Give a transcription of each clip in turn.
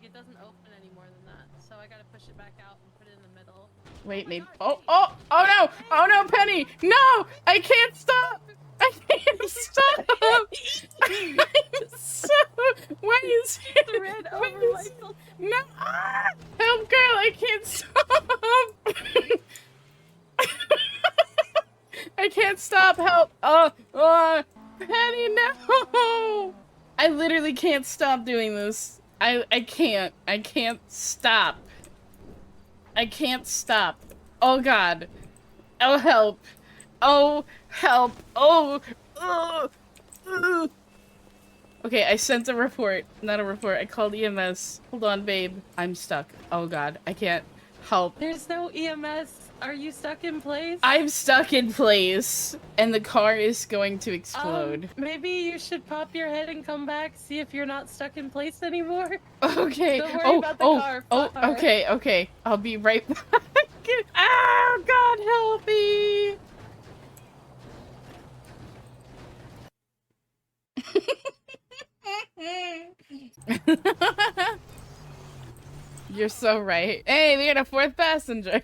Like, it doesn't open any more than that. So I gotta push it back out and put it in the middle. Wait, maybe. Oh no! Oh no, Penny! No! I can't stop! I can't stop! Why is it? Red over Michael. No! Ah! Help, girl! I can't stop! I can't stop! Help! Penny, no! I literally can't stop doing this. I can't. I can't stop. I can't stop. Oh god. Oh help. Oh help. Oh. Okay, I sent a report. Not a report. I called EMS. Hold on, babe. I'm stuck. Oh god. I can't. Help. There's no EMS. Are you stuck in place? I'm stuck in place. And the car is going to explode. Maybe you should pop your head and come back, see if you're not stuck in place anymore. Okay. Don't worry about the car. Okay, okay. I'll be right back. Oh god, help me! You're so right. Hey, we got a fourth passenger.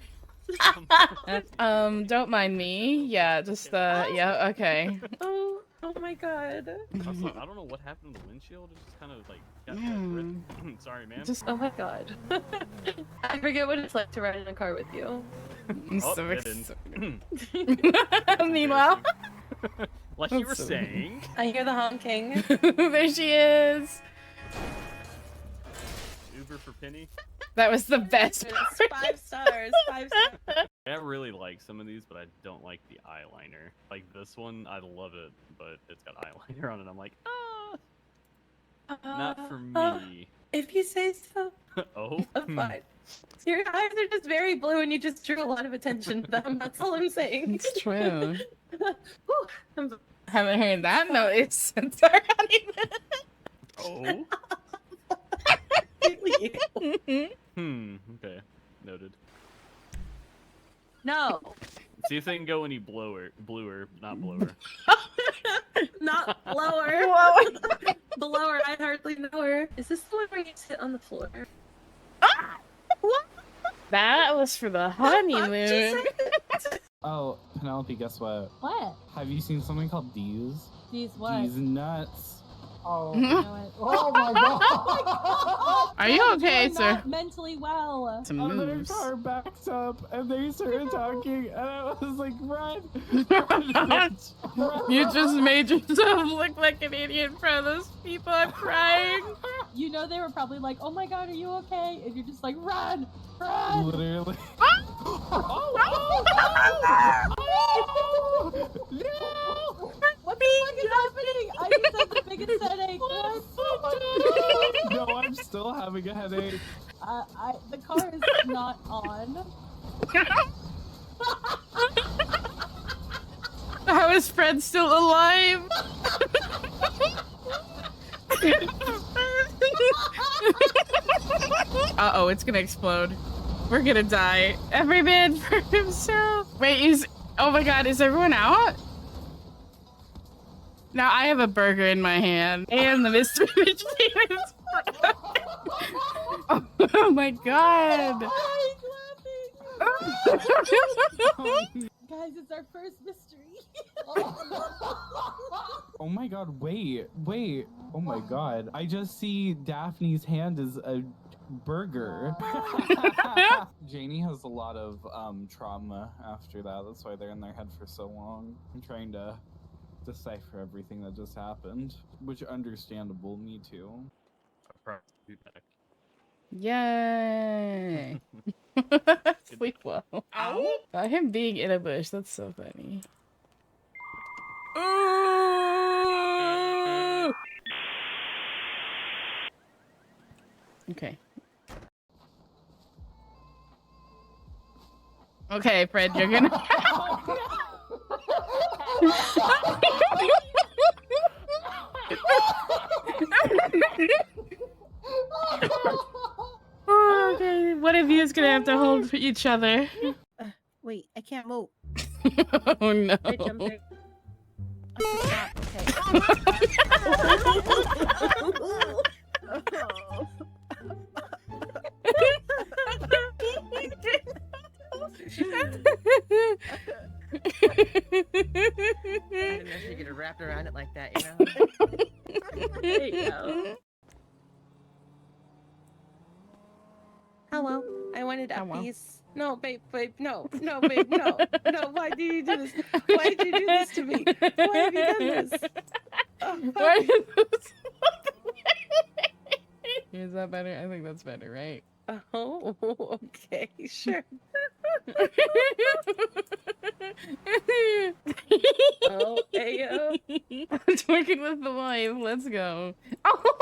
Don't mind me. Yeah, just yeah, okay. Oh my god. Also, I don't know what happened to the windshield. It just kind of like got rid. Sorry, man. Oh my god. I forget what it's like to ride in a car with you. I'm so excited. Meanwhile, like you were saying. I hear the honking. there she is. Uber for Penny. That was the best It's part. 5 stars. 5 stars. I really like some of these, but I don't like the eyeliner. Like this one, I love it, but it's got eyeliner on it. I'm like, not for me. If you say so. Oh. I'm fine. Your eyes are just very blue and you just drew a lot of attention to them. That's all I'm saying. It's true. Whew, Haven't heard that noise since our honeymoon. Oh. okay. Okay. Noted. No. See if they can go any bluer, not blower. Not blower. Blower, I hardly know her. Is this the one where you sit on the floor? What? That was for the honeymoon. Oh, Penelope, guess what? What? Have you seen something called D's? These what? D's nuts. Oh, you know it. Oh my god! Are you okay, You're sir? not mentally well. Some And their moves. car backed up, and they started talking, and I was like, run! You just made yourself look like an idiot in front of those people. I'm crying. You know they were probably like, "Oh my god, are you okay?" And you're just like, "Run, run!" Literally. No! What the fuck is happening? I just had the biggest headache. What? No, I'm still having a headache. The car is not on. How is Fred still alive? Uh-oh, it's gonna explode. We're gonna die. Every man for himself. Wait, oh my god, is everyone out? Now I have a burger in my hand. And the mystery machine is... Oh my god. Guys, it's our first mystery. Oh my god, wait. Oh my god. I just see Daphne's hand is a burger. Janie has a lot of trauma after that. That's why they're in their head for so long. I'm trying to decipher everything that just happened. Which understandable, me too. Yay. Sleep well. Ow. About him being in a bush, that's so funny. Okay. Okay, Fred, you're gonna... Oh, okay, one of you is gonna have to hold each other. Wait, I can't move. Oh no. Bitch, I'm very... wrapped around it like that, you know? There you go. Hello, I wanted a Hello. piece. No, babe, no, babe, no. Why did you do this? Why did you do this to me? Why have you done this? Oh, Why is this? Is that better? I think that's better, right? Oh, okay, sure. Oh, ayo. I'm working with the wife. Let's go. Oh,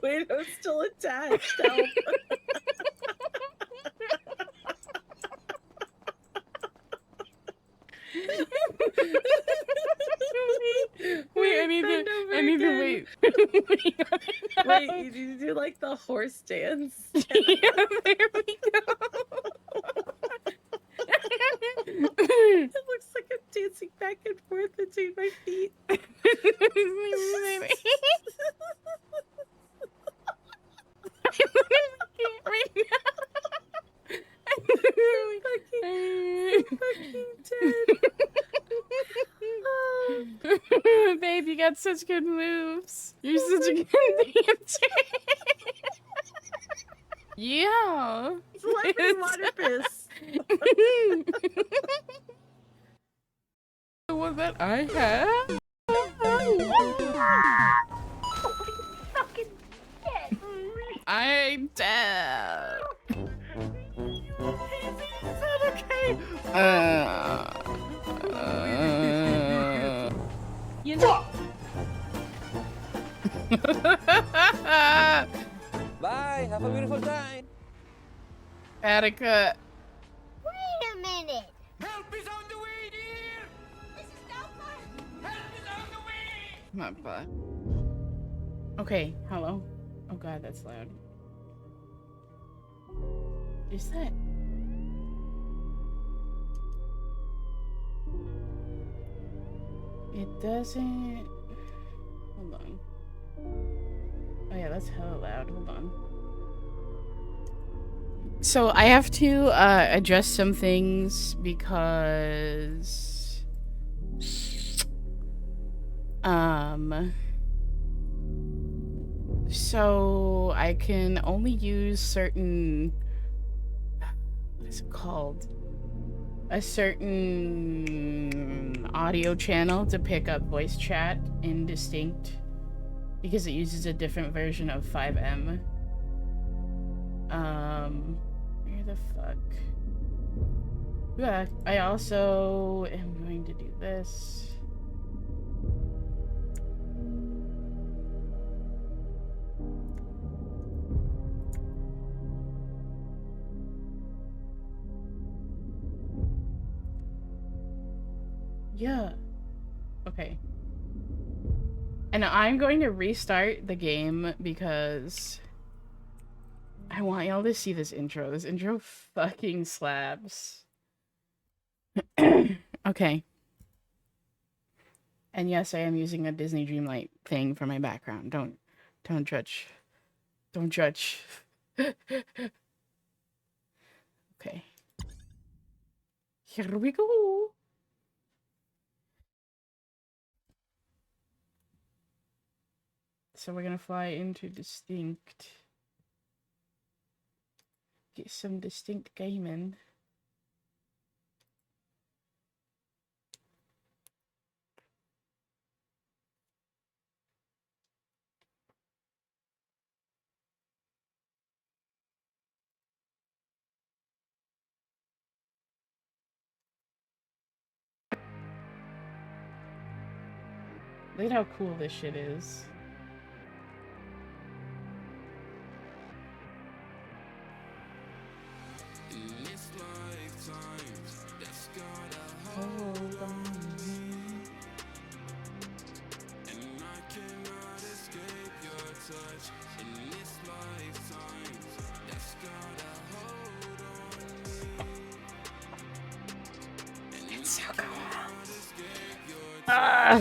Wait, I'm still attached. Help. wait, I need Bend to over again. wait. Wait, you need to do like the horse dance. Yeah, there we go. It looks like I'm dancing back and forth between my feet. Right now. Fucking Babe, you got such good moves. You're such a good dancer. Yeah. It's like a water piss. The one that I have. I'm dead. Okay. You know, Bye. Have a beautiful time. Attica. Wait a minute. Help is on the way, dear. Mrs. Doubtfire. Help is on the way. Not bad. Okay, hello. Oh god, that's loud. Is that? It doesn't. Hold on. Oh yeah, that's hella loud. Hold on. So I have to adjust some things because so I can only use certain, what is it called? A certain audio channel to pick up voice chat in Distinct because it uses a different version of 5M. Where the fuck? Yeah, I also am going to do this. Yeah. Okay. And I'm going to restart the game because I want y'all to see this intro. This intro fucking slaps. Okay. And yes, I am using a Disney Dreamlight thing for my background. Don't judge. Don't judge. Okay. Here we go. So we're gonna fly into Distinct. Get some Distinct gaming. Look at how cool this shit is. Hold on. It's so cool. Ah!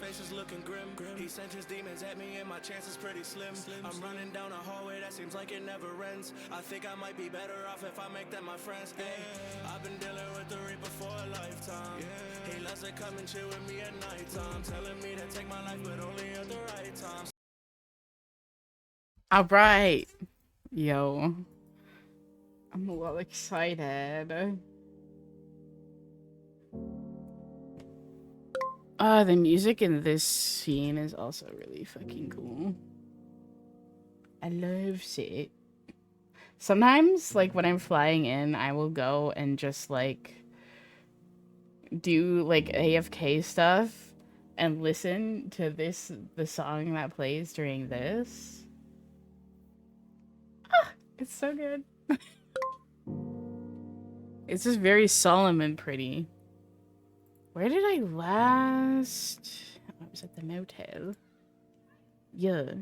face is looking grim. He sent his demons at me and my chances pretty slim. I'm running down a hallway that seems like it never ends. I think I might be better off if I make them my friends. Ay, I've been dealing with the Reaper for a lifetime. He loves to come and chill with me at nighttime, telling me to take my life but only at the right time. Alright. Yo. I'm a little excited. The music in this scene is also really fucking cool. I love it. Sometimes, like, when I'm flying in, I will go and just, like, do, like, AFK stuff and listen to the song that plays during this. Ah, it's so good. It's just very solemn and pretty. Where did I last? I was at the motel. Yeah.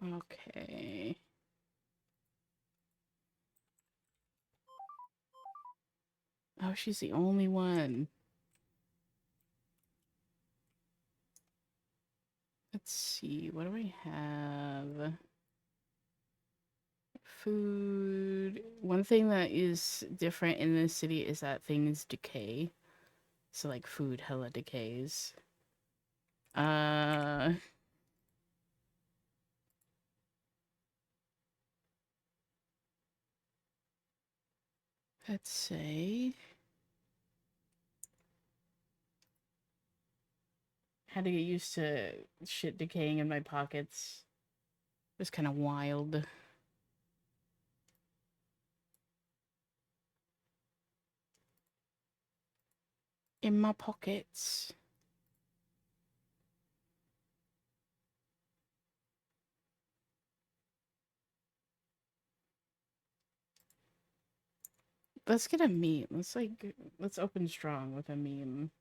Okay. Oh, she's the only one. Let's see. What do I have? Food. One thing that is different in this city is that things decay. So, like, food hella decays. Let's say... Had to get used to shit decaying in my pockets. It was kind of wild. In my pockets. Let's get a meme. Let's open strong with a meme.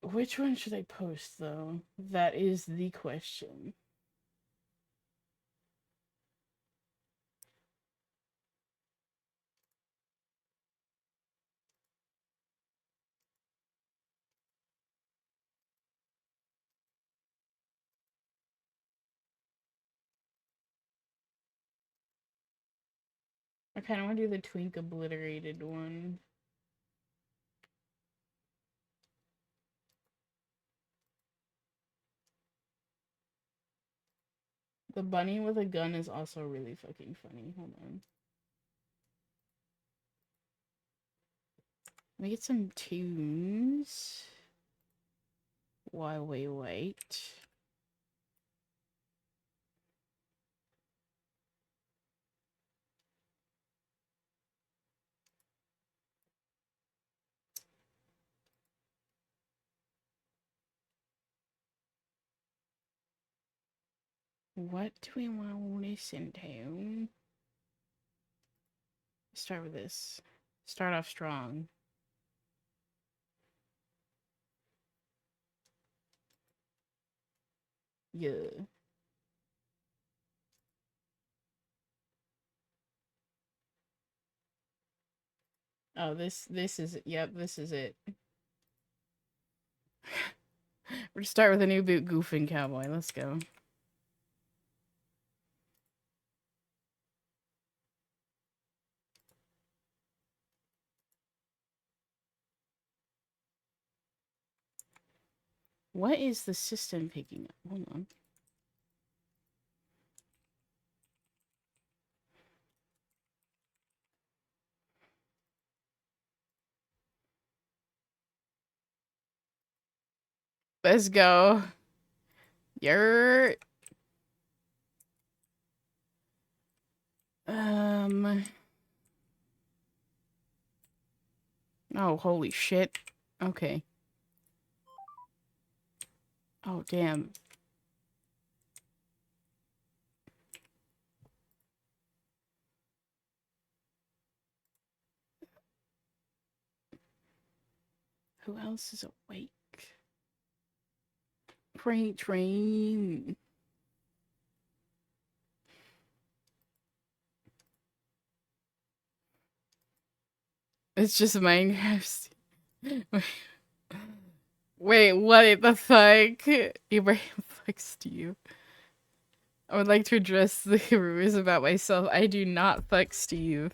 Which one should I post, though? That is the question. I kind of want to do the twink obliterated one. The bunny with a gun is also really fucking funny. Hold on. Let me get some tunes while we wait. What do we want to listen to? Start with this. Start off strong. Yeah. Oh, this is, yep, this is it. We're gonna start with a new boot goofing cowboy. Let's go. What is the system picking up? Hold on. Let's go. You're... Oh, holy shit. Okay. Oh, damn. Who else is awake? freight train. It's just Minecraft. Wait, what the fuck? Abraham fucks to you. I would like to address the rumors about myself. I do not fuck Steve.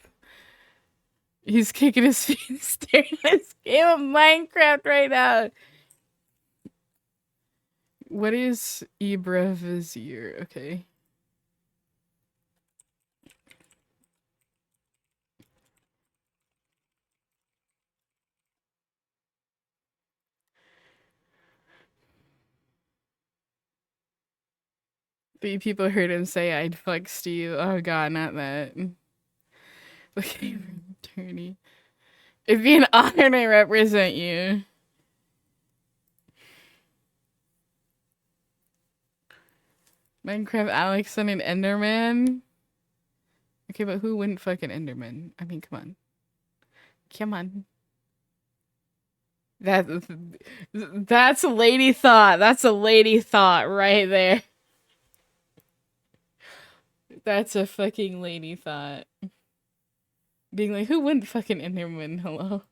He's kicking his feet and staring at this game of Minecraft right now. What is Ibra Vizier? Okay. Three people heard him say I'd fuck Steve. Oh god, not that. Looking for an attorney. It'd be an honor to represent you. Minecraft Alex and an Enderman? Okay, but who wouldn't fuck an Enderman? I mean, come on. Come on. That's a lady thought. That's a lady thought right there. That's a fucking lady thought. Being like, who wouldn't fucking Enderman? Hello?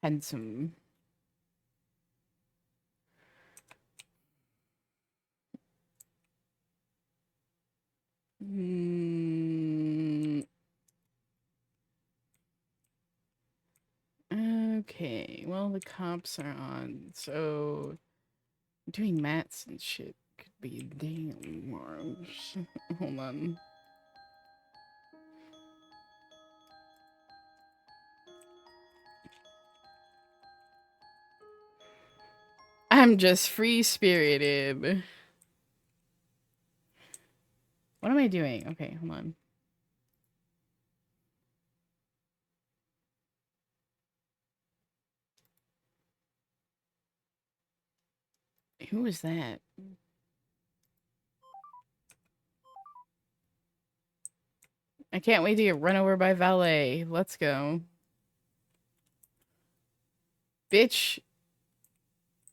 Handsome. Okay, well, the cops are on, so doing mats and shit could be damn large. Hold on. I'm just free-spirited. What am I doing? Okay, hold on. Who was that? I can't wait to get run over by valet. Let's go. Bitch.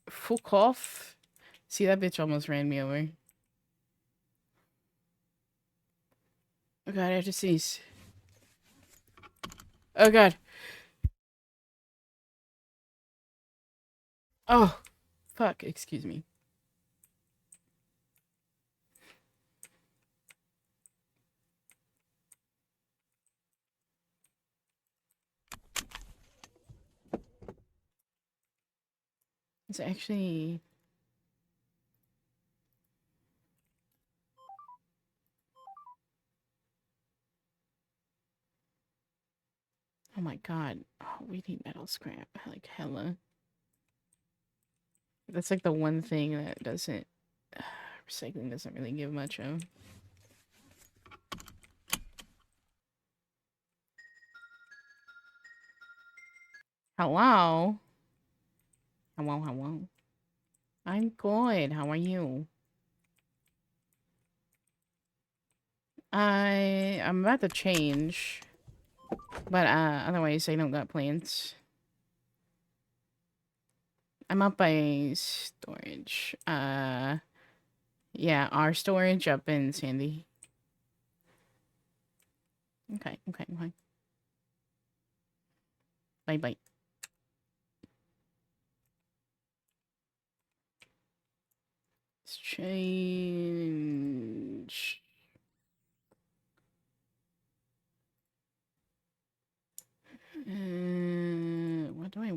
Fuck off. See, that bitch almost ran me over. Oh god, I have to sneeze. Oh god. Oh. Fuck, excuse me. It's actually... Oh my god. Oh, we need metal scrap. Like, hella. That's like the one thing that doesn't... recycling doesn't really give much of. Hello? Hello, hello. I'm good. How are you? I'm about to change. But, otherwise I don't got plans. I'm up by storage. Yeah, our storage up in Sandy. Okay. Bye. Let's change. What do I...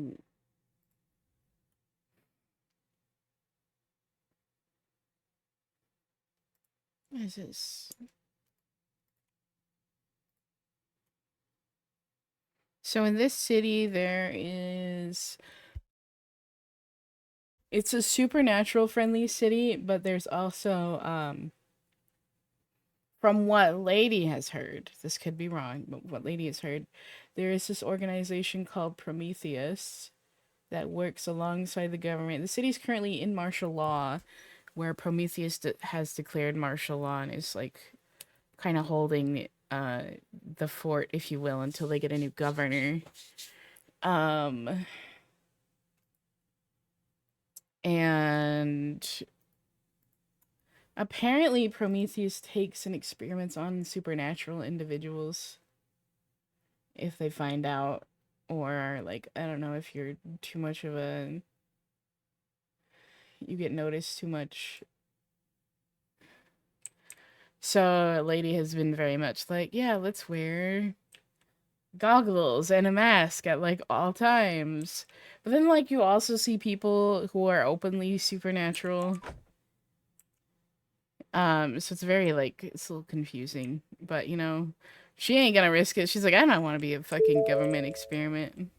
What is this? So in this city, there is... It's a supernatural friendly city, but there's also, from what Lady has heard, this could be wrong, but what Lady has heard, there is this organization called Prometheus that works alongside the government. The city's currently in martial law, where Prometheus has declared martial law and is like kind of holding the fort, if you will, until they get a new governor. And apparently Prometheus takes and experiments on supernatural individuals if they find out, or like, I don't know, if you're too much of a, you get noticed too much. So a lady has been very much like, yeah, let's wear goggles and a mask at like all times. But then like you also see people who are openly supernatural. So it's very like, it's a little confusing, but you know, she ain't gonna risk it. She's like, I don't want to be a fucking government experiment.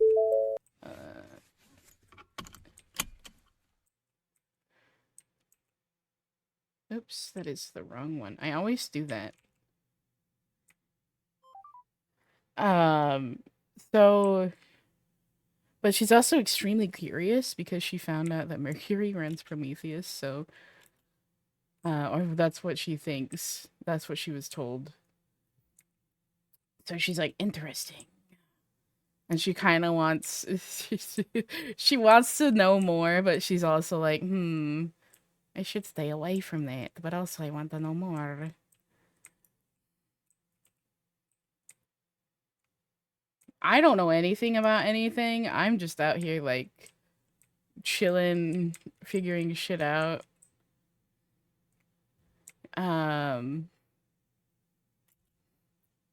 Oops, that is the wrong one. I always do that. So, but she's also extremely curious because she found out that Mercury runs Prometheus, so, or that's what she thinks. That's what she was told. So she's like, interesting. And she kind of wants, she wants to know more, but she's also like, I should stay away from that, but also I want to know more. I don't know anything about anything. I'm just out here, like, chilling, figuring shit out.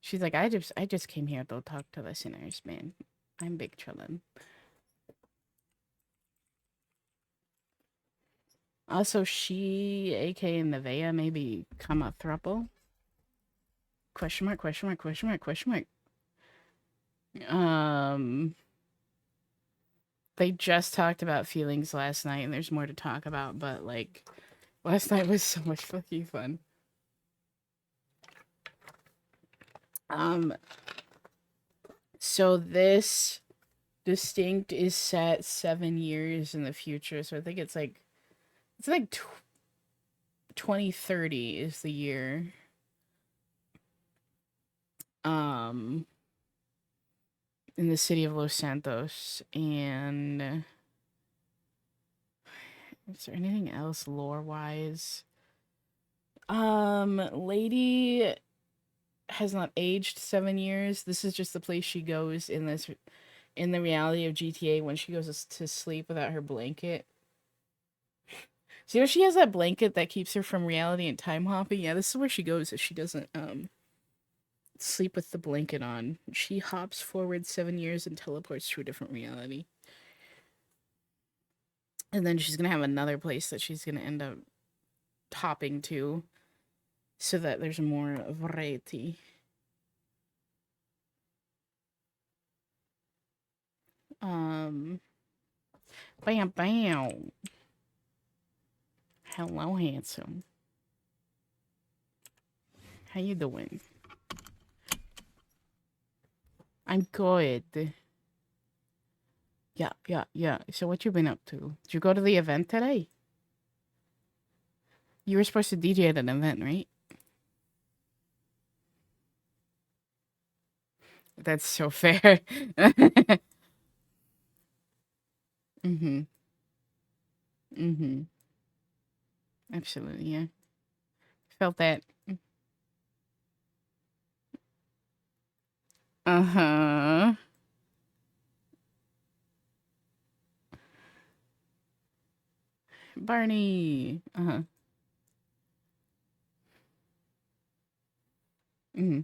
She's like, I just came here to talk to listeners, man. I'm big chillin'. Also, she, AK, and Nevaeh maybe come a throuple? Question mark, question mark, question mark, question mark. They just talked about feelings last night, and there's more to talk about, but, like, last night was so much fucking fun. So this Distinct is set 7 years in the future, so I think it's like 2030 is the year. In the city of Los Santos, and is there anything else lore-wise? Lady has not aged 7 years. This is just the place she goes in the reality of GTA when she goes to sleep without her blanket. So she has that blanket that keeps her from reality and time hopping. Yeah, this is where she goes if she doesn't sleep with the blanket on. She hops forward 7 years and teleports to a different reality. And then she's gonna have another place that she's gonna end up hopping to so that there's more variety. Bam bam. Hello, handsome. How you doing? I'm good. Yeah. So what you been up to? Did you go to the event today? You were supposed to DJ at an event, right? That's so fair. Mm-hmm. Absolutely, yeah. Felt that. Uh-huh. Barney. Uh-huh. Mm-hmm.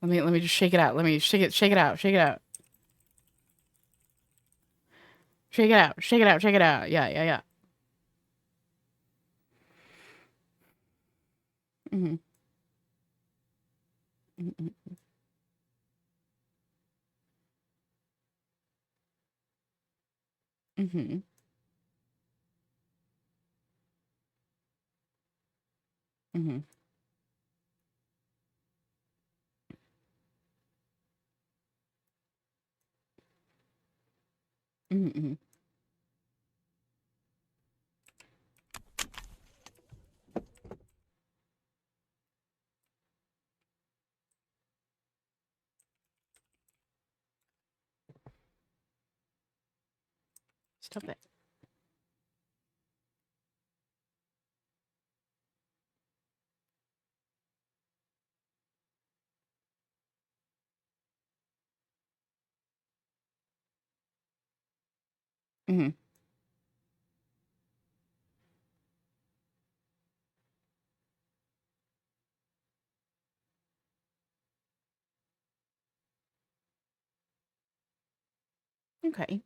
Let me just shake it out. Let me shake it out. Shake it out. Shake it out. Shake it out. Shake it out. Yeah. Mm-hmm. Mm-hmm. Mm-hmm. Mm-hmm. Mm-hmm. Stop it. Mm-hmm. Okay.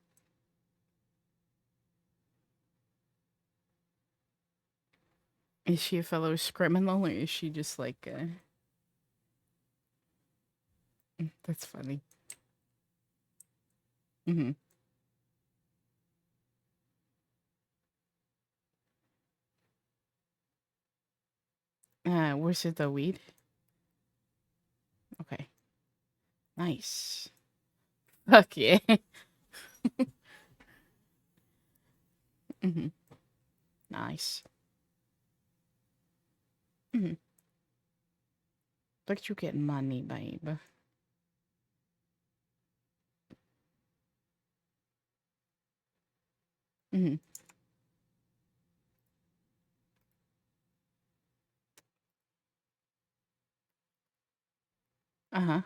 Is she a fellow criminal, or is she just like, that's funny. Mm-hmm. Where's it, the weed? Okay. Nice. Fuck yeah. Mm-hmm. Nice. Mm-hmm. Look at you getting money, babe. Mm-hmm. Uh-huh.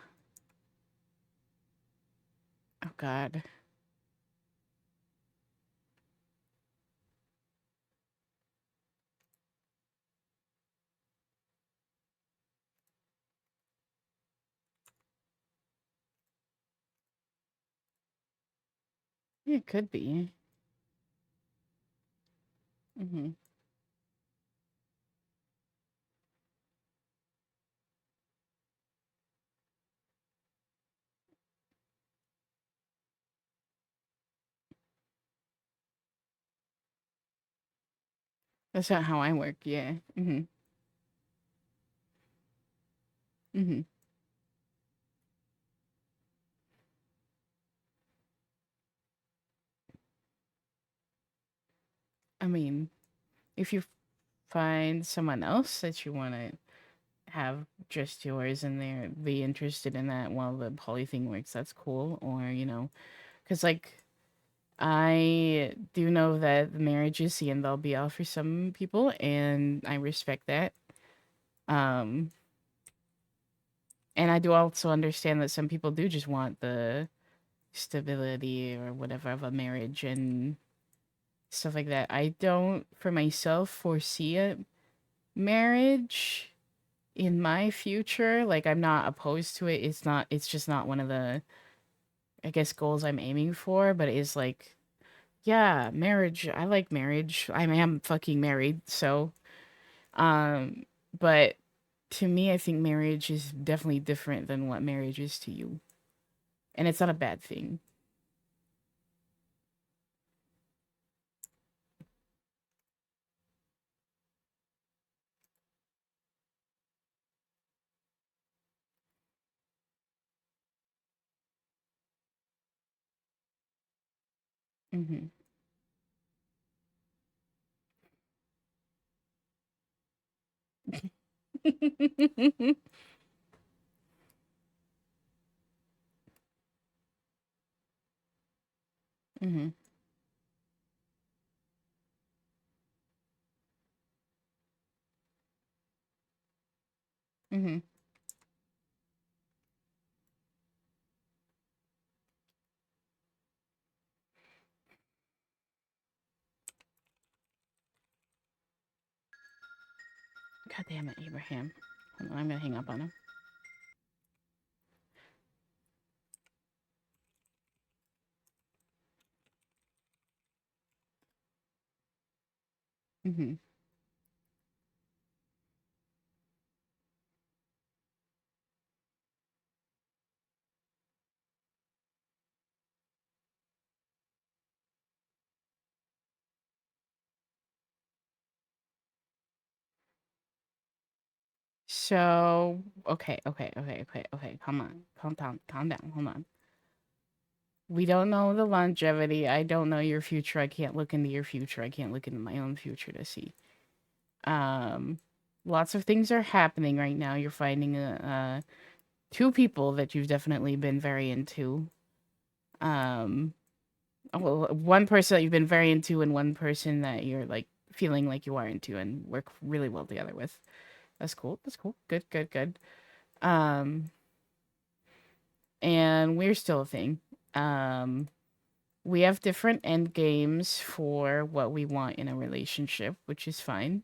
Oh, God. Yeah, it could be. Mm-hmm. That's not how I work, yeah. Mm-hmm. Mm-hmm. I mean, if you find someone else that you want to have just yours and they're be interested in that while the poly thing works, that's cool. Or, because, like, I do know that the marriage is the end all be all for some people, and I respect that. Um, and I do also understand that some people do just want the stability or whatever of a marriage and stuff like that. I don't, for myself, foresee a marriage in my future. Like, I'm not opposed to it. It's just not one of the, I guess, goals I'm aiming for, but it is like, yeah, marriage. I like marriage. I am fucking married, so, um, but to me, I think marriage is definitely different than what marriage is to you. And it's not a bad thing. Mm-hmm. Mm-hmm. Mm-hmm. God damn it, Abraham. Hold on, I'm gonna hang up on him. Mm-hmm. So, okay. Calm down. Hold on. We don't know the longevity. I don't know your future. I can't look into your future. I can't look into my own future to see. Lots of things are happening right now. You're finding two people that you've definitely been very into. Well, one person that you've been very into, and one person that you're like feeling like you are into and work really well together with. That's cool. Good. And we're still a thing. We have different end games for what we want in a relationship, which is fine.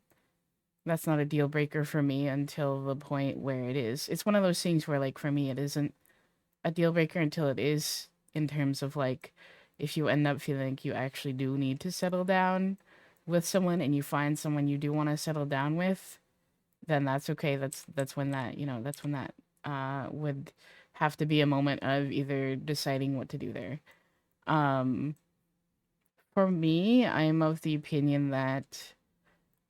That's not a deal breaker for me until the point where it is. It's one of those things where, like, for me, it isn't a deal breaker until it is, in terms of, like, if you end up feeling like you actually do need to settle down with someone and you find someone you do want to settle down with, then that's okay. That's when that, would have to be a moment of either deciding what to do there. For me, I'm of the opinion that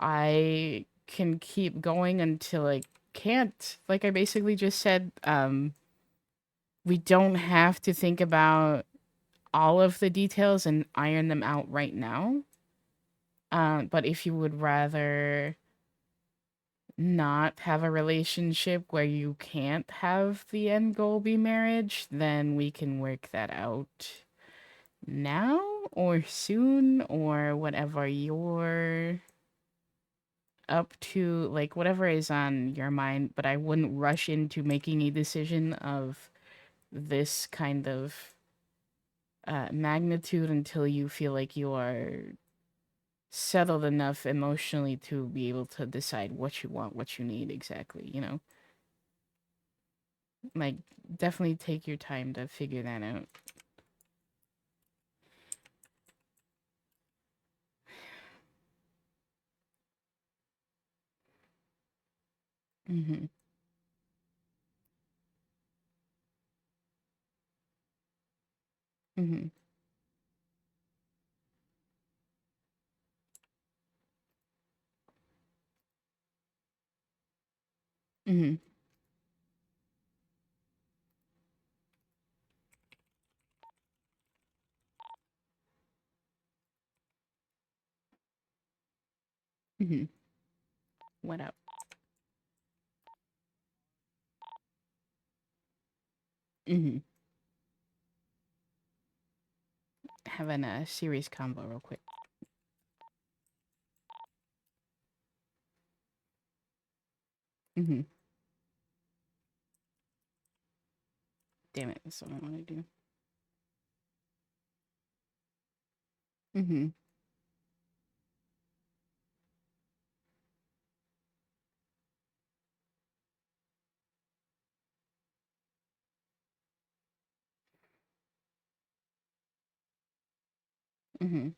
I can keep going until I can't. Like I basically just said, we don't have to think about all of the details and iron them out right now. But if you would rather not have a relationship where you can't have the end goal be marriage, then we can work that out now or soon or whatever you're up to, like whatever is on your mind. But I wouldn't rush into making a decision of this kind of magnitude until you feel like you are settled enough emotionally to be able to decide what you want, what you need exactly, Like, definitely take your time to figure that out. Mm-hmm. Mm-hmm. Mm-hmm. Mm-hmm. What up? Mm-hmm. Having a serious combo real quick. Mm-hmm. Damn it, that's what I want to do. Mm-hmm. Mm-hmm.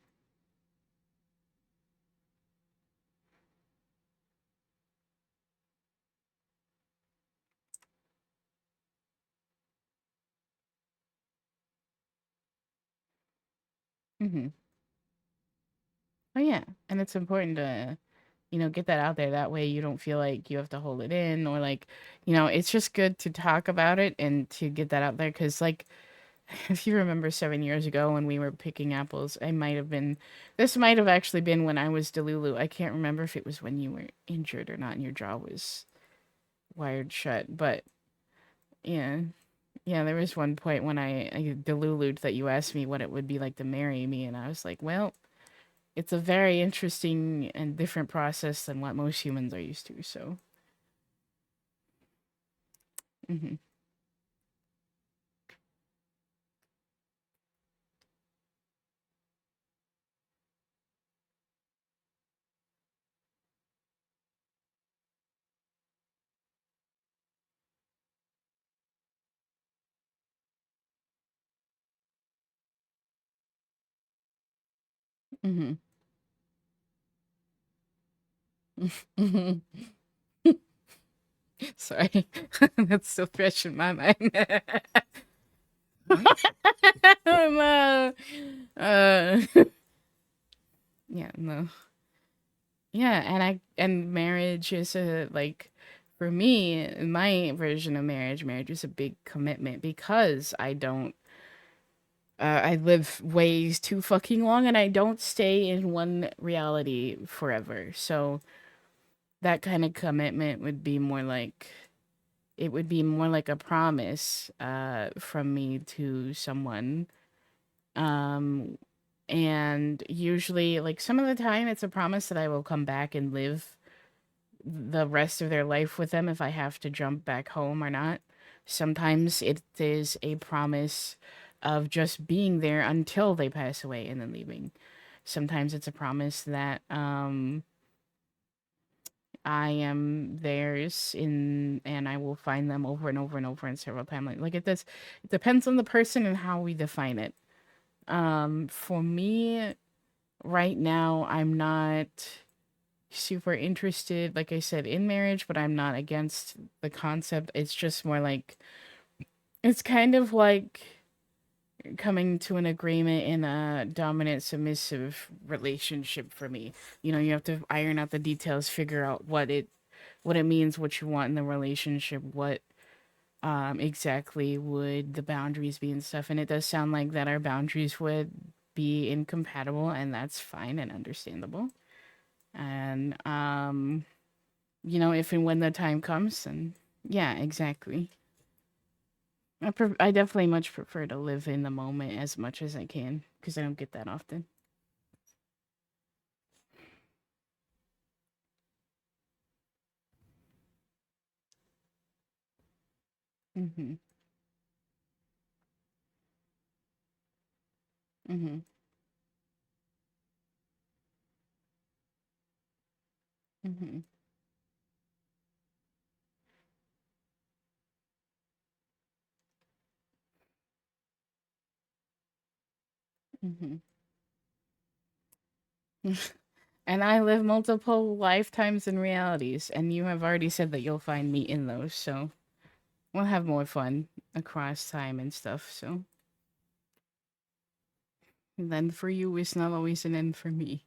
Mm-hmm. Oh yeah, and it's important to, get that out there. That way you don't feel like you have to hold it in or like, it's just good to talk about it and to get that out there. Because like, if you remember 7 years ago when we were picking apples, this might have actually been when I was Delulu. I can't remember if it was when you were injured or not and your jaw was wired shut. But yeah, there was one point when I Delulu'd that you asked me what it would be like to marry me, and I was like, well, it's a very interesting and different process than what most humans are used to. So, mhm, mhm, mhm. Sorry, that's still fresh in my mind. No. Yeah, no. Yeah, and marriage is a like for me, in my version of marriage is a big commitment because I live ways too fucking long and I don't stay in one reality forever. So that kind of commitment would be more like, it would be more like a promise from me to someone. And usually, like, some of the time it's a promise that I will come back and live the rest of their life with them if I have to jump back home or not. Sometimes it is a promise of just being there until they pass away and then leaving. Sometimes it's a promise that I am theirs and I will find them over and over and over and several times. Like it does, it depends on the person and how we define it. For me, right now, I'm not super interested, like I said, in marriage, but I'm not against the concept. It's just more like, it's kind of like coming to an agreement in a dominant submissive relationship for me. You know, you have to iron out the details, figure out what it means, what you want in the relationship, what exactly would the boundaries be and stuff. And it does sound like that our boundaries would be incompatible, and that's fine and understandable. And you know, if and when the time comes, and yeah, exactly. I definitely much prefer to live in the moment as much as I can, because I don't get that often. Mhm. Mhm. Mhm. Mhm. And I live multiple lifetimes and realities, and you have already said that you'll find me in those, so we'll have more fun across time and stuff, so. And then for you, it's not always an end for me.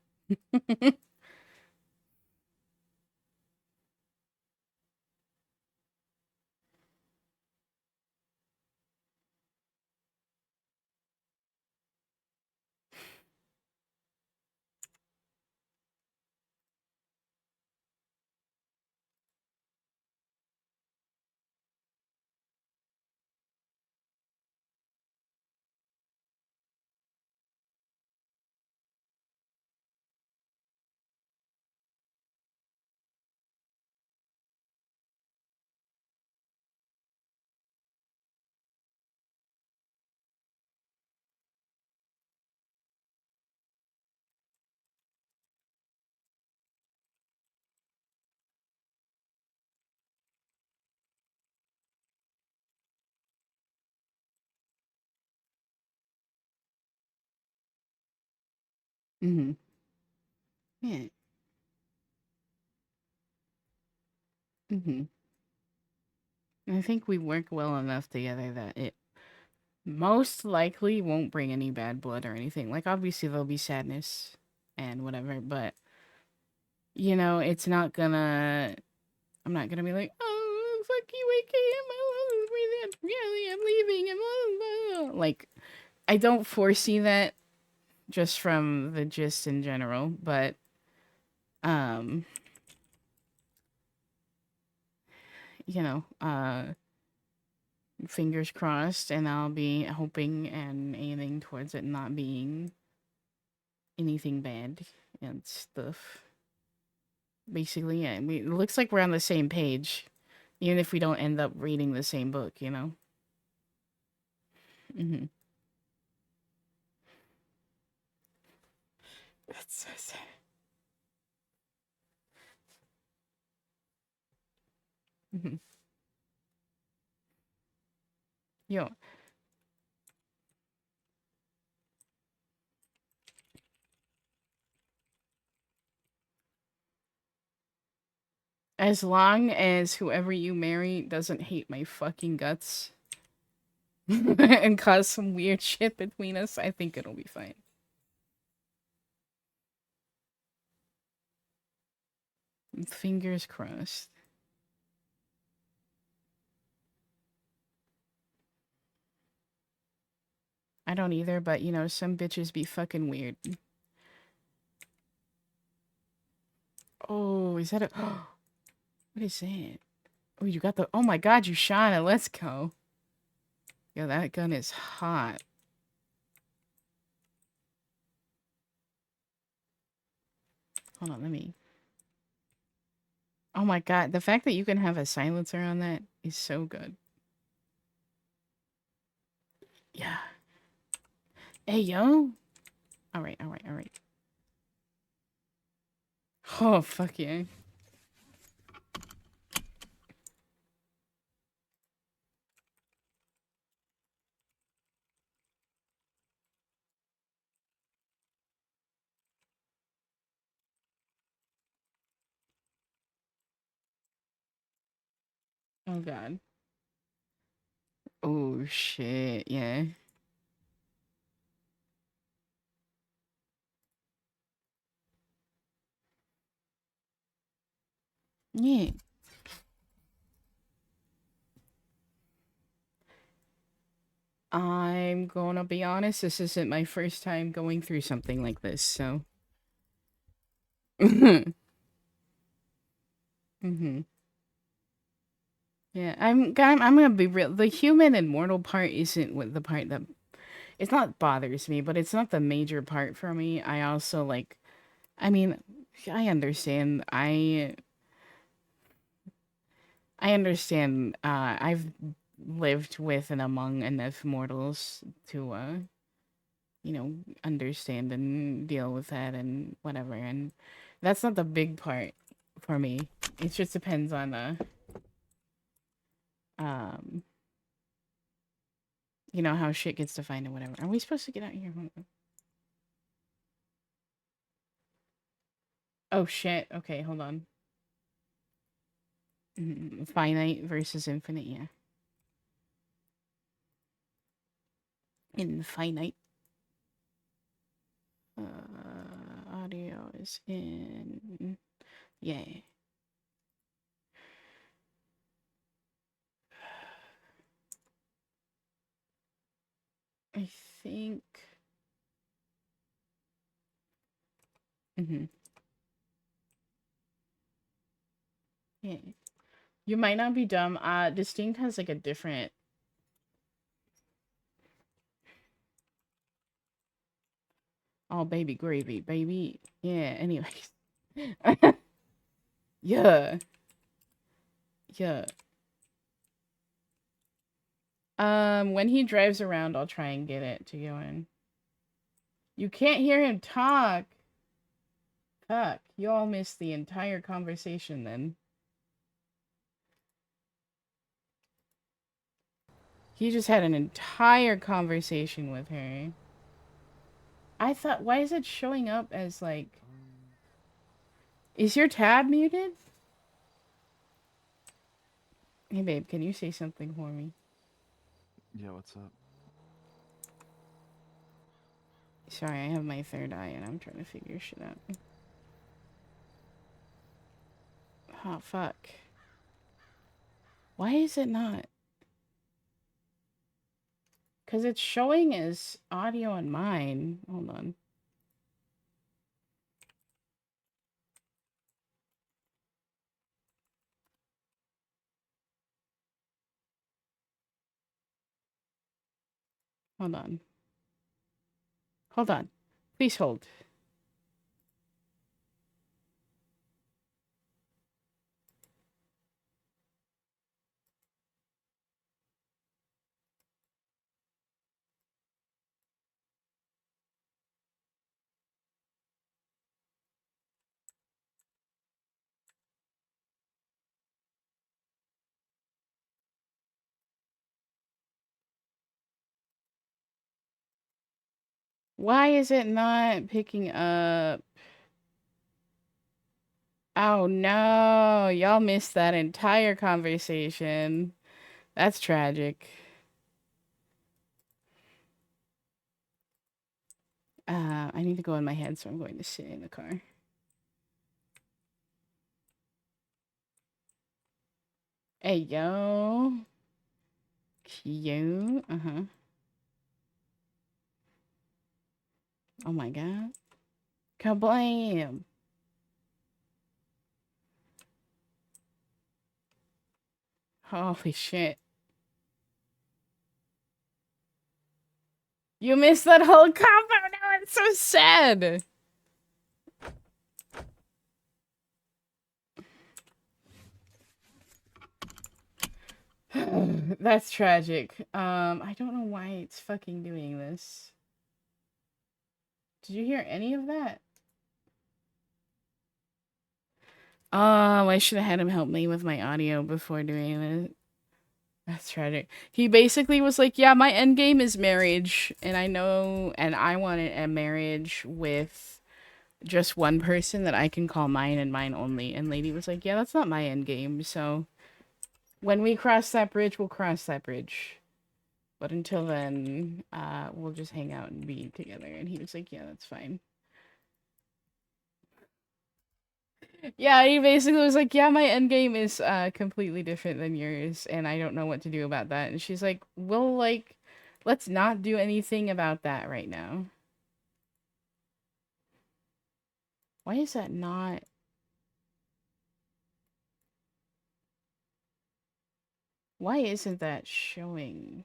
Mhm. Yeah. Mhm. I think we work well enough together that it most likely won't bring any bad blood or anything. Like, obviously, there'll be sadness and whatever, but, you know, it's not gonna. I'm not gonna be like, oh, fuck you, AK, really, I'm leaving, and blah, blah, blah. Like, I don't foresee that just from the gist in general, but, um, you know, fingers crossed, and I'll be hoping and aiming towards it not being anything bad and stuff. Basically, yeah, it looks like we're on the same page, even if we don't end up reading the same book, you know? Mm-hmm. That's so sad. Mm-hmm. Yo, as long as whoever you marry doesn't hate my fucking guts and cause some weird shit between us, I think it'll be fine. Fingers crossed. I don't either, but you know, some bitches be fucking weird. Oh, is that a... What is that? Oh, you got the... Oh my god, you shot it. Let's go. Yo, that gun is hot. Hold on, let me... Oh my god, the fact that you can have a silencer on that is so good. Yeah. Hey, yo. Alright, alright, alright. Oh, fuck yeah. Oh god. Oh shit, yeah. Yeah. I'm gonna be honest, this isn't my first time going through something like this, so. Mm-hmm. Yeah, I'm gonna be real. The human and mortal part isn't what the part that it's not bothers me, but it's not the major part for me. I also like, I mean, I understand. I understand. I've lived with and among enough mortals to you know, understand and deal with that and whatever. And that's not the big part for me. It just depends on um you know, how shit gets defined and whatever. Are we supposed to get out here? Hold on. Oh shit. Okay, hold on. Finite versus infinite, yeah. Infinite. Audio is in. Yeah. I think. Yeah. You might not be dumb. Distinct has like a different. Oh, baby gravy, baby. Yeah. Anyways. Yeah. Yeah. When he drives around, I'll try and get it to go in. You can't hear him talk. Fuck. You all missed the entire conversation then. He just had an entire conversation with her. I thought, why is it showing up as like... Is your tab muted? Hey babe, can you say something for me? Yeah, what's up? Sorry, I have my third eye and I'm trying to figure shit out. Oh, fuck. Why is it not? Because it's showing as audio on mine. Hold on. Hold on. Hold on. Please hold. Why is it not picking up? Oh no, y'all missed that entire conversation. That's tragic. I need to go in my head, so I'm going to sit in the car. Hey, yo. Cute. Uh-huh. Oh my god. Kablam! Holy shit. You missed that whole combo! Now it's so sad! That's tragic. I don't know why it's fucking doing this. Did you hear any of that? I should have had him help me with my audio before doing it. That's tragic. He basically was like, yeah, my end game is marriage, and I know, and I want a marriage with just one person that I can call mine and mine only. And Lady was like, yeah, that's not my end game, so when we cross that bridge, we'll cross that bridge. But until then, we'll just hang out and be together. And he was like, yeah, that's fine. Yeah, he basically was like, yeah, my end game is completely different than yours, and I don't know what to do about that. And she's like, well, like, let's not do anything about that right now. Why is that not... Why isn't that showing?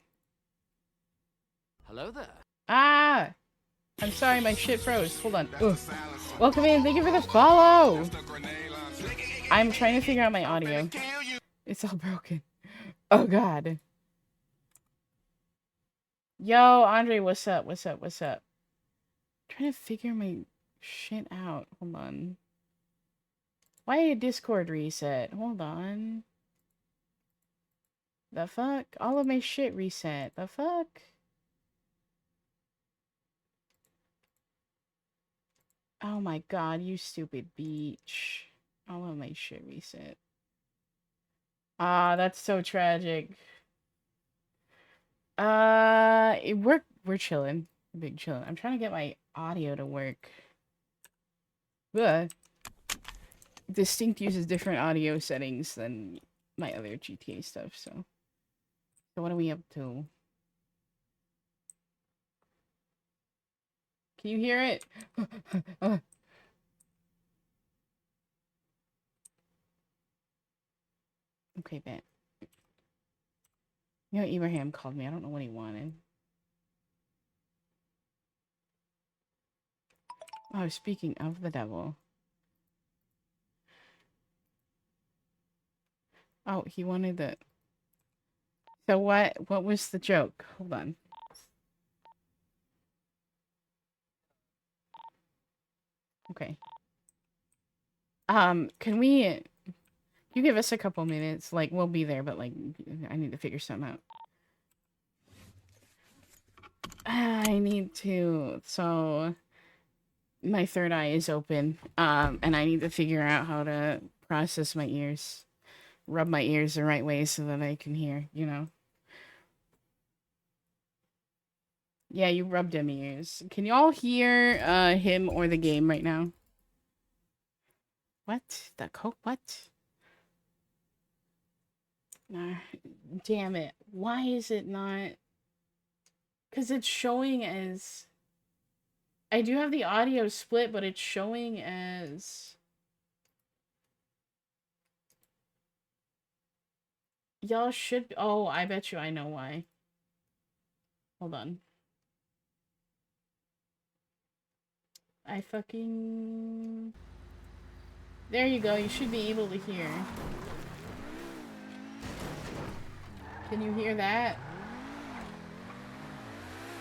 Hello there. Ah! I'm sorry, my shit froze. Hold on. Ugh. Welcome in. Thank you for the follow. I'm trying to figure out my audio. It's all broken. Oh, God. Yo, Andre, what's up? What's up? What's up? I'm trying to figure my shit out. Hold on. Why a Discord reset? Hold on. The fuck? All of my shit reset. The fuck? Oh my god, you stupid beach. All of my shit reset. Ah, that's so tragic. We're chilling. Big chilling. I'm trying to get my audio to work. Ugh. Distinct uses different audio settings than my other GTA stuff, so what are we up to? Can you hear it? Okay, bet. You know, Ibrahim called me. I don't know what he wanted. Oh, speaking of the devil. Oh, he wanted the... So what was the joke? Hold on. Okay. Can we... You give us a couple minutes. Like, we'll be there, but, like, I need to figure something out. I need to... So... My third eye is open. And I need to figure out how to process my ears. Rub my ears the right way so that I can hear, you know? Yeah, you rubbed him ears. Can y'all hear him or the game right now? What? The coke? What? Nah, damn it. Why is it not? Because it's showing as... I do have the audio split, but it's showing as... Y'all should... Oh, I bet you I know why. Hold on. I fucking... There you go, you should be able to hear. Can you hear that?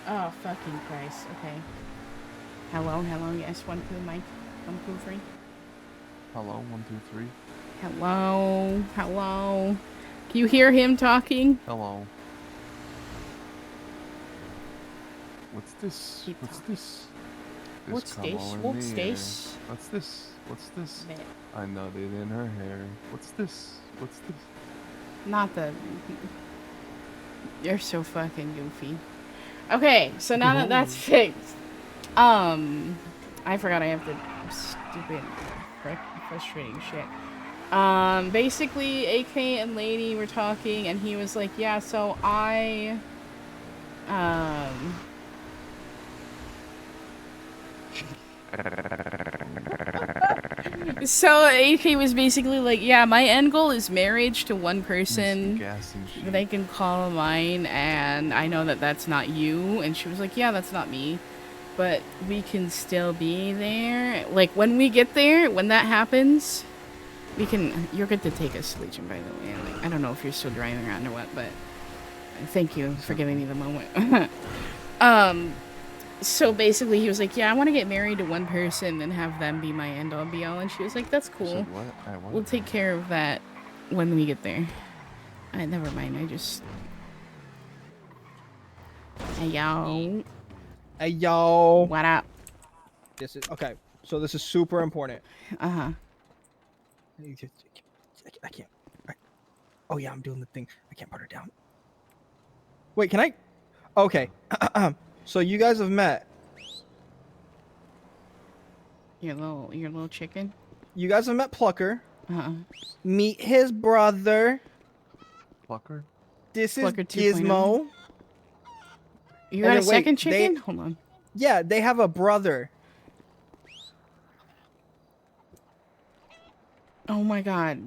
Oh, fucking Christ. Okay. Hello, hello, yes, 1, 2, Mike. 1, 2, 3. Hello, 1, 2, 3. Hello, hello. Can you hear him talking? Hello. What's this? Keep What's talking. this? What's come this? all in What's the this? air. What's this? What's this? Bit. I nutted in her hair. What's this? What's this? Not the... You're so fucking goofy. Okay, so now that that's fixed, I forgot I have the stupid, frustrating shit. Basically, AK and Lady were talking, and he was like, yeah, so So AK was basically like, yeah, my end goal is marriage to one person Gassy shit. that I can call mine, and I know that that's not you. And she was like, yeah, that's not me, but we can still be there. Like, when we get there, when that happens, we can... You're good to take us, Legion, by the way. Like, I don't know if you're still driving around or what, but thank you for giving me the moment. So basically he was like, yeah, I want to get married to one person and have them be my end-all be-all. And she was like, that's cool. Said what? We'll take care of that when we get there. Never mind, I just... Hey, yo. Hey, yo. What up? This is... Okay, so this is super important. Uh-huh. I can't... Oh, yeah, I'm doing the thing. I can't put her down. Wait, can I... Okay. So you guys have met. Your little chicken? You guys have met Plucker. Uh-huh. Meet his brother. Plucker? This is Plucker 2.0. Gizmo. You got a second chicken? Hold on. Yeah, they have a brother. Oh my god.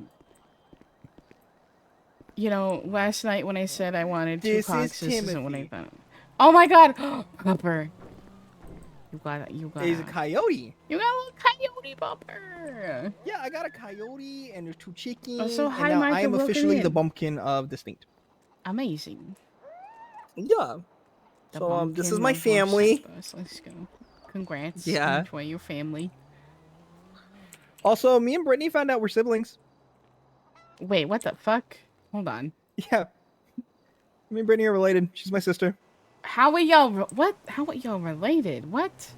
You know, last night when I said I wanted This Tupac, is this isn't what I Timothy. thought. Oh my god! Bumper. You got He's a coyote. You got a little coyote bumper. Yeah, I got a coyote and there's 2 chickens. Also, hi, and now Micah, I am welcome officially the in. bumpkin of Distinct. Amazing. Yeah. The So this is bumpkin my of family. Los Santos. Let's go. Congrats. Yeah. Enjoy your family. Also, me and Brittany found out we're siblings. Wait, what the fuck? Hold on. Yeah. Me and Brittany are related. She's my sister. How are y'all? What? How are y'all related? What?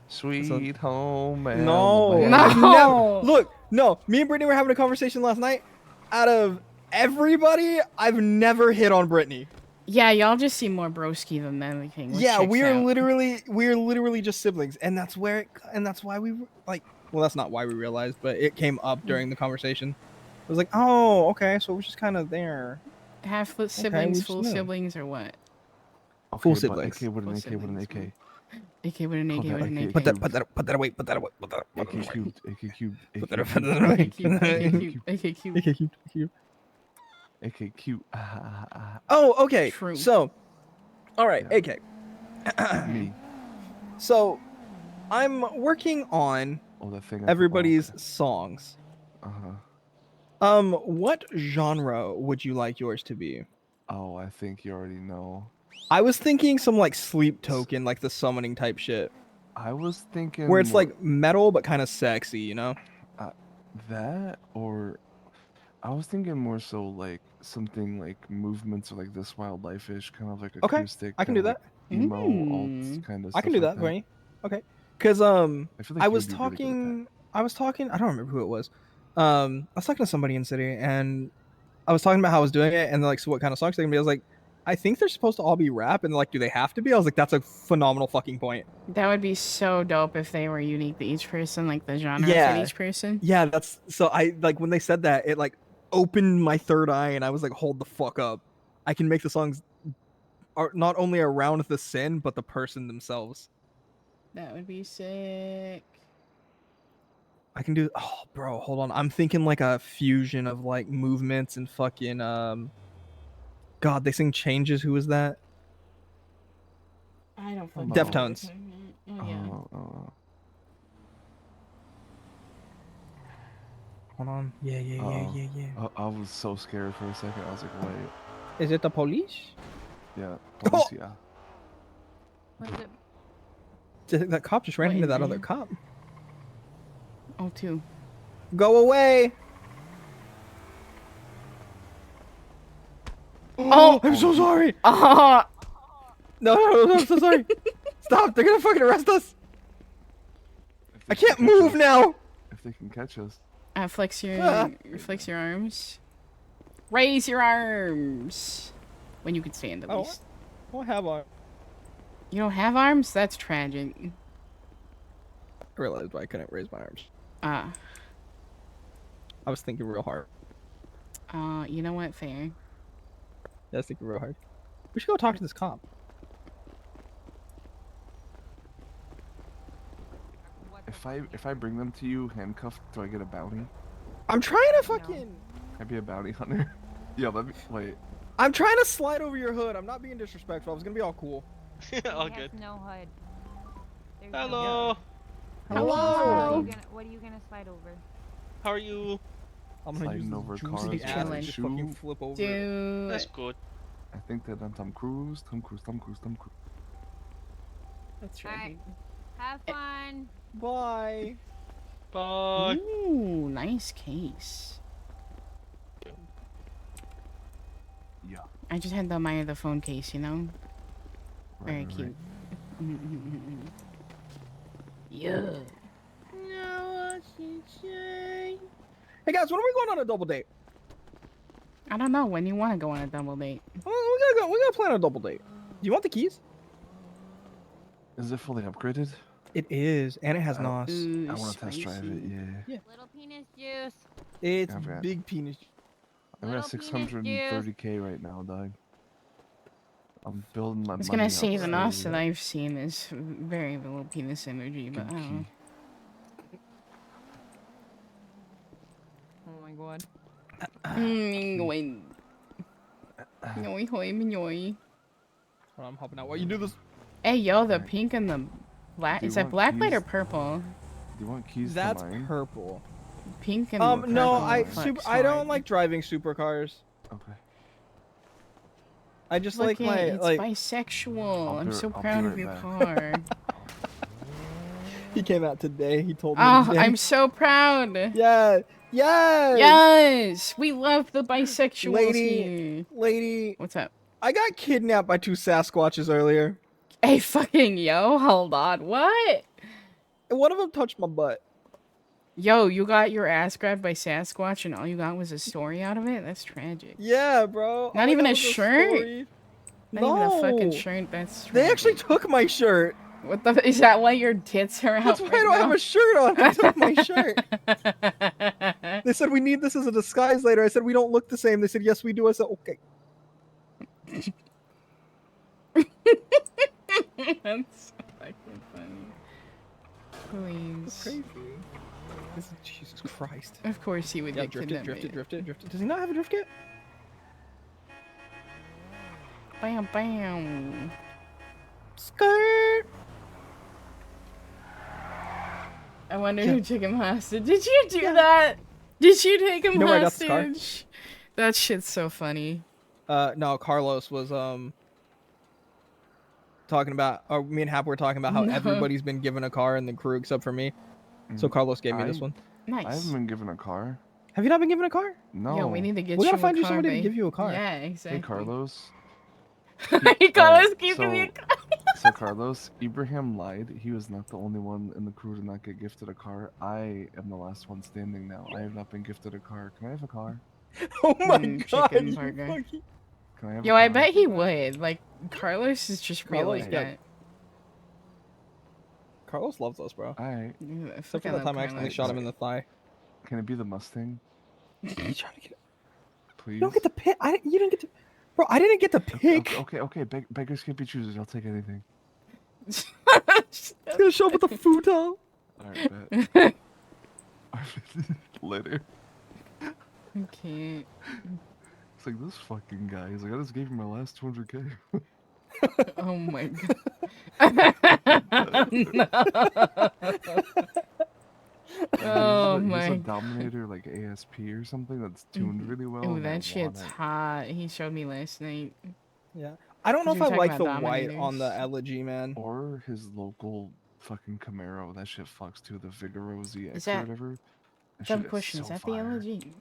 Sweet home. No. No. Look, no. Me and Brittany were having a conversation last night. Out of everybody, I've never hit on Brittany. Yeah, y'all just seem more broski than anything. Which Yeah, checks we are out. literally just siblings, and that's why we like. Well, that's not why we realized, but it came up during the conversation. It was like, oh, okay, so we're just kind of there. Half we siblings, just full knew. siblings, or what? Okay, Full but siblings. AK with an Full AK with an siblings. AK. AK with an AK Put with that an AK. AK. Put that away. Put that away. AK cubed. AK cubed. Put AK that away. cubed. AK cube. AK cute. Oh, okay. True. So, all right, Yeah. AK. Me. I'm working on Oh, that thing. everybody's songs. Uh-huh. What genre would you like yours to be? Oh, I think you already know. I was thinking some like Sleep Token, like the summoning type shit, I was thinking where it's more like metal but kind of sexy, you know? that, or I was thinking more so like something like movements or like This Wild Life-ish, kind of like Okay, acoustic. I can kinda do that. like emo, Mm. alt kind of. I can do that, Brittany. Okay, because I feel like I you'd was be really good at that. talking. I don't remember who it was. I was talking to somebody in city, and I was talking about how I was doing it, and they're like, so what kind of songs they're gonna be? I was like, I think they're supposed to all be rap, and they're like, do they have to be? I was like, that's a phenomenal fucking point. That would be so dope if they were unique to each person, like the genre Yeah. for each person. Yeah, that's so. I like when they said that, it like opened my third eye, and I was like, hold the fuck up. I can make the songs are not only around the sin, but the person themselves. That would be sick. I can do. Oh, bro, hold on. I'm thinking like a fusion of like movements and fucking God, they sing Changes. Who is that? I don't fucking Deftones. Oh yeah. Hold on. Yeah. I was so scared for a second. I was like, wait. Is it the police? Yeah. Oh! Policia. What is it? That cop just ran What into in that there? other cop. Oh, two. Go away. Oh! I'm so sorry. Oh! No, I'm so sorry. Stop. They're gonna fucking arrest us. If they I can't can catch move us- now. If they can catch us. Flex your Ah. flex your arms. Raise your arms. When you can stand at Oh. least. I don't have arm. You don't have arms? That's tragic. I realized why I couldn't raise my arms. Ah. I was thinking real hard. You know what? Fair. Yeah, I was thinking real hard. We should go talk to this cop. if I bring them to you handcuffed, do I get a bounty? I'm trying to fucking. Can I be a bounty hunter? Yeah, let me wait. I'm trying to slide over your hood. I'm not being disrespectful. I was gonna be all cool. All good. No hood. There's Hello. Hello. What are you gonna slide over? How are you? I'm gonna Sliding use over this cars juicy with ass a and just fucking shoe. flip over. it. Dude. That's good. I think that I'm Tom Cruise. Tom Cruise. Tom Cruise. Tom Cruise. That's right. Have fun. Bye. Bye. Ooh, nice case. Yeah. I just had to admire the phone case, you know? Very Right, cute. Yeah. Hey guys, when are we going on a double date? I don't know when you want to go on a double date. Oh, we gotta plan a double date. Do you want the keys? Is it fully upgraded? It is, and it has I don't- NOS. I want to test drive it. Yeah. Little penis juice. It's I've got- big penis. I'm at 630k right now, dog. I'm building my. I was money gonna up say the NOS that slowly. I've seen is very little penis energy, but I don't know. Oh my god. Yoy. Yoy, hoy, yoy. I'm hopping out while you do this. Hey, yo, the pink and the black. Do you Is that want black light or keys? purple? Do you want keys That's to mine? purple. Pink and No, purple I flex I don't hard. like driving supercars. Okay. I just Look like my it's like. bisexual. I'm so I'll be proud of right your back. car. He came out today. He told me. Oh, today. I'm so proud. Yeah. Yes. Yes, we love the bisexuals Lady. here. What's up? I got kidnapped by 2 Sasquatches earlier. Hey, fucking yo, hold on. What? And one of them touched my butt. Yo, you got your ass grabbed by Sasquatch and all you got was a story out of it? That's tragic. Yeah, bro. Not All I even got a was shirt? story. Not even a fucking No. shirt. That's tragic. They actually took my shirt. What the? Is that why your tits are out? That's why I right don't have now? a shirt on. They took my shirt. They said we need this as a disguise later. I said we don't look the same. They said yes we do. I said okay. That's fucking funny. Please. Crazy. This is, Jesus Christ. Of course he would Yeah, get kidnapped. drifted. Does he not have a drift kit? Bam, bam. Skirt. I wonder who took him hostage. Did you do that? Did you take him You know where I got the car? hostage? That shit's so funny. No, Carlos was talking about, or me and Hap were talking about how No. everybody's been given a car in the crew except for me. So Carlos gave me this one. I Nice. haven't been given a car. Have you not been given a car? No. Yo, we need to get We you gotta find a you car, somebody to babe. give you a car. Yeah, exactly. Hey, Carlos. Hey, Carlos, keep giving me a car. So Carlos, Ibrahim lied. He was not the only one in the crew to not get gifted a car. I am the last one standing now. I have not been gifted a car. Can I have a car? Oh my god. chicken you burger. fucking- Can I have Yo, a I car? bet he would. Like, Carlos is just real Carlos, like yeah. that. Carlos loves us, bro. Alright. Yeah, Except fucking for that love time I accidentally Carlos. shot him in the thigh. Can it be the Mustang? You trying to get? Please? You don't get to pick. You didn't get to. Bro, I didn't get to pick. Okay. Beggars can't be choosers. I'll take anything. It's gonna show up with a futon. Alright, bet. Later. Okay. It's like this fucking guy. He's like, I just gave him my last 200k. Oh my god. Oh He's my a Dominator like ASP or something that's tuned really well. Ooh, and I that shit's want it. hot. He showed me last night. Yeah. I don't know You if I were like talking the about white on the Dominators. Elegy, man. Or his local fucking Camaro. That shit fucks too. The Vigoro ZX that- or whatever. That Dumb shit question. Is so that fire. the LG?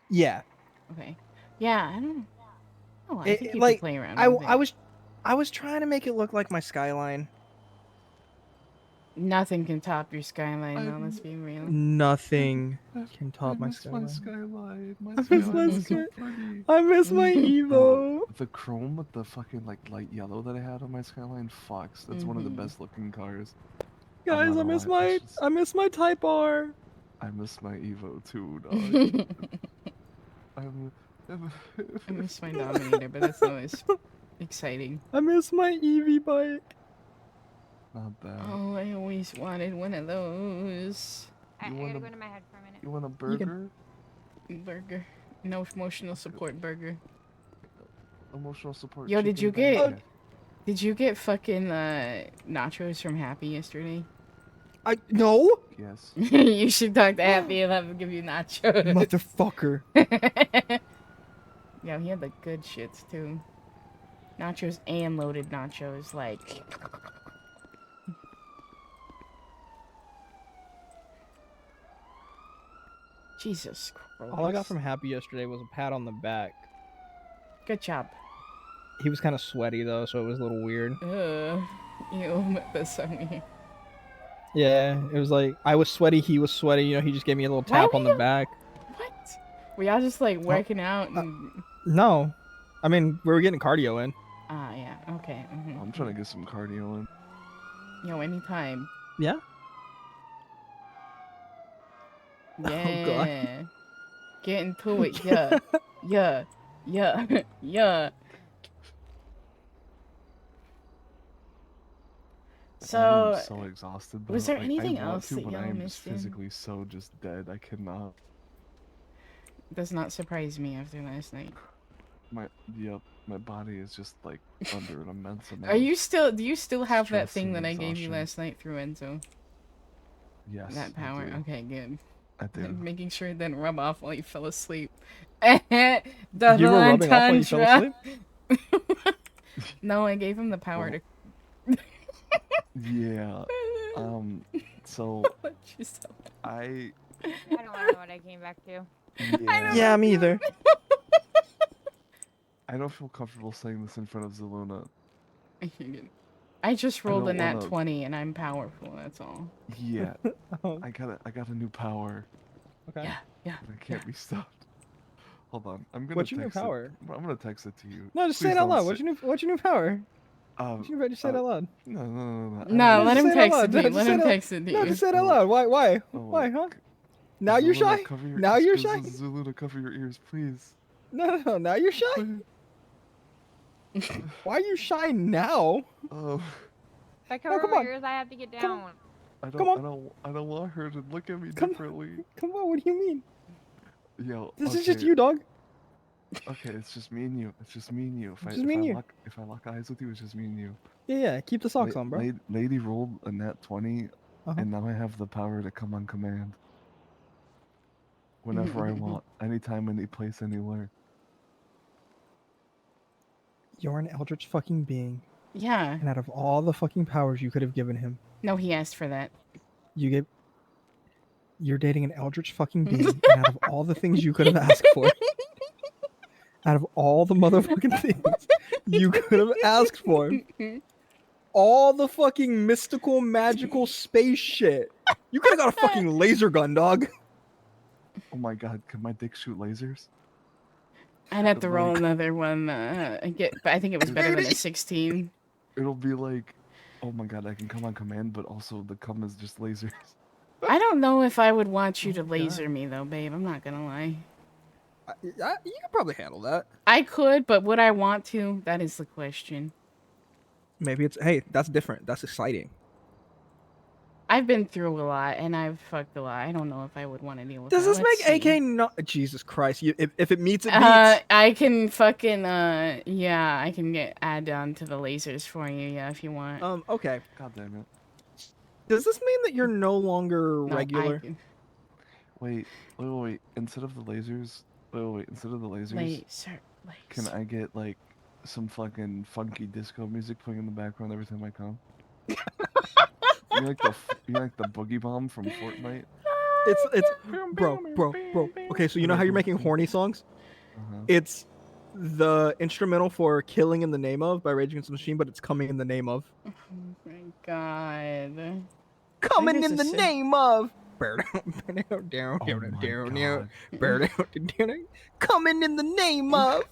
Yeah. Okay. Yeah, I don't know. Oh, I It- think you like could play around I, with it. I was trying to make it look like my Skyline. Nothing can top your Skyline, though, let's be real. Nothing can top my My Skyline. Skyline. My I miss Skyline my is so Sky- pretty. I miss my Evo. The chrome with the fucking like light yellow that I had on my Skyline fucks. That's one of the Mhm. best looking cars. Guys, I miss my Type R. I miss my Evo too, dog. I miss my Dominator, but that's not as exciting. I miss my Eevee bike. Not bad. Oh, I always wanted one of those. I You gotta wanna- go into my head for a minute. You want a You can- burger? Burger. No emotional support burger. Emotional support. Yo, did chicken you get bag. did you get fucking nachos from Happy yesterday? No, Yes. You should talk to Happy and have him give you nachos. motherfucker. Yeah, he had the good shits too. Nachos and loaded nachos, like. Jesus Christ. All I got from Happy yesterday was a pat on the back. Good job. He was kind of sweaty though, so it was a little weird. Ew, that's so mean. Yeah, it was like I was sweaty, he was sweaty. You know, he just gave me a little Why tap were on the you- back. What? Were y'all just like working out and... No, I mean we were getting cardio in. Ah, yeah, okay. Mhm. I'm trying to get some cardio in. Yo, anytime. Yeah. Yeah. Oh, God. Get into it, yeah. Yeah. Yeah. Yeah. So, I'm so exhausted. Though. was there Like, anything I want else to, that but y'all I am just missed in? physically so just dead. I cannot. does not surprise me after last night. My body is just like under an immense amount. Are you still, do you still have that Stress thing and that I gave you exhaustion. last night through Enzo? Yes. That I power? do. Okay, good. I do. Making sure it didn't rub off while you fell asleep. You were rubbing off while you fell asleep? No, I gave him the power to... Yeah. So She's so... I I. don't know what I came back to. Yeah. Yeah, me either. I don't feel comfortable saying this in front of Zaluna. I just rolled don't a nat wanna- 20 and I'm powerful, that's all. Yeah. Oh. I got a new power. Okay. Yeah. And I can't be stopped. Hold on. I'm gonna. What's your new text it- power? I'm gonna text it to you. No, just say Please it out don't loud. say- What's your new power? Um, Just say it out loud. No. No, let him Just say it out text loud. it to you. Just Let say him it out- text it to No, you. just say it out loud. Why? Oh, Why, wait. huh? Now you're shy? Now you're shy? Zaluna, cover your ears, please. No. Now you're shy? Why are you shy now? Oh. If I No, cover come my on. ears, I have to get Come down. I Come don't want her to look at me Come- differently. Come on, what do you mean? Yo. This is just okay. you, dog. Okay, it's just me and you. It's just me and you. Just me and you. If I lock eyes with you, it's just me and you. Yeah. Keep the socks on, bro. Lady rolled a nat 20, Uh-huh. and now I have the power to come on command. Whenever I want, anytime, any place, anywhere. You're an eldritch fucking being. Yeah. And out of all the fucking powers you could have given him, No, he asked for that. you're dating an eldritch fucking being, and out of all the things you could have asked for, out of all the motherfucking things you could have asked for, all the fucking mystical, magical space shit, you could have got a fucking laser gun, dog. Oh my god, can my dick shoot lasers? I'd have to roll Like- another one. But I think it was better than a 16. It'll be like, oh my god, I can come on command, but also the cum is just lasers. I don't know if I would want you to God. laser me though, babe. I'm not gonna lie. You could probably handle that. I could, but would I want to? That is the question. Maybe it's, hey, that's different. That's exciting. I've been through a lot, and I've fucked a lot. I don't know if I would want to deal with Does that. this Let's make see. AK not? Jesus Christ! If it meets, it meets. I can fucking yeah, I can add on to the lasers for you, yeah, if you want. Okay. God damn it. Does this mean that you're no longer No, I regular? can- Wait. Instead of the lasers, instead of the lasers, Laser. can I get like some fucking funky disco music playing in the background every time I come? you like the boogie bomb from Fortnite? It's bro. Okay, so you know how you're making horny songs? Uh-huh. It's the instrumental for "Killing in the Name of" by Rage Against the Machine, but it's "Coming in the Name of." Oh my god. Coming There's in a the sim- name of. Coming in the name of.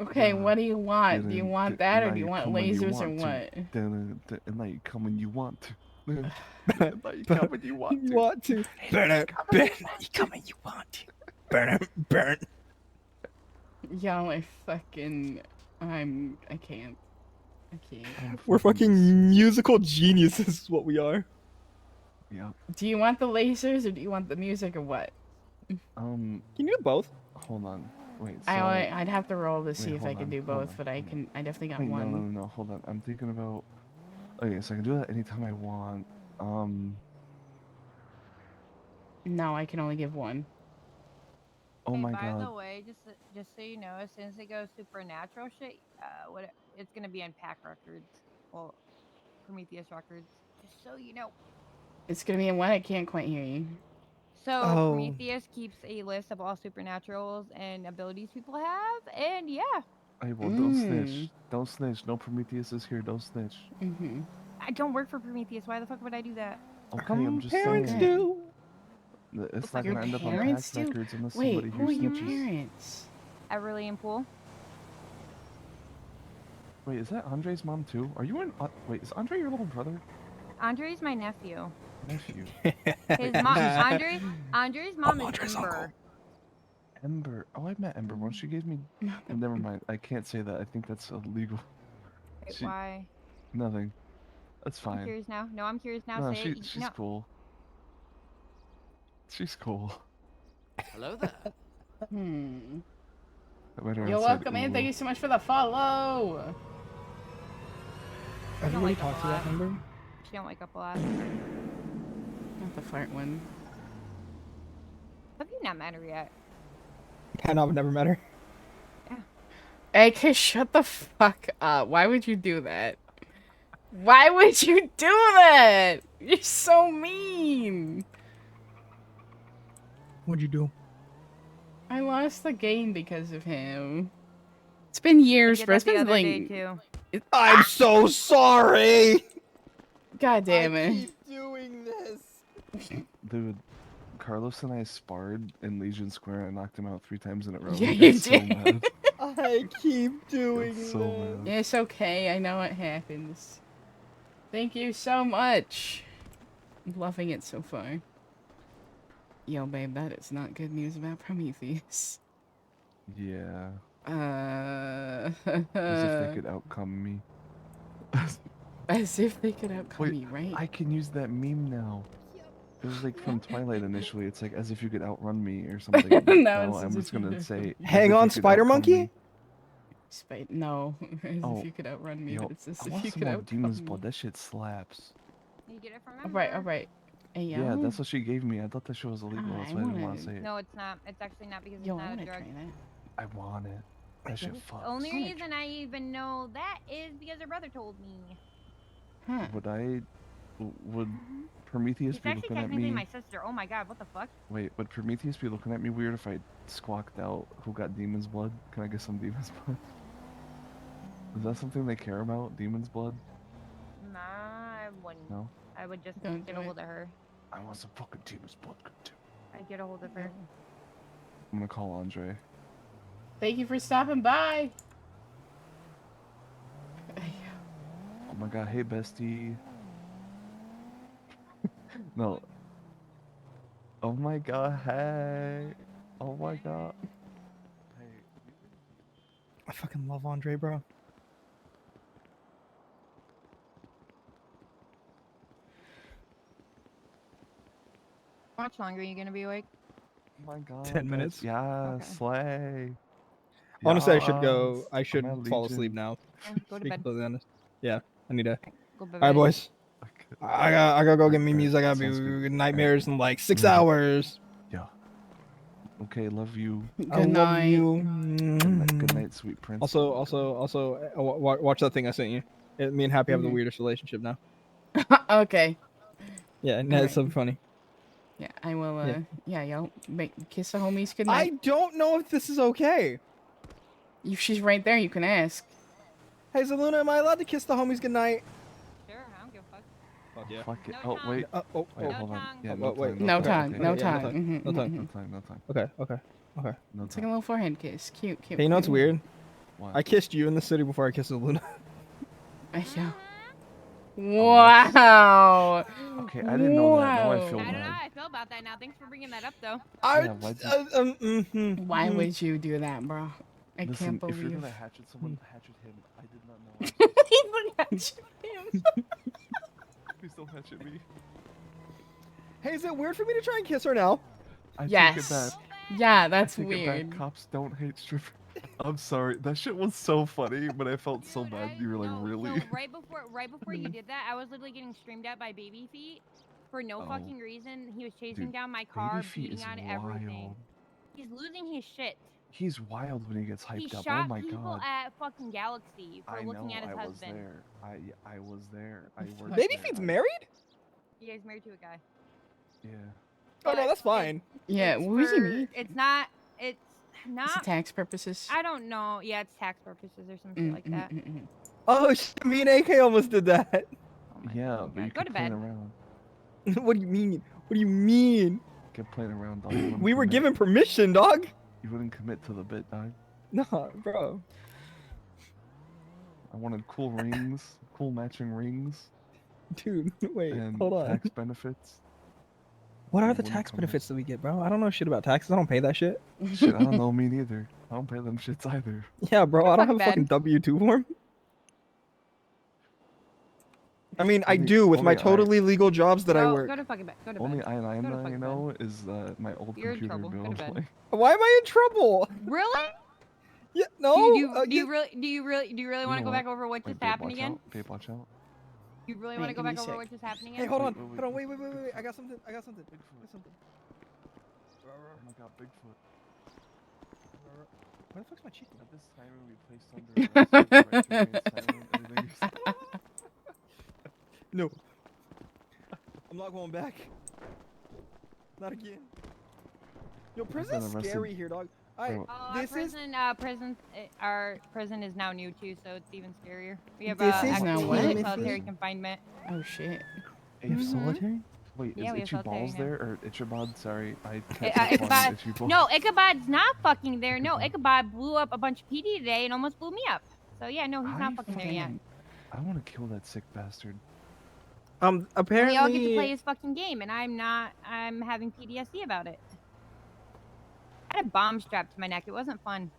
Okay, what do you want? Do you want that, or Now do you you want come when you lasers, or want what? to. And now you come when you want to. And now you come when you want to. You want to. Burn it. You come when you want to. Burn. Y'all, I can't. Okay. We're fucking musical geniuses, is what we are. Yep. Do you want the lasers or do you want the music or what? Can you do both? Hold on. Wait. So, I'd have to roll to see wait, if I hold can on, do hold both, on, but I hold on. can. I definitely got Wait, one. no. Hold on. I'm thinking about. Okay, so I can do that anytime I want. No, I can only give one. Oh Hey, my by god. the way, just so you know, as soon as it goes supernatural shit, what it's gonna be on Pack Records, well, Prometheus Records. Just so you know. It's gonna be in what? I can't quite hear you. So Oh. Prometheus keeps a list of all supernaturals and abilities people have, and yeah, Hey, well, don't snitch. Don't snitch. No Prometheus is here. Don't snitch. Mm-hmm. I don't work for Prometheus. Why the fuck would I do that? Okay, I'm just Parents saying. do. It's like not Your gonna end up on parents Pack do? Records unless Wait, somebody who are here your snitches. parents? Everly and Pool. Wait, is that Andre's mom too? Are you in? Wait, is Andre your little brother? Andre's my nephew. Nephew. His mom, Andre's mom is Ember. Ember. Oh, I met Ember once. She gave me. Never mind. I can't say that. I think that's illegal. Wait, She- why? Nothing. That's I'm fine. curious now. No, I'm curious now. No, Say it. she's No. cool. She's cool. Hello there. You're welcome, man. Thank you so much for the follow. Everybody talk to that number? She don't wake up a lot. Not the fart one. Have you not met her yet? I know, I've never met her. AK, shut the fuck up. Why would you do that? Why would you do that? You're so mean. What'd you do? I lost the game because of him. It's been years, bro. It's been like. I'm so sorry. God damn it. Keep doing this. Dude, Carlos and I sparred in Legion Square. I knocked him out 3 times in a row. Yeah, He you got so did. mad. I keep doing Got so this. mad. It's okay. I know it happens. Thank you so much. I'm loving it so far. Yo, babe, that is not good news about Prometheus. Yeah. As As if they could outcome me. As if they could outcome Wait, me, right? I can use that meme now. It was like from Twilight initially. It's like as if you could outrun me or something. No, No, it's I'm as just if you gonna could say. as Hang if on, you could Spider outcome Monkey? me. No, as Oh, if you could outrun me, Yo, but it's as I if want you some could more outcome Demon's me. Blood. That shit slaps. You get it from Alright, alright. Hey, yo. Yeah, that's what she gave me. I thought that shit was illegal. That's why I didn't want to say it. No, it's not. It's actually not because Yo, it's I not a wanna drug. try that. I want it. That shit The fucks. only reason I even know that is because her brother told me. Huh. Would Prometheus She's be actually looking at technically me? my sister. Oh my god, what the fuck? Wait, would Prometheus be looking at me weird if I squawked out who got Demon's Blood? Can I get some Demon's Blood? Is that something they care about? Demon's Blood? Nah, I wouldn't. No? I would just Don't get do a it. hold of her. I want some fucking Demon's Blood. Good too. I'd get a hold of her. I'm gonna call Andre. Thank you for stopping by. Oh my god, hey bestie. No. Oh my god, hey. Oh my god. I fucking love Andre, bro. How much longer are you gonna be awake? Oh my god. 10 minutes. Yeah, Okay. slay. Honestly, I should go. Yes, I should I'm at fall Legion. asleep now. Yeah, go To to be bed. completely honest. Yeah, I need to. Go to bed. Alright, boys. Okay. I gotta go get me Alright, music. I gotta sounds be good. nightmares in like 6 Mhm. hours. Yeah. Okay, love you. Good I love night. you. Good night, sweet prince. Also, watch that thing I sent you. Me and Happy have the Mhm. weirdest relationship now. Okay. Yeah, no, it's so funny. Yeah, I will, Yeah. yeah, yo, kiss the homies good I night. don't know if this is okay. If she's right there, you can ask. Hey, Zaluna, am I allowed to kiss the homies goodnight? Sure, I don't give a fuck. Fuck yeah. Fuck it. No Oh, tongue. wait. Oh, Wait, No hold on. tongue. Yeah, Oh, no wait, time. No okay, tongue, okay, no yeah, tongue. Mhm, no tongue. mhm, No mhm. time, no time. Okay. No It's like a time. little forehead kiss. Cute, cute. Hey, you know what's cute. weird? What? I kissed you in the city before I kissed Zaluna. Yeah. Wow. Okay, I didn't know that. Now I feel I don't know bad. how I feel about that now. Thanks for bringing that up, though. Yeah, why'd you... Why would you do that, bro? I Listen, can't if you're believe. gonna hatchet someone, hatchet him. I did not know. I was He would hatchet him. Please don't hatchet me. Hey, is it weird for me to try and kiss her now? I take it Yes. back. Yeah, that's I take it weird. back. Cops don't hate strippers. I'm sorry. That shit was so funny, but I felt so bad. You were like, really? So right before you did that, I was literally getting streamed at by baby feet for no Oh. fucking reason. He was chasing Dude, down my car, Baby Feet beating is on everything. wild. He's losing his shit. He's wild when he gets He hyped up. shot Oh my people god. at fucking Galaxy for I looking know. at his I was husband. there. I was there. I worked Baby there. Feet's I- married? Yeah, he's married to a guy. Yeah. Oh no, that's fine. Yeah, It's what do you mean? It's not. Is it tax purposes? I don't know. Yeah, it's tax purposes or some shit like that. Oh shit, me and AK almost did that. Yeah, but you Go to kept playing bed. around. What do you mean? What do you mean? Kept playing around, dog. You wouldn't We were commit. given permission, dog. You wouldn't commit to the bit, dog. Nah, bro. I wanted cool rings, cool matching rings. Dude, wait, and hold on. tax benefits. What are You the wouldn't tax commit. benefits that we get, bro? I don't know shit about taxes. I don't pay that shit. Shit, I don't know, me neither. I don't pay them shits either. Yeah, bro, I don't have a fucking fucking W-2 form. I mean, I Only- do with my only I- totally legal jobs that I Go work. to fucking bed. Go to Only bed. I Go to I fucking know is my old You're in computer trouble. Go to bill. bed. Like, Why am I in trouble? Really? Yeah, no. Do you really want to go back over what just happened again? Babe, watch out. You really Wait, want to go give me back a over sec. what just happened Hey, again? hold on. Wait, Hold on. Wait. I got something. I got something. Bigfoot. Oh my god, Bigfoot. Where the fuck's my cheek? At this time, we placed under arrest. Silent, everything is- No. I'm not going back. Not again. Yo, prison's arrested. scary here, dog. Alright, Bro. Oh, this is our prison is now new too, so it's even scarier. We have This is active Now what? solitary confinement. Oh shit. Hey, if solitary. Wait, Yeah, we is have Itchy Balls solitary now. there? Or Ichabod? Sorry, I can't Ichabod- respond to Itchy Balls. No, Ichabod's not fucking there. No, Ichabod blew up a bunch of PD today and almost blew me up. So yeah, no, he's not fucking there yet. I want to kill that sick bastard. Apparently. We all get to play his fucking game, and I'm not. I'm having PTSD about it. I had a bomb strapped to my neck. It wasn't fun.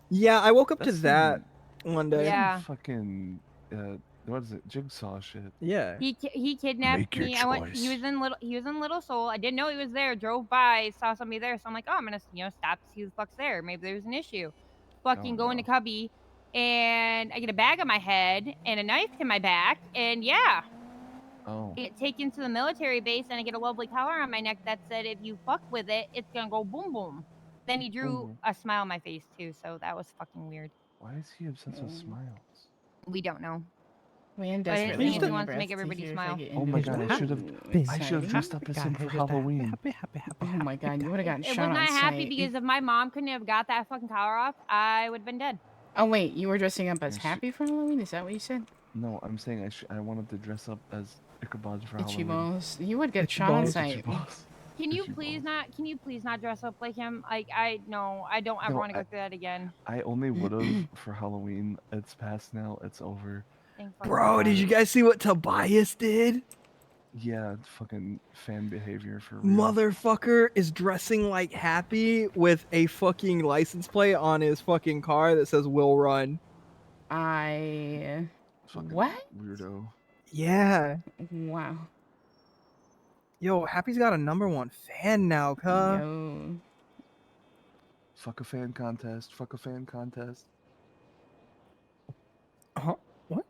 Yeah, I woke up to That's that some- one day. Yeah. Fucking, what is it? Jigsaw shit. Yeah. He kidnapped Make your me. I went. He choice. was in Little Seoul. I didn't know he was there. Drove by, saw somebody there, so I'm like, oh, I'm gonna stop to see who the fuck's there. Maybe there's an issue. Fucking Oh, go no. into cubby, and I get a bag on my head and a knife to my back, and yeah, Oh. I get taken to the military base, and I get a lovely collar on my neck that said, if you fuck with it, it's gonna go boom boom. Then he drew Boom. a smile on my face too, so that was fucking weird. Why is he obsessed with smiles? We don't know. Wait, I'm But I desperately think he holding wants to breath make everybody hear if smile. get Oh my god, I individual- should have Sorry. dressed up as him for Halloween. Oh my god, you would have gotten It was shot on not happy sight. because if my mom couldn't have got that fucking collar off, I would have been dead. Oh wait, you were dressing up as Yes. Happy for Halloween? Is that what you said? No, I'm saying I wanted to dress up as Ichabod for Itchy Halloween. balls. You would get Itchy shot on balls. sight. Itchy balls. Can you Itchy please balls. not? Can you please not dress up like him? Like I don't ever No, want to go through that again. I only would have for Halloween. It's past now. It's over. Thank fucking Bro, God. did you guys see what Tobias did? Yeah, it's fucking fan behavior for real. Motherfucker is dressing like Happy with a fucking license plate on his fucking car that says "Will Run." I. Fucking What? Weirdo. Yeah. Wow. Yo, Happy's got a #1 fan now, cuh. Yo. Fuck a fan contest. Fuck a fan contest. Huh? What?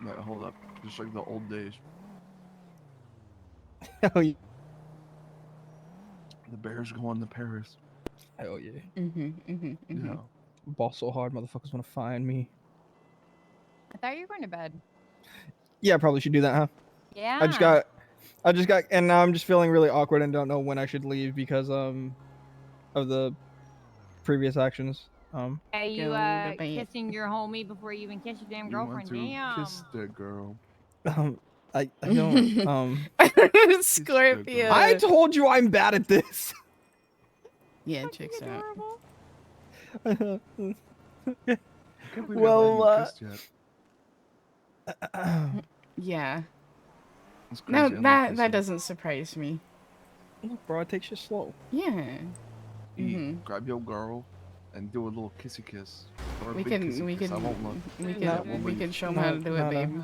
Right, hold up. Just like the old days. Hell yeah. The Bears going to Paris. Hell yeah. Yeah. Ball so hard, motherfuckers want to find me. I thought you were going to bed. Yeah, I probably should do that, huh? Yeah. I just got, and now I'm just feeling really awkward and don't know when I should leave because of the previous actions. Hey, you Go to bed. kissing your homie before you even kiss your damn You want girlfriend. to Damn. kiss that girl. I don't Scorpio. I told you I'm bad at this. Yeah, checks out. Adorable. I can't believe Well, I haven't kissed yet. Yeah. That's No, crazy, I love that kissing. doesn't surprise me. Look, bro, it takes you slow. Yeah. Grab your girl and do a little kissy kiss. Or a We big can kissy kiss. I won't look. we can show 'em how to do it, babe.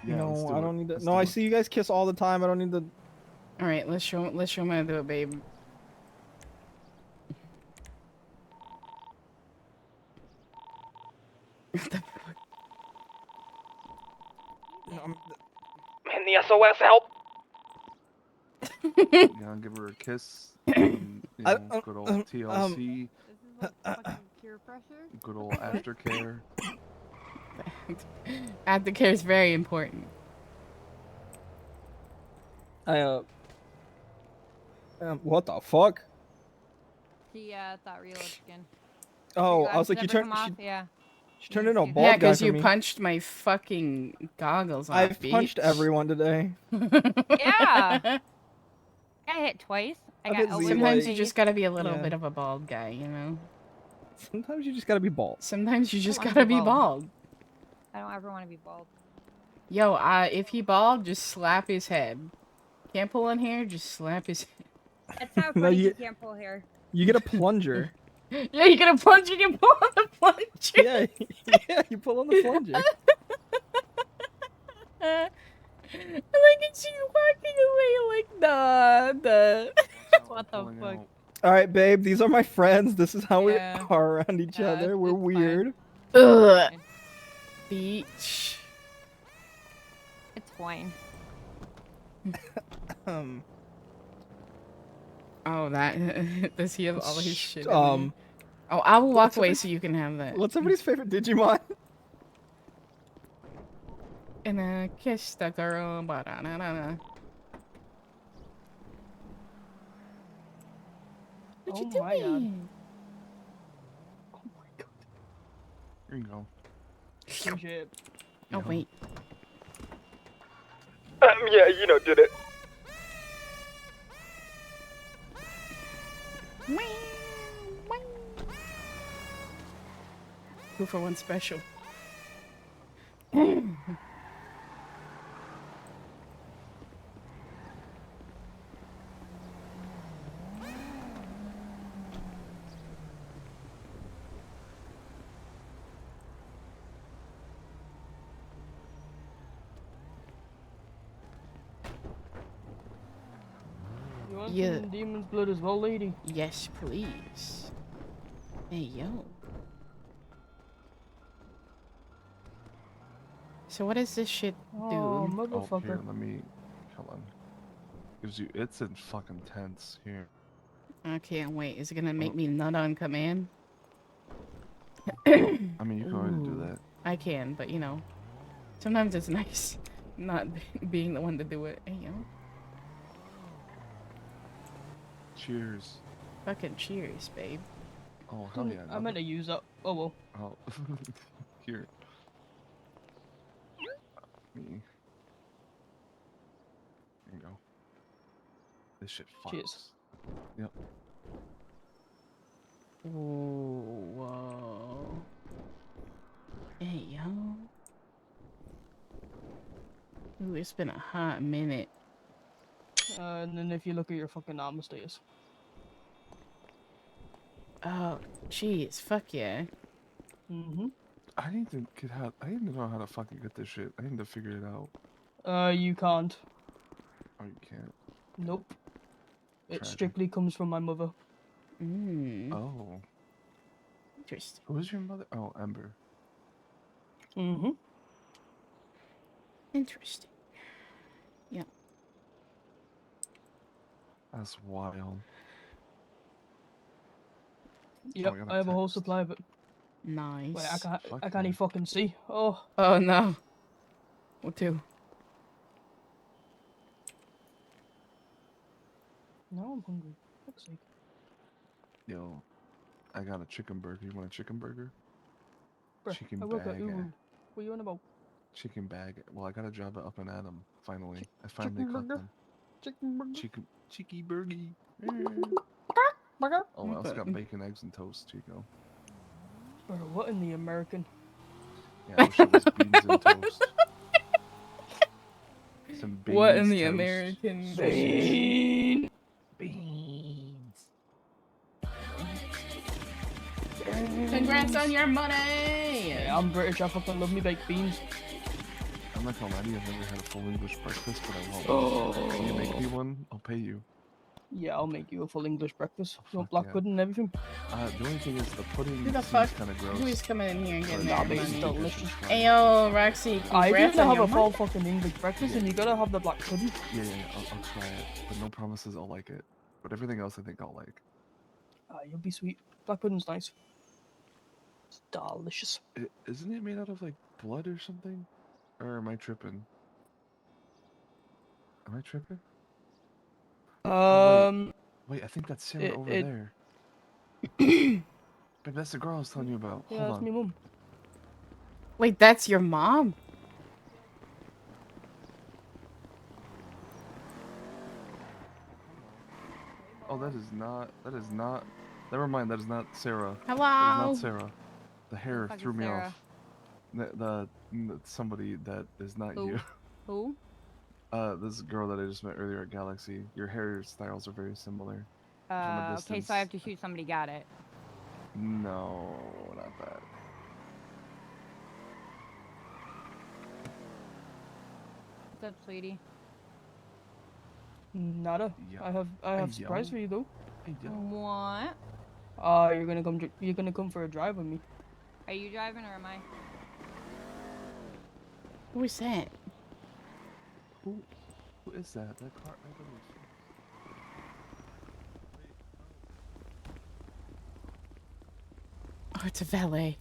Yeah, let's No, do I it. don't need to. Let's No, do I it. see you guys kiss all the time. I don't need to. All right, let's show 'em how to do it, babe. Man, the SOS help. You know, give her a kiss. You know, good old TLC. This is like fucking peer pressure. Good old aftercare. Aftercare is very important. What the fuck? She thought real skin. Oh, I was like, you turned. Yeah. She turned into a bald Yeah, guy because for you me. punched my fucking goggles off. I've punched everyone today. Yeah. I hit twice. I got elbowed in the Sometimes you face. just gotta be a little Yeah. bit of a bald guy, you know? Sometimes you just gotta be bald. Sometimes you just wanna gotta be be bald. I don't ever want to be bald. Yo, if he bald, just slap his head. Can't pull on hair, just slap his head. That's how No, funny you- you can't pull hair. You get a plunger. Yeah, you get a plunge and you pull on the plunger. Yeah, yeah, you pull on the plunger. Look at you walking away like, nah. What the fuck? All right, babe. These are my friends. This is how Yeah. we are around each other. We're it's fine. weird. Ugh. Beach. It's fine. Oh, that. Does he have all his shit? in Um, there? Oh, I will walk what's away every- so you can have that. What's everybody's favorite Digimon? And I kissed the girl, but What you Oh my God. doing? Here you go. Appreciate. Oh wait. Yeah, you know, did it. Two for one special. You want Yeah. some demon's blood as well, lady? Yes, please. Hey, yo. So what does this shit do? Oh, Oh, motherfucker. here, let me. Hold on. Gives you. It's in fucking tense here. I can't wait. Is it gonna make me nut on command? I mean, you can already do Ooh. that. I can, but you know, sometimes it's nice not being the one to do it. Hey, yo. Cheers. Fucking cheers, babe. Oh, hell yeah. I meant to use that. Oh well. Oh, here. Me. There you go. This shit fucks. Cheers. Yep. Ooh, whoa. Hey, yo. Ooh, it's been a hot minute. And then if you look at your fucking armor status. Oh, jeez, fuck yeah. Mm-hmm. I need to get how. I need to know how to fucking get this shit. I need to figure it out. You can't. Oh, you can't. Nope. It Tragic. strictly comes from my mother. Oh. Interesting. Who's your mother? Oh, Ember. Mm-hmm. Interesting. Yeah. That's wild. Yep, got a I have a whole text. supply of it. Nice. Wait, I can't Fuck even yeah. fucking see. Oh. Oh no. What do? Now I'm hungry. Fuck's sake. Yo, I got a chicken burger. You want a chicken burger? Bruh, Chicken I work at bag. Uwu. What are you on about? Chicken bag. Well, I got a job at Up and Adam. Finally, I finally chicken caught burger? them. Chicken burger? Cheeky burgie. Burger? Oh, I also got Okay. bacon, eggs, and toast. Here you go. Bro, what in the American? Yeah, I wish it was beans and toast. Some beans, What in the toast, American sausage. Congrats on your money! Yeah, I'm British. I fucking love me baked beans. I'm not gonna lie to you, I've never had a full English breakfast, but I want Oh. one. Can you make me one? I'll pay you. Yeah, I'll make you a full English breakfast. You want fuck black yeah. pudding and everything? The only thing is the pudding Who the seems fuck? kind of gross. Who is coming in here and getting Nah, their but it's money? delicious. Ayo, Roxy, I congrats didn't on have your a full money. fucking English breakfast, and you gotta have the black pudding. Yeah, I'll try it, but no promises I'll like it. But everything else I think I'll like. You'll be sweet. Black pudding's nice. It's delicious. Isn't it made out of like blood or something? Or am I tripping? Am I tripping? Wait, I think that's Sarah over there. Babe, that's the girl I was telling you about. Yeah, Hold that's on. me mum. Wait, that's your mom? Oh, that is not. Never mind, that is not Sarah. Hello? That is not Sarah. The hair fuck threw is me Sarah? off. Somebody that is not Who? you. Who? This girl that I just met earlier at Galaxy. Your hairstyles are very similar. From a Okay, distance. so I have to shoot somebody. Got it. No, not that. What's up, sweetie? Nada. I have Hey, surprise yo. for you though. Hey, yo. What? You're gonna come for a drive with me. Are you driving or am I? Who is that? Who is that? That car. I don't know. Oh, it's a valet.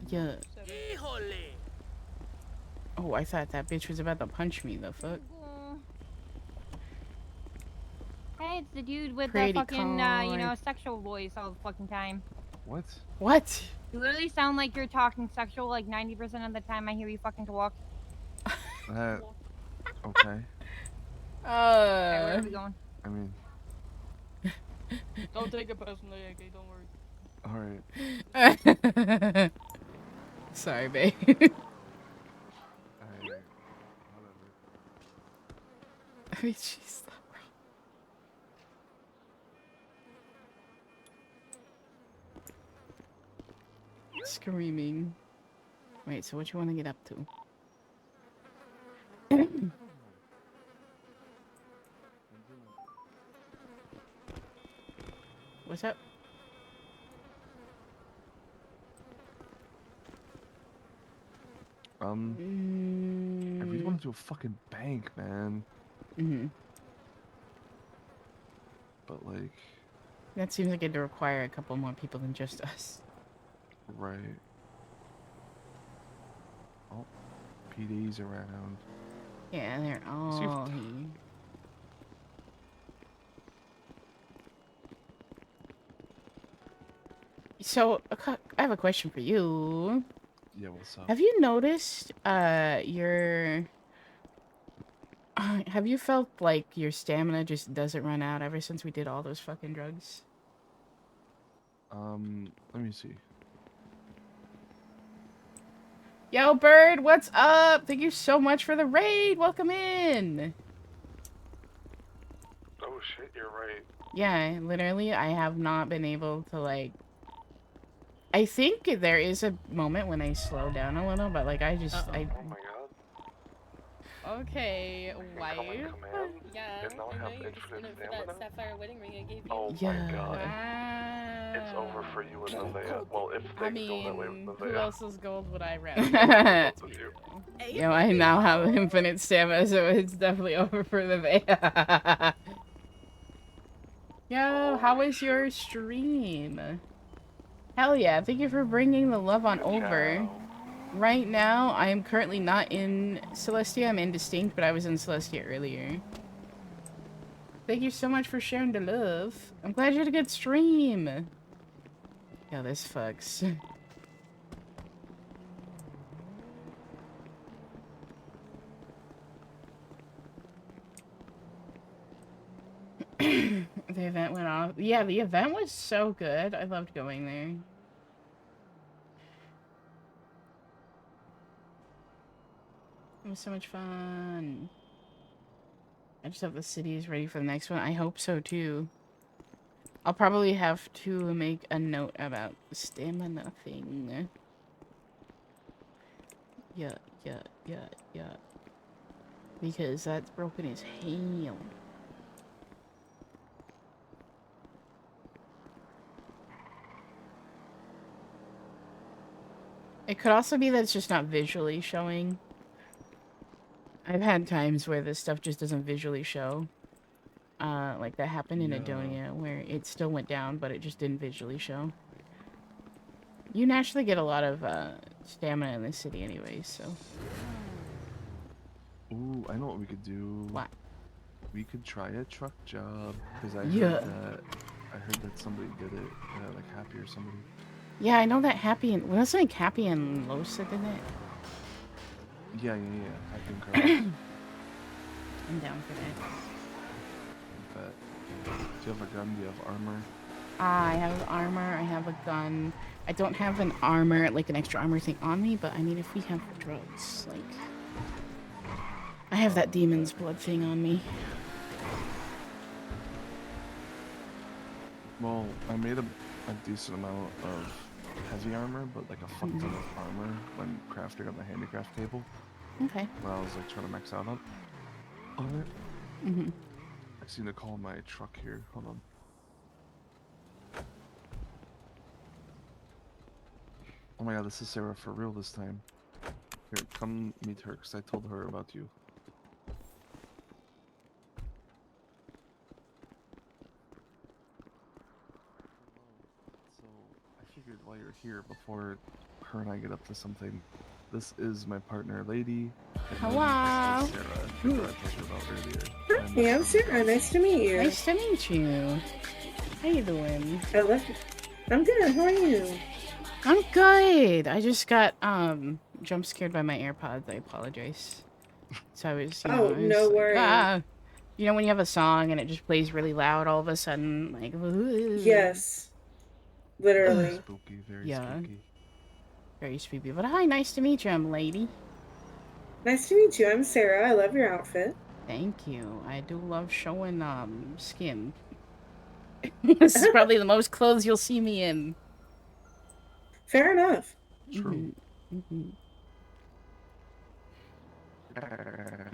Yeah. Oh, I thought that bitch was about to punch me. The fuck? Hey, it's the dude with Pretty the fucking, car. sexual voice all the fucking time. What? What? You literally sound like you're talking sexual like 90% of the time I hear you fucking talk. Okay. Alright, where are we going? I mean, Don't take it personally, AK. Don't worry. alright. Sorry, babe. Whatever. I mean, she's not wrong. Screaming. Wait, so what you want to get up to? What's up? I really want to do a fucking bank, man. But like, That seems like it'd require a couple more people than just us. right. Oh, PD's around. Yeah, they're See if- all here. So, I have a question for you. Yeah, what's up? Have you noticed, have you felt like your stamina just doesn't run out ever since we did all those fucking drugs? Let me see. Yo, Bird, what's up? Thank you so much for the raid. Welcome in. Oh shit, you're right. Yeah, literally, I have not been able to, like... I think there is a moment when I slow down a little, but, like, I just... Oh my god. Okay, wife. Yeah, I know you're just in it for that sapphire wedding ring I gave you. Oh my god. It's over for you with Nevaeh. Well, if I things go that way mean, with who Nevaeh. else's gold would I rather? Yo, I now have infinite stamina, so it's definitely over for the Nevaeh. Yo, how was your stream? Hell yeah, thank you for bringing the love on over. Right now, I am currently not in Celestia, I'm in Distinct, but I was in Celestia earlier. Thank you so much for sharing the love. I'm glad you had a good stream. Yo, this fucks. The event went off. Yeah, the event was so good. I loved going there. It was so much fun. I just hope the city is ready for the next one. I hope so too. I'll probably have to make a note about the stamina thing. Yeah. Because that's broken as hell. It could also be that it's just not visually showing. I've had times where this stuff just doesn't visually show. Like that happened in Adonia, where it still went down, but it just didn't visually show. You naturally get a lot of stamina in this city anyways, so... Ooh, I know what we could do. What? We could try a truck job, because I Yeah. heard that somebody did it, like Happy or somebody. Yeah, I know that Happy and... Wasn't like Happy and Losa did it? Yeah, Happy and Carlos. I'm down for that. But, do you have a gun? Do you have armor? I have armor, I have a gun. I don't have an armor, like an extra armor thing on me, but I mean, if we have drugs, like... I have that demon's blood thing on me. Well, I made a decent amount of heavy armor, but like a fuck ton of armor when crafting on the handicraft table. Okay. When I was like trying to max out on it. Mm-hmm. I seem to call my truck here. Hold on. Oh my god, this is Sarah for real this time. Here, come meet her, because I told her about you. So, I figured while you're here, before her and I get up to something, this is my partner, Lady. And Hello. this is Sarah, who I told you about earlier. Hey, I'm Sarah. Nice to meet you. Nice to meet you. How you doing? I'm good. How are you? I'm good. I just got jump scared by my AirPods. I apologize. So I was, you know, I was no like, worries. ah. You know when you have a song and it just plays really loud all of a sudden, like. Ooh. Yes. Literally. Spooky, very spooky. Very spooky. But hi, nice to meet you. I'm Lady. Nice to meet you. I'm Sarah. I love your outfit. Thank you. I do love showing skin. This is probably the most clothes you'll see me in. Fair enough. True. Mm-hmm.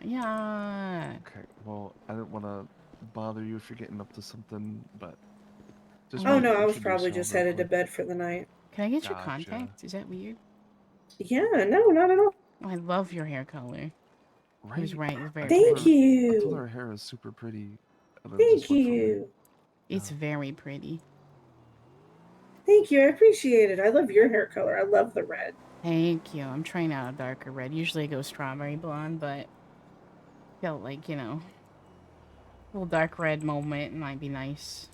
Yeah. Okay, well, I didn't want to bother you if you're getting up to something, but... Just Oh wanted no, to I was introduce probably y'all just real headed to quick. bed for the night. Can I get your Gotcha. contact? Is that weird? Yeah, no, not at all. Oh, I love your hair color. Right? He was right. It was very Thank pretty. I told her you. her hair is super pretty. And then Thank just went from there. you. It's very pretty. Thank you. I appreciate it. I love your hair color. I love the red. Thank you. I'm trying out a darker red. Usually I go strawberry blonde, but felt like, you know, a little dark red moment might be nice.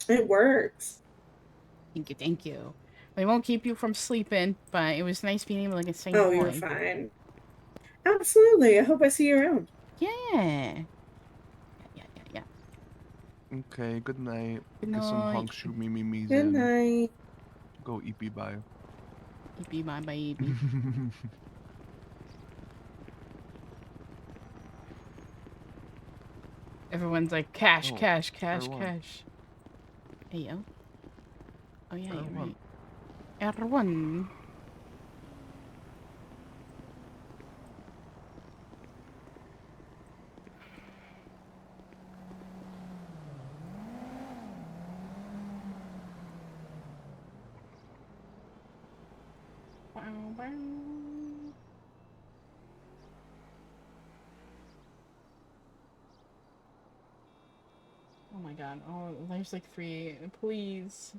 It works. Thank you, thank you. We won't keep you from sleeping, but it was nice being able to say Oh, hi. you're fine. Absolutely. I hope I see you around. Yeah. Okay, good night. Good Get some night. honk shoe me me's Good in. night. Go EP bye. Be my baby. Everyone's like, cash, Oh, cash, cash, R1. cash. Hey, yo. Oh, yeah, you're R1. right. R1. Wow, wow. Oh my god. Oh, there's like 3. Please.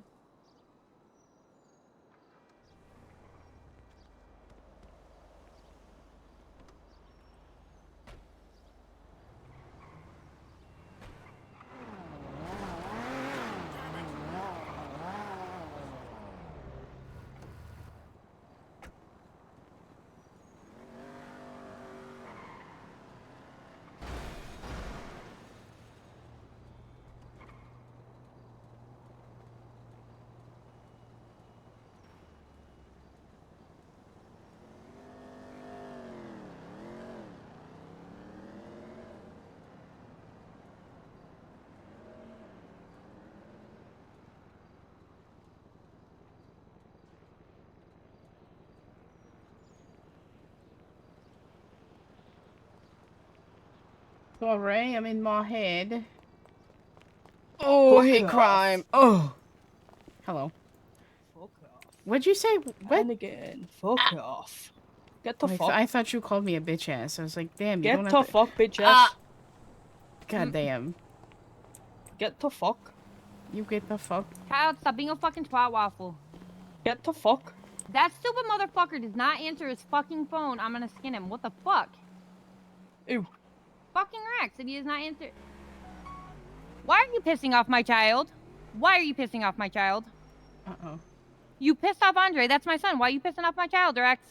Sorry, I'm in my head. Oh, Fuck hate off. crime. Oh. Hello. Fuck off. What'd you say? What? And again. Fuck off. Get the Like, fuck. I thought you called me a bitch ass. I was like, damn, you Get don't the have to. fuck, bitch ass. God damn. Get the fuck. You get the fuck. Child, stop being a fucking twat waffle. Get the fuck. That stupid motherfucker does not answer his fucking phone. I'm gonna skin him. What the fuck? Ew. Fucking Rex, if he does not answer. Why are you pissing off my child? Why are you pissing off my child? Uh-oh. You pissed off Andre. That's my son. Why are you pissing off my child, Rex?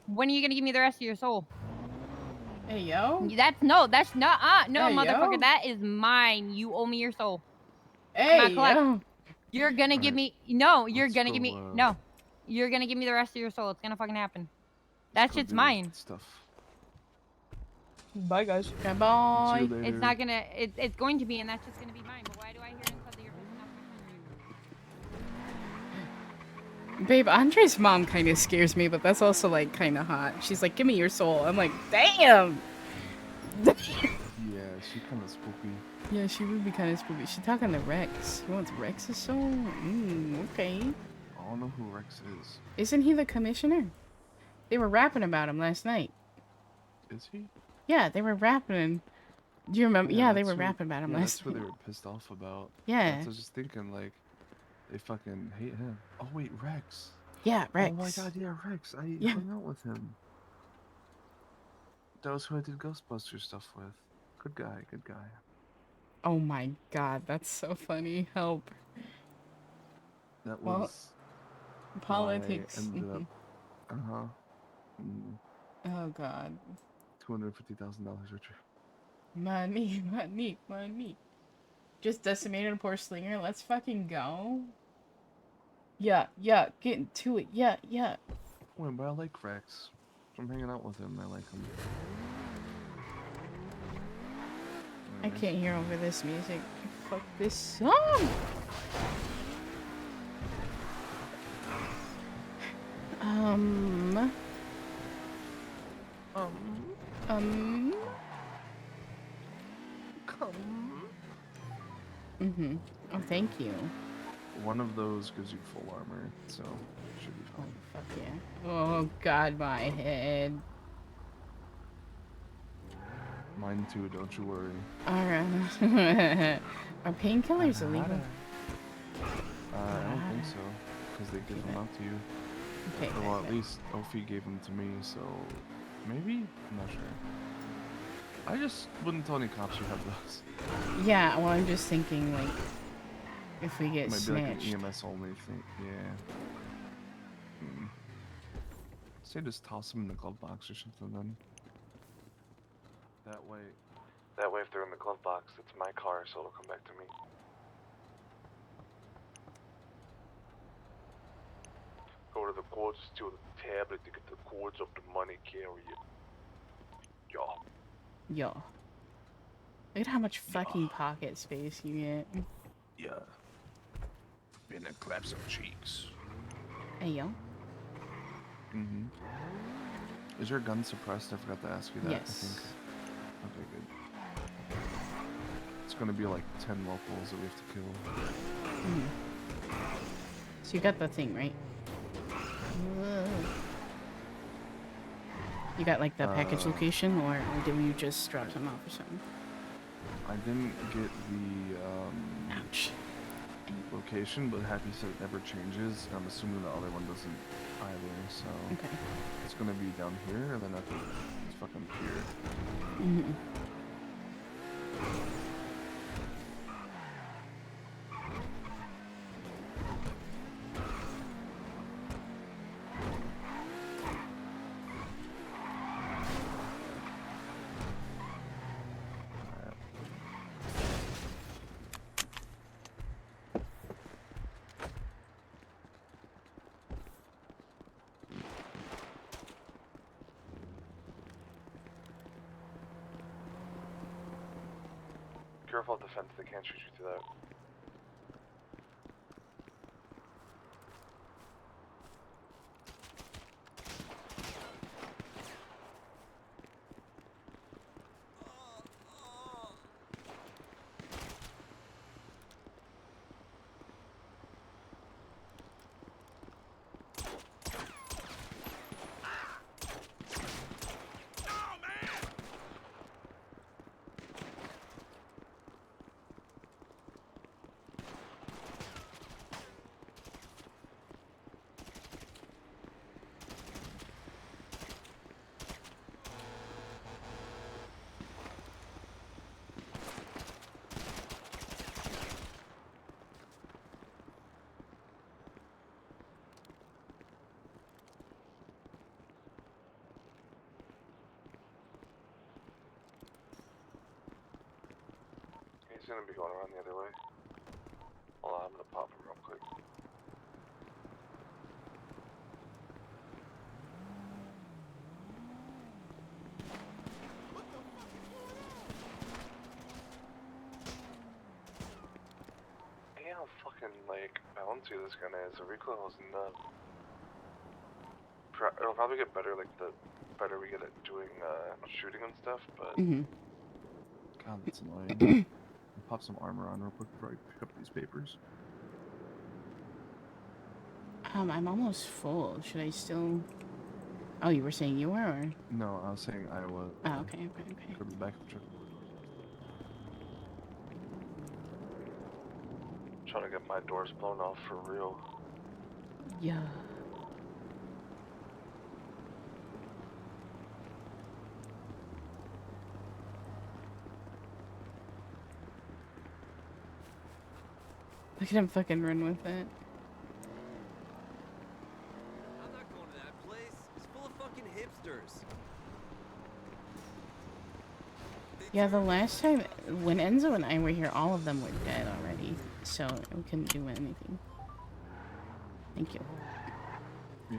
When are you gonna give me the rest of your soul? Hey, yo. That's not, no, Hey, motherfucker. yo. That is mine. You owe me your soul. Hey, collect. yo. You're gonna give Alright, me, no, you're let's gonna go, give me, no. You're gonna give me the rest of your soul. It's gonna fucking happen. That let's go shit's do mine. Stuff. Bye, guys. Goodbye. See you later. It's not gonna, it's going to be, and that's just gonna be mine. But why do I hear inside that you're pissing off my son? Babe, Andre's mom kind of scares me, but that's also, like, kind of hot. She's like, give me your soul. I'm like, damn! Yeah, she kind of spooky. Yeah, she would be kind of spooky. She's talking to Rex. She wants Rex's soul? Okay. I don't know who Rex is. Isn't he the commissioner? They were rapping about him last night. Is he? Yeah, they were rapping. Do you remember? Yeah, they that's were who- rapping about him yeah, last that's what night. they were pissed off about. Yeah. That's what I was just thinking, like, they fucking hate him. Oh, wait, Rex. Yeah, Rex. Oh my god, yeah, Rex. I Yeah. hung out with him. That was who I did Ghostbusters stuff with. Good guy, good guy. Oh my god, that's so funny. Help. That Well, was politics. why I ended up, Oh god. $250,000 richer. Money, money, money. Just decimated a poor slinger. Let's fucking go. Yeah, yeah, get into it. Yeah, yeah. Wait, but I like Rex. I'm hanging out with him. I like him. I can't hear over this music. Fuck this song. Oh, thank you. One of those gives you full armor, so should be fine. Fuck yeah. Oh god, my head. Mine too, don't you worry. Alright. Are painkillers illegal? I don't think so, because they give them out to you. Okay. Or, well, at least Ophi gave them to me, so maybe? I'm not sure. I just wouldn't tell any cops you have those. Yeah, well, I'm just thinking, like, if we get It might snatched. be like an EMS only thing, yeah. Say just toss them in the glove box or something then. That way if they're in the glove box, it's my car, so it'll come back to me. Go to the codes, steal the tablet to get the codes of the money carrier. Yo. Yo. Look at how much fucking pocket space you get. Yeah. Gonna clap some cheeks. Hey, yo. Mm-hmm. Is your gun suppressed? I forgot to ask you that, Yes. I think. Okay, good. It's gonna be like 10 locals that we have to kill. So you got the thing, right? You got like the package location, or did you just drop them off or something? I didn't get the Ouch. location, but Happy said it never changes. I'm assuming the other one doesn't either, so Okay. it's gonna be down here and then at the fucking pier. Mm-hmm. Careful at the fence, they can't shoot you through that. gonna be going around the other way. Hold on, I'm gonna pop him real quick. Hey, how fucking like bouncy this gun is. The recoil is nuts. It'll probably get better like the better we get at doing shooting and stuff, but God, that's annoying. I'll pop some armor on real quick before I pick up these papers. I'm almost full. Should I still? Oh, you were saying you were, or? No, I was saying I was. Oh, okay, okay. Go to the back of the truck. Trying to get my doors blown off for real. Yeah. Look at him fucking run with it. I'm not going to that place. It's full of fucking hipsters. Yeah, the last time when Enzo and I were here, all of them were dead already, so we couldn't do anything. Thank you. Yeah.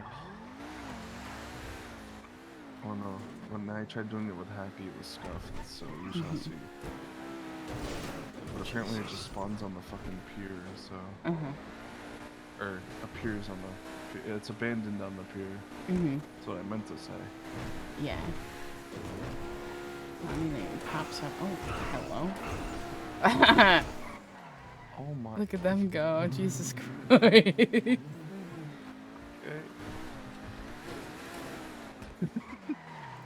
Oh no, when I tried doing it with Happy, it was scuffed, so you shall see. But apparently it just spawns on the fucking pier, so... Or appears on the... It's abandoned on the pier. That's what I meant to say. Yeah. I mean, it pops up. Oh, hello. Oh my... Look at them go, Jesus Christ. Okay.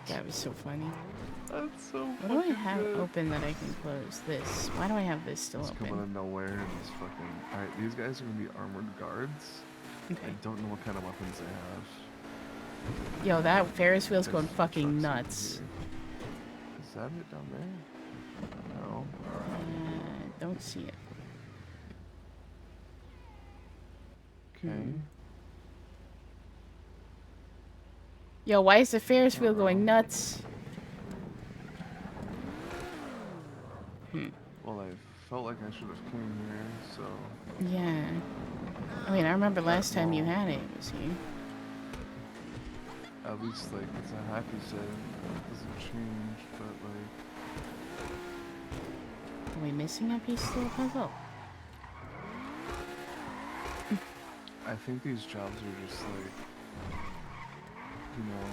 That was so funny. That's so What do I have open that I can close? This. Why do I have this still It's open? coming out of nowhere and it's fucking... Alright, these guys are gonna be armored guards. Okay. I don't know what kind of weapons they have. Yo, that Ferris wheel's going There's fucking trucks in nuts. here. Is that it down there? No. Don't see it. Okay. Yo, why is the Ferris wheel going nuts? Well, I felt like I should have came here, so... Yeah. I mean, I remember last time you had it, was you? At least, like, it's a happy set. It doesn't change, but, like... Are we missing a piece to the puzzle? I think these jobs are just, like... You know...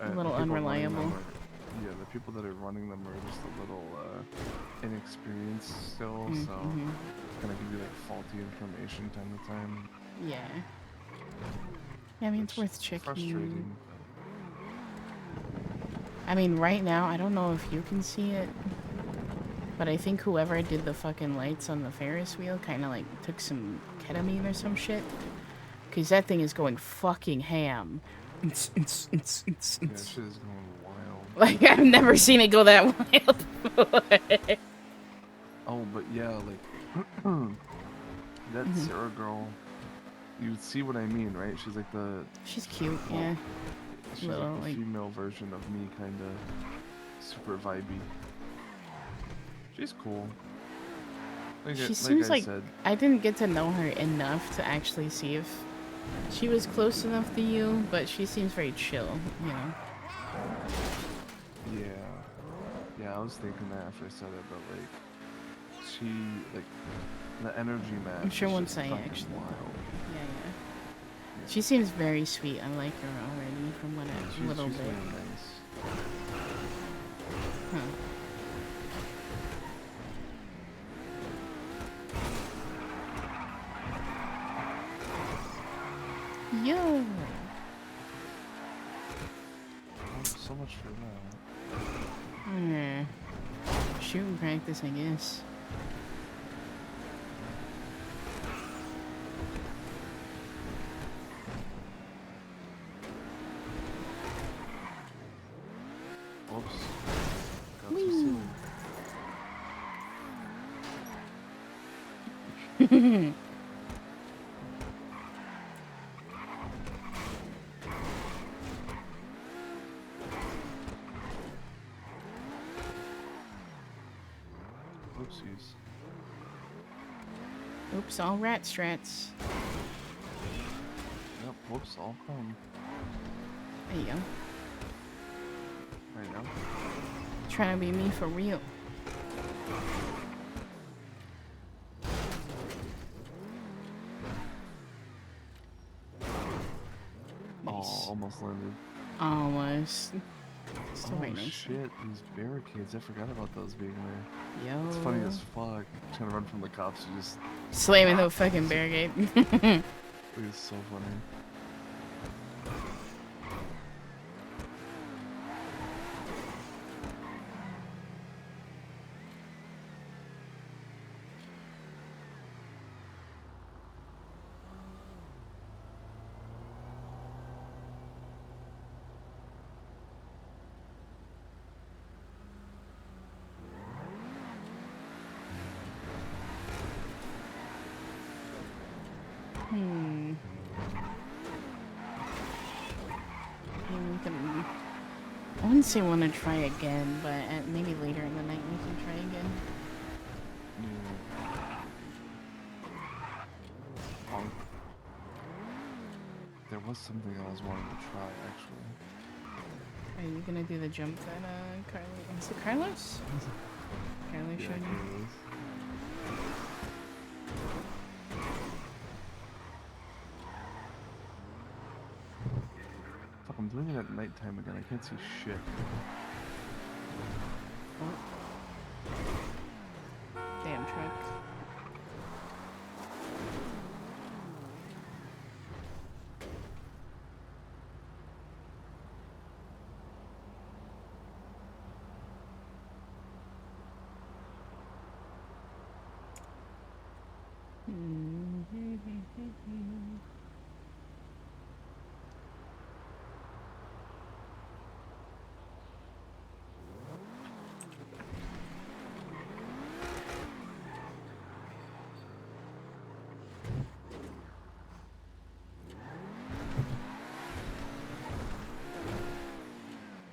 A little the people running unreliable. them are- yeah, the people that are running them are just a little, inexperienced still, so... Gonna give you, like, faulty information time to time. Yeah. Yeah, I mean, it's worth checking. Frustrating. I mean, right now, I don't know if you can see it, but I think whoever did the fucking lights on the Ferris wheel kind of, like, took some ketamine or some shit. Because that thing is going fucking ham. Yeah, shit is going wild. Like, I've never seen it go that wild before. Oh, but yeah, like... that Sarah girl... You see what I mean, right? She's like the... She's cute, yeah. She's Little, like the like... female version of me, kinda super vibey. She's cool. She seems like I didn't get to know her enough to actually see if she was close enough to you, but she seems very chill, you know. Yeah, I was thinking that after I said it, but like, she like the energy match. I'm sure is once just I fucking actually. wild. Yeah. She seems very sweet. I like her already from what a little she's bit. really nice. Huh. Yo. So much for that. Shooting practice, I guess. Oops. Got too silly. Whoopsies. Oops, all rat strats. Yep, whoops, all chrome. There you go. Right now. Trying to be me for real. Oh, almost landed. Almost. Still Oh right next to shit, these barricades. I forgot about those being there. Yo. It's funny as fuck. Trying to run from the cops, you just... Slamming the fucking barricade. It is so funny. I wouldn't say want to try again, but maybe later in the night we can try again. There was something I was wanting to try, actually. Are you gonna do the jump that Carlos? Is it Carlos? Carlos Yeah, showed you? Carlos. Fuck, I'm doing it at nighttime again. I can't see shit. Damn truck.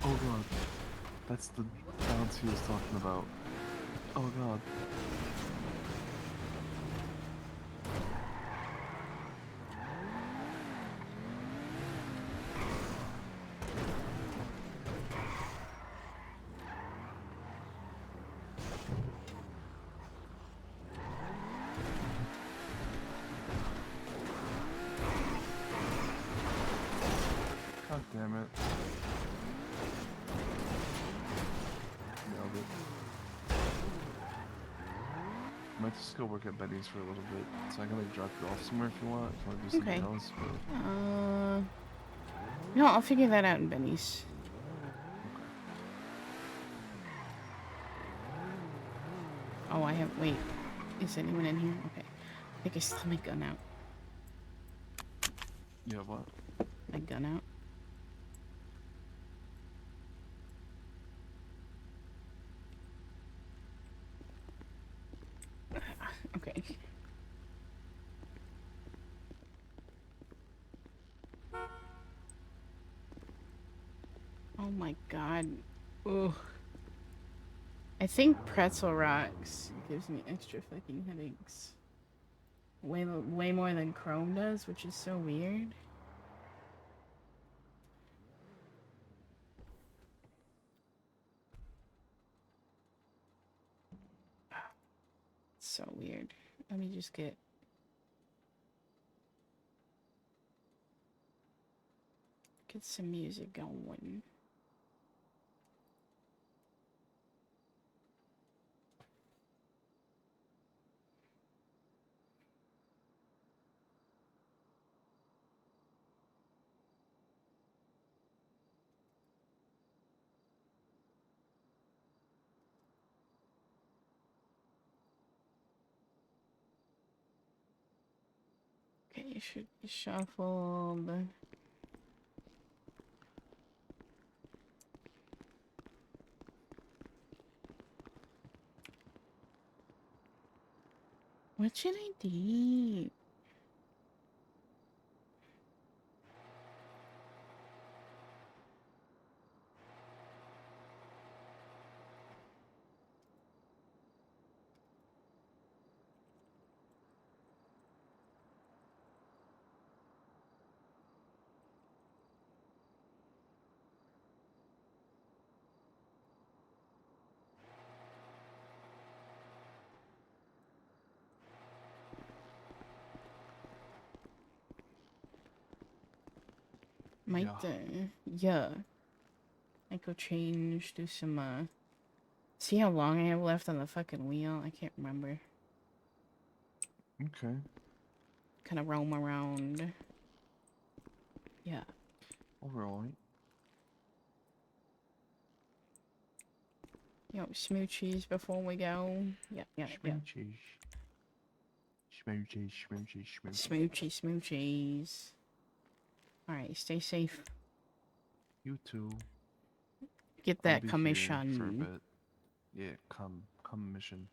Oh god. That's the bounce he was talking about. Oh god. God damn it. Nailed it. Might just go work at Betty's for a little bit. So I can like drop you off somewhere if you want. If you want to do something Okay. else. But... No, I'll figure that out in Benny's. Oh, I have. Wait. Is anyone in here? Okay. I think I still have my gun out. You have what? My gun out. Okay. Oh my god. Ugh. I think pretzel rocks gives me extra fucking headaches. Way more than Chrome does, which is so weird. So weird. Let me just get some music going. Okay, it should be shuffled. What should I do? Might, yeah. I go change, do some, see how long I have left on the fucking wheel? I can't remember. Okay. Kind of roam around. Yeah. Alright. Yo, smoochies before we go. Yeah. Smoochies. Smoochies, smoochies, smoochies. Smoochies. Alright, stay safe. You too. Get I'll that be here for a commission. bit. Yeah, come mission.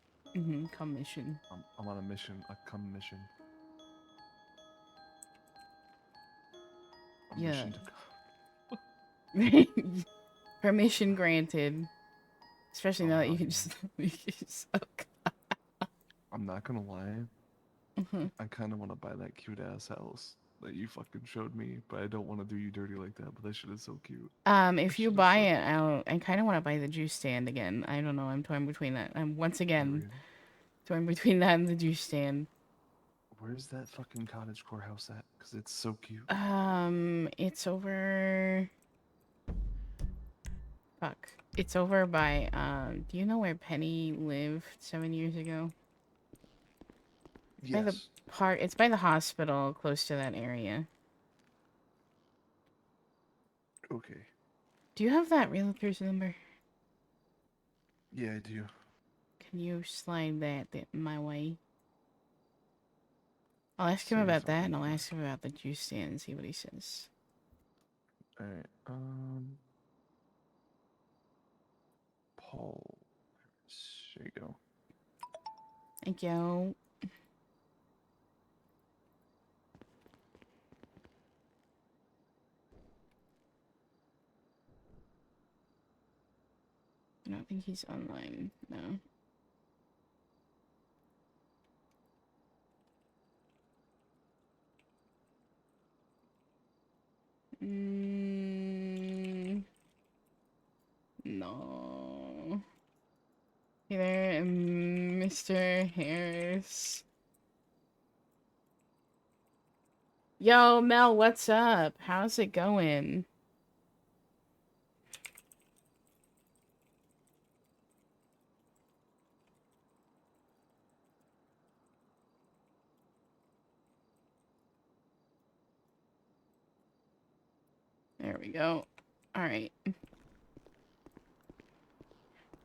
Commission. I'm on a mission, a mission. A Yeah. mission to Permission granted. Especially now that you can just I'm not gonna lie. I kind of want to buy that cute ass house that you fucking showed me, but I don't want to do you dirty like that. But that shit is so cute. If you buy it, I kind of want to buy the juice stand again. I don't know. I'm torn between that. I'm once again torn between that and the juice stand. Where's that fucking cottage core house at? Cause it's so cute. It's over. Fuck. It's over by. Do you know where Penny lived 7 years ago? By the park. It's by the hospital, close to that area. Okay. Do you have that realtor's number? Yeah, I do. Can you slide that my way? I'll ask him about that, and I'll ask him about the juice stand and see what he says. Alright, Paul. There you go. Thank you. I don't think he's online, no. No. Hey there, Mr. Harris. Yo, Mel, what's up? How's it going? There we go. Alright.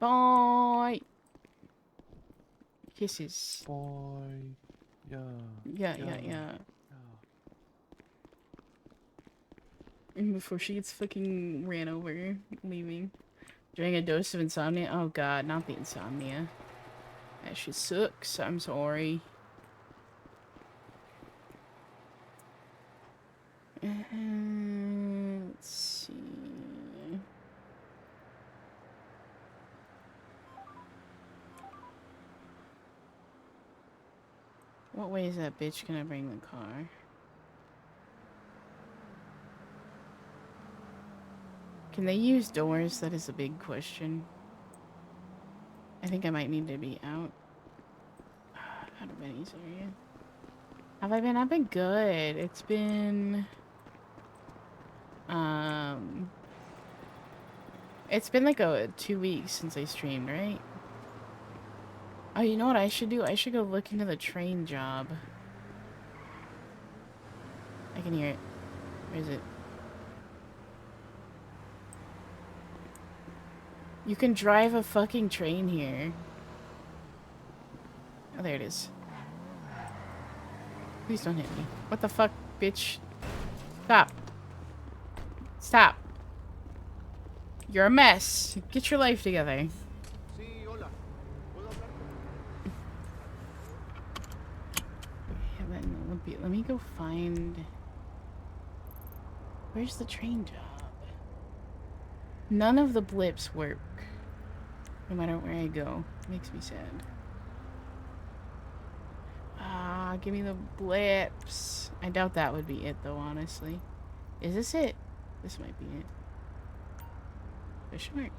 Bye. Kisses. Bye. Yeah. And before she gets fucking ran over, leaving. During a dose of insomnia. Oh god, not the insomnia. That shit sucks. I'm sorry. Let's see. What way is that bitch gonna bring the car? Can they use doors? That is a big question. I think I might need to be out of Benny's area. Have I been? I've been good. It's been... It's been like 2 weeks since I streamed, right? Oh, you know what I should do? I should go look into the train job. I can hear it. Where is it? You can drive a fucking train here. Oh, there it is. Please don't hit me. What the fuck, bitch? Stop. Stop. You're a mess. Get your life together. Let me go find... Where's the train job? None of the blips work. No matter where I go. Makes me sad. Ah, give me the blips. I doubt that would be it though, honestly. Is this it? This might be it. Question mark.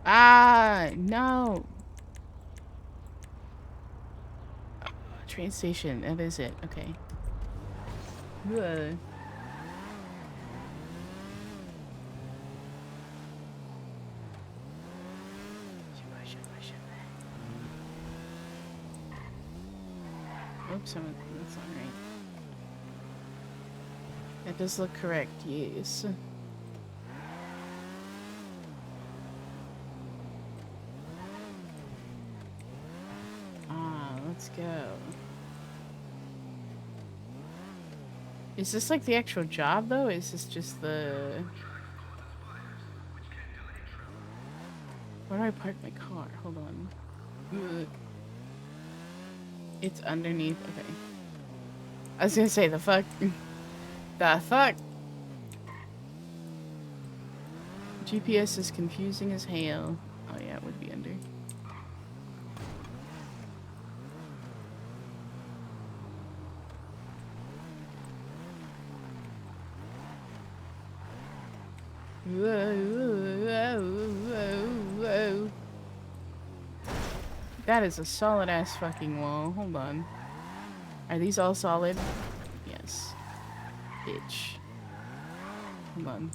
Ah, no. Train station, that is it. Okay. Ugh. Oops, that's not right. That does look correct, yes. Ah, let's go. Is this like the actual job though? Is this just the... Where do I park my car? Hold on. Ugh. It's underneath. Okay. I was gonna say the fuck. The fuck? GPS is confusing as hell. Oh yeah, it would be under. Whoa. That is a solid ass fucking wall. Hold on. Are these all solid? Yes. Bitch. Hold on.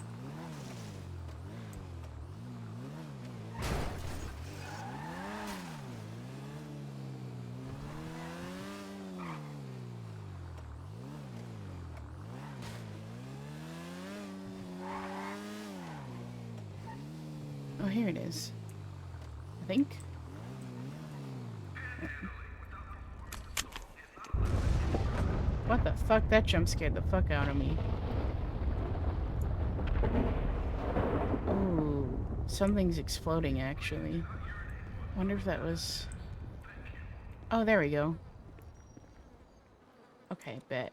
Oh, here it is. I think. What the fuck? That jump scared the fuck out of me. Ooh, something's exploding actually. Wonder if that was... Oh, there we go. Okay, bet.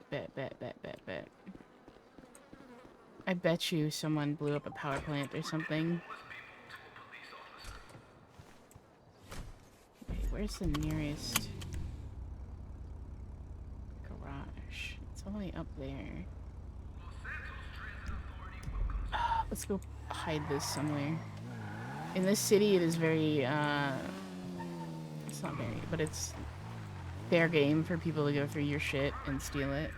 I bet you someone blew up a power plant or something. Wait, where's the nearest garage? It's all the way up there. Let's go hide this somewhere. In this city, it is very, it's not very, but it's fair game for people to go through your shit and steal it.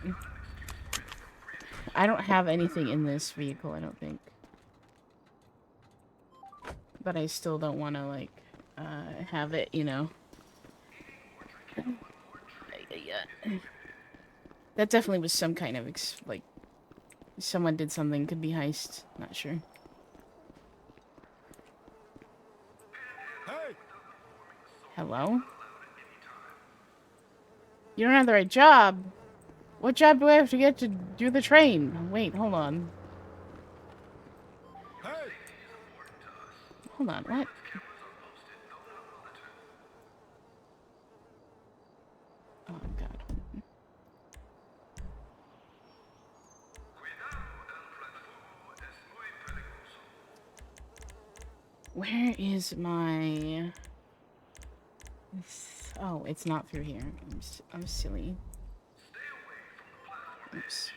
I don't have anything in this vehicle, I don't think. But I still don't want to, like, have it, you know. That definitely was some kind of, like, someone did something, could be heist, not sure. Hello? You don't have the right job. What job do I have to get to do the train? Wait, hold on. Hold on, what? Oh, God. Where is my... Oh, it's not through here. I'm silly. Oops.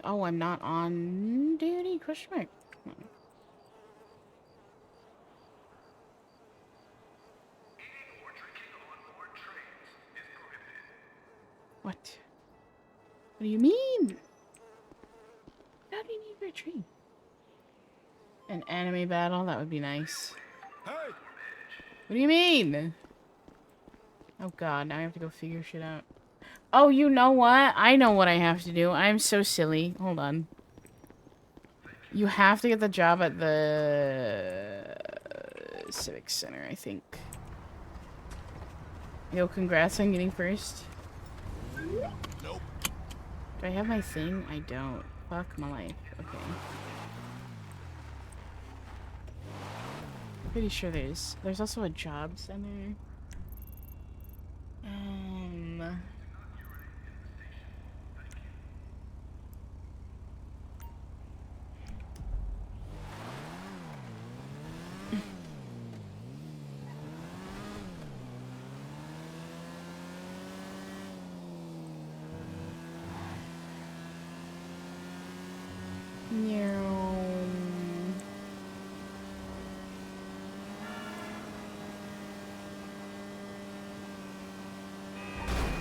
Oh, I'm not on duty? Question mark. Come on. What? What do you mean? How do you need for a tree? An anime battle? That would be nice. What do you mean? Oh god, now I have to go figure shit out. Oh, you know what? I know what I have to do. I'm so silly. Hold on. You have to get the job at the Civic Center, I think. Yo, congrats on getting first. Nope. Do I have my thing? I don't. Fuck my life. Okay. Pretty sure there's also a job center.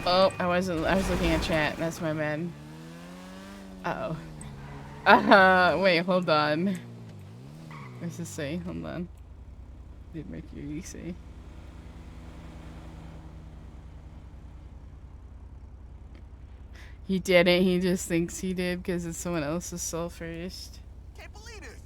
Oh, I was looking at chat. That's my bad. Uh-oh. Wait, hold on. What's this say? Hold on. Did Mercury say? He didn't, he just thinks he did because it's someone else's soul first. Can't believe it.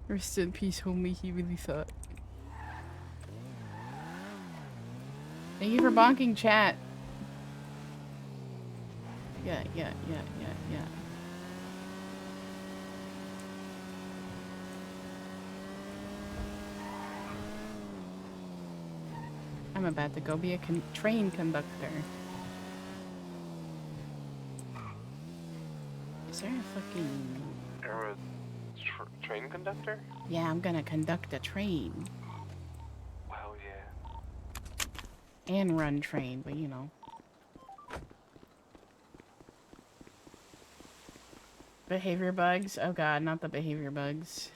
Rest in peace, homie, he really thought. Thank you for bonking chat. Yeah. I'm about to go be a train conductor. Is there a fucking... You're a train conductor? Yeah, I'm gonna conduct a train. Well, yeah. And run train, but you know. Behavior bugs? Oh god, not the behavior bugs.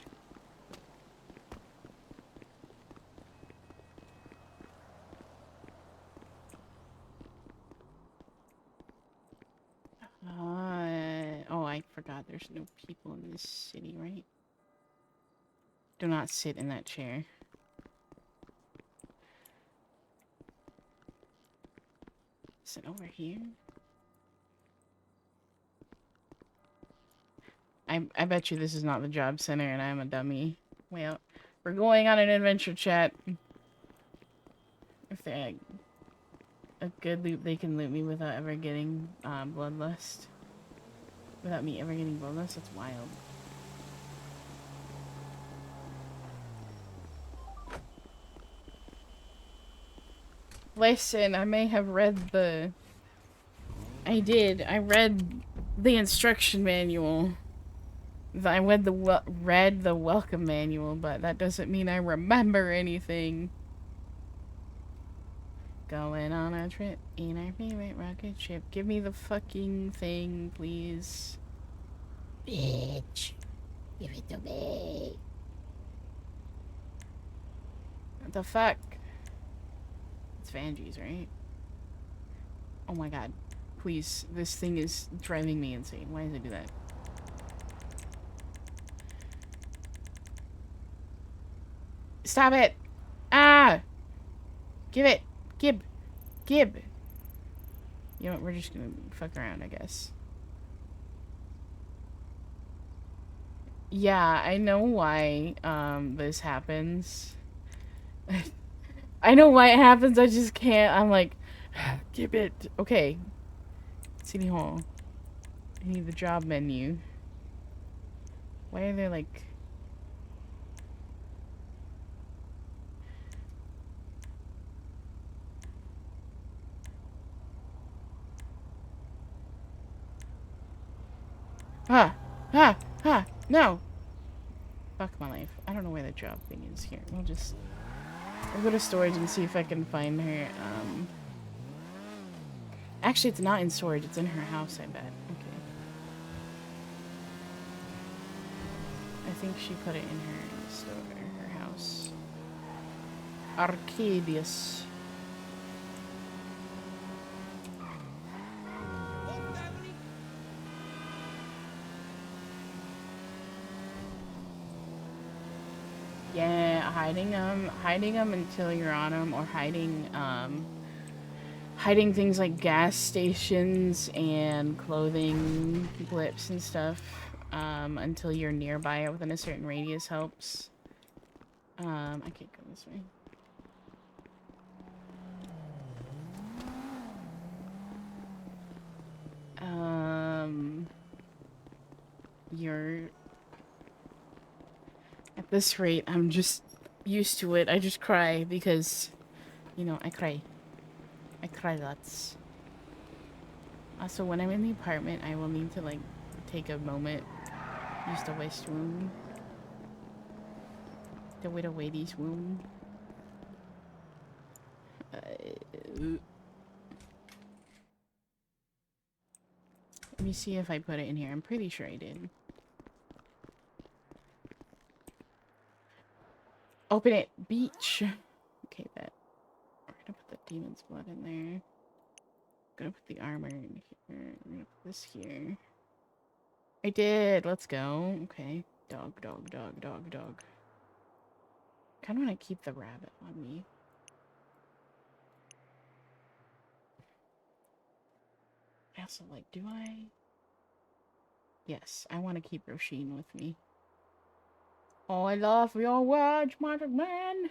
Oh, I forgot there's no people in this city, right? Do not sit in that chair. Is it over here? I bet you this is not the job center and I'm a dummy. Well, we're going on an adventure, chat. If they're a good loot, they can loot me without ever getting bloodlust. Without me ever getting bloodlust, that's wild. Listen, I may have read the... I did. I read the instruction manual. I read the welcome manual, but that doesn't mean I remember anything. Going on a trip in our favorite rocket ship. Give me the fucking thing, please. Bitch. Give it to me. What the fuck? It's Vanjie's, right? Oh my god. Please. This thing is driving me insane. Why does it do that? Stop it! Ah! Give it! Gib! You know what? We're just gonna fuck around, I guess. Yeah, I know why, this happens. I know why it happens, I just can't. I'm like, give it. Okay. City Hall. I need the job menu. Why are there, like... No! Fuck my life. I don't know where the job thing is here. I'll go to storage and see if I can find her, Actually, it's not in storage. It's in her house, I bet. Okay. I think she put it in her store, her house. Arcadius. Yeah, hiding them until you're on them, or hiding things like gas stations and clothing blips and stuff, until you're nearby or within a certain radius helps. I can't go this way. You're... At this rate, I'm just used to it. I just cry because, you know, I cry. I cry lots. Also, when I'm in the apartment, I will need to, like, take a moment. Use the restroom. The way to ladies' room. me see if I put it in here. I'm pretty sure I did. Open it. Beach. Okay, bet. We're gonna put the demon's blood in there. Gonna put the armor in here. We're gonna put this here. I did. Let's go. Okay. Dog, dog, dog, dog, dog. Kind of want to keep the rabbit on me. I also like, do I? Yes, I want to keep Roshin with me. Oh, I love your words, magic man.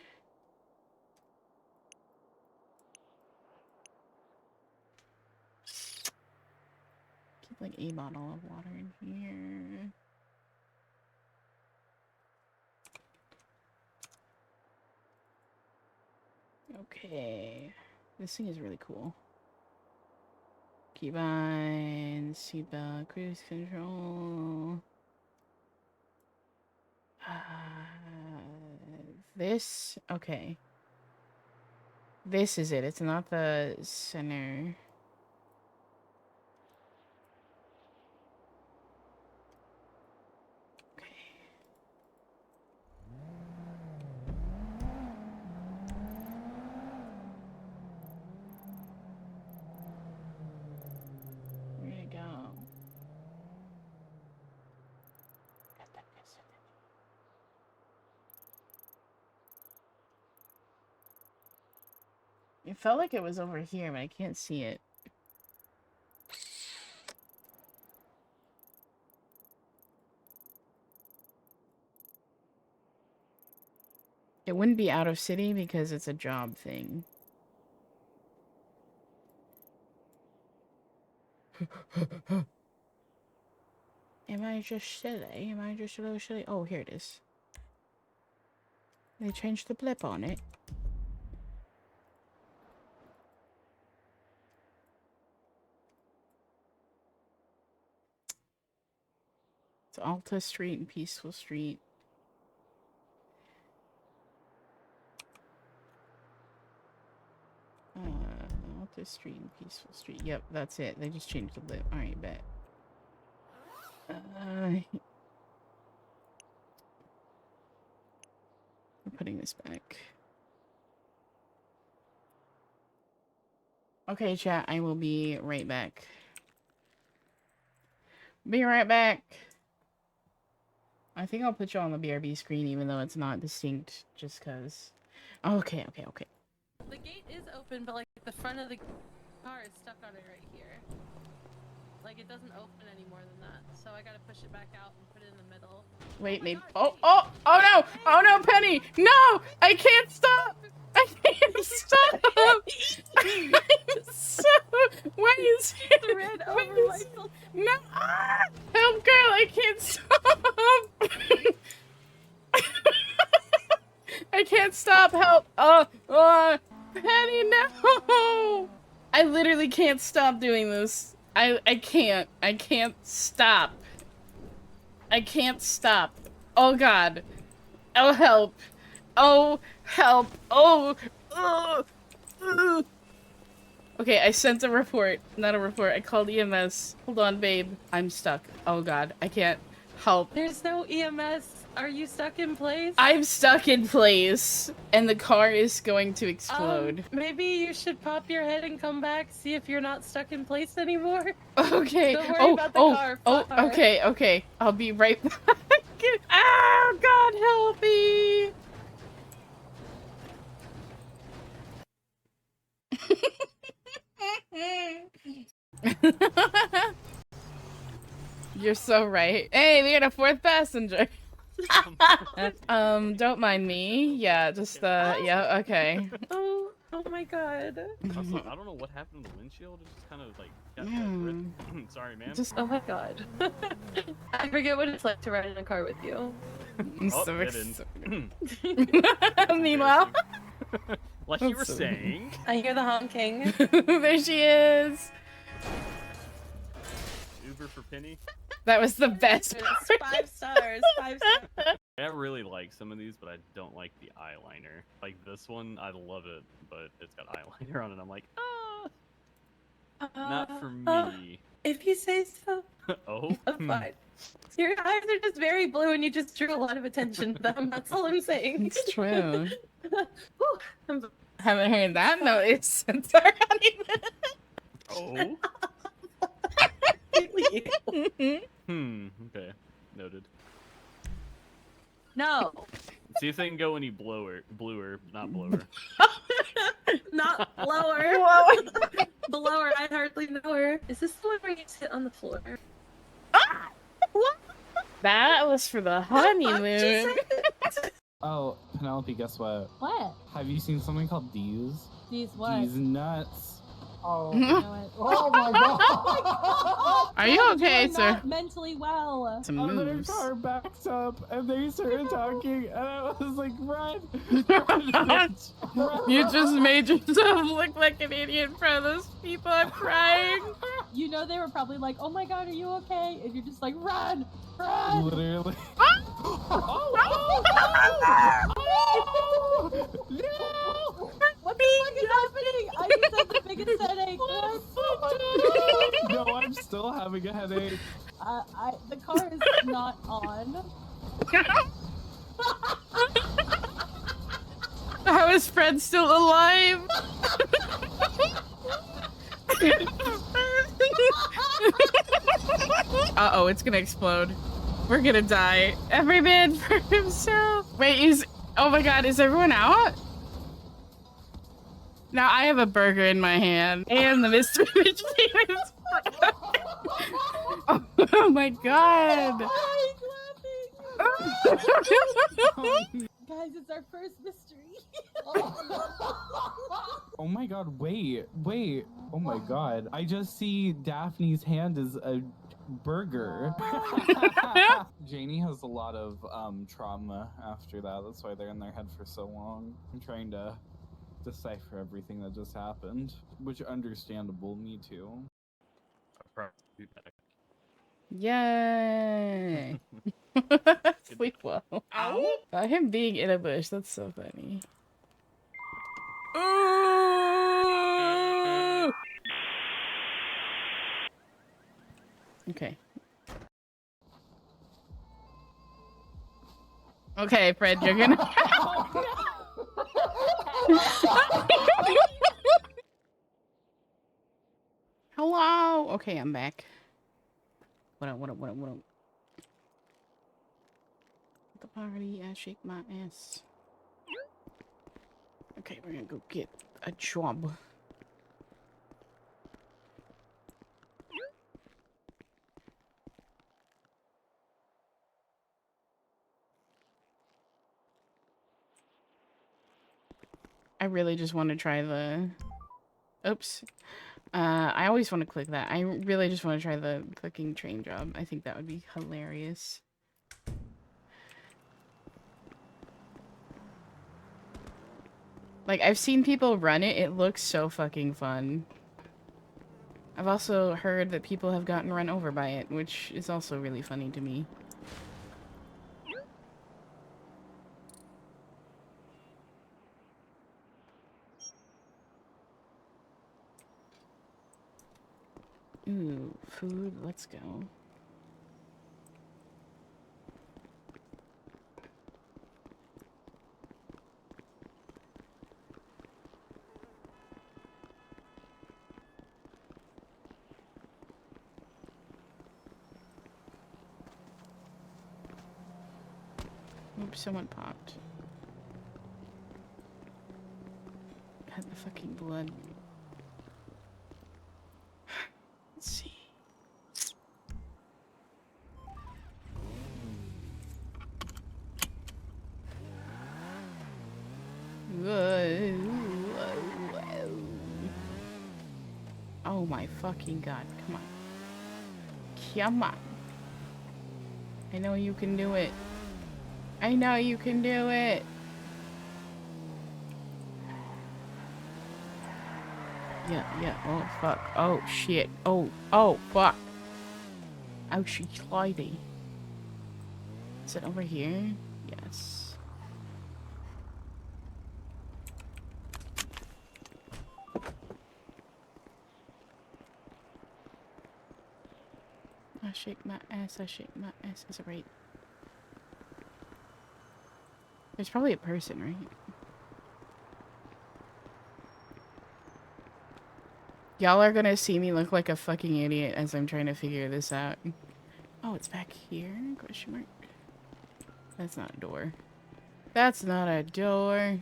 Keep like a bottle of water in here. Okay. This thing is really cool. Keybind, seatbelt, cruise control. This, okay. This is it. It's not the center. Where'd it go? It felt like it was over here, but I can't see it. It wouldn't be out of city because it's a job thing. Am I just silly? Am I just a little silly? Oh, here it is. They changed the blip on it. It's Alta Street and Peaceful Street. Alta Street and Peaceful Street. Yep, that's it. They just changed the blip. Alright, bet. I'm putting this back. Okay, chat, I will be right back. Be right back. I think I'll put you on the BRB screen even though it's not distinct just because. Okay. The gate is open, but like the front of the car is stuck on it right here. Like it doesn't open any more than that. So I gotta push it back out and put it in the middle. Wait, maybe. Oh no! Oh no, Penny! No! I can't stop! I can't stop! Wait, Red over Michael. No! Help, girl! I can't stop! I can't stop! Help! Penny, no! I literally can't stop doing this. I can't stop. I can't stop. Oh god. Oh help. Oh help. Oh. Okay, I sent a report. Not a report. I called EMS. Hold on, babe. I'm stuck. Oh god. I can't help. There's no EMS. Are you stuck in place? I'm stuck in place. And the car is going to explode. Maybe you should pop your head and come back, see if you're not stuck in place anymore. Okay. Don't worry about the car. Okay. I'll be right back. Oh god, help me. You're so right. Hey, we got a fourth passenger. Don't mind me. Yeah, just yeah, okay. Oh my god. Also, I don't know what happened to the windshield. It just kind of like got that sorry, man. Oh my god. I forget what it's like to ride in a car with you. I'm Oh, so it excited. didn't. Meanwhile, like you were saying. I hear the honking. there she is. Uber for Penny. That was the best It's part. 5 stars. 5 stars. I really like some of these, but I don't like the eyeliner. Like this one, I love it, but it's got eyeliner on it. I'm like, ah. Not for me. If you say so. Oh? I'm fine. Your eyes are just very blue and you just drew a lot of attention to them. That's all I'm saying. It's true. Whew, Haven't heard that noise since our honeymoon. Oh? Really? Okay. Noted. No. See if they can go any bluer, not blower. Not blower. Blower, I hardly know her. Is this the one where you sit on the floor? Ah! What? That was for the honeymoon. Oh, Penelope, guess what? What? Have you seen something called D's? These what? D's nuts. Oh, you know it. Oh my god! Are you okay, You're sir? not mentally well. Some And their moves. car backed up, and they started talking, and I was like, run! You just made yourself look like an idiot in front of those people. I'm crying. You know they were probably like, "Oh my god, are you okay?" And you're just like, "Run, run!" Literally. What the fuck is happening? I just had the biggest headache. What? No, I'm still having a headache. The car is not on. How is Fred still alive? Uh-oh, it's gonna explode. We're gonna die. Every man for himself. Wait, oh my god, is everyone out? Now I have a burger in my hand and the mystery machine is oh my god. Guys, it's our first mystery. Oh my god, wait. Oh my god. I just see Daphne's hand is a burger. Janie has a lot of trauma after that. That's why they're in their head for so long. I'm trying to decipher everything that just happened. Which understandable, me too. I'll probably be back. Yay. Sleep well. Ow. Him being in a bush, that's so funny. Okay. Okay, Fred, you're gonna. Hello. Okay, I'm back. What up? The party, I shake my ass. Okay, we're gonna go get a job. I really just want to try the... Oops. I always want to click that. I really just want to try the fucking train job. I think that would be hilarious. Like, I've seen people run it. It looks so fucking fun. I've also heard that people have gotten run over by it, which is also really funny to me. Ooh, food, let's go. Oops, someone popped. Had the fucking blood. Let's see. Oh my fucking god, come on. Come on. I know you can do it. I know you can do it. Yeah, oh fuck. Oh shit. Oh fuck. Oh, she's slidey. Is it over here? Yes. I shake my ass, I shake my ass. Is it right? There's probably a person, right? Y'all are gonna see me look like a fucking idiot as I'm trying to figure this out. Oh, it's back here? Question mark. That's not a door. That's not a door.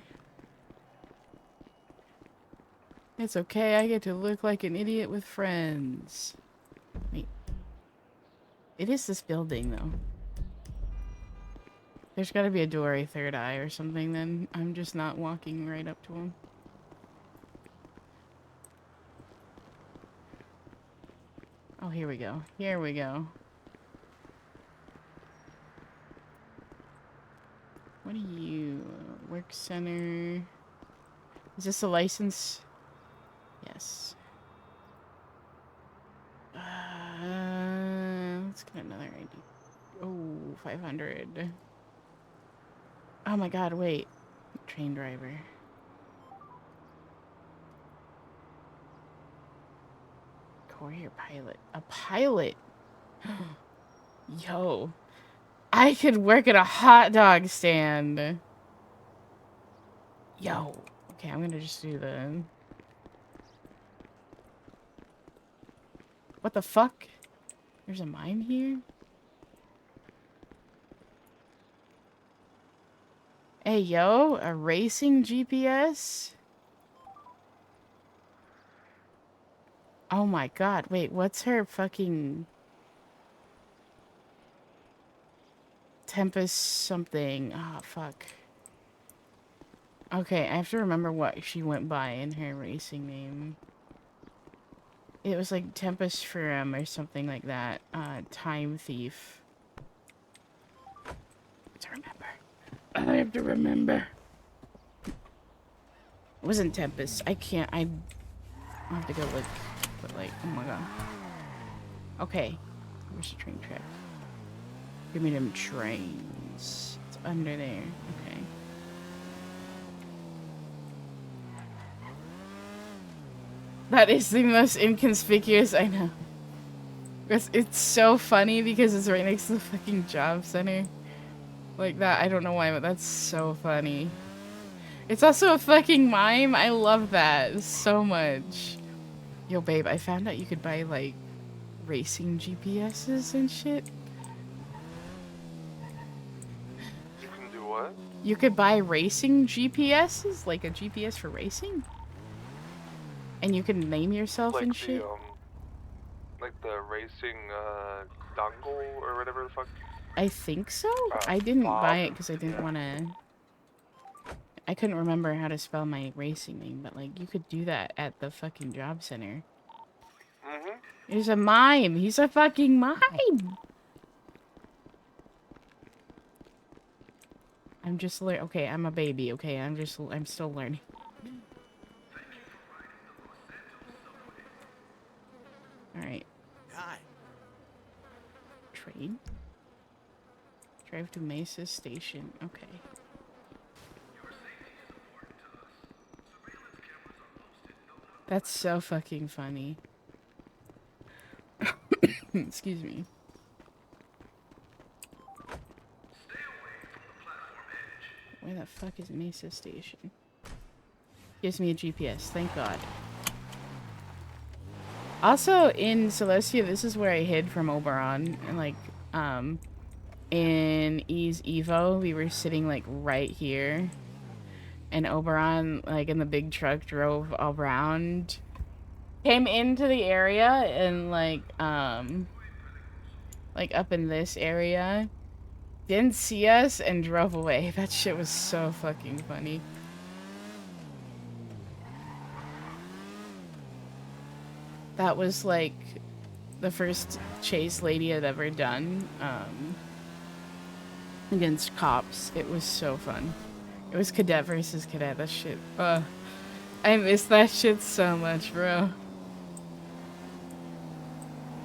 It's okay, I get to look like an idiot with friends. Wait. It is this building, though. There's gotta be a door, a third eye or something, then. I'm just not walking right up to him. Oh, here we go. Here we go. What are you? Work center. Is this a license? Yes. Let's get another ID. Oh, 500. Oh my god, wait. Train driver. Courier pilot. A pilot? Yo. I could work at a hot dog stand. Yo. Okay, I'm gonna just do the... What the fuck? There's a mine here? Hey, yo, a racing GPS? Oh my god, wait, what's her fucking... Tempest something. Oh, fuck. Okay, I have to remember what she went by in her racing name. It was like Tempest Furum or something like that. Time Thief. I have to remember. I have to remember. It wasn't Tempest. I can't. I'll have to go look. But like, oh my god. Okay. Where's the train track? Give me them trains. It's under there. Okay. That is the most inconspicuous, I know. It's so funny because it's right next to the fucking job center. Like that, I don't know why, but that's so funny. It's also a fucking mime. I love that so much. Yo, babe, I found out you could buy, like, racing GPSs and shit. You can do what? You could buy racing GPSs? Like a GPS for racing? And you can name yourself Like and the, shit? like the racing, dongle or whatever the fuck? I think so? I didn't buy it because I didn't want to... I couldn't remember how to spell my racing name, but, like, you could do that at the fucking job center. Mm-hmm. He's a mime! He's a fucking mime! I'm just learning. Okay, I'm a baby, okay? I'm still learning. Alright. Hi. Train? Drive to Mesa Station. Okay. That's so fucking funny. Excuse me. Where the fuck is Mesa Station? Gives me a GPS, thank God. Also, in Celestia, this is where I hid from Oberon. And, like, in E's Evo, we were sitting, like, right here. And Oberon, like, in the big truck, drove around. Came into the area and, like, up in this area. Didn't see us and drove away. That shit was so fucking funny. That was, like, the first chase Lady had ever done, against cops. It was so fun. It was cadet versus cadet. That shit, I miss that shit so much, bro.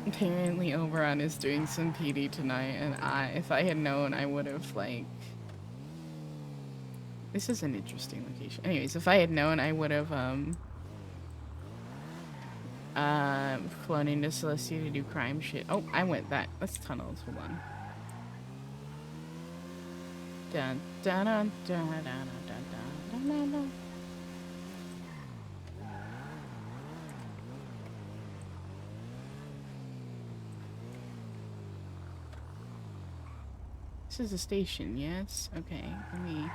Apparently Oberon is doing some PD tonight, and if I had known, I would have, like... This is an interesting location. Anyways, if I had known, I would have, Flown into Celestia to do crime shit. Oh, I went that. That's tunnels. Hold on. Dun dun dun dun dun dun dun dun dun. This is a station, yes? Okay, let me...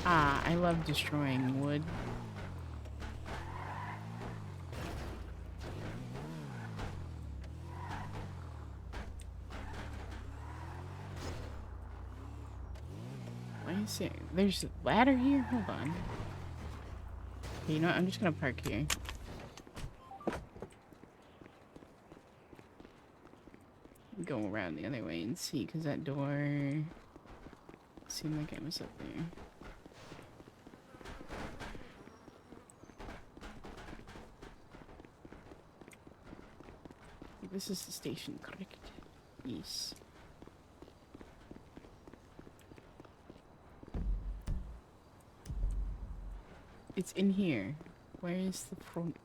Ah, I love destroying wood. Why is there... There's a ladder here? Hold on. Okay, you know what? I'm just gonna park here. Go around the other way and see, because that door seemed like it was up there. This is the station, correct? Yes. It's in here. Where is the front?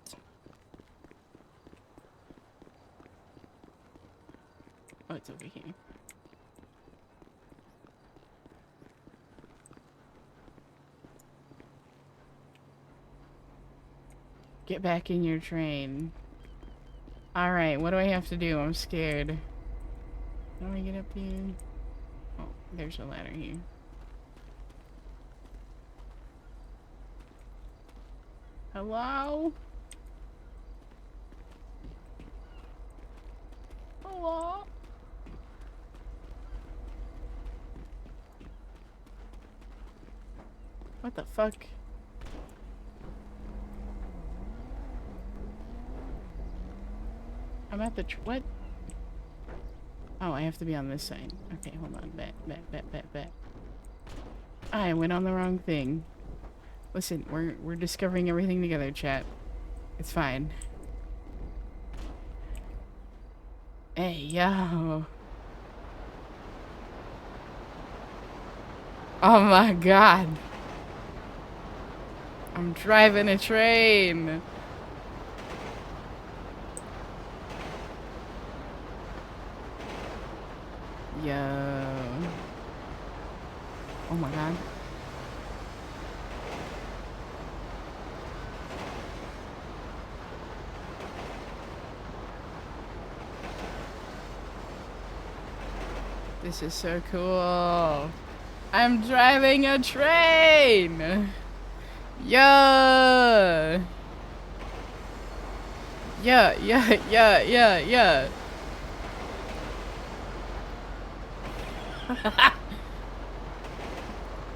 Oh, it's over here. Get back in your train. Alright, what do I have to do? I'm scared. How do I get up here? Oh, there's a ladder here. Hello? Hello? What the fuck? I'm at the what? Oh, I have to be on this side. Okay, hold on. Bet. I went on the wrong thing. Listen, we're discovering everything together, chat. It's fine. Hey, yo. Oh my god. I'm driving a train. Yo. Oh my god. This is so cool. I'm driving a train. Yeah. Yeah.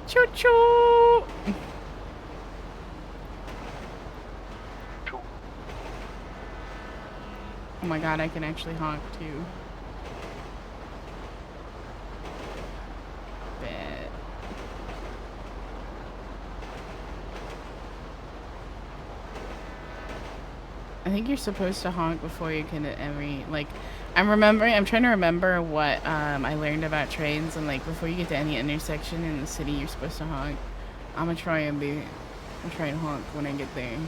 Choo choo. Oh my god, I can actually honk too. Bet. I think you're supposed to honk before you can I'm trying to remember what I learned about trains, and like before you get to any intersection in the city you're supposed to honk. I'm gonna try and honk when I get there.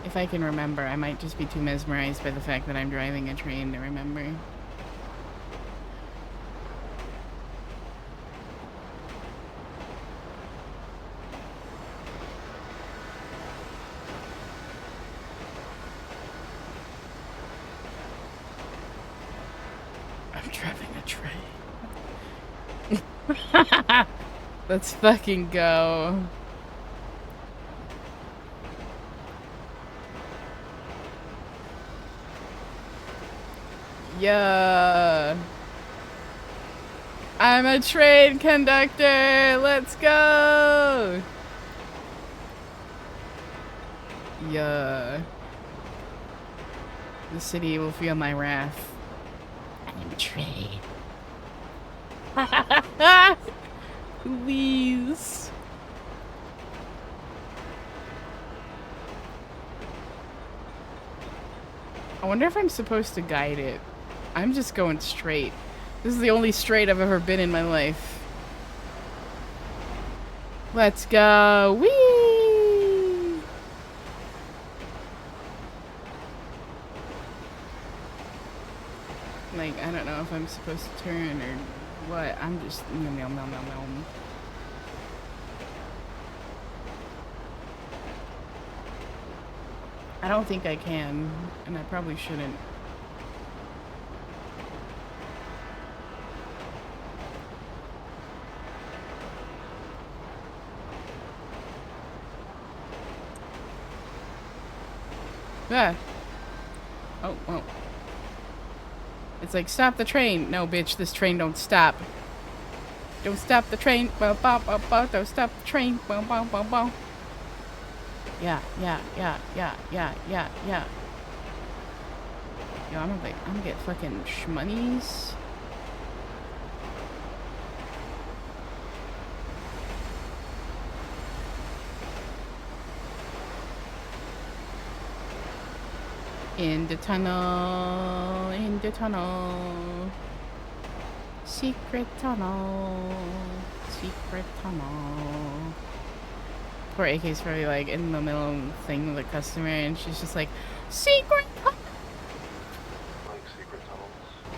If I can remember. I might just be too mesmerized by the fact that I'm driving a train to remember. I'm driving a train. Let's fucking go. Yeah. I'm a train conductor. Let's go. Yeah. The city will feel my wrath. I'm a train. Please. I wonder if I'm supposed to guide it. I'm just going straight. This is the only straight I've ever been in my life. Let's go. Whee! Like, I don't know if I'm supposed to turn or what. I'm just meow meow meow meow meow. I don't think I can, and I probably shouldn't. Ah. Oh, oh. It's like, stop the train. No, bitch, this train don't stop. Don't stop the train. Don't stop the train. Yeah. Yo, I'm gonna get fucking shmoney's. In the tunnel, secret tunnel, secret tunnel. Poor AK's probably like in the middle thing with a customer and she's just like, secret tunnel! Like secret tunnels.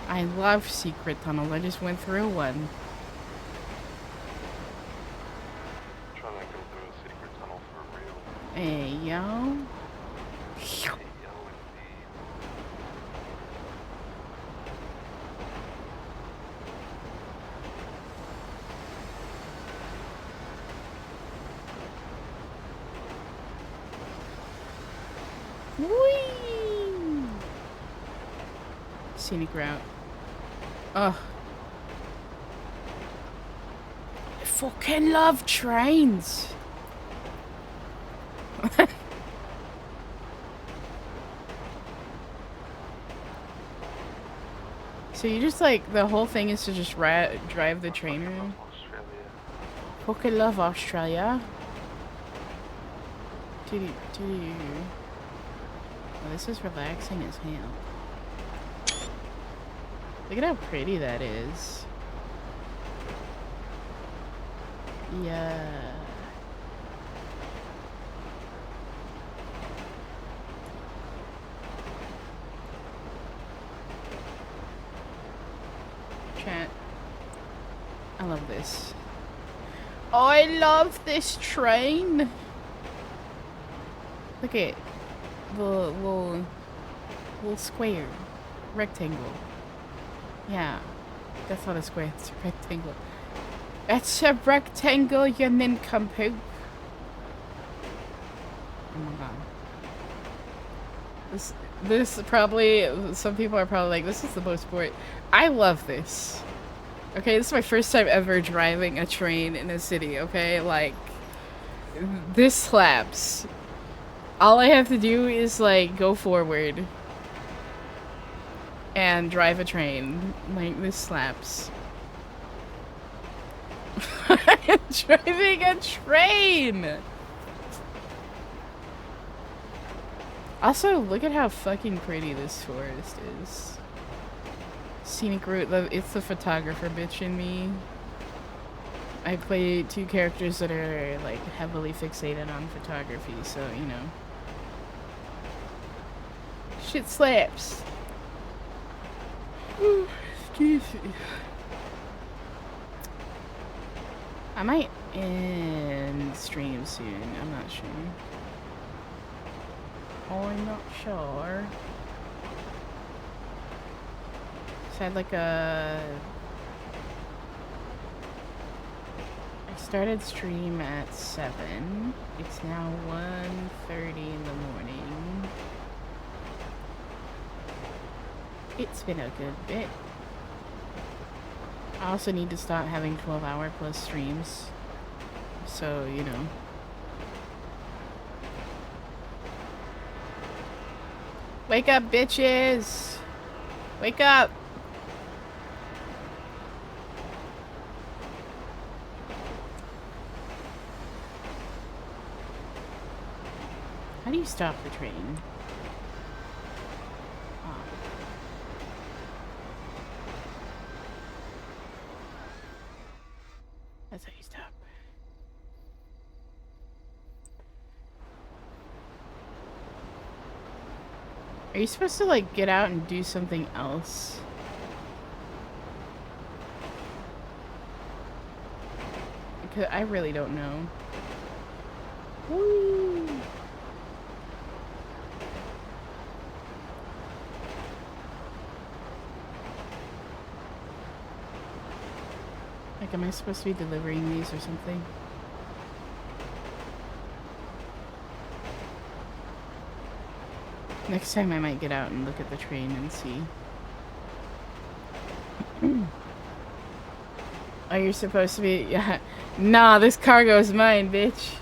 I love secret tunnels, I just went through one. I'm trying to go through a secret tunnel for real. Hey, yo. Whee! Scenic route. Ugh. I fucking love trains. So you just like, the whole thing is to just drive the train around? Fucking love Australia. Oh, this is relaxing as hell. Look at how pretty that is. Yeah. Chat. I love this. I love this train. Look at the little square, rectangle. Yeah, that's not a square. It's a rectangle. It's a rectangle, you nincompoop. Oh my god. This probably, some people are probably like, this is the most boring. I love this. Okay, this is my first time ever driving a train in a city, okay? Like, this slaps. All I have to do is, like, go forward. And drive a train. Like, this slaps. I'm driving a train! Also, look at how fucking pretty this forest is. Scenic route, it's the photographer bitch in me. I play two characters that are, like, heavily fixated on photography, so, you know. Shit slaps. Excuse me. I might end stream soon, I'm not sure. I'm not sure. So I had like a... I started stream at 7. It's now 1:30 in the morning. It's been a good bit. I also need to stop having 12-hour plus streams. So, you know. Wake up, bitches! Wake up! How do you stop the train? Oh. That's how you stop. Are you supposed to, like, get out and do something else? Because I really don't know. Woo! Like, am I supposed to be delivering these or something? Next time I might get out and look at the train and see. Oh, you're supposed to be... Yeah. Nah, this cargo is mine, bitch.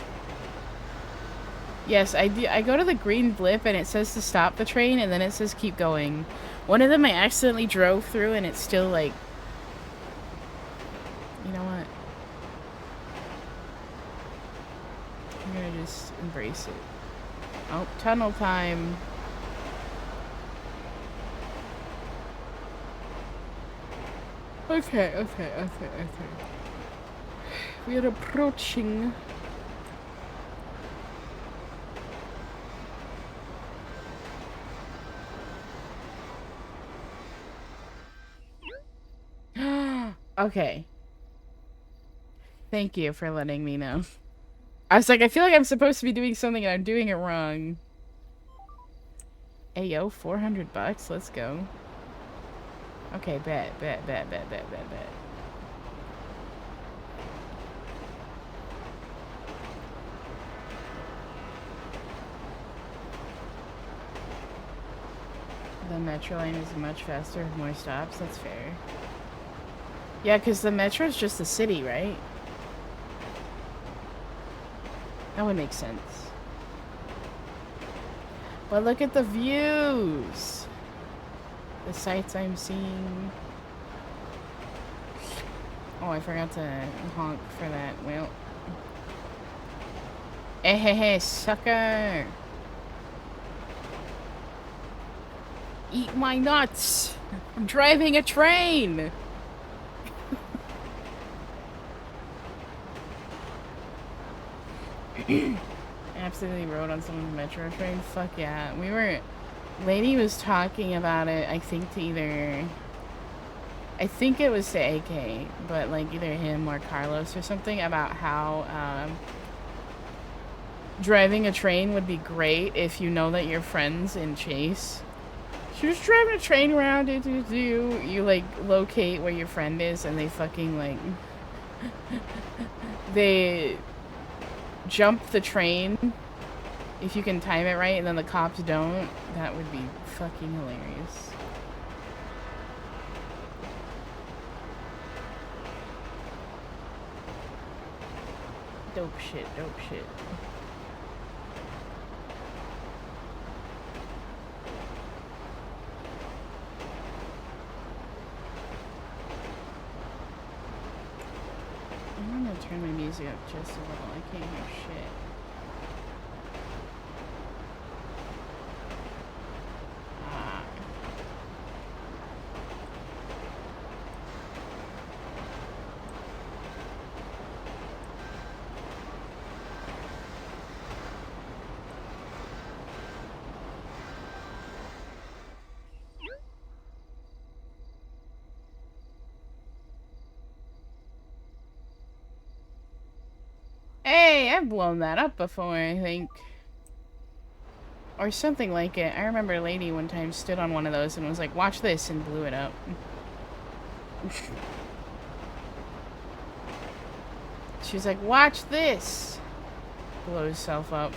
Yes, I go to the green blip and it says to stop the train and then it says keep going. One of them I accidentally drove through and it's still like... You know what? I'm gonna just embrace it. Oh, tunnel time. Okay. We are approaching. Okay. Thank you for letting me know. I was like, I feel like I'm supposed to be doing something and I'm doing it wrong. Hey, yo, $400? Let's go. Okay, bet. The metro line is much faster with more stops. That's fair. Yeah, because the metro's just the city, right? That would make sense. But look at the views! The sights I'm seeing. Oh, I forgot to honk for that. Well. Hey, sucker! Eat my nuts! I'm driving a train! Absolutely rode on someone's metro train? Fuck yeah. We were... Lady was talking about it, I think to either... I think it was to AK, but like either him or Carlos or something about how driving a train would be great if you know that your friend's in chase. She was driving a train around, you like locate where your friend is and they fucking like... they jump the train if you can time it right and then the cops don't. That would be fucking hilarious. Dope shit. I'm gonna turn my music up just a little. I can't hear shit. Hey, I've blown that up before, I think. Or something like it. I remember a lady one time stood on one of those and was like, watch this, and blew it up. She was like, watch this! Blow herself up.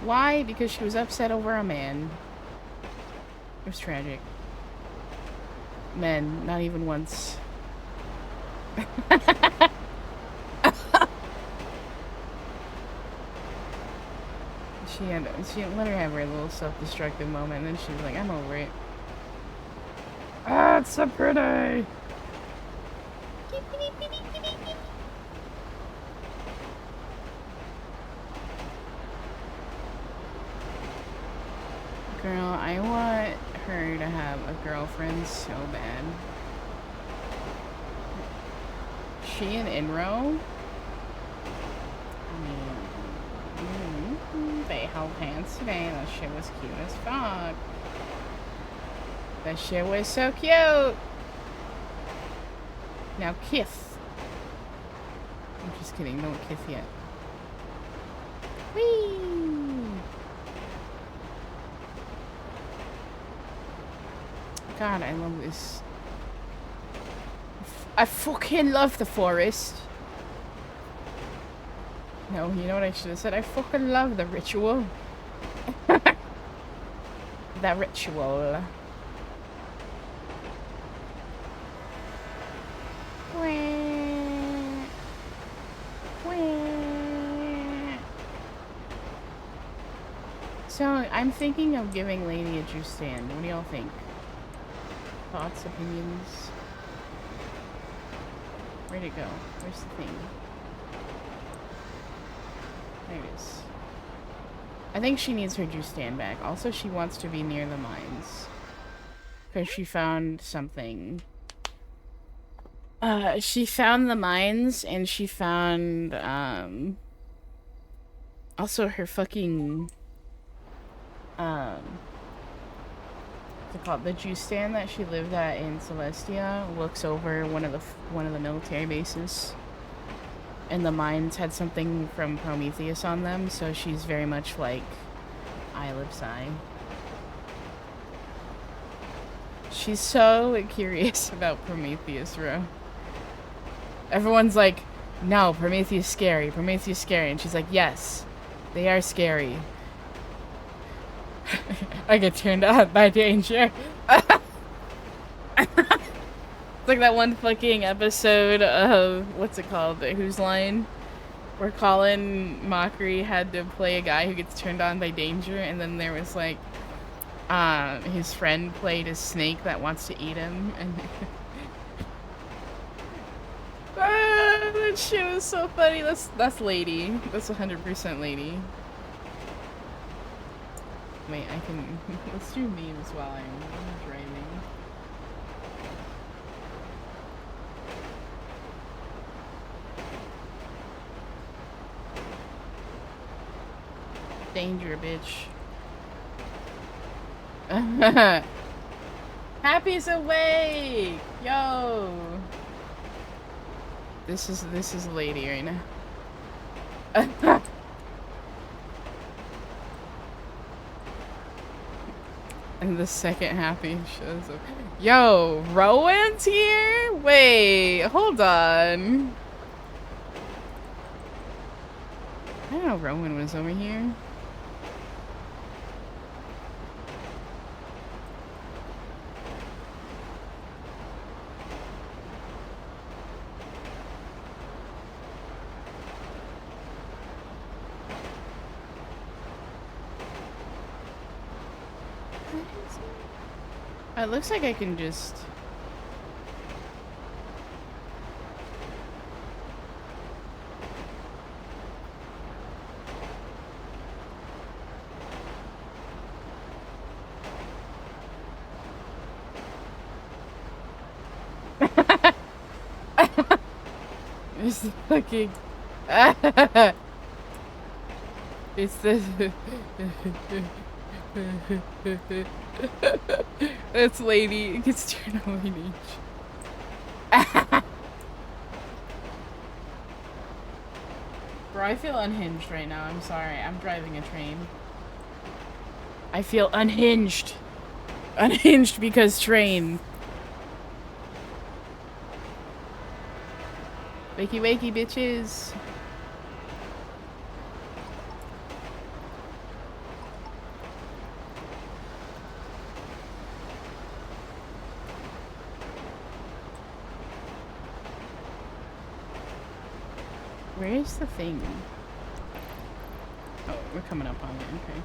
Why? Because she was upset over a man. It was tragic. Men, not even once. She let her have her little self-destructive moment, and then she was like, I'm over it. Ah, it's so pretty! Girl, I want her to have a girlfriend so bad. She an Inro? I mean... They held hands today. That shit was cute as fuck. That shit was so cute. Now kiss. I'm just kidding. Don't kiss yet. Whee! God, I love this. I fucking love the forest. No, you know what I should have said? I fucking love the ritual. The ritual. So, I'm thinking of giving Lady a juice stand. What do y'all think? Thoughts, opinions? Where'd it go? Where's the thing? There it is. I think she needs her juice stand back. Also, she wants to be near the mines. Because she found something. She found the mines, and she found, also her fucking, what's it called? The juice stand that she lived at in Celestia looks over one of the military bases. And the mines had something from Prometheus on them, so she's very much like Isle of Psy. She's so curious about Prometheus, bro. Everyone's like, no, Prometheus scary, Prometheus scary. And she's like, yes, they are scary. I get turned on by danger. It's like that one fucking episode of, what's it called? Whose Line? Where Colin Mockery had to play a guy who gets turned on by danger, and then there was like, his friend played a snake that wants to eat him, and that shit was so funny. That's Lady. That's 100% Lady. Wait, I can, let's do memes while I'm driving. Danger, bitch. Happy's awake! Yo! This is Lady right now. And the second Happy shows up. Yo, Rowan's here? Wait, hold on. I didn't know Rowan was over here. It looks like I can just... It's the fucking... It's the... That's Lady. It gets turned on each. Bro, I feel unhinged right now. I'm sorry. I'm driving a train. I feel unhinged. Unhinged because train. Wakey wakey, bitches. Where's the thing? Oh, we're coming up on it, okay.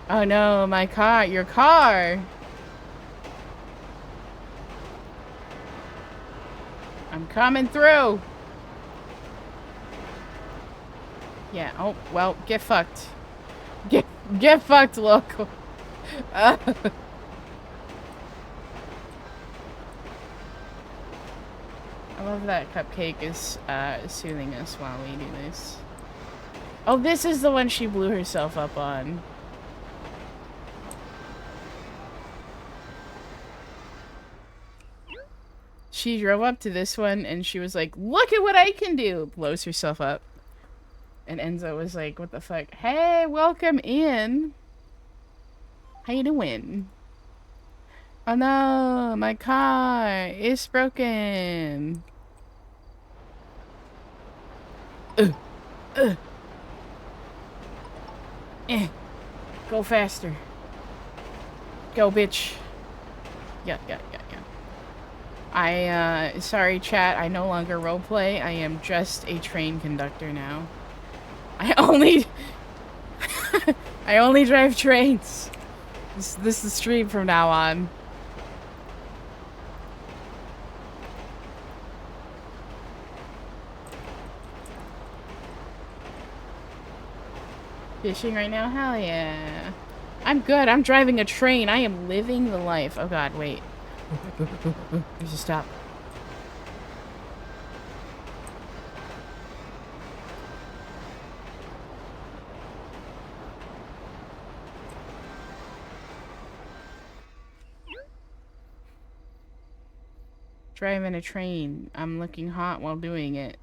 Oh no, my car, your car! I'm coming through! Yeah, oh, well, get fucked. Get fucked, local. I love that Cupcake is soothing us while we do this. Oh, this is the one she blew herself up on. She drove up to this one and she was like, look at what I can do! Blows herself up. And Enzo was like, what the fuck? Hey, welcome in. How you doing? Oh no, my car is broken. Go faster. Go, bitch. Yeah. Sorry chat, I no longer roleplay. I am just a train conductor now. I only drive trains. This is the stream from now on. Fishing right now? Hell yeah. I'm good. I'm driving a train. I am living the life. Oh god, wait. There's a stop. Driving a train. I'm looking hot while doing it.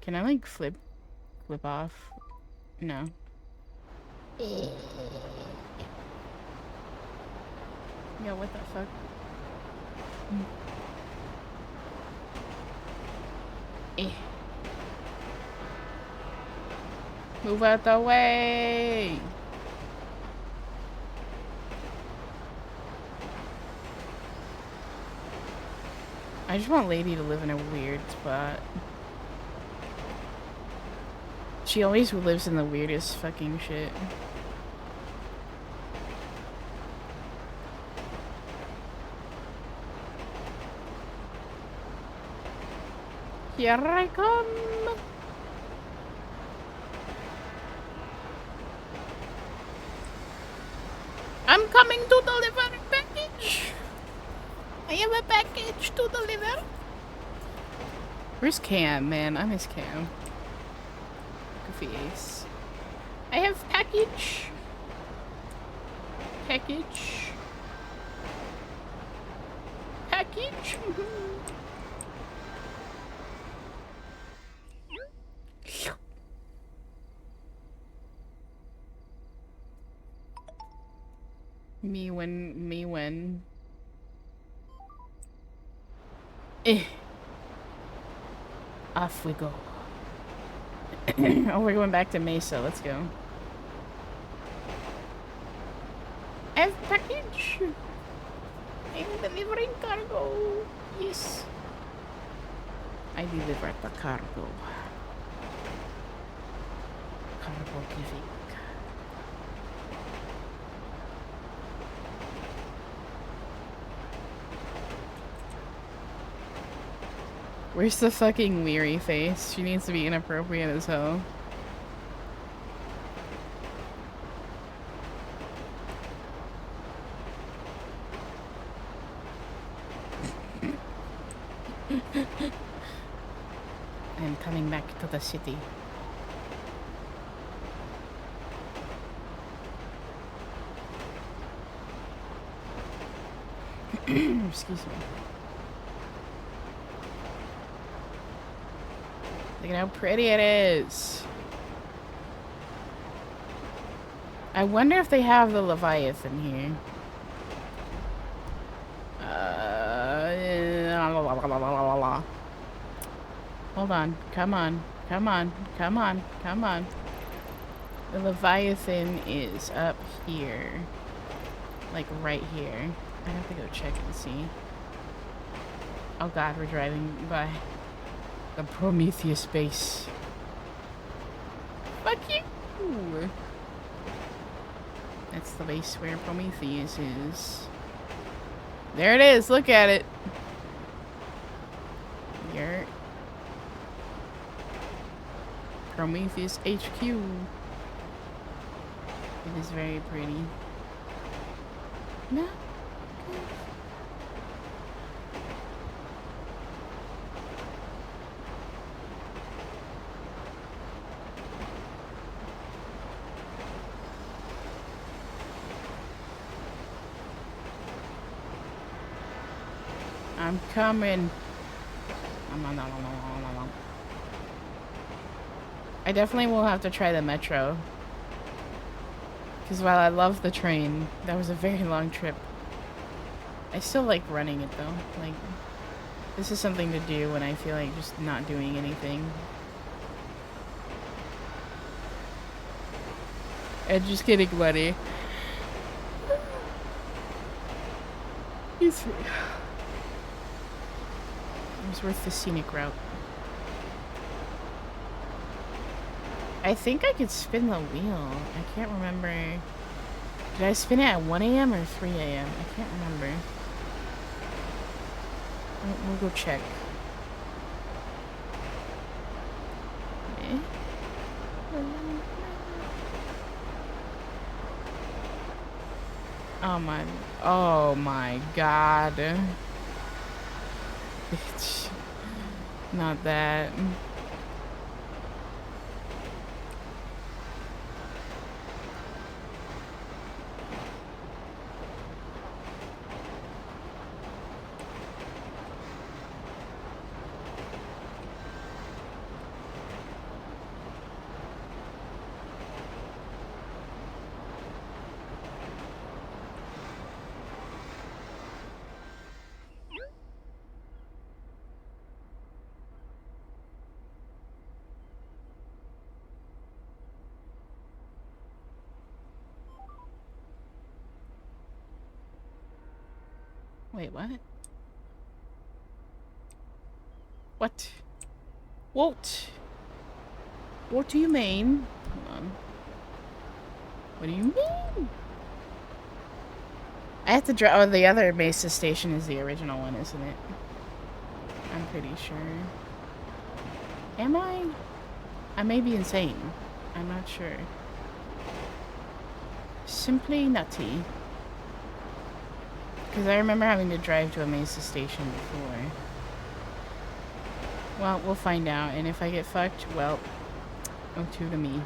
Can I like flip off? No. Yo, what the fuck? Move out the way! I just want Lady to live in a weird spot. She always lives in the weirdest fucking shit. Here I come! I'm coming to deliver a package! I have a package to deliver! Where's Cam, man? I miss Cam. Goofy Ace. I have package! Package! Package! Me when. Off we go. Oh, we're going back to Mesa. Let's go. I have package. I'm delivering cargo. Yes. I delivered the cargo. Cargo giving. Where's the fucking weary face? She needs to be inappropriate as hell. I'm coming back to the city. Excuse me. Look at how pretty it is. I wonder if they have the Leviathan here. Hold on. Come on. Come on. Come on. Come on. The Leviathan is up here. Like right here. I have to go check and see. Oh god, we're driving by the Prometheus base. Fuck you! That's the base where Prometheus is. There it is, look at it! Here. Prometheus HQ. It is very pretty. No? I'm coming. I definitely will have to try the metro. Because while I love the train, that was a very long trip. I still like running it though. Like, this is something to do when I feel like just not doing anything. And just getting muddy. It's worth the scenic route. I think I could spin the wheel. I can't remember. Did I spin it at 1 a.m. or 3 a.m.? I can't remember. We'll go check. Oh my god. Bitch. Not that. Wait, what? What? What do you mean? Hold on. What do you mean? I have to drive. Oh, the other Mesa station is the original one, isn't it? I'm pretty sure. Am I? I may be insane. I'm not sure. Simply nutty. Because I remember having to drive to a Mesa station before. Well, we'll find out. And if I get fucked, well, oh, two to me.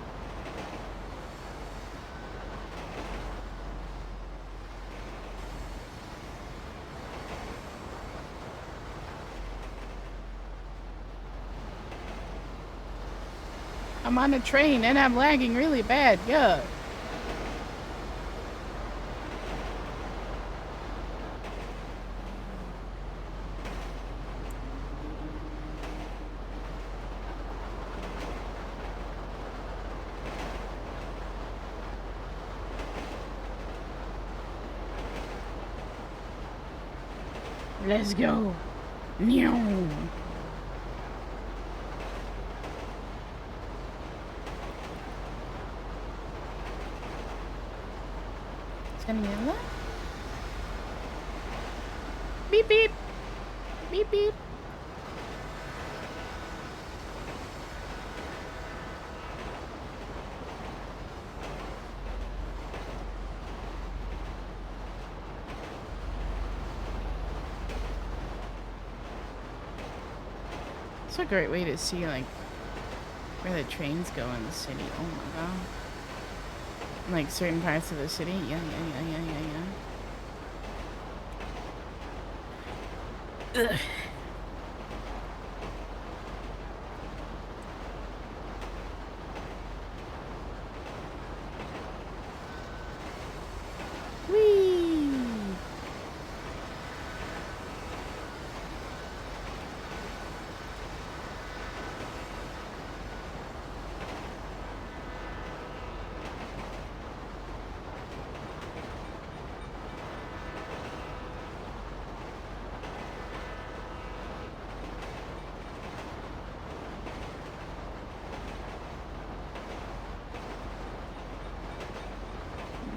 I'm on a train and I'm lagging really bad. Yeah. Let's go. Meow. It's gonna be a lot. Beep beep. Beep beep. It's a great way to see, like, where the trains go in the city. Oh my god. Like, certain parts of the city. Yeah. Ugh. Whee!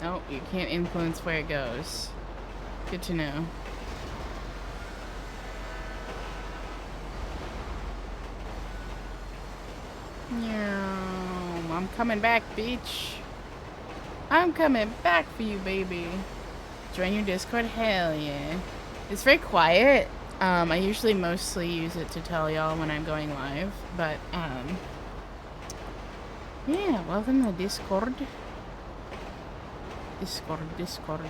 No, you can't influence where it goes. Good to know. I'm coming back, bitch. I'm coming back for you, baby. Join your Discord? Hell yeah. It's very quiet. I usually mostly use it to tell y'all when I'm going live, but, yeah, welcome to Discord. Discord.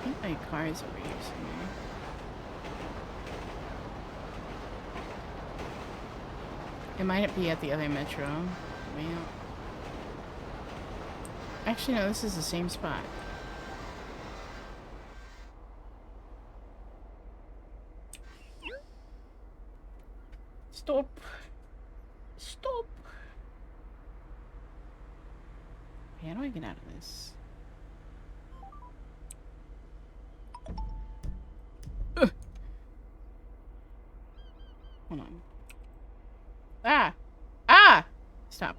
think my car is over here somewhere. It might be at the other metro. Well, actually, no, this is the same spot. Stop. Stop. How do I get out of this? Hold on. Ah! Ah! Stop.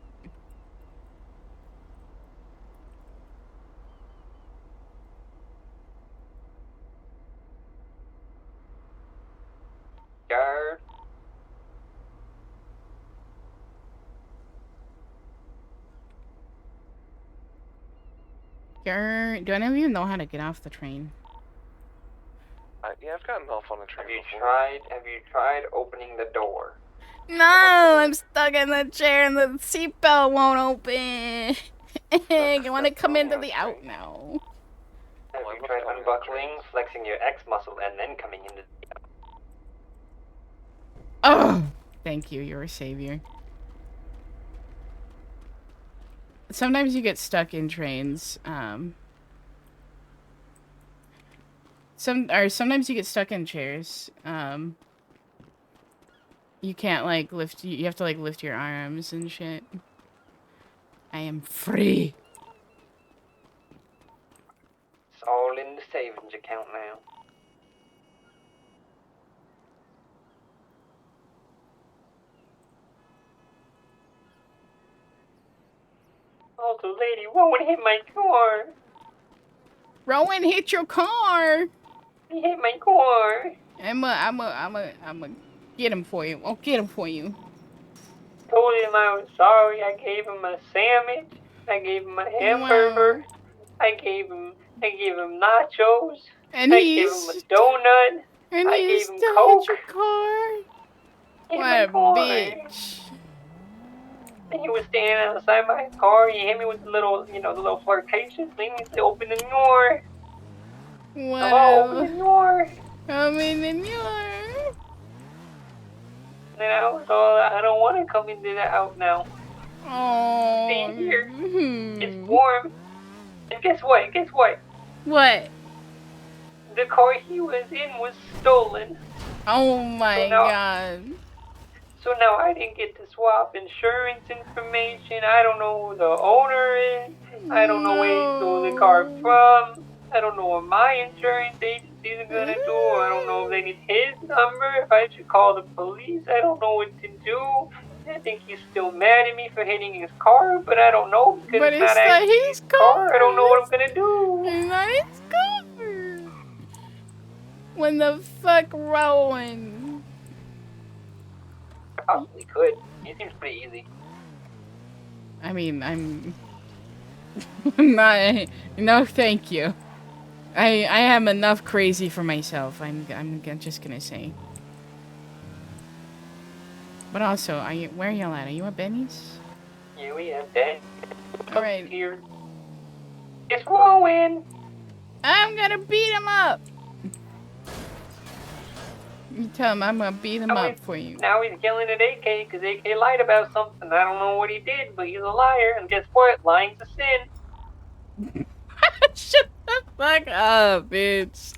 Guard. Do any of you know how to get off the train? Yeah, I've gotten off on a train before. Have you tried opening the door? No, I'm stuck in the chair and the seatbelt won't open. I want to come into the out now. Have you tried unbuckling, flexing your X muscle, and then coming into the... Oh, thank you. You're a savior. Sometimes you get stuck in trains. Sometimes you get stuck in chairs. You can't like lift. You have to like lift your arms and shit. I am free. It's all in the savings account now. Oh, the lady Rowan hit my car. Rowan hit your car. He hit my car. I'ma get him for you. I'll get him for you. Told him I was sorry. I gave him a sandwich. I gave him a hamburger. Wow. I gave him nachos. And I gave him a donut. And I he's gave him still Coke. hit your car. Hit What my a car. bitch. And he was standing outside my car. He hit me with the little, the little flirtation thing. He said, "Open the door." Hello, open the door. Open the door. And I was all, I don't want to come into the house now. Oh. Stay here. It's warm. And guess what? What? The car he was in was stolen. Oh my god. So now I didn't get to swap insurance information. I don't know who the owner is. I don't know where he stole the car from. I don't know what my insurance agency is gonna do. I don't know if they need his number, if I should call the police. I don't know what to do. I think he's still mad at me for hitting his car, but I don't know because But it's not it's not actually his car. I don't know what I'm gonna do. It's not his car. When the fuck Rowan? I possibly could. He seems pretty easy. I mean, I'm not. No, thank you. I am enough crazy for myself. I'm just gonna say. But also, where are y'all at? Are you at Benny's? Yeah, we have that. All right. Here. It's Rowan. I'm gonna beat him up. You tell him I'm gonna beat him up for you. Now he's yelling at AK because AK lied about something. I don't know what he did, but he's a liar. And guess what? Lying's a sin. Shut the fuck up, bitch.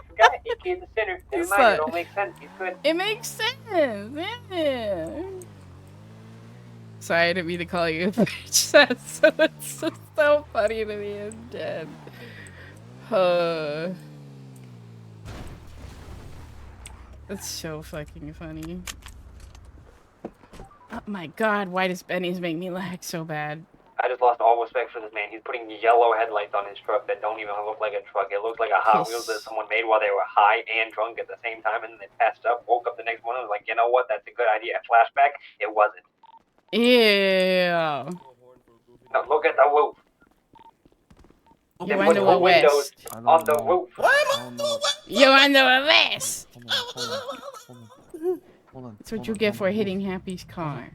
Forgot AK's a sinner. Never mind, it don't make sense. He's good. It makes sense. Yeah. Sorry, I didn't mean to call you a bitch. It's so funny to me. I'm dead. That's so fucking funny. Oh my god, why does Benny's make me lag so bad? I just lost all respect for this man. He's putting yellow headlights on his truck that don't even look like a truck. It looks like a Hot Wheels that someone made while they were high and drunk at the same time, and then they passed up, woke up the next morning and was like, you know what, that's a good idea. Flashback, it wasn't. Yeah. Now look at the roof. You're under arrest. On the roof. You're under arrest. Hold on. That's what you get for hitting Happy's car.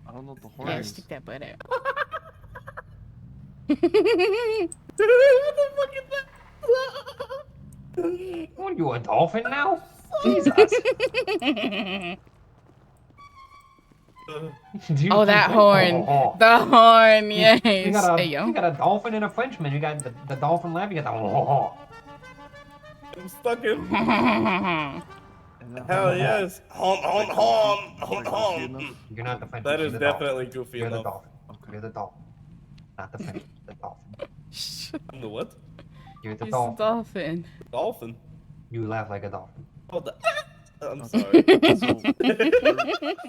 I don't know what the horn Yeah, is. stick that butt out. What are you, a dolphin now? Jesus. Oh, that horn. The horn, yes. We got Hey, yo. a dolphin and a Frenchman. You got the dolphin laugh. You got the. I'm stuck in. Hell yes. Hom. You're not the Frenchman. That you're is the definitely dolphin. goofy You're enough. the dolphin. You're the dolphin. Not the Frenchman. The dolphin. I'm the what? You're the He's dolphin. the dolphin. Dolphin. You laugh like a dolphin. Oh, I'm sorry. So,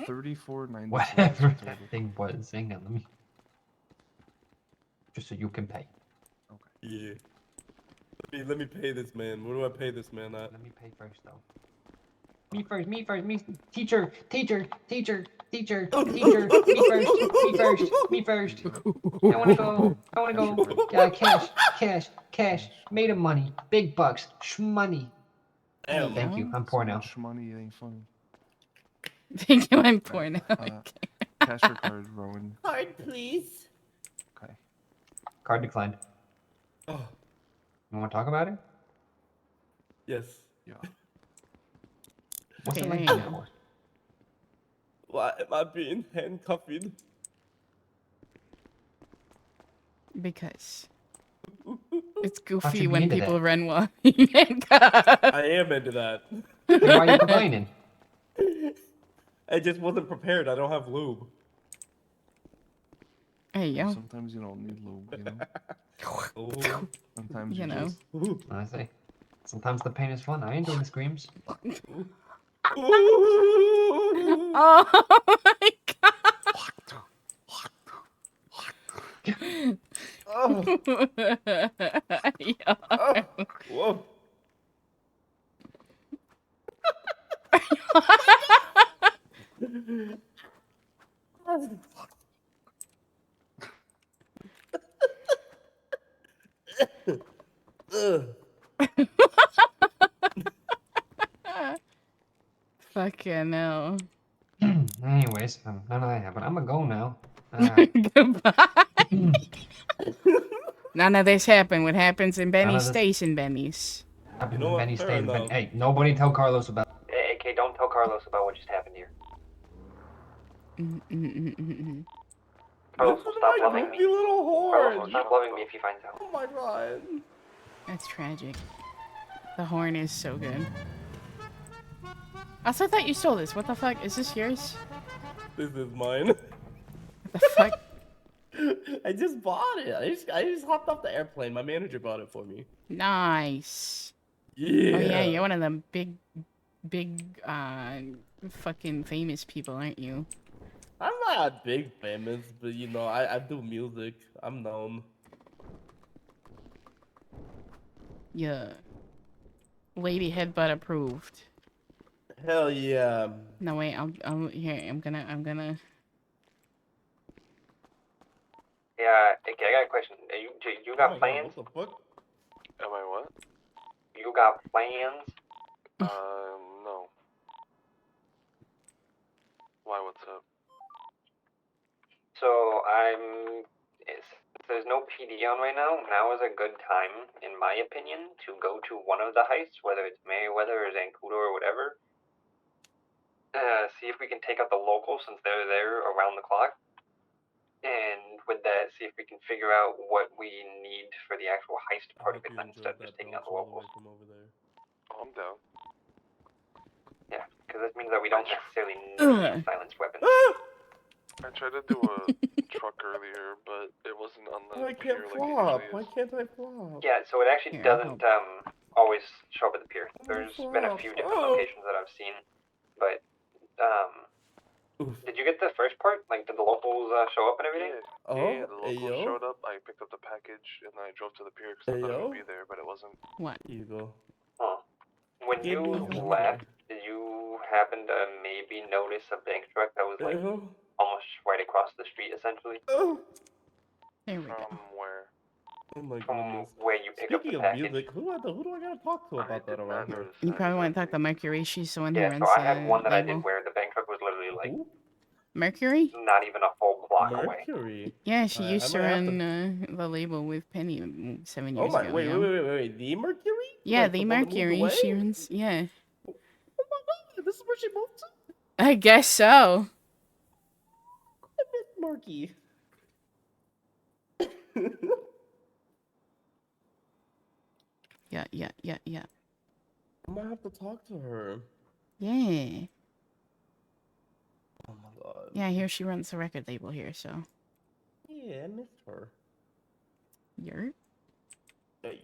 34.96. Whatever that thing was, hang on, let me. Just so you can pay. Yeah. Let me pay this man. What do I pay this man at? Let me pay first, though. Me first. Teacher. Me first. I wanna go. Yeah, cash. Made of money. Big bucks. Shmoney. Damn. Thank you. I'm poor now. Money, it ain't funny. Thank you, I'm poor now. Cash or card, Rowan? Card, please. Okay. Card declined. Oh. You want to talk about it? Yes. Yeah. What's it Okay, like there you being go. poor? Why am I being handcuffed? Because it's Thought goofy you'd be when into people that. run while being handcuffed. I am into that. Then why are you complaining? I just wasn't prepared. I don't have lube. Hey, yo. Sometimes you don't need lube, you know? Ooh. Sometimes You know. just... I say. Sometimes the pain is fun. I enjoy the screams. Oh my god. Oh. Yo. Oh. Whoa. Fucking no. Anyways, none of that happened. I'm gonna go now. Goodbye. None of this happened. What happens in None Benny's of this- stays in Benny's. Happened You know what? many Fair stays, but enough. hey, nobody tell Carlos about. Hey, AK, don't tell Carlos about what just happened here. Carlos will stop loving me. You little Carlos will horn. stop loving me if he finds out. Oh my god. That's tragic. The horn is so good. Also, I thought you stole this. What the fuck? Is this yours? This is mine. What the fuck? I just bought it. I just hopped off the airplane. My manager bought it for me. Nice. Yeah. Oh yeah, you're one of the big, fucking famous people, aren't you? I'm not big famous, but you know, I do music. I'm known. Yeah. Lady Headbutt approved. Hell yeah. No wait, I'm gonna. Yeah, AK, I got a question. You got Oh my God, plans? what the fuck? Am I what? You got plans? No. Why, what's up? So there's no PD on right now. Now is a good time, in my opinion, to go to one of the heists, whether it's Merryweather or Zancudo or whatever. See if we can take out the locals since they're there around the clock. And with that, see if we can figure out what we need for the actual heist part of it instead of just taking out the locals. From over there. Oh, I'm down. Yeah, because this means that we don't necessarily need silenced weapons. I tried to do a truck earlier, but it wasn't on the I pier can't like it flop. usually Why is. can't I flop? Yeah, so it actually Here, doesn't always show up at the pier. There's been a few different locations that I've seen, but did you get the first part? Like, did the locals show up and everything? Yeah, the locals Ayo. showed up, I picked up the package, and then I drove to the pier because I thought it would be there, but it wasn't. What? Here you go. Huh. When Give you me one. left, did you happen to maybe notice a bank truck that was like Ayo. almost right across the street, essentially? Oh. There we go. From where? Oh my From goodness. where you pick Speaking up the of package. music, who do I gotta talk to about that around here? You probably want to talk to Mercury. She's the one who Yeah, runs so I had one that I label. did where the bank truck was literally like Mercury? not even a full block block away. Mercury. Yeah, she I used to might have run the label with Penny 7 Oh years my! ago. Wait, yeah. wait! The Mercury? Yeah, Like the one that moved Mercury. away? She runs. Yeah. Oh my God! This is where she moved to. I guess so. I miss Marky. Yeah. I might have to talk to her. Yeah. Oh my God. Yeah, here she runs the record label here, so. Yeah, I missed her. Yer? Hey,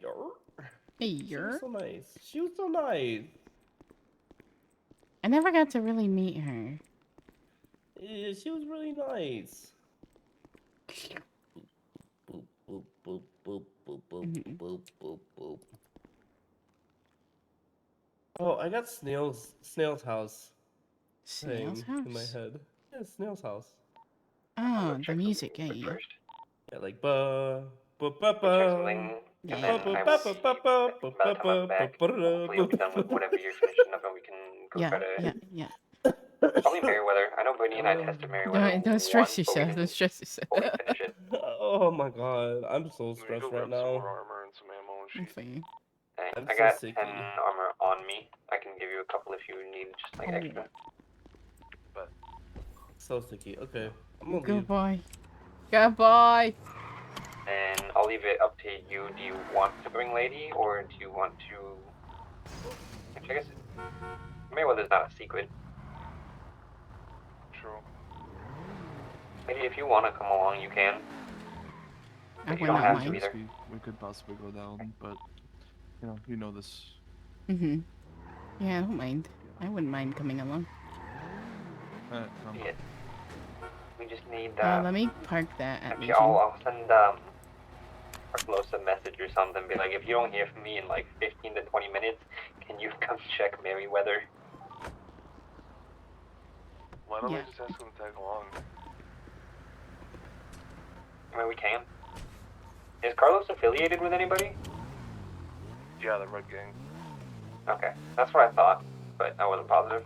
Hey, She was so nice. She was so nice. I never got to really meet her. Yeah, she was really nice. Boop, boop, boop, boop, boop, boop, boop, boop, boop. Oh, I got Snail's house. Snail's playing in my house? head. Yeah, Snail's house. Oh, the music, yeah. Yeah, like ba ba ba ba. And then I will see about time I'm back. Hopefully you'll be done with whatever you're finishing up and we can go try to... Yeah. Probably Merryweather. I know Brittany and I tested Merryweather Don't stress once, yourself. Don't stress yourself. but we didn't finish it. Oh my God, I'm so stressed right now. armor and some ammo and shit. I'm I so got sicky. 10 armor on me. I can give you a couple if you need just like extra. But So sticky. Okay, I'm gonna leave. Goodbye. Goodbye. And I'll leave it up to you. Do you want to bring Lady, or do you want to... Actually, I guess Merryweather's not a secret. True. Lady, if you want to come along, you can. But you don't have to either. We could possibly go down, but you know this. Yeah, I don't mind. I wouldn't mind coming along. Yeah. We just need... let me park that at actually, Legion. I'll send Carlos a message or something. Be like, if you don't hear from me in like 15 to 20 minutes, can you come check Merryweather? Why don't we just ask them to tag along? I mean, we can. Is Carlos affiliated with anybody? Yeah, the Red Gang. Okay, that's what I thought, but I wasn't positive.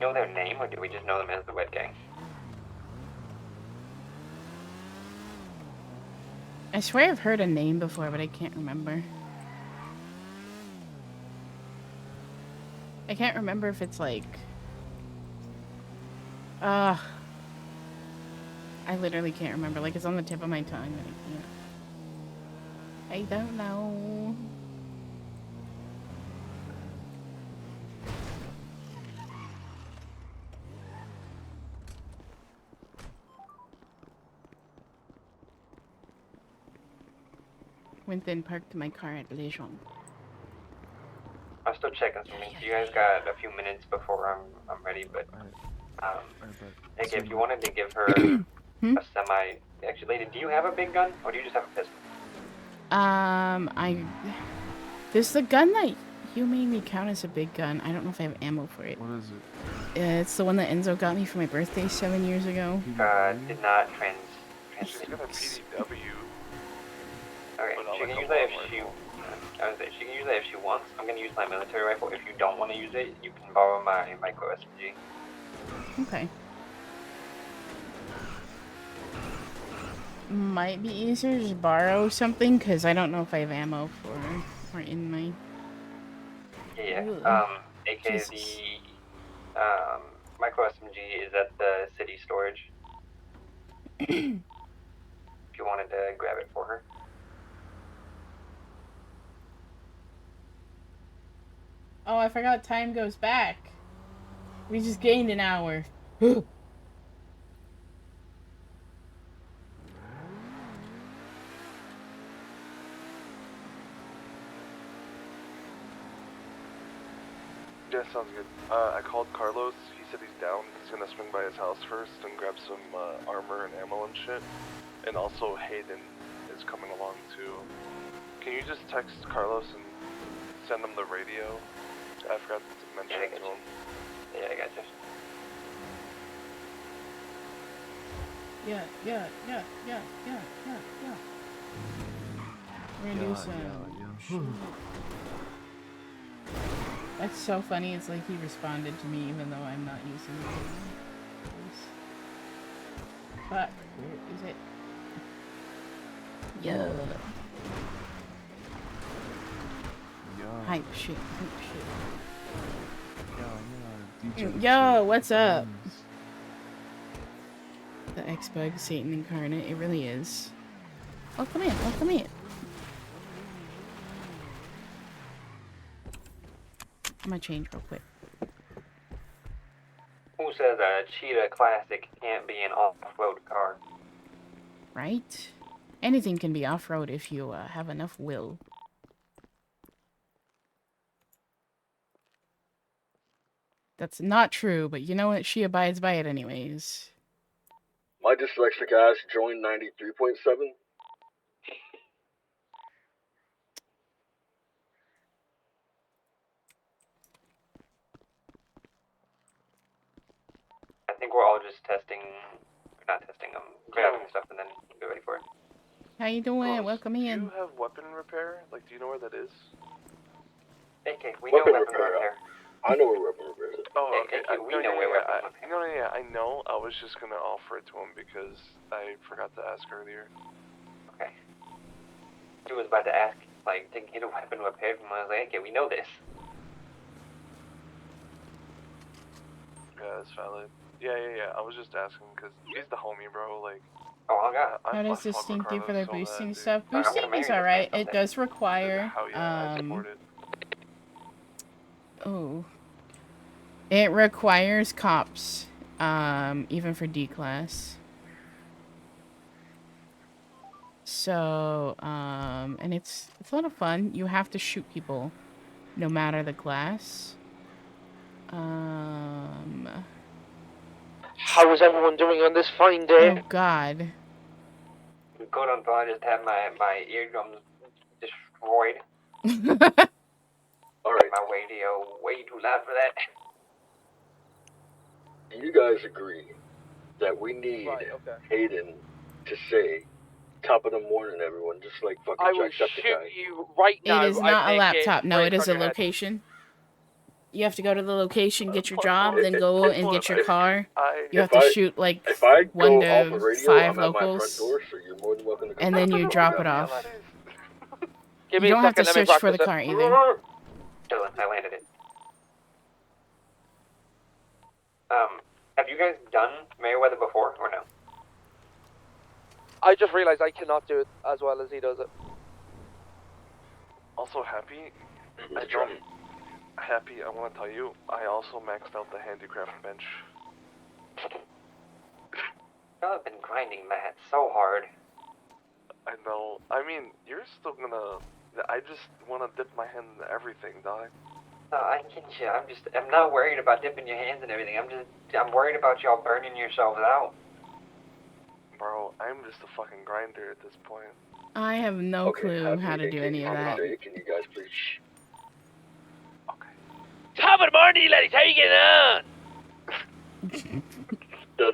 Know their name, or do we just know them as the Red Gang? I swear I've heard a name before, but I can't remember. I can't remember if it's like... I literally can't remember. Like, it's on the tip of my tongue, but I can't. I don't know. Went and parked my car at Legion. I'm still checking something. You guys got a few minutes before I'm ready, but like if you wanted to give her a semi... Actually, Lady, do you have a big gun, or do you just have a pistol? There's the gun that you made me count as a big gun. I don't know if I have ammo for it. What is it? It's the one that Enzo got me for my birthday 7 years ago. Did not transmit. She's got a PDW. Okay, she can use that if she... I was saying, she can use that if she wants. I'm gonna use my military rifle. If you don't want to use it, you can borrow my micro SMG. Okay. Might be easier to just borrow something, because I don't know if I have ammo for in my... Yeah, aka the micro SMG is at the city storage. If you wanted to grab it for her. Oh, I forgot time goes back. We just gained an hour. Yeah, sounds good. I called Carlos. He said he's down. He's gonna swing by his house first and grab some armor and ammo and shit. And also Hayden is coming along too. Can you just text Carlos and send him the radio? I forgot to mention it to him. Yeah, I got you. Yeah. We're gonna do some... That's so funny, it's like he responded to me even though I'm not using it. fuck? Where is it? Yeah. Hype shit. Yo, what's up? The X-Bug, Satan incarnate. It really is. Welcome in. Welcome in. I'm gonna change real quick. Who says a Cheetah Classic can't be an off-road car? Right? Anything can be off-road if you have enough will. That's not true, but you know what? She abides by it anyways. My dyslexic ass joined 93.7. I think we're all just testing, not testing them, grabbing stuff and then get ready for it. How you doing? Close. Welcome Do in. you have weapon repair? Like, do you know where that is? AK, we Weapon know weapon repair. repair. I know where weapon repair is. Oh, okay. AK, we know where weapon repair. No, I know. I was just gonna offer it to him because I forgot to ask earlier. Okay. He was about to ask, like, to get a weapon repaired from us. Like, okay, we know this. Yeah, that's valid. Yeah. I was just asking because he's the homie, bro. Like. Oh, I got. How does Distinct do for their boosting stuff? I'm gonna Boosting marry is this alright. man It does require, I support it. oh. It requires cops, even for D-Class. So, and it's a lot of fun. You have to shoot people, no matter the class. How is everyone doing on this fine day? Oh God. Good until I just had my eardrums destroyed. Alright. My radio way too loud for that. Do you guys agree that we need Hayden to say top of the morning, everyone, just like fucking I will Jacksepticeye? shoot you right now. It is not a I make laptop. No, right it is a on your head. location. You have to go to the location, get your job, then go and get your car. You have If to I- shoot like if I go 1 off the to radio, 5 I'm at my front locals, door, so you're more than welcome to come and then back. you drop it off. Give You me a don't have to second, let me search for the practice car it. either. Dylan, I landed it. Have you guys done Merriweather before or no? I just realized I cannot do it as well as he does it. Also happy. Happy. I want to tell you, I also maxed out the handicraft bench. I've been grinding that so hard. I know. I mean, you're still gonna. I just want to dip my hand into everything, dog. No, I get you. I'm not worried about dipping your hands and everything. I'm worried about y'all burning yourselves out. Bro, I'm just a fucking grinder at this point. I have no clue how to do any of that. Can you guys please shh? Top of the morning, ladies. How you getting on?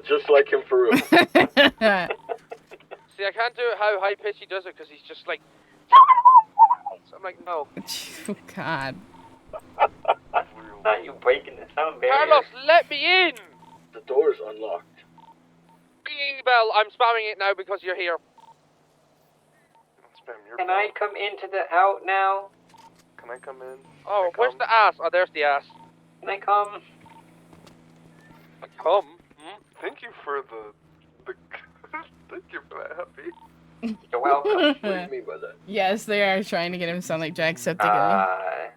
Just like him for real. See, I can't do it how high pitched he does it because he's just like. So I'm like, no. Oh God. Not you breaking the sound barrier. Carlos, let me in. The door's unlocked. Ringing bell. I'm spamming it now because you're here. Can I come into the out now? Can I come in? Oh, where's the ass? Oh, there's the ass. Can I come? Come. Thank you for the thank you for that, Happy. You're welcome. What do you mean by that? Yes, they are trying to get him to sound like Jacksepticeye.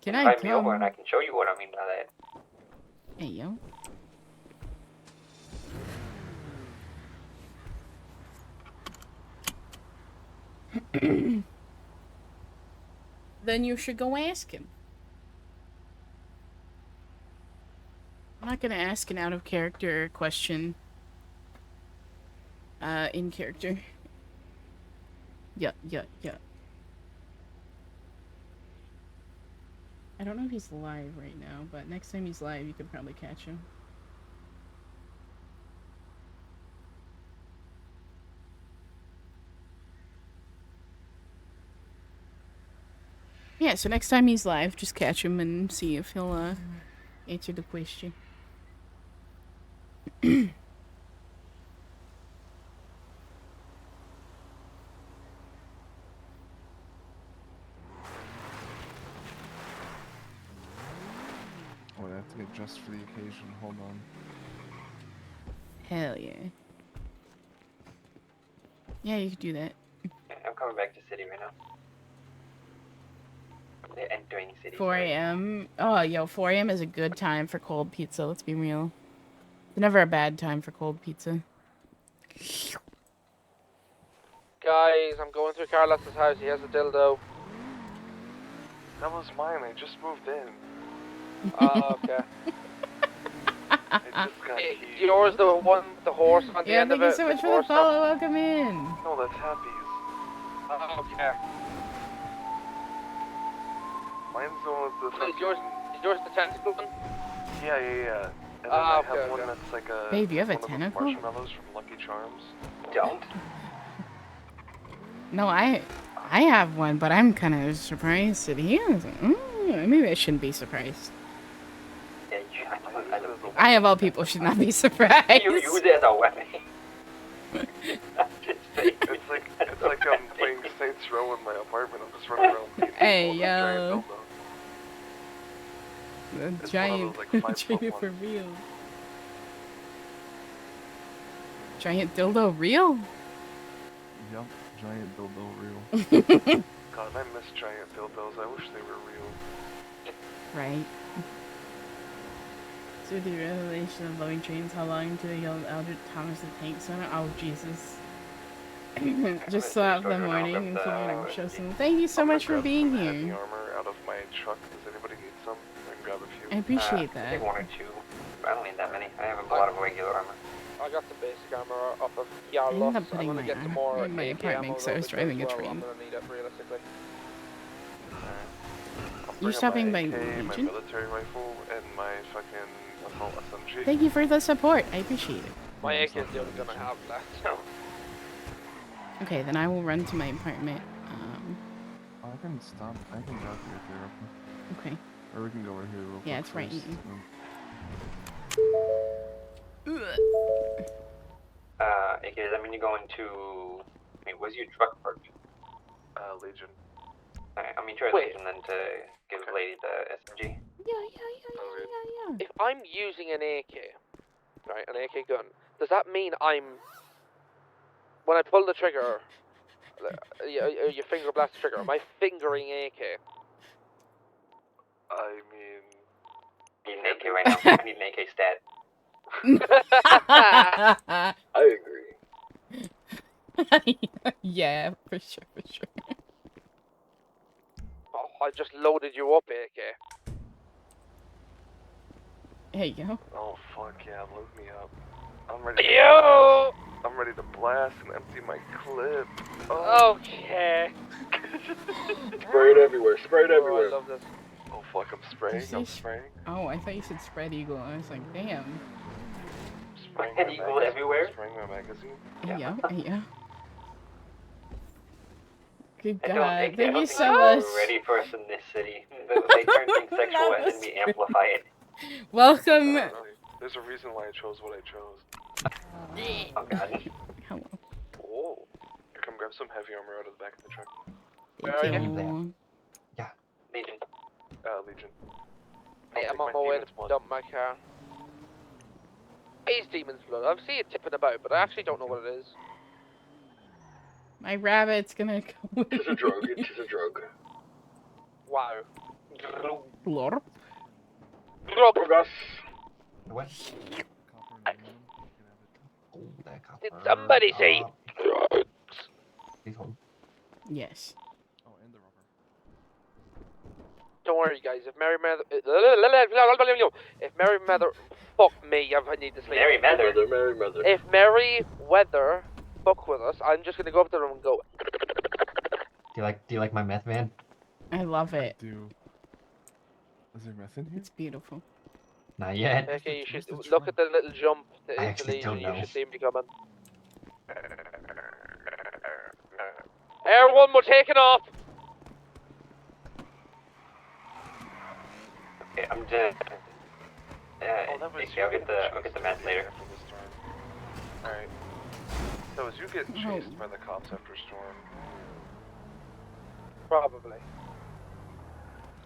Can I invite me over and come? I can show you what I mean by that. Hey, yo. Then you should go ask him. I'm not gonna ask an out-of-character question. In character. Yeah. I don't know if he's live right now, but next time he's live, you could probably catch him. Yeah, so next time he's live, just catch him and see if he'll answer the question. to get dressed for the occasion. Hold on. Hell yeah. Yeah, you could do that. I'm coming back to city right now. They're entering city. 4 a.m. Oh, yo, 4 a.m. is a good time for cold pizza. Let's be real. It's never a bad time for cold pizza. Guys, I'm going through Carlos's house. He has a dildo. That was mine. I just moved in. Oh, okay. I just got keys. Yours the one with the horse on the Yeah, end thank of you it? so much the for the horse follow. stuff? Welcome in. No, that's Happy's. Oh, okay. Mine's the one with the Is yours the tentacle one? Yeah. And then Ah, I okay, have one okay. that's like a Babe, you have a one of those tentacle? marshmallows from Lucky Charms. Don't. No, I have one, but I'm kind of surprised that he has it. Maybe I shouldn't be surprised. Yeah, I, of all people, should not be surprised. You use it as a weapon. It's like I'm playing Saints Row in my apartment. I'm just running around beating Hey, people with a giant yo. dildo. The It's giant, one of those, like, 5 foot giant for ones. real. Giant dildo real? Yup, giant dildo real. God, I miss giant dildos. I wish they were real. Right. So the revelation of loving trains, how long until you yelled Eldritch Thomas the Tank Center? Oh, Jesus. Just slept the morning and figured I would show some. Thank you so much for being Heavy here. armor out of my truck. Does anybody need some? I can grab a few. I appreciate I that. think 1 or 2. I don't need that many. I have a lot of regular armor. I got some basic armor off of I ended Yarlos. up I'm putting gonna my get some armor more in my AK apartment ammo because I was though, driving a because, well, train. I'm gonna need it realistically. You stopping by AK, my Legion? military rifle, and my fucking assault SMG. Thank you for the support. I appreciate it. My AK is the only gun I have left. So. Okay, then I will run to my apartment. I can stop. I can drop you if you're up. Okay. Or we can go over here real quick. Yeah, it's right first. here. AK, does that mean you're going to... Wait, where's your truck parked? Legion. Alright, I mean, try Legion then to give Lady the SMG. Yeah. If I'm using an AK, right, an AK gun, does that mean I'm... When I pull the trigger, your finger blast the trigger, am I fingering AK? I mean... I need an AK right now. I need an AK stat. I agree. Yeah, for sure. Oh, I just loaded you up, AK. Hey, yo. Oh, fuck yeah, load me up. I'm ready to Yo! I'm ready to blast and empty my clip. Oh. Okay. Spray it everywhere. Spray it everywhere. I love this. Oh, fuck, I'm spraying. I'm spraying. Oh, I thought you said spread eagle. I was like, damn. Spraying Spread eagle everywhere? Spraying my magazine. Yeah. Good I God. don't Thank you think so much. we're ready for us in this city. They turn things sexual and then we amplify it. Welcome. There's a reason why I chose what I chose. Oh god. Hello. Oh. Here, come grab some heavy armor out of the back of the truck. Thank you. Yeah. Legion. Legion. Hey, I'll I'm take on my way demon's to blood. dump my car. It's demon's blood. I see it tipping about, but I actually don't know what it is. My rabbit's gonna go. It's a drug. It's a drug. Wow. Blorp. Drogas. What? Did somebody say Yes. Oh, and the rubber. Don't worry, guys. If Mary Mother, fuck me, I need to sleep. Mary Mother. Mary Mother. If Mary Weather fuck with us, I'm just gonna go up to them and go. Do you like my meth man? I love it. Do. Is there meth in here? It's beautiful. Not yet. Okay, you should look at the little jump. The I actually don't Legion, know. you should see him be coming. Everyone, we're taking off. Okay, I'm just. I'll get the meth later. Alright. So as you get chased by the cops after storm, Probably.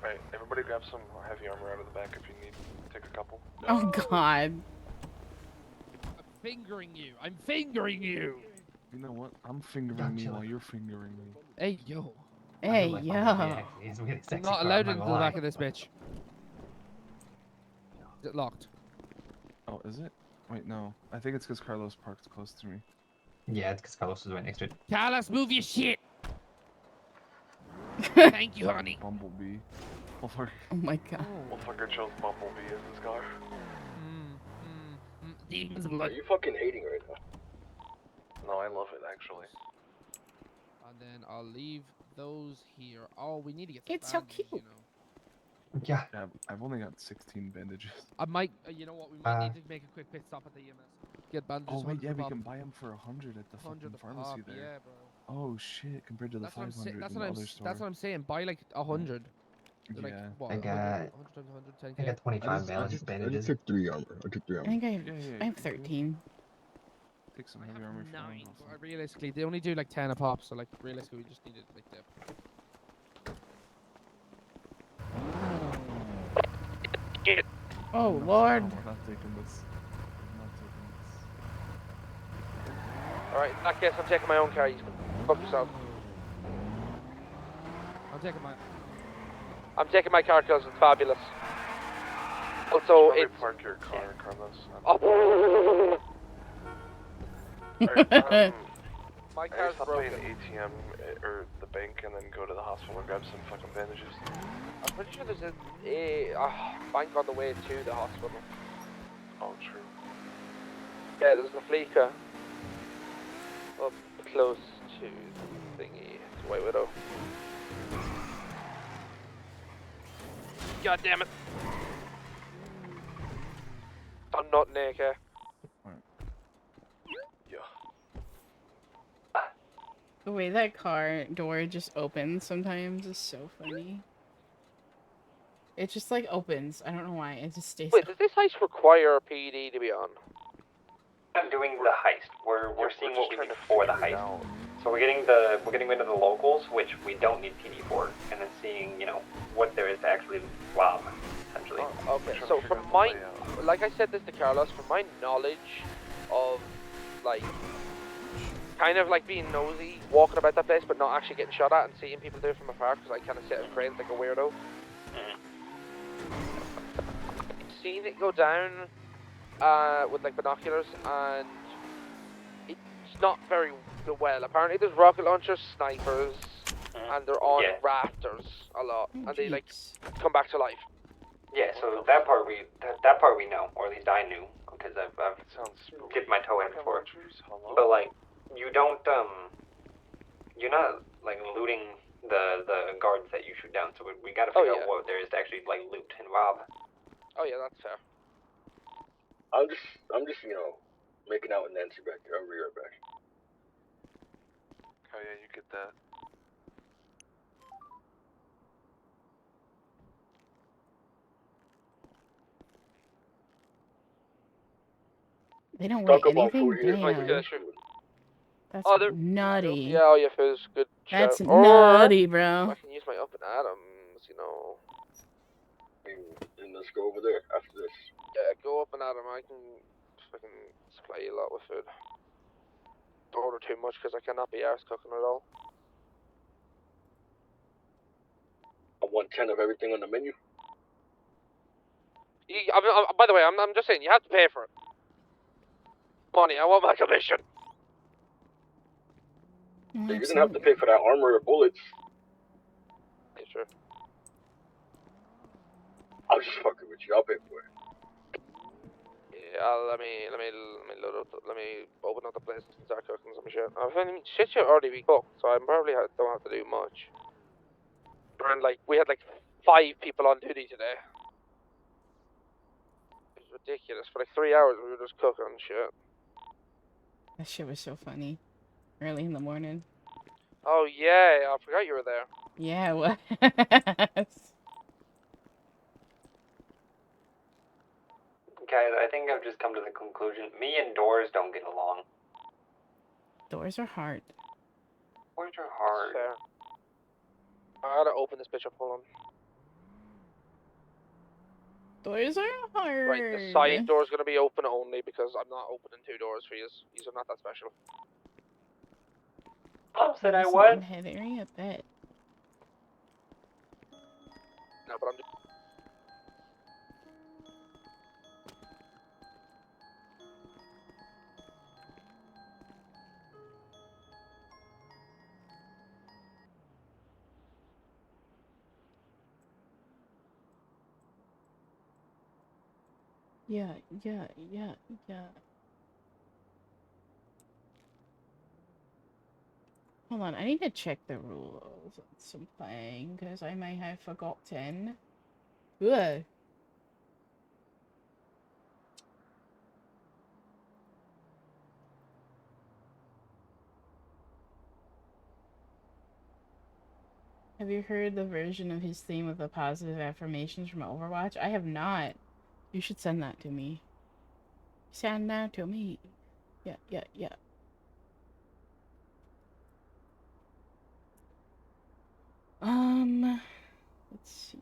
Alright, everybody grab some heavy armor out of the back if you need. Take a couple. Oh God. I'm fingering you. I'm fingering you. You know what? I'm fingering me while you're fingering me. Hey, yo. Hey, yo. I'm not allowed into the back of this bitch. Is it locked? Oh, is it? Wait, no. I think it's because Carlos parked close to me. Yeah, it's because Carlos is right next to it. Carlos, move your shit. Thank you, honey. Bumblebee. Oh my God. Motherfucker chose Bumblebee as his car. Demons Are blood. you fucking hating right now? No, I love it actually. And then I'll leave those here. Oh, we need to get some It's so bandages, cute. you know. Yeah, I've only got 16 bandages. I might, you know what, we might need to make a quick pit stop at the EMS. Get bandages. Oh wait, 100 yeah, a we pop. can buy them for 100 at the 100 fucking a pharmacy pop, there. yeah, bro. Oh shit, compared to the 500 in the other store. That's what I'm saying. Buy like 100. They're like, Yeah. what, I 100 times 100, 10K? I got 25 bandages. I took 3 armor. I took 3 armor. I think I have 13. Take some heavy armor for 9. also. But realistically, they only do like 10 a pop, so like realistically, we just needed like the. Oh Lord. We're not taking this. Alright, in that case, I'm taking my own car. You can fuck yourself. I'm taking my. I'm taking my car because it's fabulous. Also, Probably it's. park your car, Carlos. Oh. Alright, My I car's stop by an broken. ATM or the bank and then go to the hospital and grab some fucking bandages. I'm pretty sure there's a bank on the way to the hospital. Oh, true. Yeah, there's a Fleeca up close to the thingy. It's White Widow. God damn it! I'm not naked. The way that car door just opens sometimes is so funny. It just like opens. I don't know why. It just stays. Wait, does this heist require a PD to be on? I'm doing the heist. We're seeing what we need for the heist. So we're getting rid of the locals, which we don't need PD for, and then seeing, you know, what there is to actually rob, essentially. Okay, so from my, like I said this to Carlos, from my knowledge of, like, kind of like being nosy, walking about that place, but not actually getting shot at and seeing people do it from afar, because I kind of sit at cranes like a weirdo. Seen it go down with like binoculars, and it's not very well. Apparently there's rocket launchers, snipers, and they're on rafters a lot, and they like come back to life. Yeah, so that part we know, or at least I knew, because I've dipped my toe in before. But like, you don't you're not like looting the guards that you shoot down. So we got to figure out what there is to actually like loot and rob. Oh yeah, that's fair. I'm just, you know, making out with Nancy back there. I'll be right back. Oh yeah, you get that. They don't weigh anything? Damn. Yeah, sure. That's Oh, nutty. Yeah, oh yeah, food's good. That's shout. nutty, Or bro. I can use my up and Adams, you know. And let's go over there after this. Yeah, go up and Adam. I can fucking supply you a lot with food. Don't order too much because I cannot be arsed cooking at all. I want 10 of everything on the menu. By the way, I'm just saying, you have to pay for it. Money, I want my commission. So you didn't have to pay for that armor or bullets. Yeah, sure. I'll just fucking with you. I'll pay for it. Yeah, let me load up. Let me open up the place and start cooking some shit. I mean, shit should already be cooked, so I probably don't have to do much. And like, we had like 5 people on duty today. It's ridiculous. For like 3 hours, we were just cooking shit. That shit was so funny. Early in the morning. Oh yeah, I forgot you were there. Yeah, it was. Guys, I think I've just come to the conclusion. Me and Doors don't get along. Doors are hard. Doors are hard. Fair. I gotta open this bitch up, hold on. Doors are hard. Right, the side door's gonna be open only because I'm not opening 2 doors for you. These are not that special. Said I Listen, what? Heather, a bit. No, but I'm. Yeah. Hold on, I need to check the rules on some playing, because I may have forgotten. Ugh. Have you heard the version of his theme of the positive affirmations from Overwatch? I have not. You should send that to me. Send that to me. Yeah. Let's see.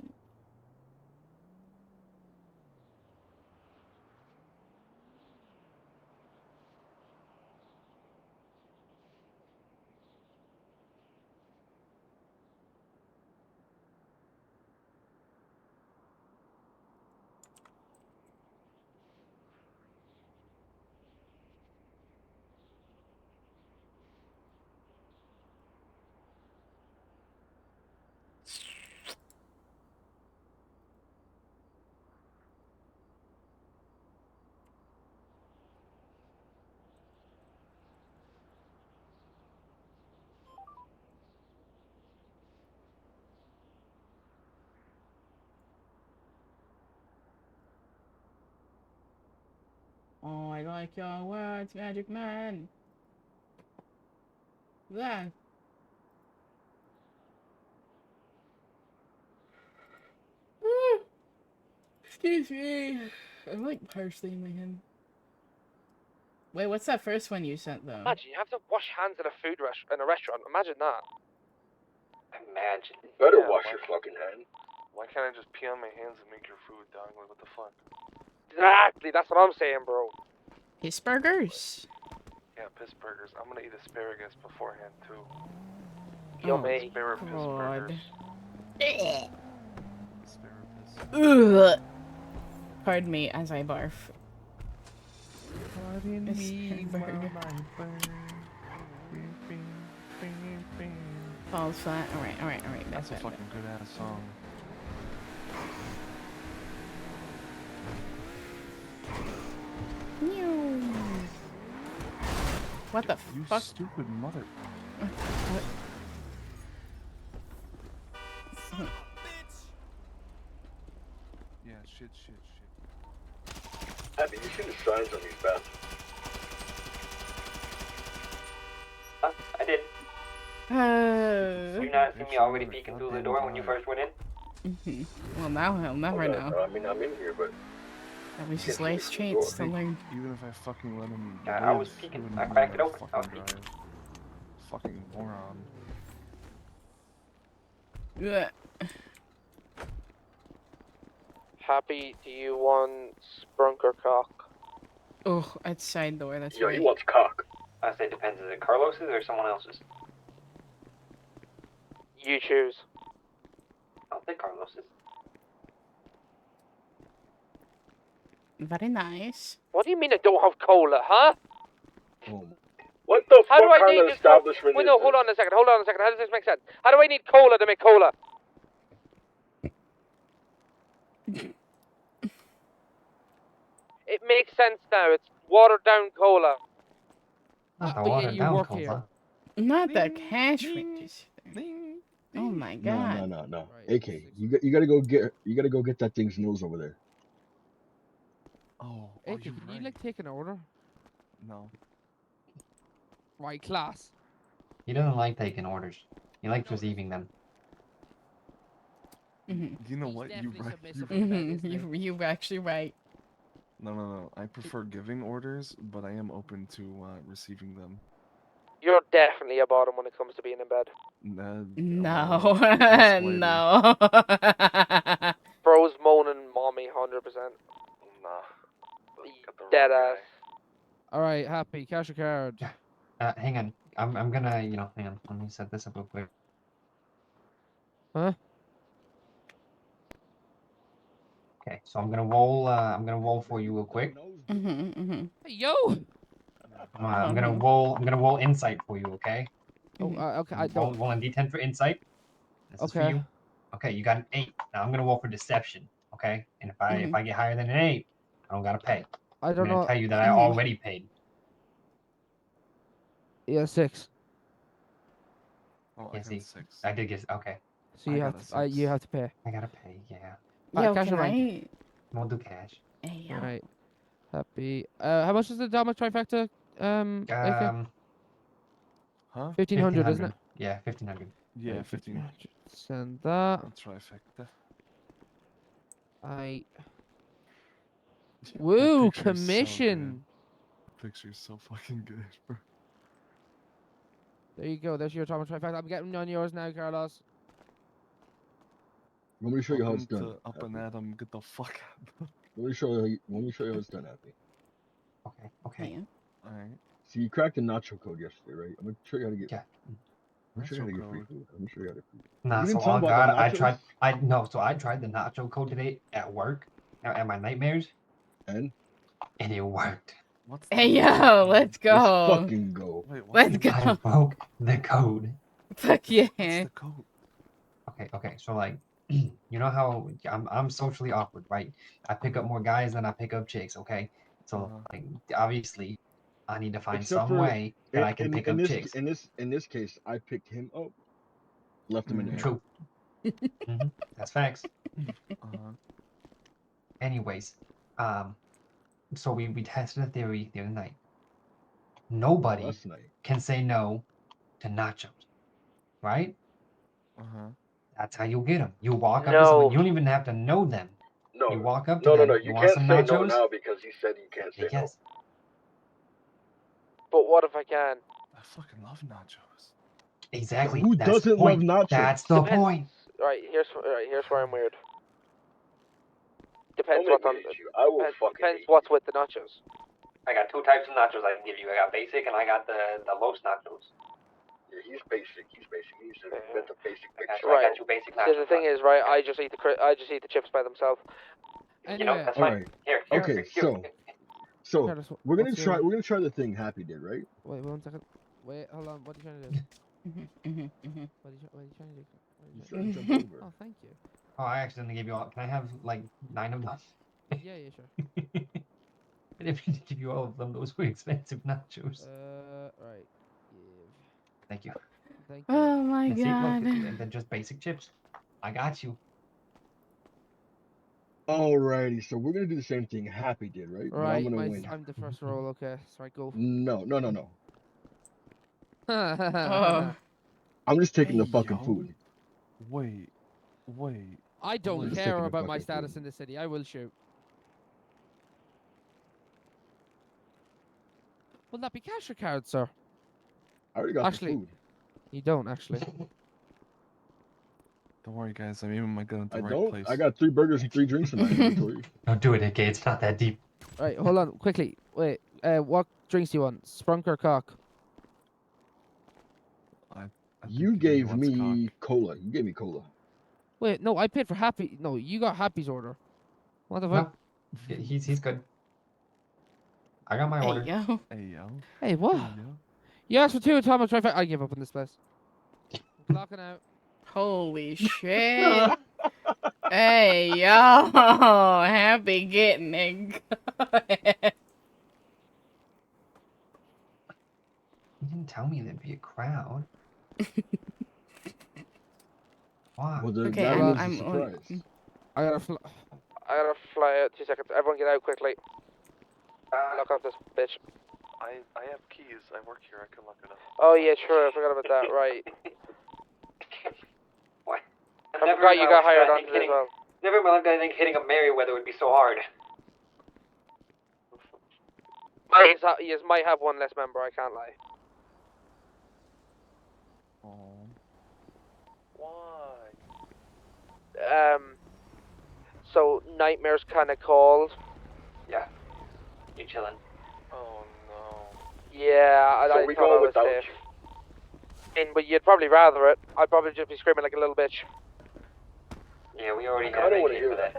Oh, I like your words, Magic Man. There. Excuse me. I'm like partially in my head. Wait, what's that first one you sent though? Imagine you have to wash hands in a restaurant. Imagine that. Imagine. Better Yeah, wash why your fucking hand. Why can't I just pee on my hands and make your food, dog? Like, what the fuck? Exactly, that's what I'm saying, bro. Piss burgers. Yeah, piss burgers. I'm gonna eat asparagus beforehand, too. Yummy. Piss burgers. Ugh. Pardon me as I barf. Pardon me while I burn. Falls flat. Alright. That's a fucking good ass song. What the You fuck? stupid mother. What? Yeah, shit. Have you seen the signs on these bathrooms? I did. You not see me already peeking through the door when you first went in? Well, now he'll never know. No, I mean, I'm in here, but... That was his last chance to learn. Even if I fucking let him I was live, peeking. he wouldn't I know cracked it how to open. I was fucking peeking. drive. Fucking moron. Ugh. Happy, do you want sprunk or cock? Oh, it's side door, that's Yo, right. he wants cock. I say depends. Is it Carlos's or someone else's? You choose. I'll take Carlos's. Very nice. What do you mean I don't have cola, huh? What the How do fuck I kind need of this? establishment Wait, is no, this? hold on a second. How does this make sense? How do I need cola to make cola? It makes sense now. It's watered down cola. Not the But water yet you down work cola. here. Not the cash register. Oh my god. No. AK, you gotta go get that thing's nose over there. Oh, Hey, can you like take an order? No. Right, class. He doesn't like taking orders. He likes receiving them. You know what? You're definitely right. You're actually right. No. I prefer giving orders, but I am open to receiving them. You're definitely a bottom when it comes to being in bed. No. No. Bro's moaning mommy, honey. Nah. Dead ass. All right, happy. Cash your card. Hang on. I'm gonna, hang on. Let me set this up real quick. Huh? Okay, so I'm gonna roll for you real quick. Hey, yo. I'm gonna roll insight for you, okay? Oh, okay. I Roll, don't. roll an d10 for insight. This is for Okay. you. Okay, you got an 8. Now I'm gonna roll for deception, okay? And if I get higher than an 8, I don't gotta pay. I I'm don't gonna know. tell you that I already paid. Yeah, 6. Oh, Yeah, I see, got 6. I did get okay. So you have to. You have to pay. I gotta pay. Yeah. Yo, cash can or bank? We'll do cash. Hey, yo. All right. Happy. How much is the Dharma trifecta? AK? Huh? 1500, isn't it? Yeah, 1500. Yeah, Right, 1500. Send that. Trifecta. Woo, That picture is so commission. good. The picture's so fucking good, bro. There you go. There's your Dharma trifecta. I'm getting on yours now, Carlos. Let me show you how it's Welcome done. to Up and Adam. Get the fuck out. Let me show you. Let me show you how it's done, Happy. Okay. Alright. So you cracked the nacho code yesterday, right? I'm gonna show you how to get. Yeah. I'm gonna show you how to Nacho get free code. food. I'm gonna show you how to free. Nah, You so didn't tell on me about God, the I nachos? tried the nacho code today at work, at my nightmares. And it worked. What's Hey, yo, let's go. Let's fucking go. Wait, Let's go. I broke the code. Fuck yeah. What's the code? Okay, so like, you know how I'm socially awkward, right? I pick up more guys than I pick up chicks, okay? So like, obviously, I need to find Except some for way that I can pick up chicks. in this case, I picked him up, left him in there. True. That's facts. Uh-huh. Anyways, so we tested a theory the other night. Nobody Last night. can say no to nachos, right? Uh-huh. That's how you get them. You walk up to No. someone. You don't even have to know them. No. You walk up to No. them. You want can't some say nachos? no now because he said you can't say Yes. But what if I can? I fucking love nachos. Exactly. Who That's the doesn't love point. nachos? That's the Depends. point. Right, here's where I'm weird. Depends Don't what's make on. me hate you. I will fucking Depends hate what's with the nachos. I got 2 types of nachos I can give you. I got basic and I got the Los nachos. Yeah, he's basic. He's the basic bitch. I got you basic nachos. See, the thing is, right? I just eat the chips by themselves. You know, that's All fine. right. Here. Okay, so Curtis, we're gonna what's try. your- We're gonna try the thing Happy did, right? Wait 1 second. Wait, hold on. What are you trying to do? What are you trying to do? He's trying to jump over. Oh, thank you. Oh, I accidentally gave you all. Can I have like 9 of those? Yeah, sure. I didn't mean to give you all of them. Those were expensive nachos. Right. Give. Thank you. Thank you. Oh my And see, god. look, they're just basic chips. I got you. Alrighty, so we're gonna do the same thing Happy did, right? But I'm Right, gonna win. I'm the first roll. Okay, sorry, go. No. Oh. I'm just taking the Hey, fucking yo. food. Wait. I don't Just care taking the about my fucking status food. in the city. I will shoot. Will that be cash or card, sir? I already got Actually, the food. you don't actually. Don't worry, guys. I'm aiming my gun at the I right don't. place. I got 3 burgers and 3 drinks in my inventory. Don't do it, AK. It's not that deep. Right, hold on, quickly. Wait, what drinks do you want? Sprunk or cock? You gave me cola. You gave me cola. Wait, no, I paid for Happy. No, you got Happy's order. What the fuck? No, he's good. I got my order. Yo. Hey, yo. Hey, what? Hey, yo. You asked for 2 atomic trifecta. I give up on this place. Clocking out. Holy shit. Hey, yo. Happy getting it. You didn't tell me there'd be a crowd. Why? Well, Okay, that was I'm a surprise. I gotta fly out. 2 seconds. Everyone get out quickly. Lock off this bitch. I have keys. I work here. I can lock it up. Oh yeah, sure. I forgot about that. Right. What? I forgot you got hired onto this as well. Never in my life did I think hitting a Merryweather would be so hard. You might have 1 less member. I can't lie. Why? So Nightmare's kind of cold. Yeah. You chilling? Oh no. Yeah, So I we thought going I was without safe. But you'd probably rather it. I'd probably just be screaming like a little bitch. Yeah, we already I have don't AK want to hear for that.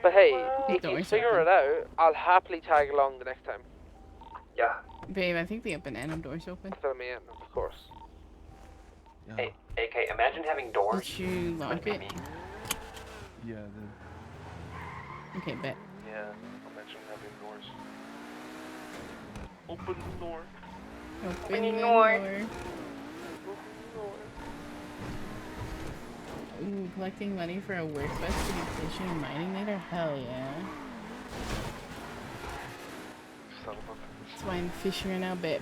But hey, if Don't you worry, figure Sophie. it out, I'll happily tag along the next time. Yeah. Babe, I think the banana door's open. Fill me in, of course. Hey, AK, imagine having doors. Did you lock it? Yeah, Okay, bet. Yeah, imagine having doors. Open the door. Open the door. Ooh, collecting money for a work fest to be fishing and mining later? Hell yeah. That's why I'm fishing right now. Bet.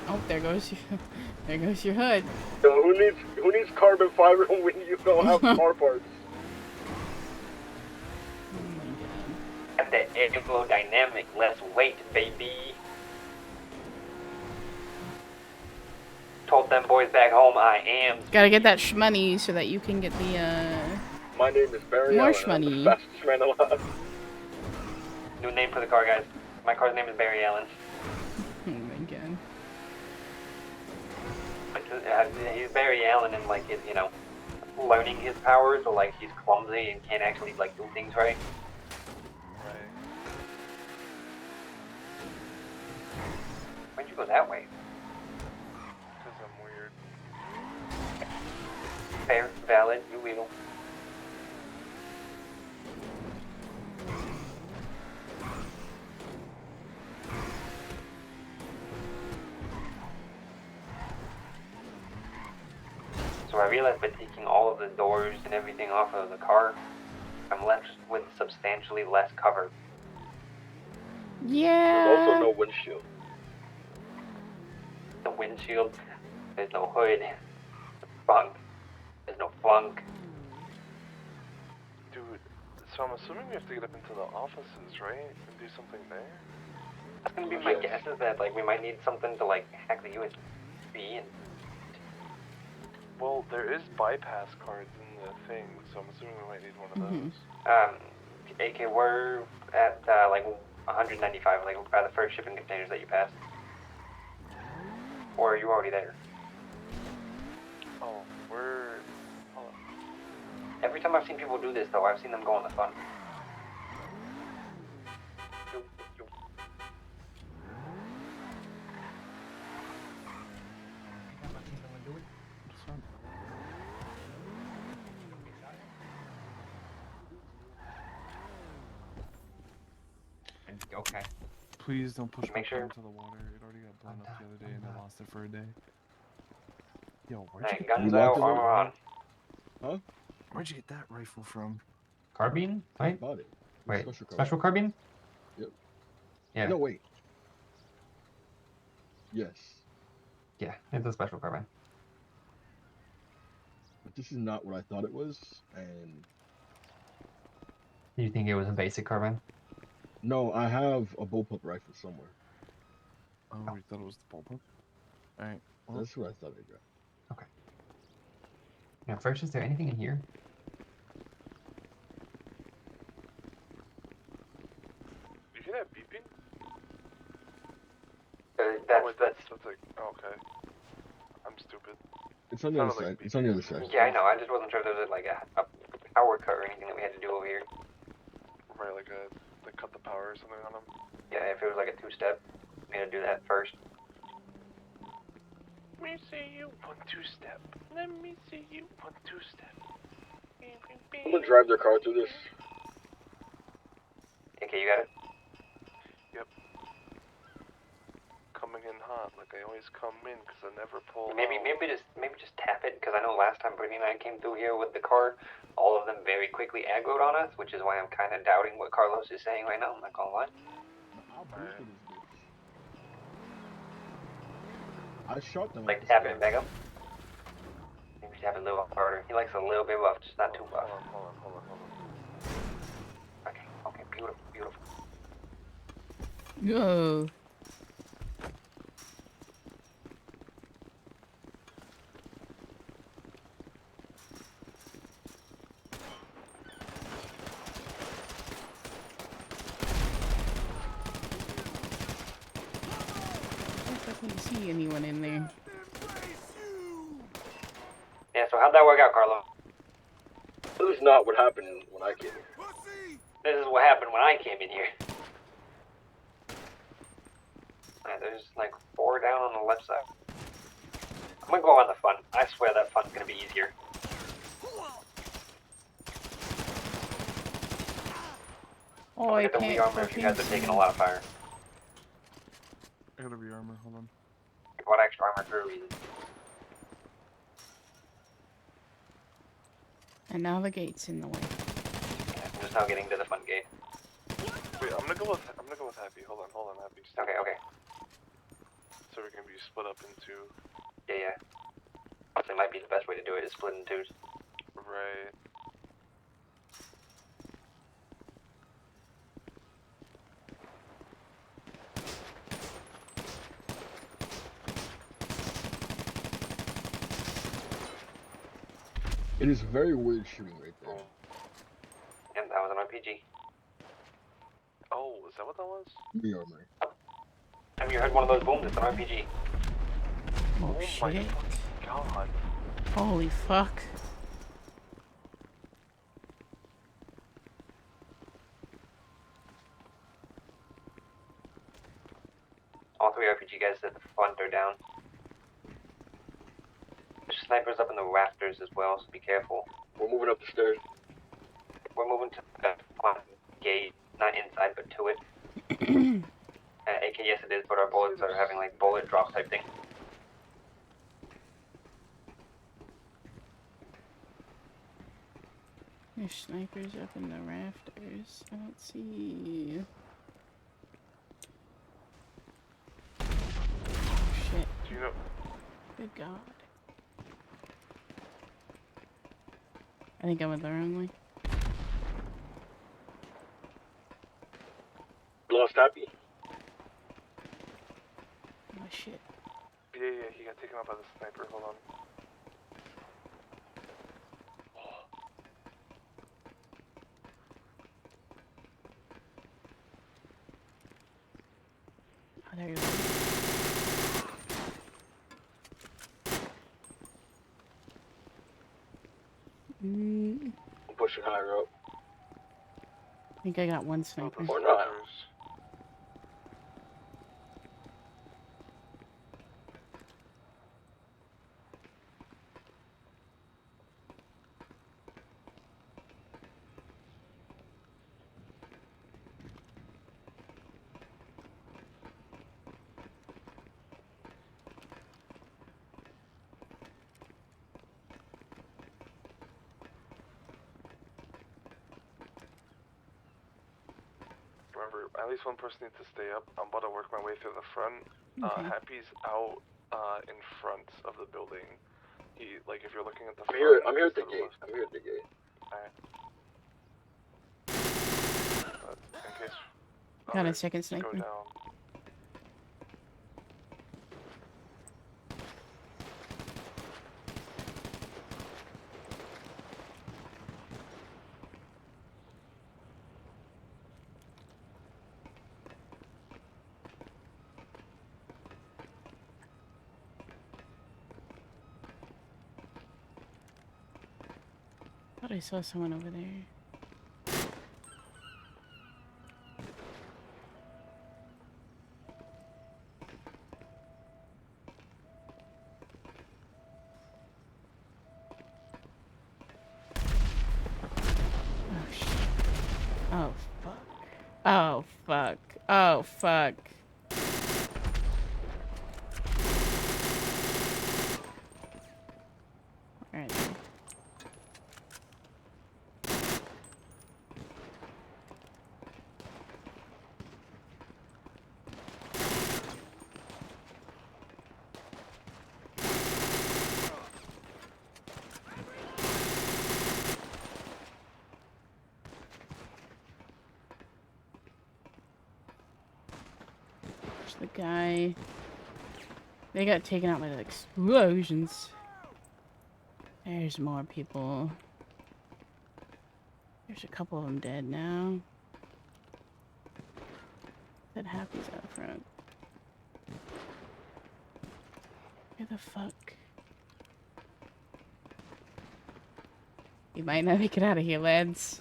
Oh, there goes your HUD. So who needs carbon fiber when you don't have car parts? Got that aerodynamic, less weight, baby. Told them boys back home I am. Gotta get that shmoney so that you can get the My name is Barry more Allen. I'm the shmoney. fastest man alive. New name for the car, guys. My car's name is Barry Allen. Oh my god. He's Barry Allen and like his, learning his powers, so like he's clumsy and can't actually like do things right. Why'd you go that way? Because I'm weird. Fair, valid, you will. So I realized by taking all of the doors and everything off of the car, I'm left with substantially less cover. Yeah. There's also no windshield. No windshield, there's no hood, bunk, there's no flunk. Dude, so I'm assuming we have to get up into the offices, right? And do something there? That's gonna be my guess is that like we might need something to like hack the USB and Well, there is bypass cards in the thing, so I'm assuming we might need one of those. AK, we're at like 195, like by the first shipping containers that you passed. Or are you already there? Oh, we're... Hold on. Every time I've seen people do this though, I've seen them go on the fun. Okay. Please don't push my Make sure. car into the water. It already got blown up the other day and I lost it for a day. Yo, where'd Alright, you get guns that out, rifle armor on. Huh? Where'd you get that rifle from? Carbine? Right? Bought it. Wait, Special carbine. special carbine? Yep. Yeah. No, wait. Yes. Yeah, it's a special carbine. But this is not what I thought it was, and... You think it was a basic carbine? No, I have a bullpup rifle somewhere. Oh, you thought it was the bullpup? Alright. Well, That's what I thought I got. Okay. Now, first, is there anything in here? You hear that beeping? That's like, oh, okay. I'm stupid. It's on the other side. It's on the other side. Yeah, I know. I just wasn't sure if there was like a power cut or anything that we had to do over here. Right, like cut the power or something on them. Yeah, if it was like a two-step, we had to do that first. Let me see you 1-2 step. Let me see you 1-2 step. I'm gonna drive their car through this. Okay, you got it? Yep. Coming in hot, like I always come in, because I never pull Maybe just tap it, because I know last time Brittany and I came through here with the car, all of them very quickly aggroed on us, which is why I'm kind of doubting what Carlos is saying right now. I'm not gonna lie. I shot them. Like tap it and back up. Maybe tap it a little harder. He likes a little bit buff, just not too buff. Hold on. Okay, beautiful. Whoa. Can't see anyone in there. Yeah, so how'd that work out, Carlo? This is not what happened when I came here. This is what happened when I came in here. Alright, there's like 4 down on the left side. I'm gonna go on the fun. I swear that fun's gonna be easier. Oh, Look I at the can't rearmor if you fucking guys are taking a see. lot of fire. I got a rearmor, hold on. I bought extra armor for a reason. And now the gate's in the way. Yeah, I'm just now getting to the fun gate. Wait, I'm gonna go with Happy. Hold on, Happy. Okay, okay. So we're gonna be split up into. Yeah. Honestly, might be the best way to do it is split in twos. Right. It is very weird shooting right there. Yep, that was an RPG. Oh, is that what that was? Rearmor. Have you heard one of those booms? It's an RPG. Oh, my shit. God. Holy fuck. All 3 RPG guys at the front are down. There's snipers up in the rafters as well, so be careful. We're moving up the stairs. We're moving to the front gate, not inside, but to it. AK, yes it is, but our bullets are having like bullet drop type thing. There's snipers up in the rafters. I don't see. Oh, shit. Do you know? Good God. I think I went the wrong way. Lost Happy. Oh, shit. Yeah, he got taken out by the sniper. Hold on. Oh, there you go. I'm pushing higher up. I think I got one sniper. Or not. Remember, at least one person needs to stay up. I'm about to work my way through the front. Okay. Happy's out in front of the building. He, like, if you're looking at the I'm front. here at the to gate. left. I'm here at the gate. Alright. In case. Got a alright, second just go sniper. down. Thought I saw someone over there. Oh shit. Oh fuck. Oh fuck. Oh fuck. Alright. The guy. They got taken out by the explosions. There's more people. There's a couple of them dead now. That Happy's out front. Where the fuck? You might not make it out of here, lads.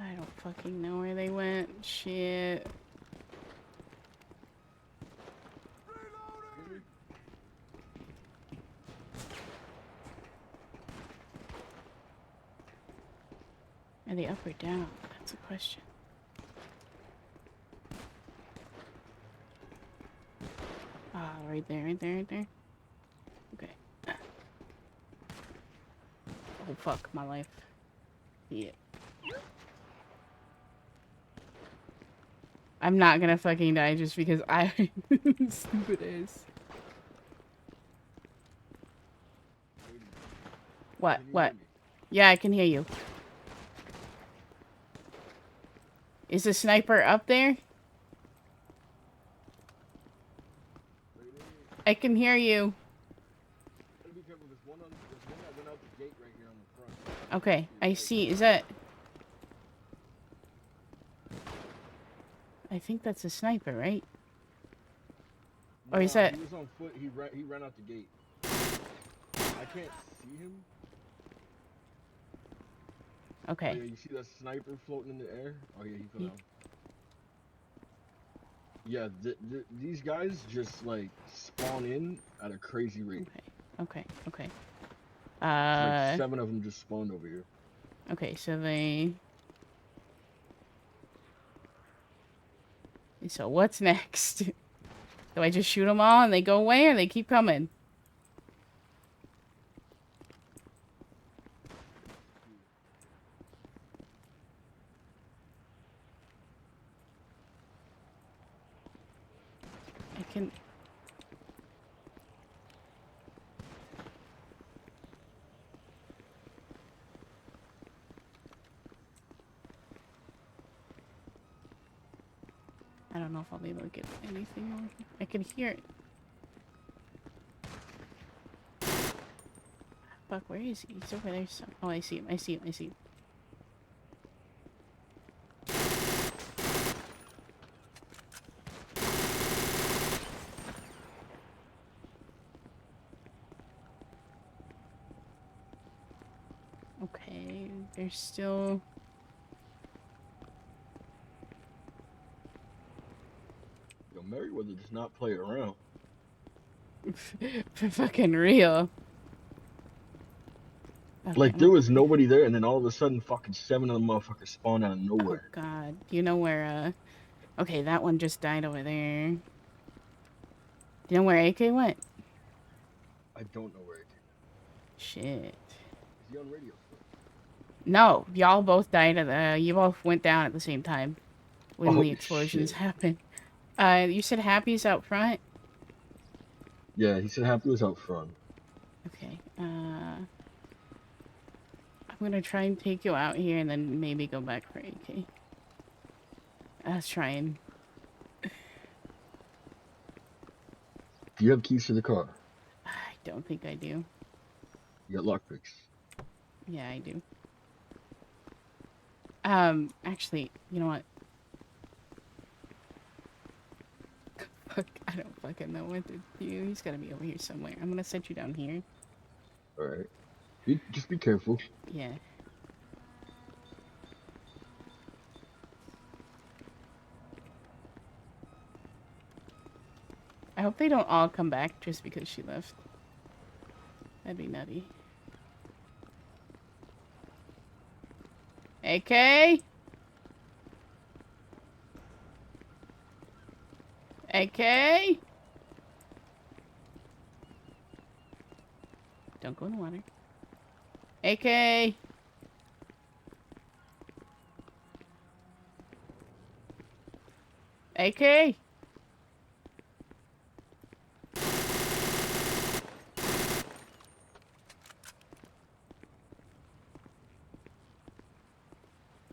I don't fucking know where they went. Shit. Are they up or down? That's a question. Ah, right there, right there, right there. Okay. Oh fuck, my life. Yeah. I'm not gonna fucking die just because I stupid ass. What? What? Yeah, I can hear you. Is the sniper up there? I can hear you. Okay, I see. Is that... I think that's a sniper, right? Or is that... He was on foot. He ran out the gate. I can't see him. Okay. Oh, yeah, you see that sniper floating in the air? Oh yeah, he fell down. Yeah, these guys just like spawn in at a crazy rate. Okay. Like 7 of them just spawned over here. Okay, so they... So what's next? Do I just shoot them all and they go away, or they keep coming? I can... I don't know if I'll be able to get anything on here. I can hear it. Fuck, where is he? He's over there. Oh, I see him. I see him. Okay, there's still... Yo, Merriweather does not play around. For fucking real. Okay, Like, there was nobody there, and then all of a sudden, fucking 7 of them motherfuckers spawned out of nowhere. Oh, God. Do you know where, Okay, that one just died over there. Do you know where AK went? I don't know where it is. Shit. Is he on radio? No, y'all both died at the... You both went down at the same time. When Oh, the explosions shit. happened. You said Happy's out front? Yeah, he said Happy was out front. Okay, I'm gonna try and take you out here and then maybe go back for AK. Let's try and... Do you have keys to the car? I don't think I do. You got lockpicks. Yeah, I do. Actually, you know what? Fuck, I don't fucking know what to do. He's gotta be over here somewhere. I'm gonna set you down here. Alright. Just be careful. Yeah. I hope they don't all come back just because she left. That'd be nutty. AK? AK? Don't go in the water. AK? AK?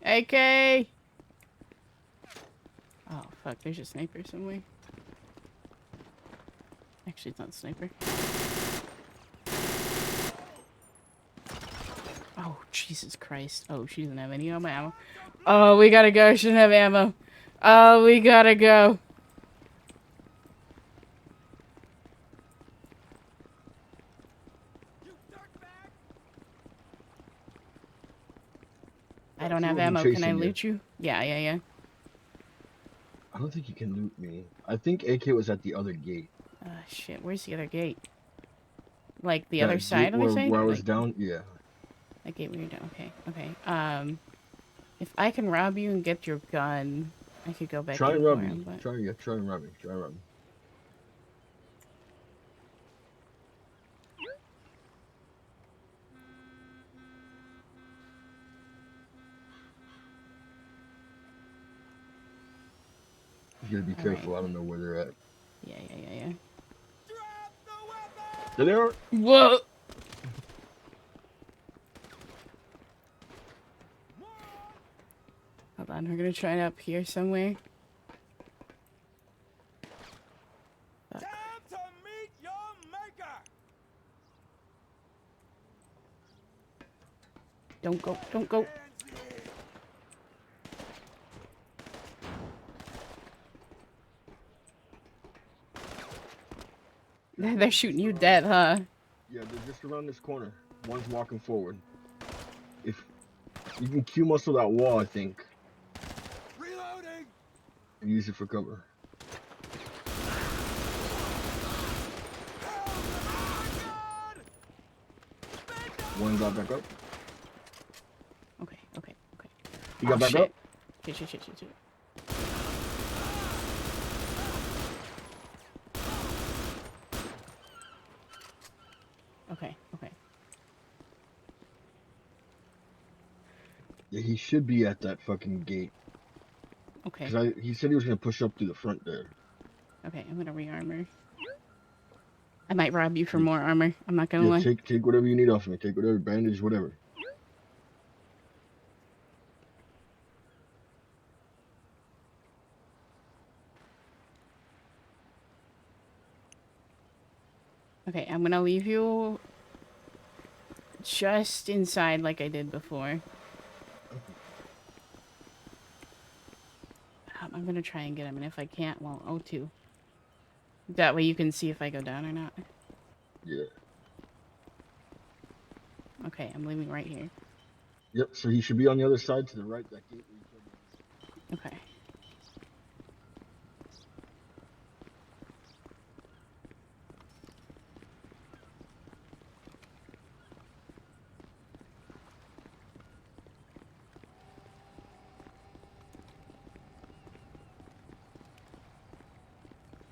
AK! Oh, fuck, there's a sniper somewhere. Actually, it's not a sniper. Oh, Jesus Christ. Oh, she doesn't have any ammo. Oh, we gotta go. She doesn't have ammo. Oh, we gotta go. I don't have ammo. Can I loot you? Yeah. I don't think you can loot me. I think AK was at the other gate. Shit. Where's the other gate? Like the That other side of the side? where I was Like, down? Yeah. that gate where you're down. Okay. If I can rob you and get your gun, I could go back Try in and for rob me. him, but... Try and rob me. Try and rob me. You gotta be careful. I don't know where they're at. Yeah. There they are. Whoa! Hold on, we're gonna try it up here somewhere. Fuck. Don't go. They're shooting you dead, huh? Yeah, they're just around this corner. One's walking forward. If you can Q muscle that wall, I think. Reloading. And use it for cover. One got back up. Okay. He got back up. Shit. Okay. Yeah, he should be at that fucking gate. Okay. Because he said he was gonna push up through the front there. Okay, I'm gonna re-armor. I might rob you for more armor. I'm not gonna lie. Take whatever you need off me. Take whatever, bandage, whatever. Okay, I'm gonna leave you just inside like I did before. I'm gonna try and get him, and if I can't, well, O2. That way you can see if I go down or not. Yeah. Okay, I'm leaving right here. Yep, so he should be on the other side to the right, that gate. Okay.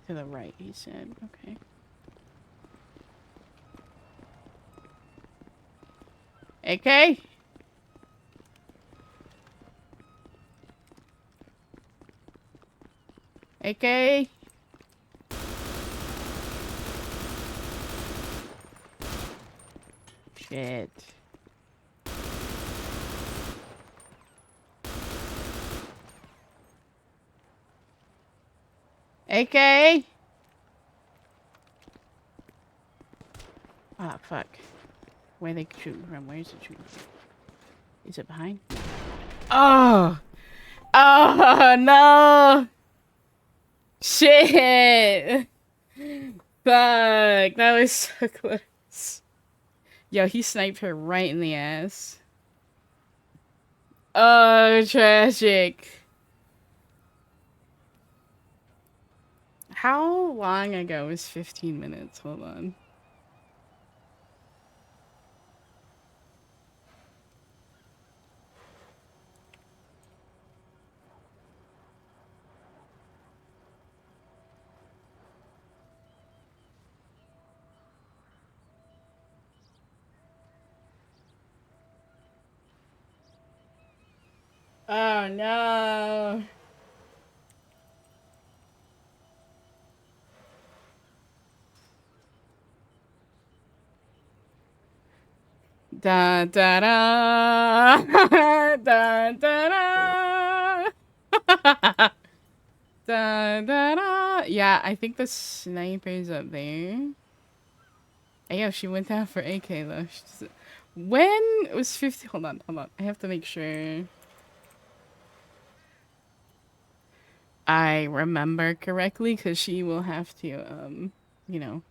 To the right, he said. Okay. AK? AK? Shit. AK? Ah, fuck. Where are they shooting from? Where is it shooting from? Is it behind? Oh! Oh, no! Shit! Fuck, that was so close. Yo, he sniped her right in the ass. Oh, tragic. How long ago was 15 minutes? Hold on. Oh no. Da da da da da da da da da. Yeah, I think the sniper's up there. Yeah, she went down for AK though. When it was 50. Hold on. I have to make sure I remember correctly, because she will have to, you know.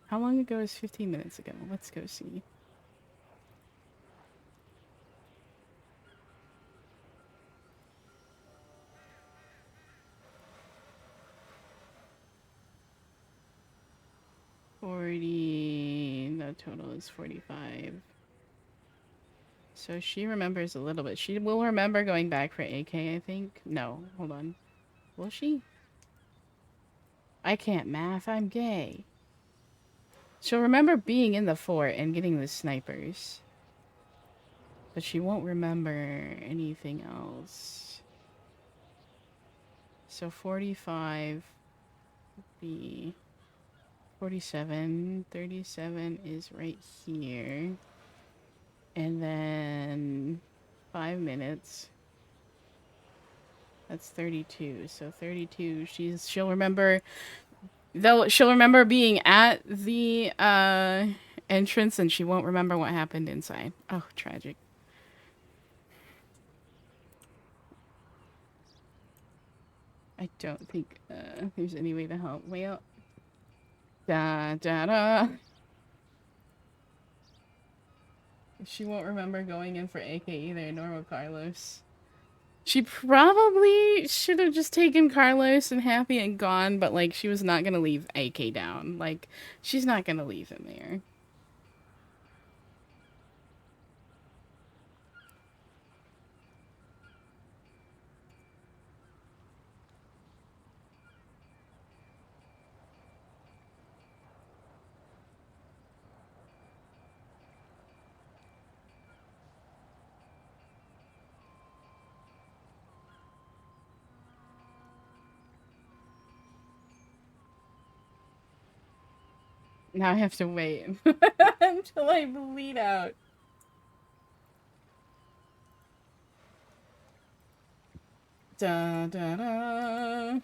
How long ago is 15 minutes ago? Let's go see. The total is 45. So she remembers a little bit. She will remember going back for AK, I think. No, hold on. Will she? I can't math, I'm gay. She'll remember being in the fort and getting the snipers. But she won't remember anything else. So 45 would be 47. 37 is right here. And then 5 minutes. That's 32. So 32, she'll remember, she'll remember being at the entrance, and she won't remember what happened inside. Oh, tragic. I don't think there's any way to help. Well, da da da. She won't remember going in for AK either, nor will Carlos. She probably should have just taken Carlos and Happy and gone, but, like, she was not gonna leave AK down. Like, she's not gonna leave him there. Now I have to wait until I bleed out. Da da da.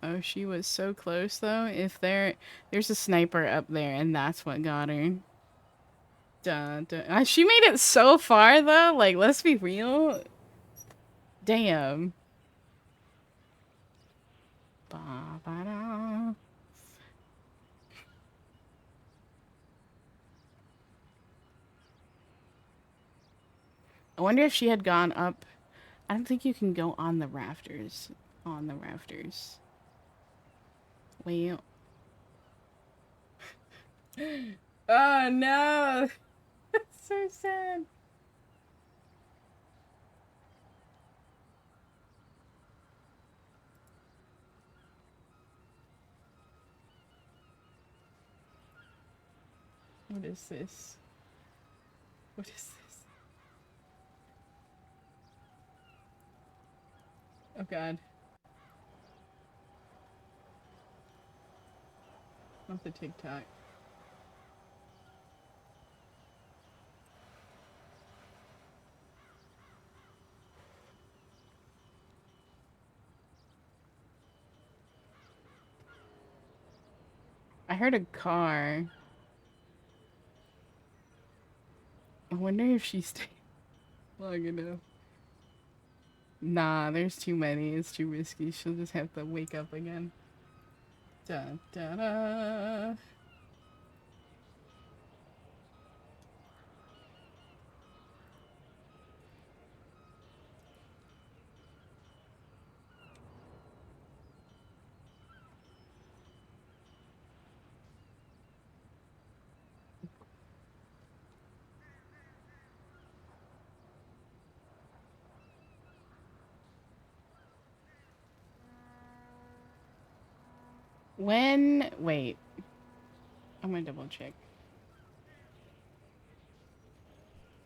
Oh, she was so close though. If there's a sniper up there, and that's what got her. Da da. She made it so far though. Like, let's be real. Damn. Ba ba da. I wonder if she had gone up. I don't think you can go on the rafters. On the rafters. Well. Oh no! That's so sad. What is this? What is this? Oh god. Not the TikTok. I heard a car. I wonder if she stayed long enough. Nah, there's too many. It's too risky. She'll just have to wake up again. Da da da. Wait. I'm gonna double check.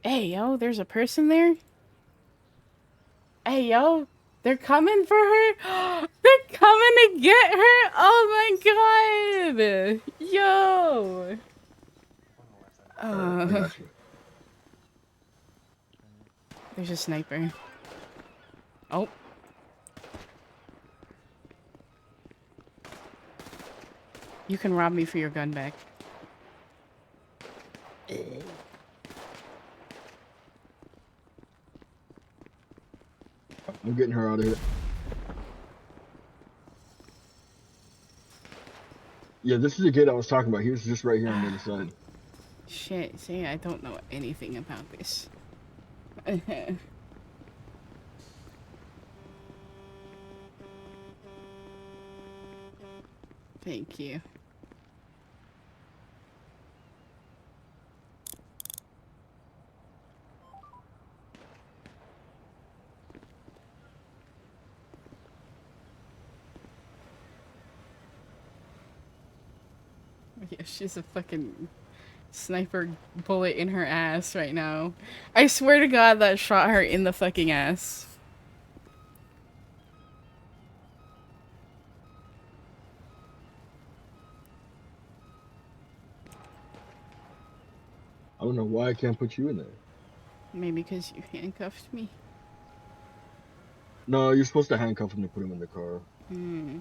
Hey, yo, there's a person there? Hey, yo, They're coming for her. They're coming to get her. Oh my god. Yo. Alright, I got you. There's a sniper. Oh. You can rob me for your gun back. I'm getting her out of here. Yeah, this is the gate I was talking about. He was just right here on the other side. Shit, see, I don't know anything about this. Thank you. Yeah, she's a fucking sniper bullet in her ass right now. I swear to God that shot her in the fucking ass. I don't know why I can't put you in there. Maybe because you handcuffed me. No, you're supposed to handcuff him to put him in the car. Hmm.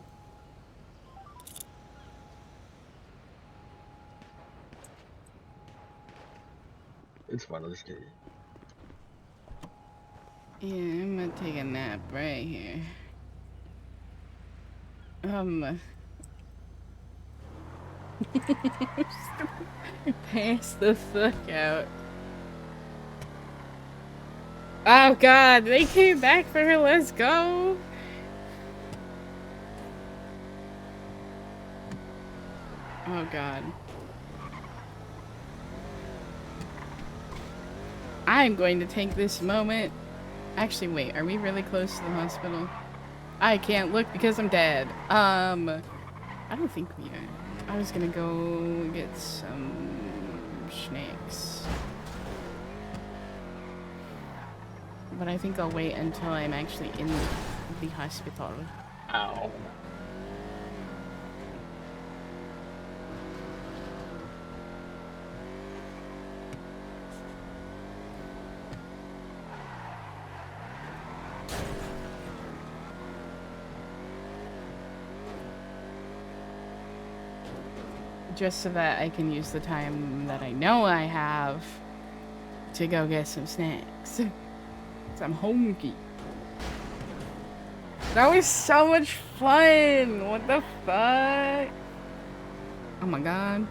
It's fine, I'll just get you. Yeah, I'm gonna take a nap right here. Pass the fuck out. Oh god, they came back for her, let's go! Oh god. I'm going to take this moment. Actually, wait, are we really close to the hospital? I can't look because I'm dead. I don't think we are. I was gonna go get some snacks. But I think I'll wait until I'm actually in the hospital. Ow. Just so that I can use the time that I know I have to go get some snacks. I'm hungry. That was so much fun! What the fuck? Oh my god.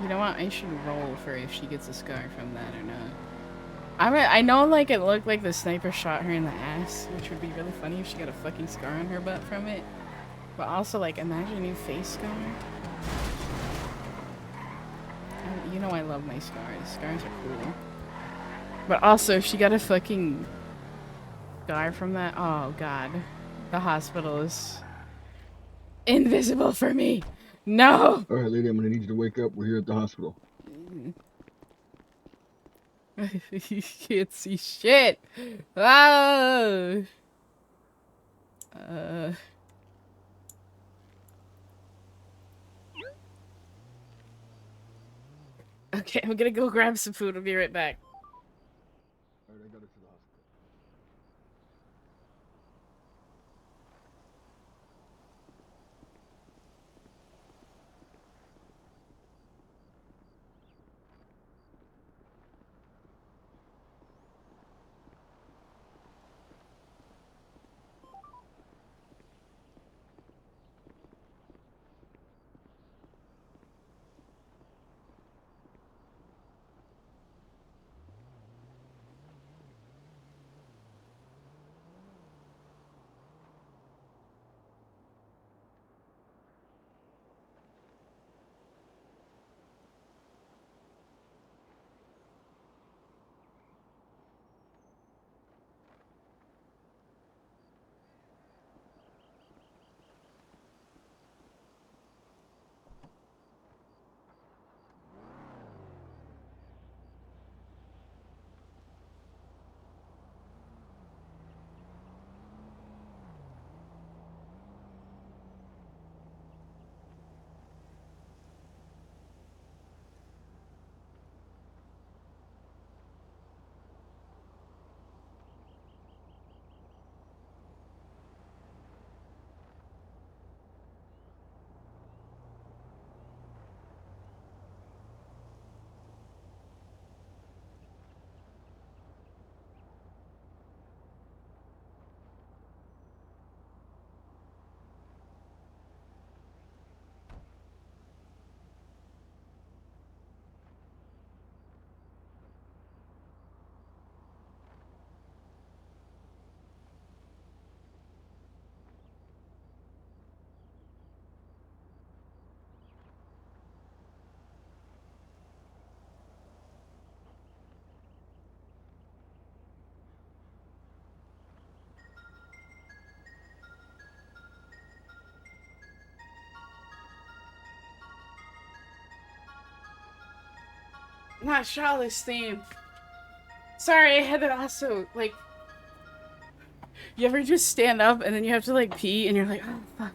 You know what? I should roll for if she gets a scar from that or not. I know, like, it looked like the sniper shot her in the ass, which would be really funny if she got a fucking scar on her butt from it. But also, like, imagine a new face scar. You know I love my scars. Scars are cool. But also, if she got a fucking scar from that, oh god. The hospital is invisible for me. No! Alright, lady, I'm gonna need you to wake up. We're here at the hospital. You can't see shit. Oh. Okay, I'm gonna go grab some food. I'll be right back. Alright, I got her to the hospital. Not Charlotte's theme. Sorry, I had to also, like... You ever just stand up and then you have to, like, pee and you're like, oh, fuck.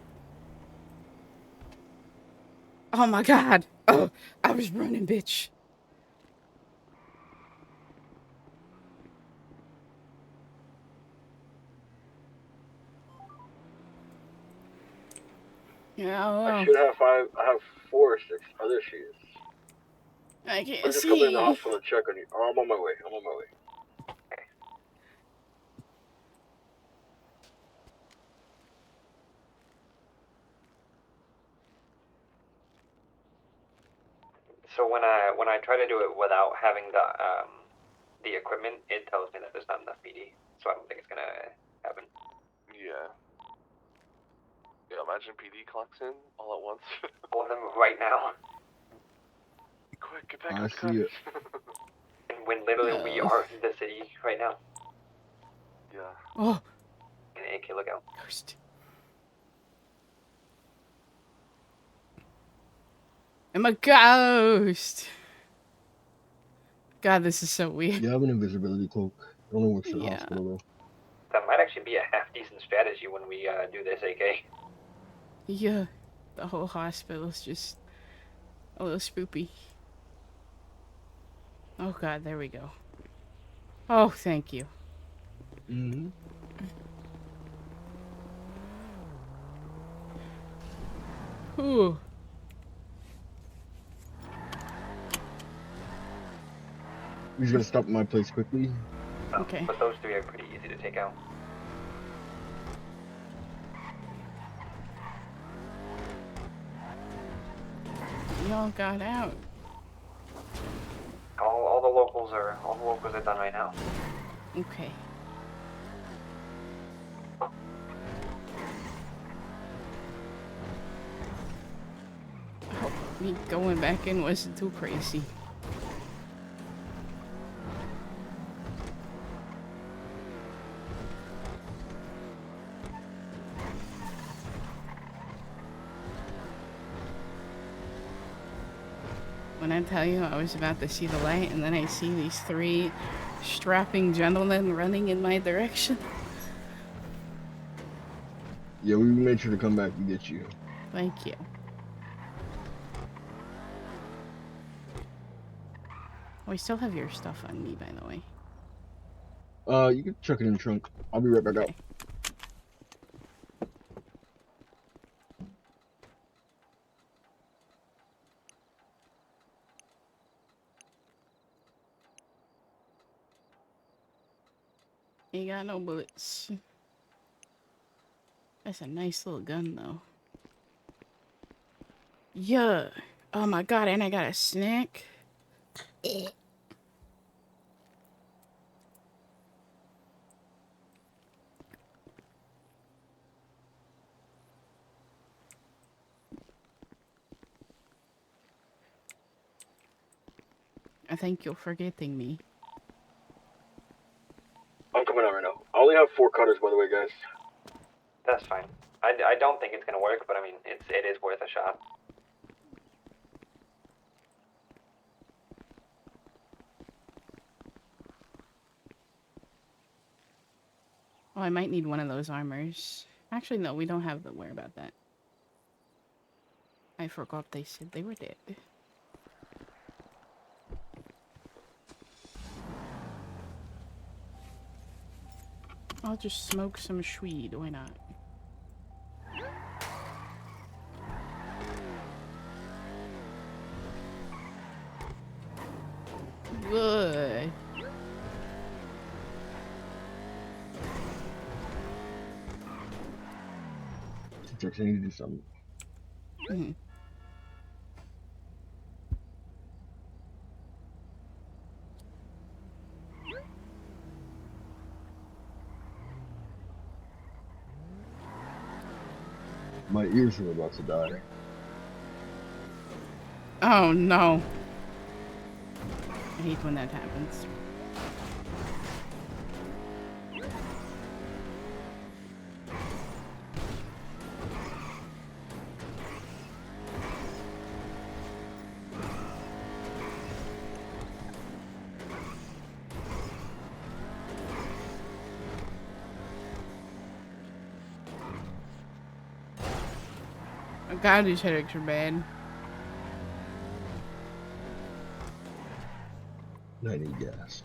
Oh my god. Oh, I was running, bitch. Yeah, I should have 5. I have 4 or 6 other shoes. I can't I'm just coming in the see. hospital to check on you. Oh, I'm on my way. I'm on my way. So when I try to do it without having the equipment, it tells me that there's not enough PD. So I don't think it's gonna happen. Yeah. Yeah, imagine PD clocks in all at once. All of them right now. Quick, get back I up the see it. And when literally we are in the city right now. Yeah. Oh. And AK, look out. Ghost. I'm a ghost. God, this is so weird. You have an invisibility cloak. It only works in the hospital though. That might actually be a half-decent strategy when we do this, AK. Yeah. The whole hospital's just a little spoopy. Oh god, there we go. Oh, thank you. Mm-hmm. Ooh. He's gonna stop at my place quickly. Okay. But those 3 are pretty easy to take out. Y'all got out. All the locals are done right now. Okay. Hope me going back in wasn't too crazy. When I tell you I was about to see the light and then I see these 3 strapping gentlemen running in my direction. Yeah, we made sure to come back and get you. Thank you. Oh, I still have your stuff on me, by the way. You can chuck it in the trunk. I'll be right back out. Ain't got no bullets. That's a nice little gun, though. Yeah. Oh my god, and I got a snack. I think you're forgetting me. I'm coming out right now. I only have 4 cutters, by the way, guys. That's fine. I don't think it's gonna work, but I mean, it is worth a shot. Oh, I might need one of those armors. Actually, no, we don't have the where about that. I forgot they said they were dead. I'll just smoke some Schweed, why not? Good. I need to do something. Mm-hmm. My ears are about to die. Oh no. I hate when that happens. God, these headaches are bad. I need gas.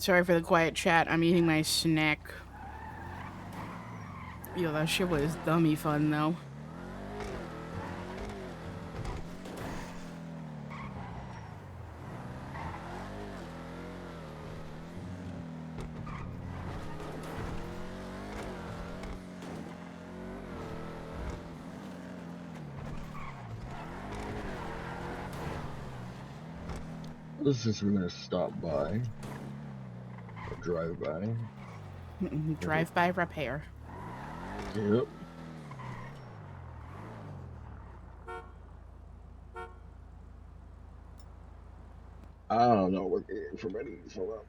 Sorry for the quiet chat. I'm eating my snack. Yo, that shit was dummy fun though. This is we're gonna stop by. Or drive by. Drive by repair. Yep. I don't know what getting from any hold up.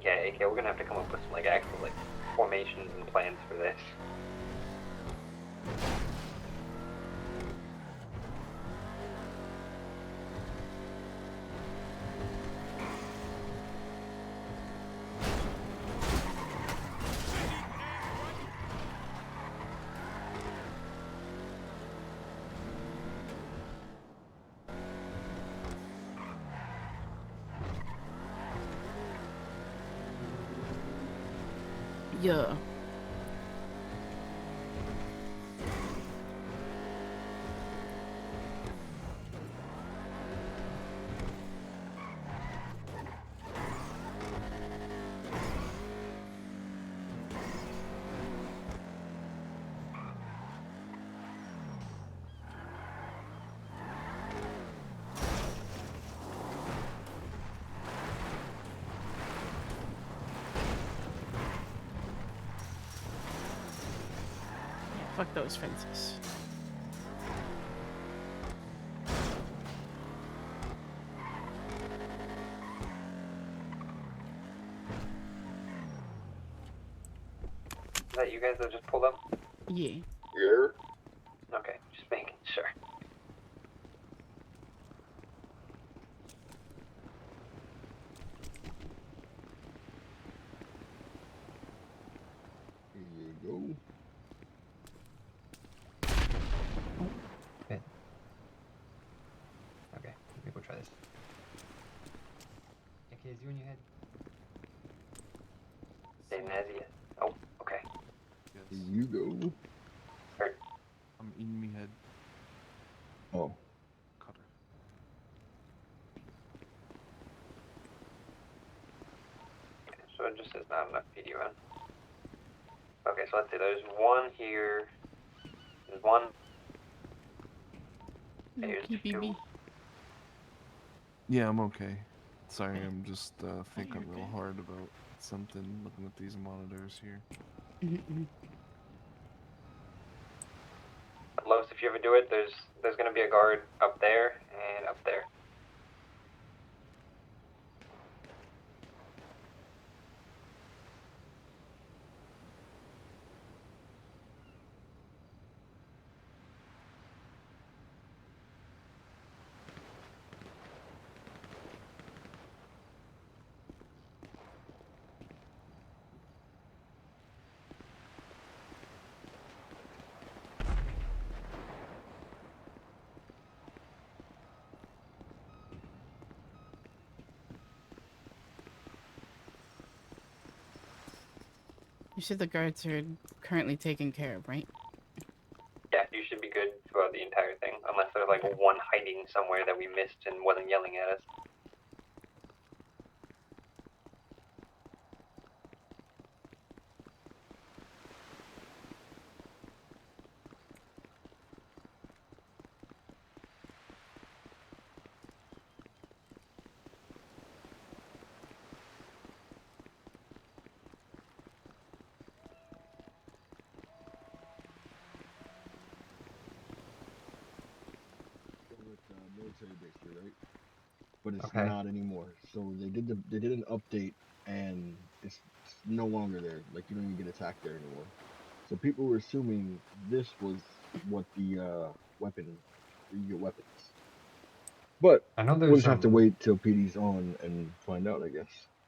Yeah, AK, we're gonna have to come up with some like actual like formations and plans for this. Yeah. Fuck those fences. Is that you guys that just pulled up? Yeah. Yeah. Okay, just making sure. Here you go. Okay. Okay, let me go try this. Okay, is you in your head? Same as you. Oh, okay. Here you go. I'm in me head. Oh. Cutter. So it just says not PD around. Okay, so let's see. There's one here. There's one. Here's two. Yeah, I'm okay. Sorry, I'm just thinking real hard about something, looking at these monitors here. Los, if you ever do it, there's gonna be a guard up there and up there. You said the guards are currently taken care of, right? Yeah, you should be good throughout the entire thing, unless there's like one hiding somewhere that we missed and wasn't yelling at us. Military base here, right? But it's not anymore. So they did an update, and it's no longer there. Like you don't even get attacked there anymore. So people were assuming this was what the weapon, you get weapons. But I know we'll there's just have to wait till PD's on and find out, I guess.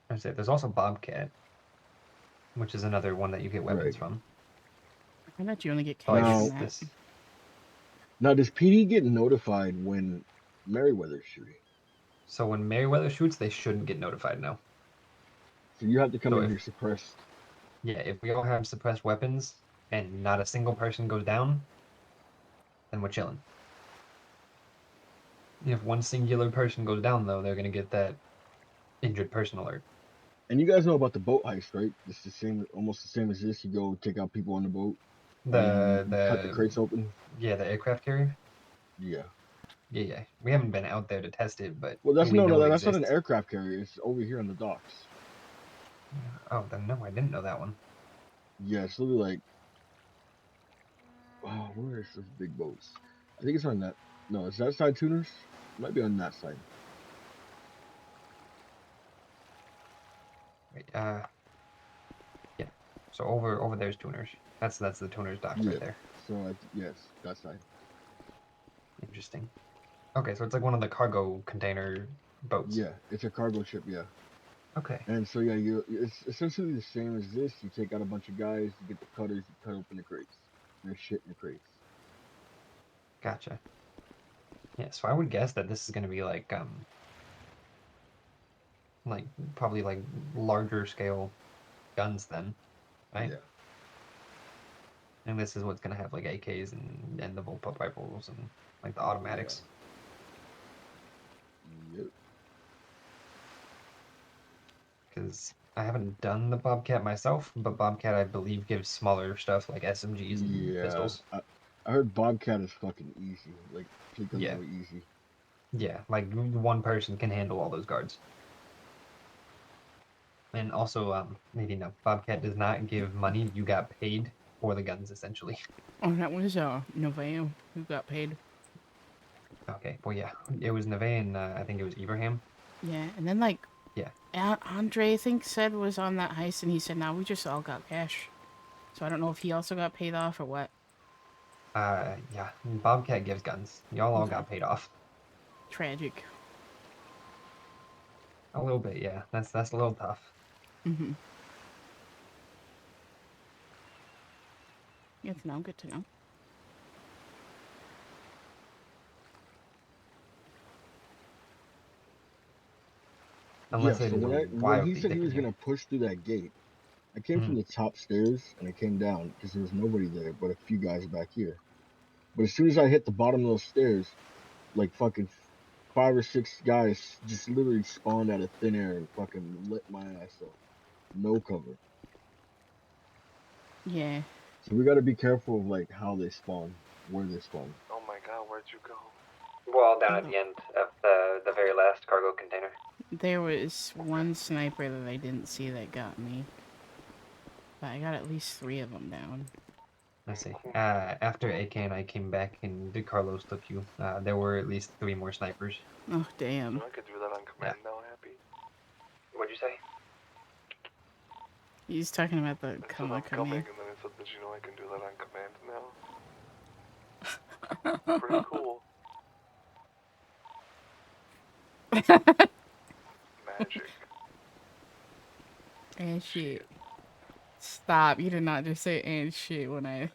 I say there's also Bobcat, which is another one that you get weapons from. I bet you only get So, like, cash from that. Now, does PD get notified when Merryweather's shooting? So when Merryweather shoots, they shouldn't get notified now. So you have to come So in if- here suppressed. Yeah, if we all have suppressed weapons and not a single person goes down, then we're chilling. If one singular person goes down, though, they're gonna get that injured person alert. And you guys know about the boat heist, right? It's the same, almost the same as this. You go take out people on the boat. The cut the crates open. Yeah, the aircraft carrier. Yeah. Yeah. We haven't been out there to test it, but Well, that's we know it that's not an exists. aircraft carrier. It's over here on the docks. Oh, then no, I didn't know that one. Yeah, it's literally like, oh, where is those big boats? I think it's on that. No, it's that side, tuners. It might be on that side. Wait, yeah. So over there's tuners. That's the tuners docks right there. So yes, that side. Interesting. Okay, so it's like one of the cargo container boats. Yeah, it's a cargo ship. Yeah. Okay. And so yeah, it's essentially the same as this. You take out a bunch of guys, you get the cutters, you cut open the crates. There's shit in the crates. Gotcha. Yeah, so I would guess that this is gonna be like probably like larger scale guns then, right? Yeah. And this is what's gonna have like AKs and the bullpup rifles and like the automatics. Yep. Because I haven't done the Bobcat myself, but Bobcat I believe gives smaller stuff like SMGs and pistols. I heard Bobcat is fucking easy. Like, Yeah. really easy. Yeah, like one person can handle all those guards. And also, maybe no, Bobcat does not give money. You got paid for the guns, essentially. Oh, that was Noveo who got paid. Okay, well, yeah, it was Neve and I think it was Ibrahim. Yeah, and then like, yeah, Andre I think said was on that heist, and he said, "Nah, we just all got cash." So I don't know if he also got paid off or what. Yeah, Bobcat gives guns. Y'all all got paid off. Tragic. A little bit, yeah. That's a little tough. Mm-hmm. Good to know. Good to know. Unless yeah, so when he said he was dipping gonna push through that gate, I came from the top stairs and I came down because there was nobody there but a few guys back here. But as soon as I hit the bottom of those stairs, like fucking 5 or 6 guys just literally spawned out of thin air and fucking lit my ass up. No cover. Yeah. So we gotta be careful of like how they spawn, where they spawn. Oh my god, where'd you go? Well, down at the end of the very last cargo container. There was one sniper that I didn't see that got me. But I got at least 3 of them down. Let's see. After AK and I came back and Carlos took you, there were at least 3 more snipers. Oh, damn. I could do that on command now, Happy. What'd you say? He's talking about the It said coming. I'm coming, and then it said that you know I can do that on command now. Pretty cool. Magic. And shit. Stop. You did not just say and shit when I...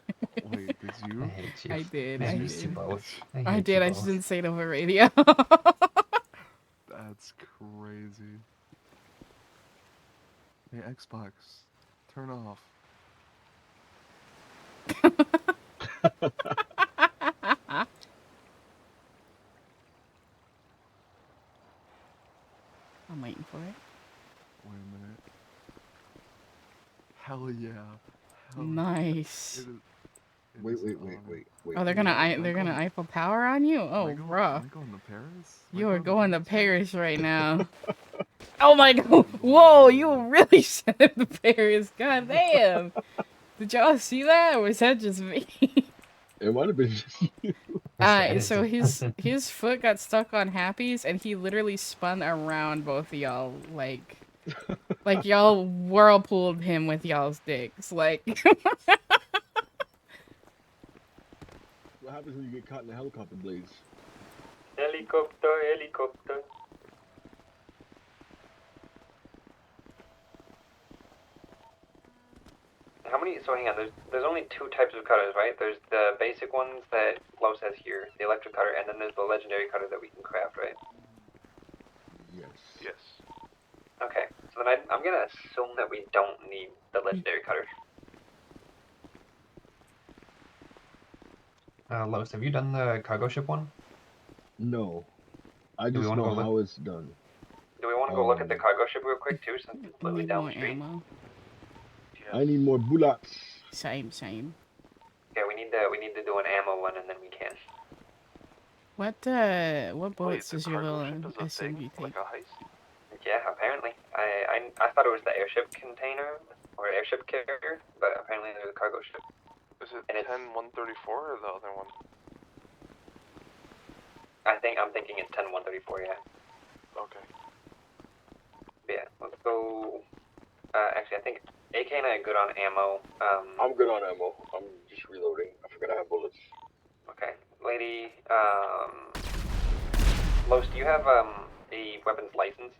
Wait, did you? I hate you. I did. I I hate you did. both. I did. I just didn't say it over radio. That's crazy. Hey, Xbox, turn off. I'm waiting for it. Wait a minute. Hell yeah. Hell Nice. Wait. Oh, they're gonna Eiffel Tower on you? Oh, bruh. Am I going to Paris? You are going to Paris right now. Oh my god. Whoa, you really sent him to Paris. God damn. Did y'all see that? Or was that just me? It might have been just you. Alright, so his foot got stuck on Happy's and he literally spun around both of y'all like y'all whirlpooled him with y'all's dicks. Like What happens when you get caught in the helicopter blades? Helicopter. How many? So hang on. There's only 2 types of cutters, right? There's the basic ones that Lo says here, the electric cutter, and then there's the legendary cutter that we can craft, right? Yes. Okay. So then I'm gonna assume that we don't need the legendary cutter. Los, have you done the cargo ship one? No. I Do we just wanna know go look? how it's done. Do we want to go look at the cargo ship real quick too, since it's literally down the street? ammo. I need more bullets. Same. Okay, we need to do an ammo one, and then we can. What bullets does your little SMG take? Like a heist? Yeah, apparently. I thought it was the airship container or airship carrier, but apparently there's a cargo ship. Is it 10-134 or the other one? I'm thinking it's 10-134. Yeah. Okay. Yeah. Let's go. Actually, I think AK and I are good on ammo. I'm good on ammo. I'm just reloading. I forgot I have bullets. Okay. Lady. Los, do you have a weapons license?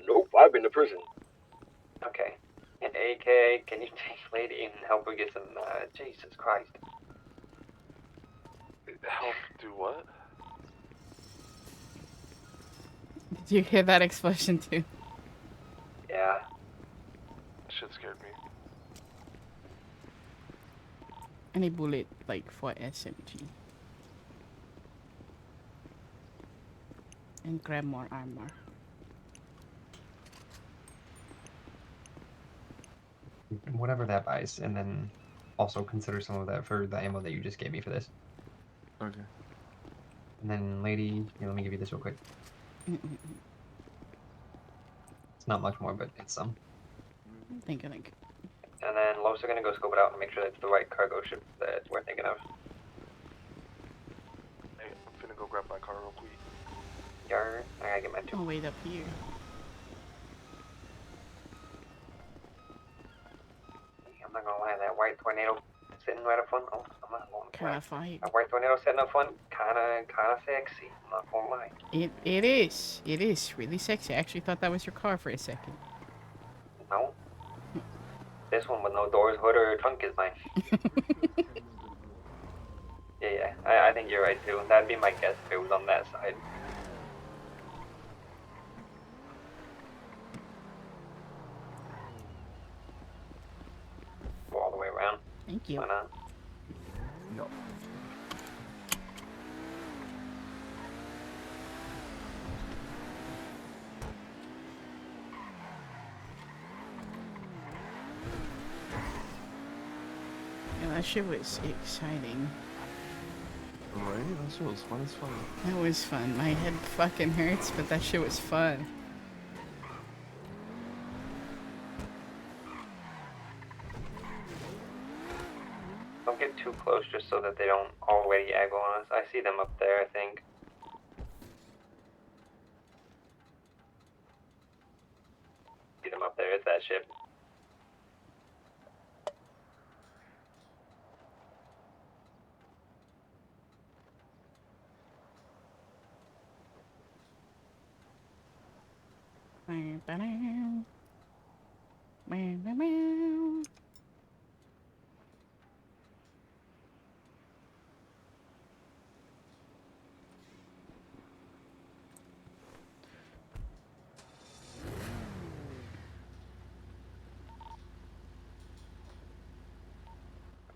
Nope, I've been to prison. Okay. And AK, can you take Lady and help her get some, Jesus Christ. Help do what? Did you hear that explosion too? Yeah. Shit scared me. Any bullet like for SMG. And grab more armor. Whatever that buys, and then also consider some of that for the ammo that you just gave me for this. Okay. And then, lady, here, let me give you this real quick. It's not much more, but it's some. Think. And then Los are gonna go scope it out and make sure that it's the right cargo ship that we're thinking of. Hey, I'm finna go grab my car real quick. Yar, I gotta get my 2. Oh, wait up here. I'm not gonna lie, that white tornado sitting right up front. Oh, I'm not going to Kinda fight. That white tornado sitting up front, kinda sexy. I'm not gonna lie. It is. It is really sexy. I actually thought that was your car for a second. No. This one with no doors, hood, or trunk is mine. Yeah. I think you're right too. That'd be my guess if it was on that side. Go all the way around. Thank you. Why not? No. that shit was exciting. Right? That shit was fun as fuck. That was fun. My head fucking hurts, but that shit was fun. Don't get too close just so that they don't already aggro on us. I see them up there, I think. See them up there, it's that ship.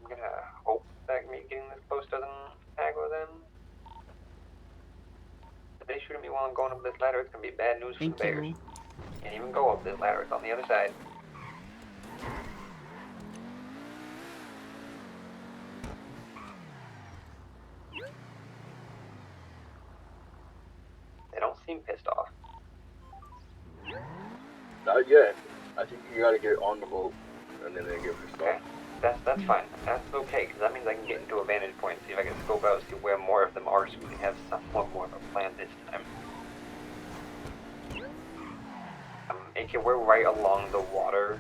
I'm gonna hope that me getting this close doesn't aggro them. If they shoot at me while I'm going up this ladder, it's gonna be bad news for the bears. Can't even go up this ladder, it's on the other side. They don't seem pissed off. Not yet. I think you gotta get on the boat, and then they get pissed off. That's fine. That's okay, because that means I can get into a vantage point, see if I can scope out, see where more of them are, so we can have somewhat more of a plan this time. AK, we're right along the water,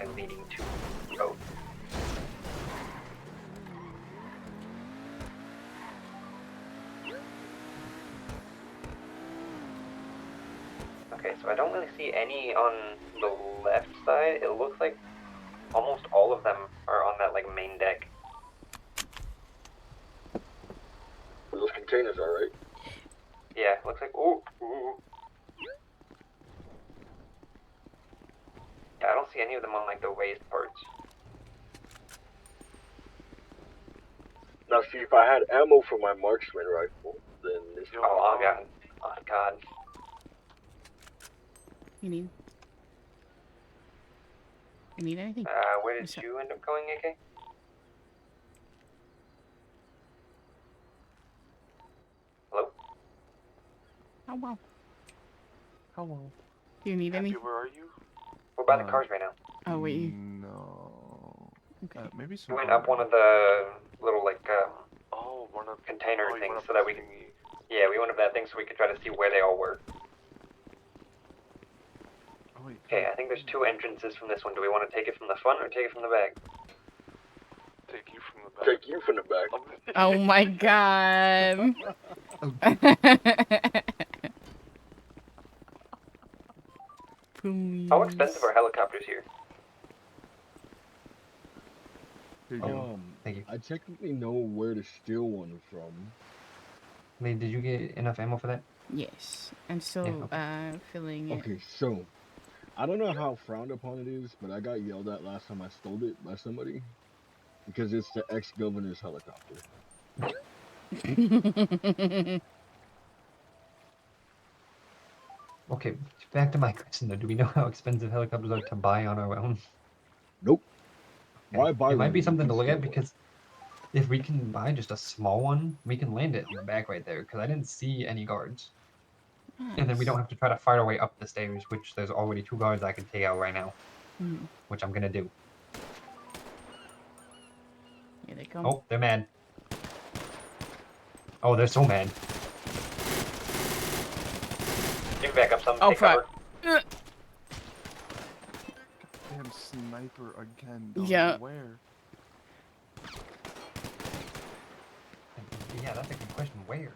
and leading to the boat. Okay, so I don't really see any on the left side. It looks like almost all of them are on that, like, main deck. Those containers are right. Yeah, looks like, ooh. Yeah, I don't see any of them on, like, the raised parts. Now, see, if I had ammo for my marksman rifle, then this. Oh god. Oh god. You need anything? Where did you end up going, AK? Hello? Hello. Hello. Do you need any? Where are you? We're by the cars right now. Oh, wait. No. Okay. Maybe We some. went up one of the little, like, one of container you things went up so that the we can... thingy. Yeah, we went up that thing so we could try to see where they all were. Oh, wait. Okay, I think there's two entrances from this one. Do we want to take it from the front or take it from the back? Take you from the back. Take you from the back. Oh my god. Please. How expensive are helicopters here? Thank you. I technically know where to steal one from. Lee, did you get enough ammo for that? Yes. I'm still filling it. Okay, so I don't know how frowned upon it is, but I got yelled at last time I stole it by somebody because it's the ex-governor's helicopter. Okay, back to my question though. Do we know how expensive helicopters are to buy on our own? Nope. Why buy It one might be if you something can to look at steal one? because if we can buy just a small one, we can land it on the back right there because I didn't see any guards. And then we don't have to try to fight our way up the stairs, which there's already 2 guards I can take out right now, which I'm gonna do. Here they come. Oh, they're mad. Oh, they're so mad. Get back up some. Oh, Take cover. fuck. Damn sniper again. Don't Yeah. know where? Yeah, that's a good question. Where?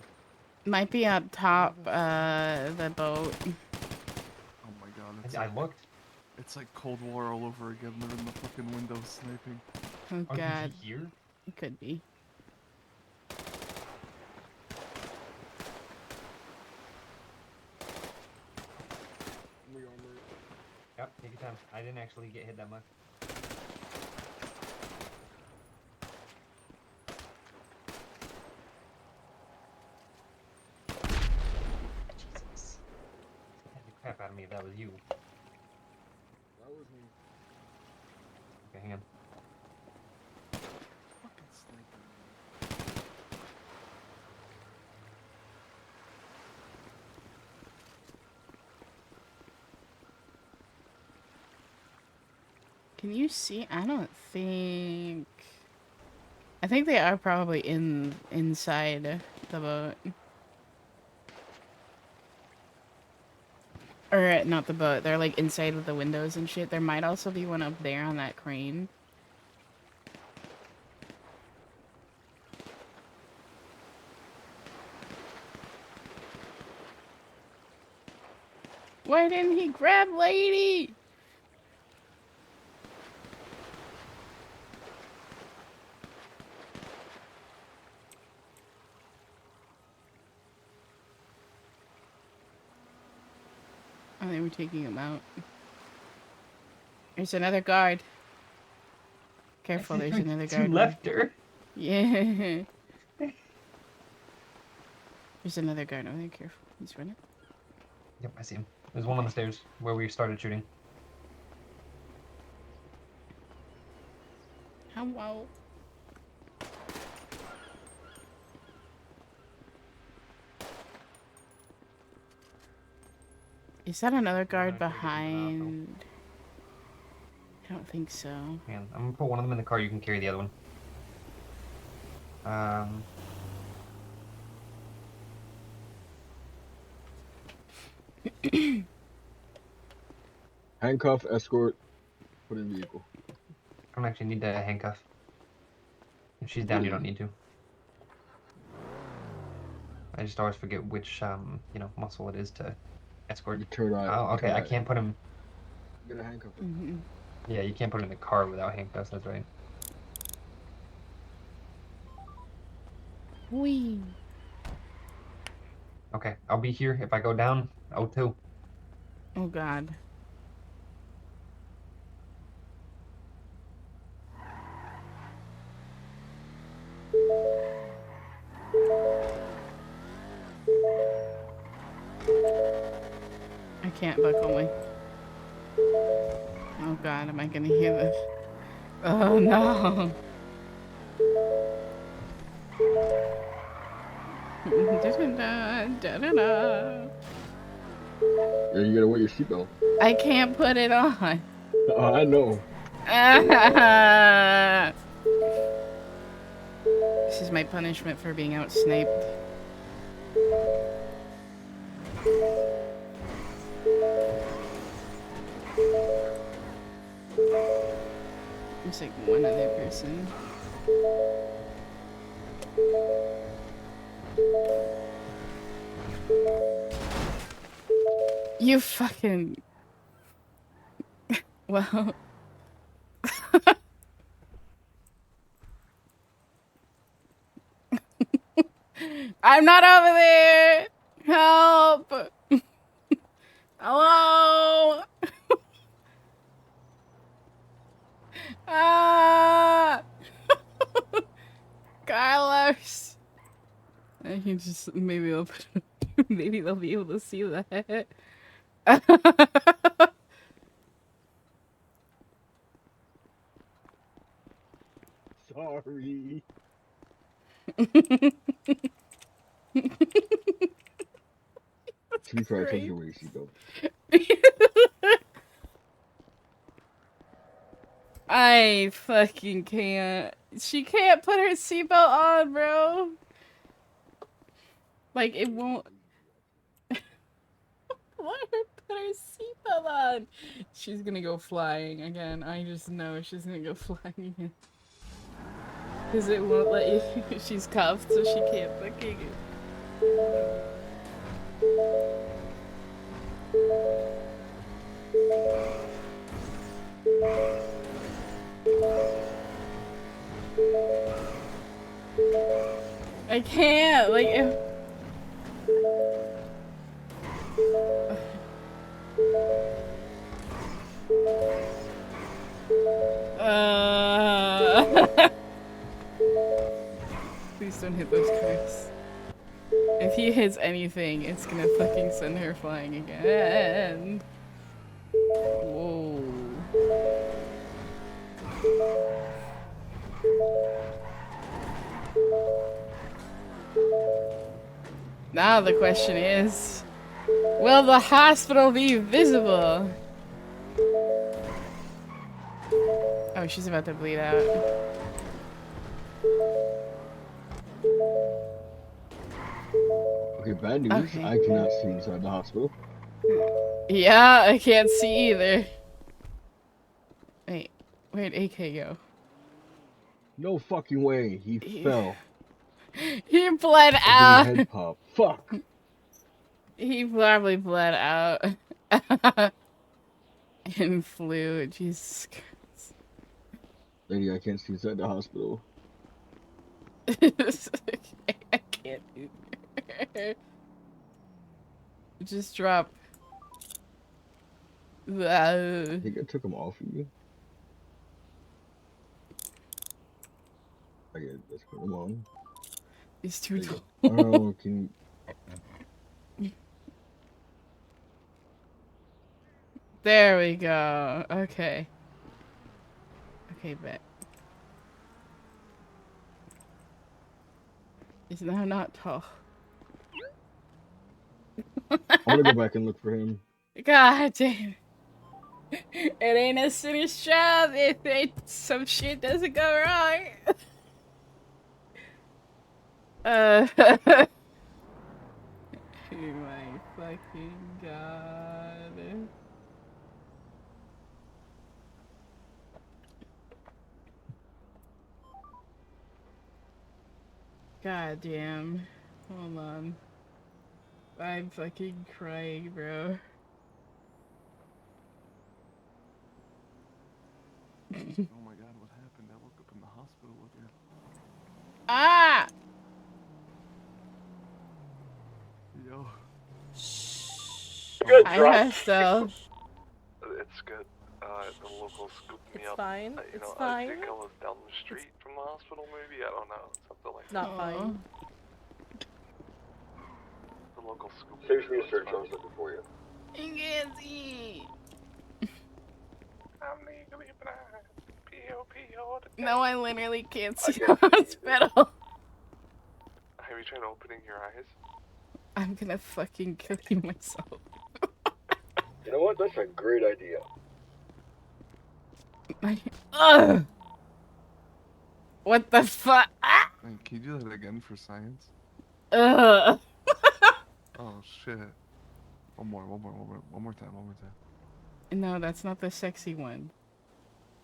Might be up top, the boat. Oh my god. It's I like, looked. It's like Cold War all over again. They're in the fucking window sniping. Oh Are god. they here? It could be. Yep, take your time. I didn't actually get hit that much. Jesus. Scared the crap out of me if that was you. That was me. Okay, hang on. Can you see? I don't think. I think they are probably inside the boat. Or not the boat. They're like inside of the windows and shit. There might also be one up there on that crane. Why didn't he grab Lady? Oh, they were taking him out. There's another guard. Careful, there's another guard. Two left her. Yeah. There's another guard over there. Careful. He's running. Yep, I see him. There's one on the stairs where we started shooting. Hello. Is that another guard behind? I don't think so. Man, I'm gonna put one of them in the car. You can carry the other one. Handcuff, escort, put in vehicle. I don't actually need to handcuff. If she's down, you don't need to. I just always forget which, you know, muscle it is to escort. Oh, okay, I can't put him. Get a handcuff. Yeah, you can't put him in the car without handcuffs. That's right. Wee. Okay, I'll be here. If I go down, O2. Oh God. I can't buckle my. Oh God, am I gonna hear this? Oh no. Da-da-da. Yeah, you gotta wear your seatbelt. I can't put it on. Oh, I know. This is my punishment for being out sniped. There's like one other person. You fucking... Well... I'm not over there! Help! Hello! Ah! Carlos! I can just... Maybe they'll... Maybe they'll be able to see that. Sorry. To be fair, I told you to wear your seatbelt. I fucking can't. She can't put her seatbelt on, bro. Like, it won't... Let her put her seatbelt on. She's gonna go flying again. I just know she's gonna go flying again. Because it won't let you... She's cuffed, so she can't fucking... I can't, like, if... Please don't hit those cars. If he hits anything, it's gonna fucking send her flying again. Whoa. Now the question is, will the hospital be visible? Oh, she's about to bleed out. Okay, bad news. Okay. I cannot see inside the hospital. Yeah, I can't see either. Wait, where'd AK go? No fucking way. He fell. He bled A big out. head pop. Fuck. He probably bled out. And flew. Jesus Christ. Lady, I can't see inside the hospital. I can't do it. Just drop. I think I took him off of you. Okay, let's put him on. He's too tall. Oh, can you... There we go. Okay. Okay, bet. He's now not tall. I'm gonna go back and look for him. God damn. It ain't a serious job if some shit doesn't go wrong. Oh my fucking god. God damn. Hold on. I'm fucking crying, bro. Oh my god, what happened? I woke up in the hospital again. Ah! Yo. Good, I drop. have so. It's good. The local scooped me It's up. fine. You It's know, fine. I think I was down the street from the hospital, maybe. I don't know. Something like Not that. fine. The local scooped me Saves up. me a search. I was looking for you. You can't see. I'm legally blind. P.O. No, I literally can't see the hospital. Have you tried opening your eyes? I'm gonna fucking kill you myself. You know what? That's a great idea. Ugh! What the fuck? Ah! Man, can you do that again for science? Ugh. Oh shit. One more time. No, that's not the sexy one.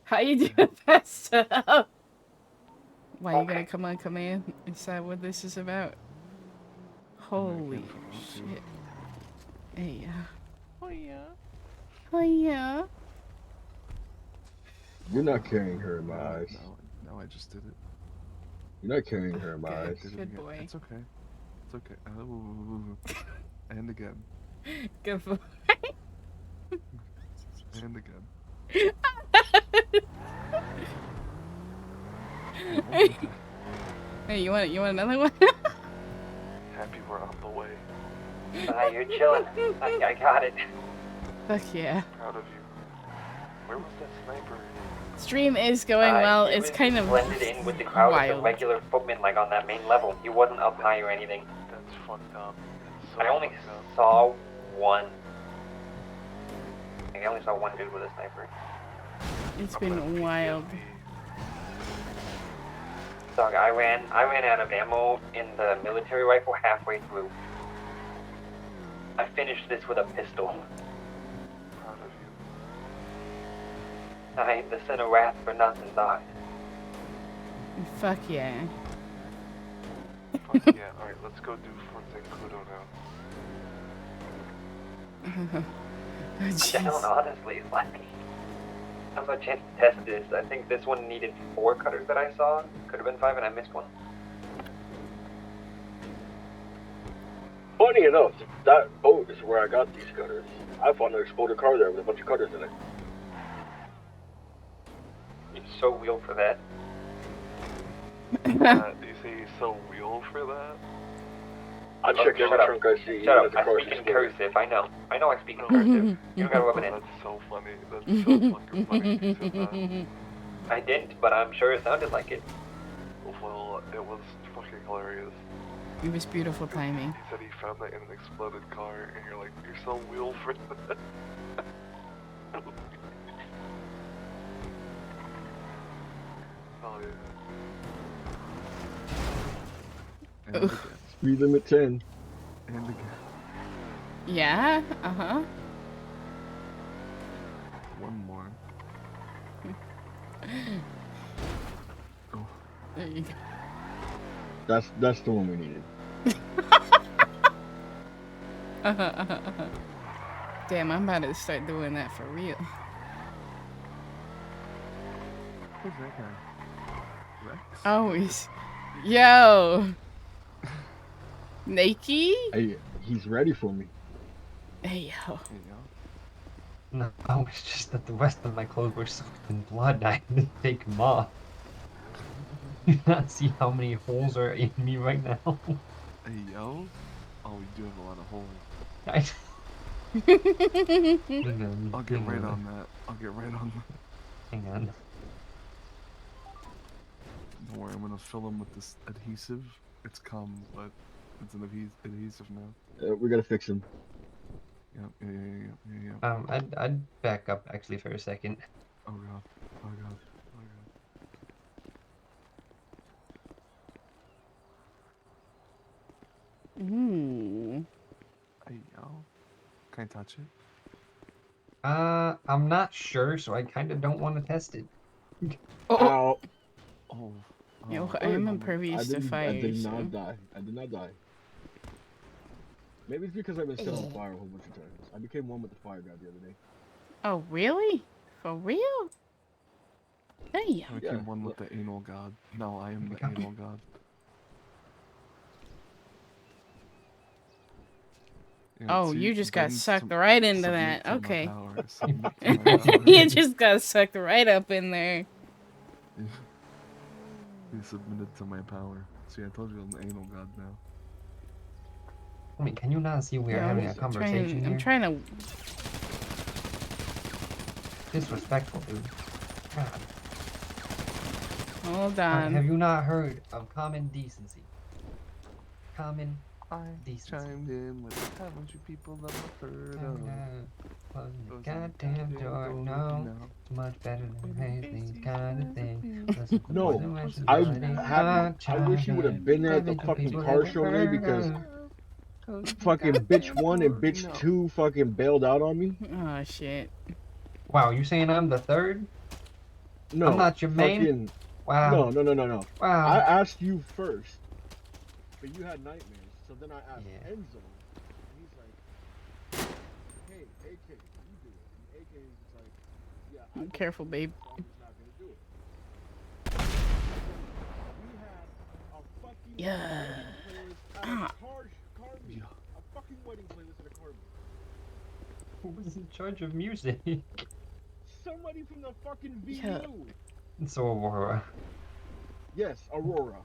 How you doing, Pastor? Why, you gonna come on command? Is that what this is about? Holy shit. Hey, yeah. Oh yeah. Oh yeah. You're not carrying her in my eyes. No, I just did it. You're not carrying her in my Okay, eyes. I did it Good again. boy. It's okay. It's okay. And again. Good boy. And again. Hey, you want another one? Happy we're on the way. You're chilling. I got it. Fuck yeah. Proud of you. Where was that sniper? Stream is going well. It It's was kind of blended in with the crowd of the wild. regular footmen, like on that main level. He wasn't up high or anything. That's fucked up. So I only saw one. I only saw one dude with a sniper. It's been wild. Dog, I ran out of ammo in the military rifle halfway through. I finished this with a pistol. Proud of you. I ain't the sin of wrath for nothing, dog. Fuck yeah. Fuck yeah. Alright, let's go do Forte Kudo now. Down, honestly, like, I have a chance to test this. I think this one needed 4 cutters that I saw. Could have been 5 and I missed one. Funny enough, that boat is where I got these cutters. I found an exploded car there with a bunch of cutters in it. You're so wheeled for that. Do you say you're so wheel for that? I checked every trunk I see. Shut even up. if the I car's speak in exploded. cursive. I know. I know I speak in cursive. You gotta rub it in. That's so funny. That's so fucking funny you said that. I didn't, but I'm sure it sounded like it. Well, it was fucking hilarious. It was beautiful timing. He said he found that in an exploded car, and you're like, you're so wheel for that. And again. Speed limit 10. And again. Yeah. Uh-huh. One more. Oh. There you go. That's the one we needed. Damn, I'm about to start doing that for real. Who's that guy? Rex? Oh, yo. Nakey? Hey, he's ready for me. Hey, yo. No, it's just that the rest of my clothes were soaked in blood. I had to take them off. You not see how many holes are in me right now? Hey, yo. Oh, we do have a lot of holes. Hang on, I'll get hang right on. on that. I'll get right on that. Hang on. Don't worry, I'm gonna fill them with this adhesive. It's cum, but it's an adhesive now. We gotta fix him. Yeah. I'd back up actually for a second. Oh god. Oh god. Oh god. Ooh. Hey, yo. Can I touch it? I'm not sure, so I kind of don't want to test it. Ow. Oh. Yo, I am impervious to fire. I did so. not die. I did not die. Maybe it's because I've been set on fire a whole bunch of times. I became one with the fire god the other day. Oh, really? For real? Damn. I became one with the anal god. No, I am the anal god. Yeah, Oh, see, you just got Ben sucked right into submit that. to my Okay. power, submit to my power. You just got sucked right up in there. He submitted to my power. See, I told you I'm the anal god now. I mean, can you not see we are having a conversation here? I'm trying to. Disrespectful, dude. God. Hold on. Have you not heard of common decency? Common decency. Chimed in with haven't you people that I've heard of? Goddamn door, no. It's much better than these kind of things. No, I wish you would have been there at the fucking car show today because fucking bitch 1 and bitch 2 fucking bailed out on me. Oh shit. Wow, you saying I'm the third? No, I'm not your main? fucking, Wow. No. Wow. I asked you first, but you had nightmares. So then I asked Enzo, and he's like, "Hey, AK, you do it." And AK is like, "Yeah, Careful, babe. I'm just not gonna do it." We had a fucking Yeah. wedding playlist at a car meet. A fucking wedding playlist at a car meet. Who was in charge of music? Somebody from the fucking VU. Yeah. It's Aurora. Yes, Aurora.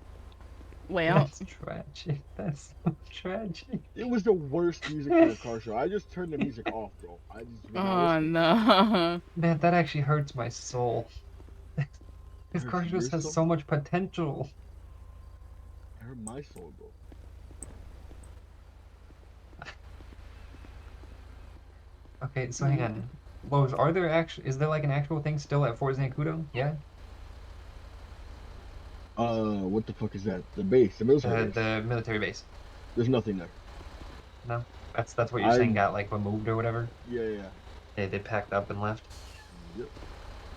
Well. That's tragic. That's so tragic. It was the worst music for a car show. I just turned the music off, bro. I just. Oh no. Man, that actually hurts my soul. This car Hurts just your has soul? so much potential. It hurt my soul, bro. Okay, so hang on. Lowe's, are there actually, is there like an actual thing still at Fort Zancudo? Yeah? What the fuck is that? The base, the military base. The military base. There's nothing there. No? That's what you're saying got like removed or whatever? Yeah. They packed up and left? Yep.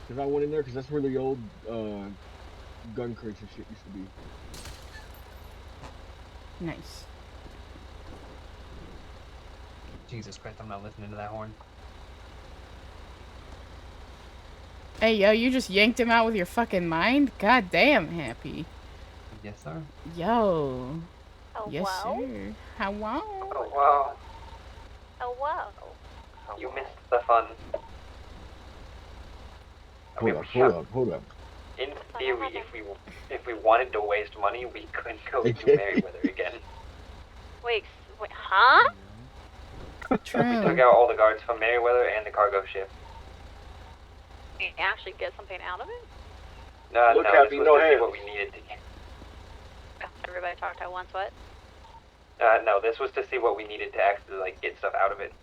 Cause I went in there because that's where the old gun crates and shit used to be. Nice. Jesus Christ, I'm not listening to that horn. Hey, yo, you just yanked him out with your fucking mind? God damn, Happy. Yes, sir. Yo. Hello? Yes, sir. Hello. Oh, wow. Hello? You missed the fun. Hold up. In theory, if we wanted to waste money, we could go to Merryweather again. Wait, huh? True. We took out all the guards from Merryweather and the cargo ship. You actually get something out of it? No, Look, this Happy, was no to see hands. what we needed to get. Everybody talked at once, what? No, this was to see what we needed to actually like get stuff out of it.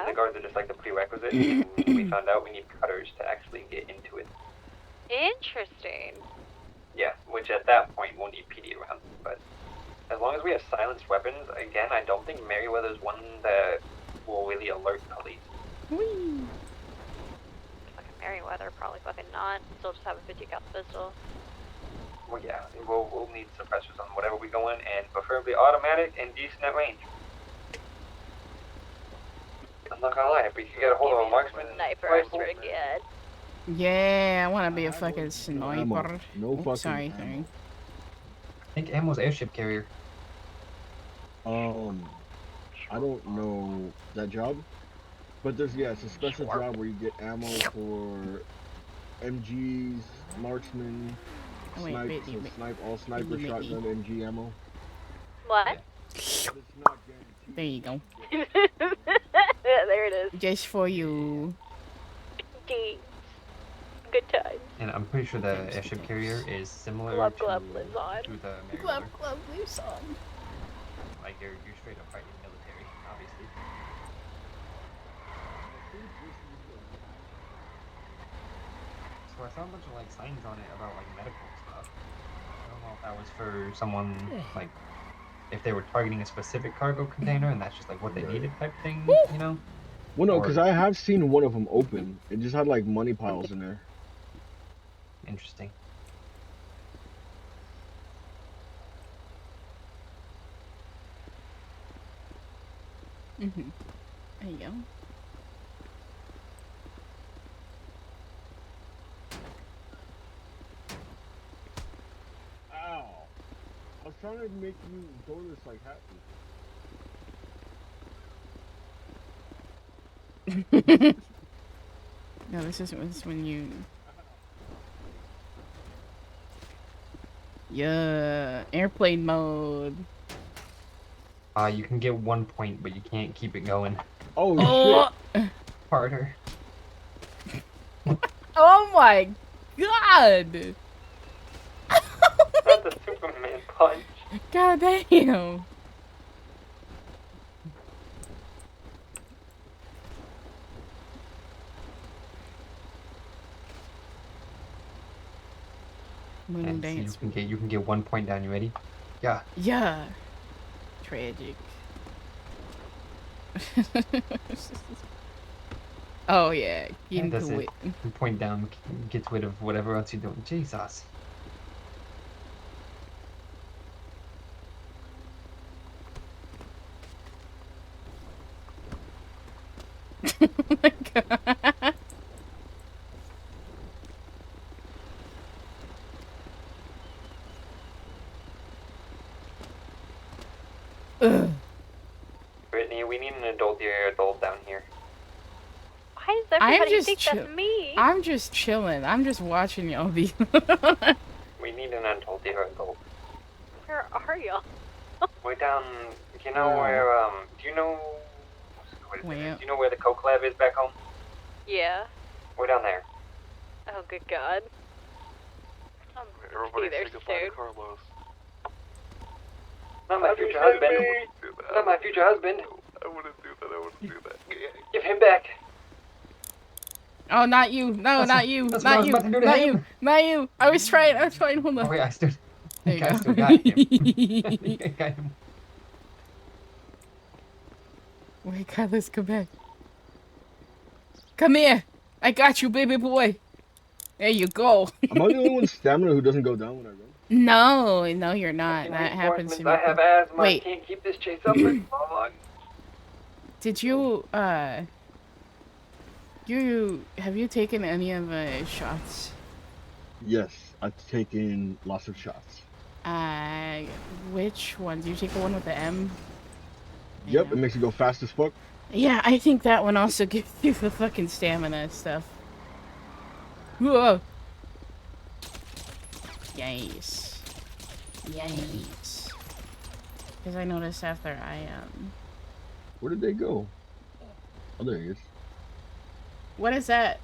The guards are just like the prerequisite. And we found out we need cutters to actually get into it. Interesting. Yeah, which at that point we'll need PD around. But as long as we have silenced weapons, again, I don't think Merryweather's one that will really alert police. Whee! Fucking Merryweather, probably fucking not. Still just have a 50 cal pistol. Well, yeah, we'll need suppressors on whatever we go in, and preferably automatic and decent at range. I'm not gonna lie, if we could get a hold of a marksman Sniper, I rifle, swear to God. Yeah, I want to be a fucking sniper. No Oops, fucking sorry, ammo. sorry. I think ammo's airship carrier. I don't know that job, but there's it's a special job where you get ammo for MGs, marksmen, Oh, wait, snipe, wait, so wait. snipe, all sniper, Wait, wait, shotgun, MG ammo. What? There you go. There it is. Just for you. Jeez. Good times. And I'm pretty sure the airship carrier is similar Glub to, glub lives on. to the Merryweather. Glove, glove, loose on. Like you're straight up fighting military, obviously. So I saw a bunch of like signs on it about like medical stuff. I don't know if that was for someone like if they were targeting a specific cargo container and that's just like what they needed type thing, you know? Well, no, Or- because I have seen one of them open. It just had like money piles in there. Interesting. Mm-hmm. There you go. Ow! I was trying to make you doorless like happy. No, this is when you. Yeah, airplane mode. You can get 1 point, but you can't keep it going. Oh shit! Harder. Oh my god! Not the Superman punch. God damn! Moon And see, dance. you can get 1 point down. You ready? Yeah. Yeah. Tragic. Oh yeah, get Yeah, that's into it. it. Point down gets rid of whatever else you're doing. Jesus. Oh my god. Ugh. Brittany, we need an adult down here. Why does everybody think that's me? I'm just chilling. I'm just watching y'all be. We need an adult. Where are y'all? We're down. You know where? Do you know? Where? Do you know where the Coke Lab is back home? Yeah. We're down there. Oh, good God. Everybody there say goodbye to soon. Carlos. Not my future husband. Not my future husband. I wouldn't do that. I wouldn't do that. Give him back. Oh, not you. No, not you. that's what I Not was you. about to do to Not him. you. Not you. I was trying. Hold on. Oh wait, I still. There you I go. still got him. I got him. Wait, Carlos, come back. Come here. I got you, baby boy. There you go. Am I the only one with stamina who doesn't go down when I run? No, you're not. That happens to me. I have asthma. Wait. I can't keep this chase up as long. Did you, have you taken any of the shots? Yes, I've taken lots of shots. Which one? Do you take the one with the M? Yep, it makes you go fast as fuck. Yeah, I think that one also gives you the fucking stamina stuff. Whoa! Yes. Yes. Because I noticed after I, Where did they go? Oh, there he is. What is that?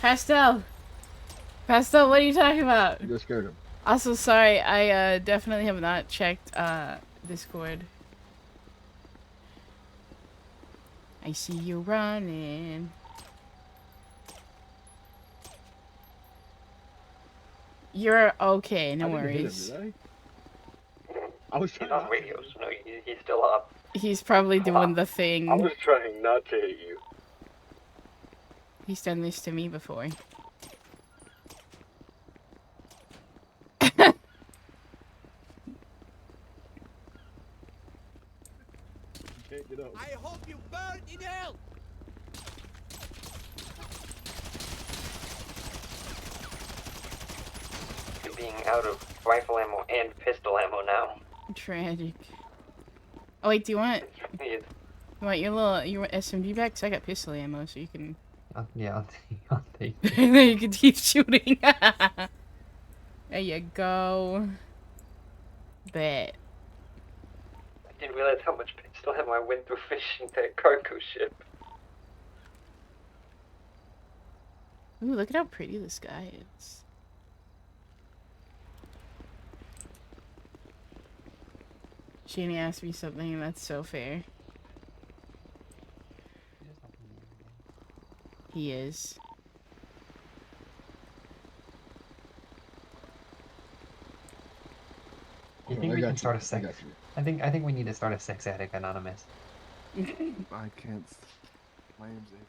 Pastel! Pastel, what are you talking about? You just scared him. Also, sorry, I definitely have not checked Discord. I see you running. You're okay, no I didn't hit him, worries. did I was He's on radio, so no, he's still up. He's probably doing the thing. I was trying not to hit you. He's done this to me before. Can't get up. I hope you burn in hell! You're being out of rifle ammo and pistol ammo now. Tragic. Oh wait, do you want It's, your SMG back? 'Cause I got pistol ammo, so you can. Yeah, I'll take it. And then you can keep shooting. There you go. Bet. I didn't realize how much pistol ammo I went through finishing that cargo ship. Ooh, look at how pretty the sky is. Jeannie asked me something, and that's so fair. He is. You think we can start a sex? I think we need to start a sex addict anonymous. I can't. My name's AK.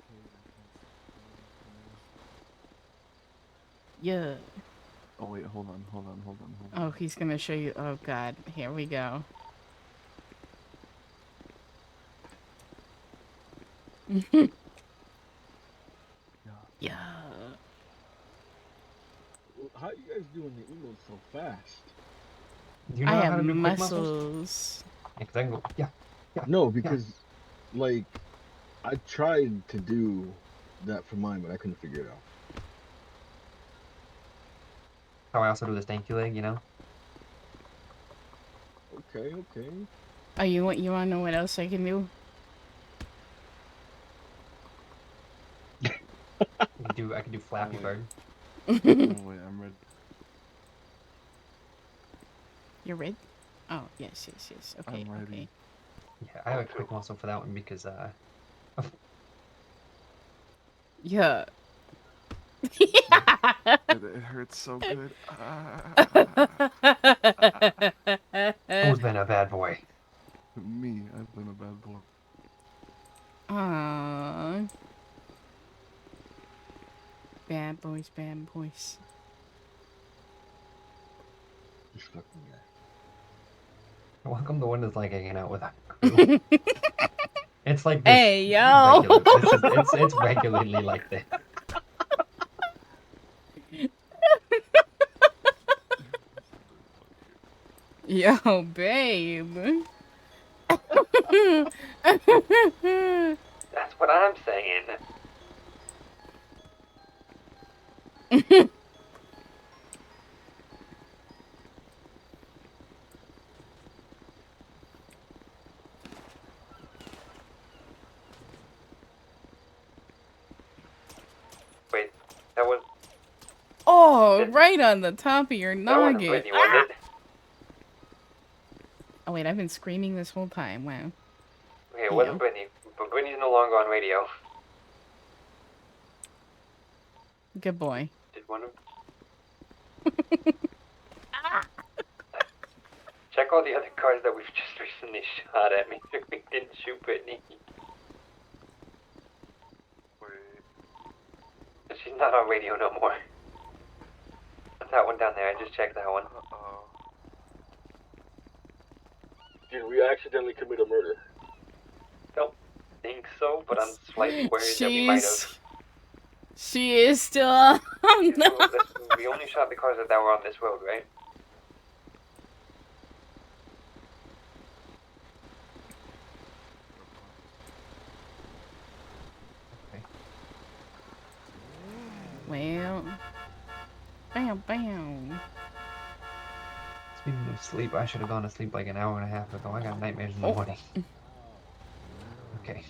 Yeah. Oh wait, hold on. Oh, he's gonna show you. Oh god, here we go. Yeah. How you guys doing the emotes so fast? Do you know I how have to do quick muscles. Yeah, 'cause I can go. Yeah. No, because like I tried to do that for mine, but I couldn't figure it out. How I also do the stanky leg, you know? Okay. Oh, you wanna know what else I can do? I can do Flappy Bird. Oh wait, I'm ready. You're red? Oh, yes. Okay, I'm ready. okay. Yeah, I have a quick muscle for that one because Yeah. It hurts so good. Who's been a bad boy? Me, I've been a bad boy. Aww. Bad boys. This fucking guy. Welcome to one that's like hanging out with a crew. It's like this. Hey, yo! It's regularly like this. Yo, babe. That's what I'm saying. Wait, that was... Oh, right on the top of your That wasn't noggin. Brittany, was it? Oh wait, I've been screaming this whole time. Wow. Okay, it wasn't Brittany, but Brittany's no longer on radio. Good boy. Did one of... Check all the other cars that we've just recently shot at. Make sure we didn't shoot Brittany. She's not on radio no more. That one down there, I just checked that one. Did we accidentally commit a murder? Don't think so, but I'm slightly worried that we might have. She is still on. We only shot the cars that were on this road, right? Well. Bam. Speaking of sleep, I should have gone to sleep like an hour and a half ago. I got nightmares in the morning. Okay.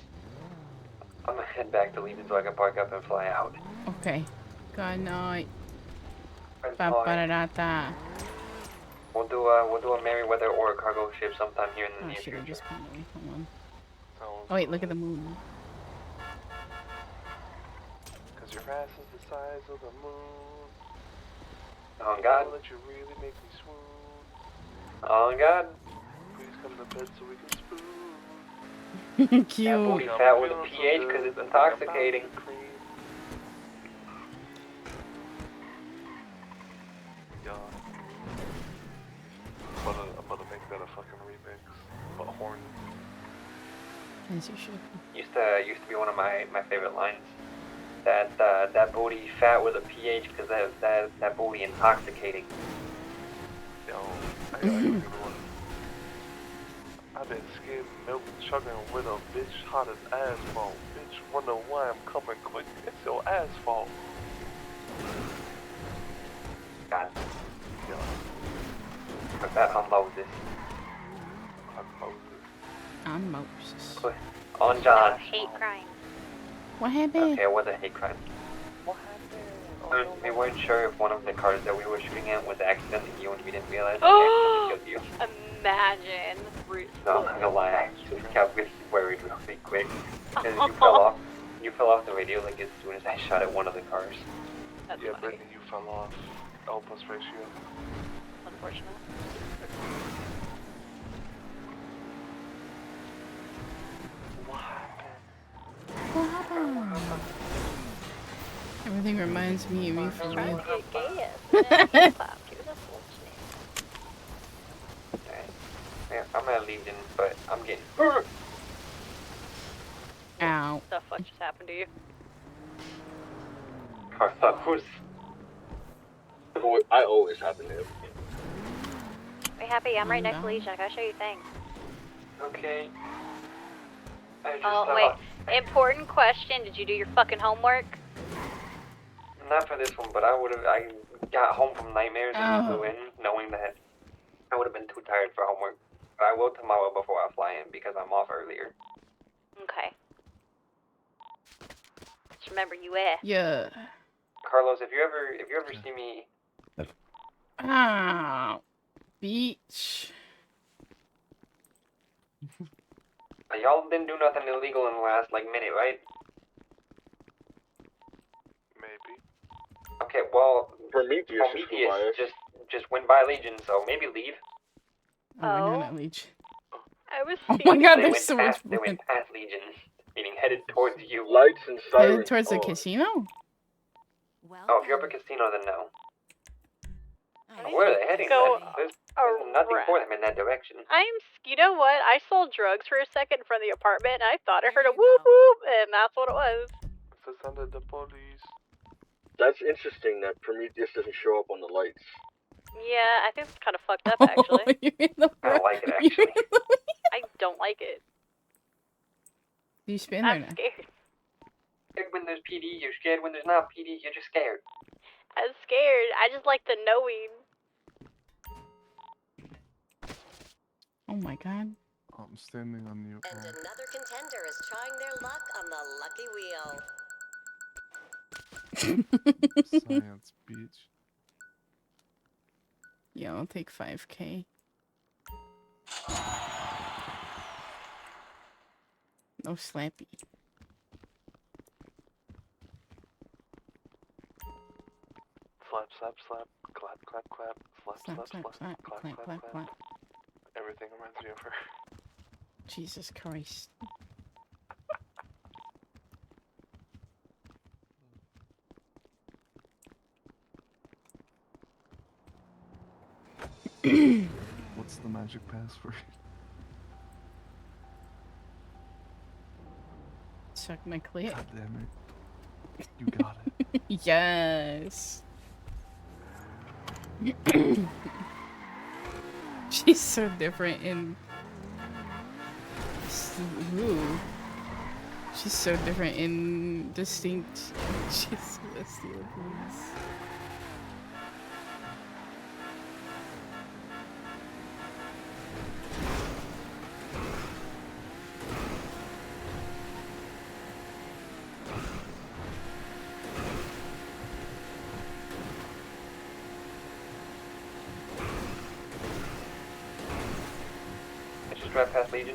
I'm gonna head back to leave it so I can park up and fly out. Okay. Good night. Good Ba night. ba da da. We'll do a Merryweather or a cargo ship sometime here in the Oh near shit! I future. just put away. Hold on. Oh wait, look at the moon. Cause your ass is the size of the moon. On God. That you really make me swoon. On God. Please come to bed so we can spoon. Cute. That booty fat with a pH because it's intoxicating. Yeah. I'm gonna make that a fucking remix. But horny. As you should. Used to be one of my favorite lines. That booty fat with a pH because that booty intoxicating. Yo, I got a good one. I've been skim milk chugging with a bitch hot as asphalt. Bitch wonder why I'm coming quick. It's your asphalt. God. Yeah. Put that on Moses. I'm Moses. On John. Hate crime. What happened? Okay, it was a hate crime. We weren't sure if one of the cars that we were shooting at was accidentally you and we didn't realize it was you. Imagine. No, I'm not gonna lie, I actually got really worried really quick. Because you fell off the radio like as soon as I shot at one of the cars. That's yeah, funny. Brittany, you fell off. L plus ratio. Unfortunate. What happened? Everything reminds me of you from Trying you. to get gay. That's Yeah, I'm at Legion, but I'm getting. Ow. the fuck just happened to you? Carlos. I always happen to him. Be happy, I'm right next to Legion. I gotta show you things. Okay. I just Oh, wait. Important question. Did you do your fucking homework? Not for this one, but I got home from nightmares and flew in knowing that I would have been too tired for homework. But I will tomorrow before I fly in because I'm off earlier. Okay. Just remember you asked. Yeah. Carlos, if you ever see me, Ow. Beach. y'all didn't do nothing illegal in the last minute, right? Maybe. Okay, well, Prometheus just went by Legion, so maybe leave. Oh, we're not at Leech. I was. Oh my god, They there's went so past, much They fun. went past Legion, meaning headed towards you. Lights and sirens. Headed towards the casino? Oh, if you're up at casino, then no. Where are they heading? Go There's nothing for them in that direction. You know what? I saw drugs for a second in front of the apartment, and I thought I heard a whoop whoop, and that's what it was. It's under the police. That's interesting that Prometheus doesn't show up on the lights. Yeah, I think it's kind of fucked up, actually. I don't like it, actually. I don't like it. Do you spin there I'm now? scared. Scared when there's PD, you're scared when there's not PD, you're just scared. I'm scared. I just like the knowing. Oh my god. I'm standing on you. And another contender is trying their luck on the lucky wheel. Science beach. Yeah, I'll take 5K. No slappy. Slap, slap, slap. Clap, clap, clap. Slap, Slap, slap, slap, slap. slap. Clap, Clap, clap, clap. Everything reminds me of her. Jesus Christ. What's the magic password? Suck my clit. God damn it. You got it. Yes. She's so different in. Ooh. She's so different in Distinct. She's Celestial Police. I just drive past Legion.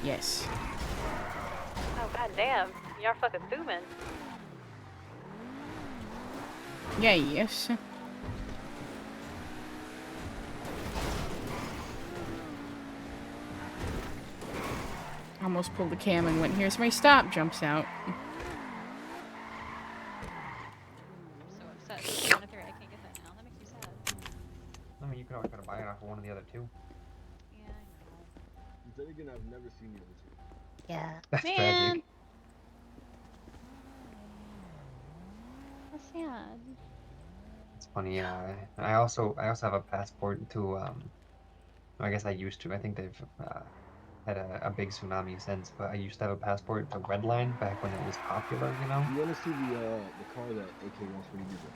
Yes. Oh, goddamn. You're fucking zooming. Yeah, yes. Almost pulled the cam and went, here's my stop, jumps out. So upset. I can't get that now. That makes me sad. I mean, you can always try to buy it off of one of the other two. Yeah, I know. Then again, I've never seen the other two. Yeah. That's Man. tragic. That's sad. It's funny. I also have a passport to I guess I used to. I think they've had a big tsunami since, but I used to have a passport to Redline back when it was popular. You know. You want to see the car that AK wants me to give him?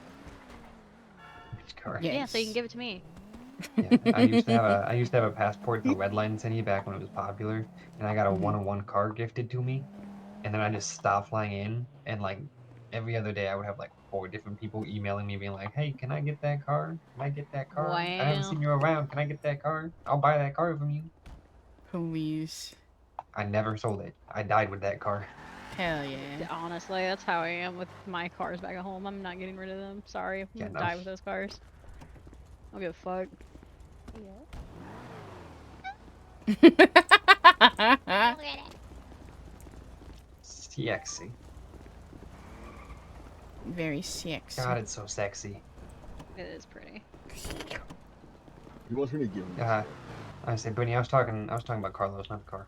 Which car? Yeah, so you can give it to me. Yeah, I used to have a passport to Redline City back when it was popular, and I got a one-on-one car gifted to me, and then I just stopped flying in, and like every other day I would have like 4 different people emailing me being like, "Hey, can I get that car? Can I get that car? I haven't Wow. seen you around. Can I get that car? I'll buy that car from you." Please. I never sold it. I died with that car. Hell yeah. Honestly, that's how I am with my cars back at home. I'm not getting rid of them. Sorry. I'm Yeah, gonna no. die with those cars. I don't give a fuck. Sexy. Very sexy. God, it's so sexy. It is pretty. He wants me to give him. I said, Brittany, I was talking about Carlos, not the car.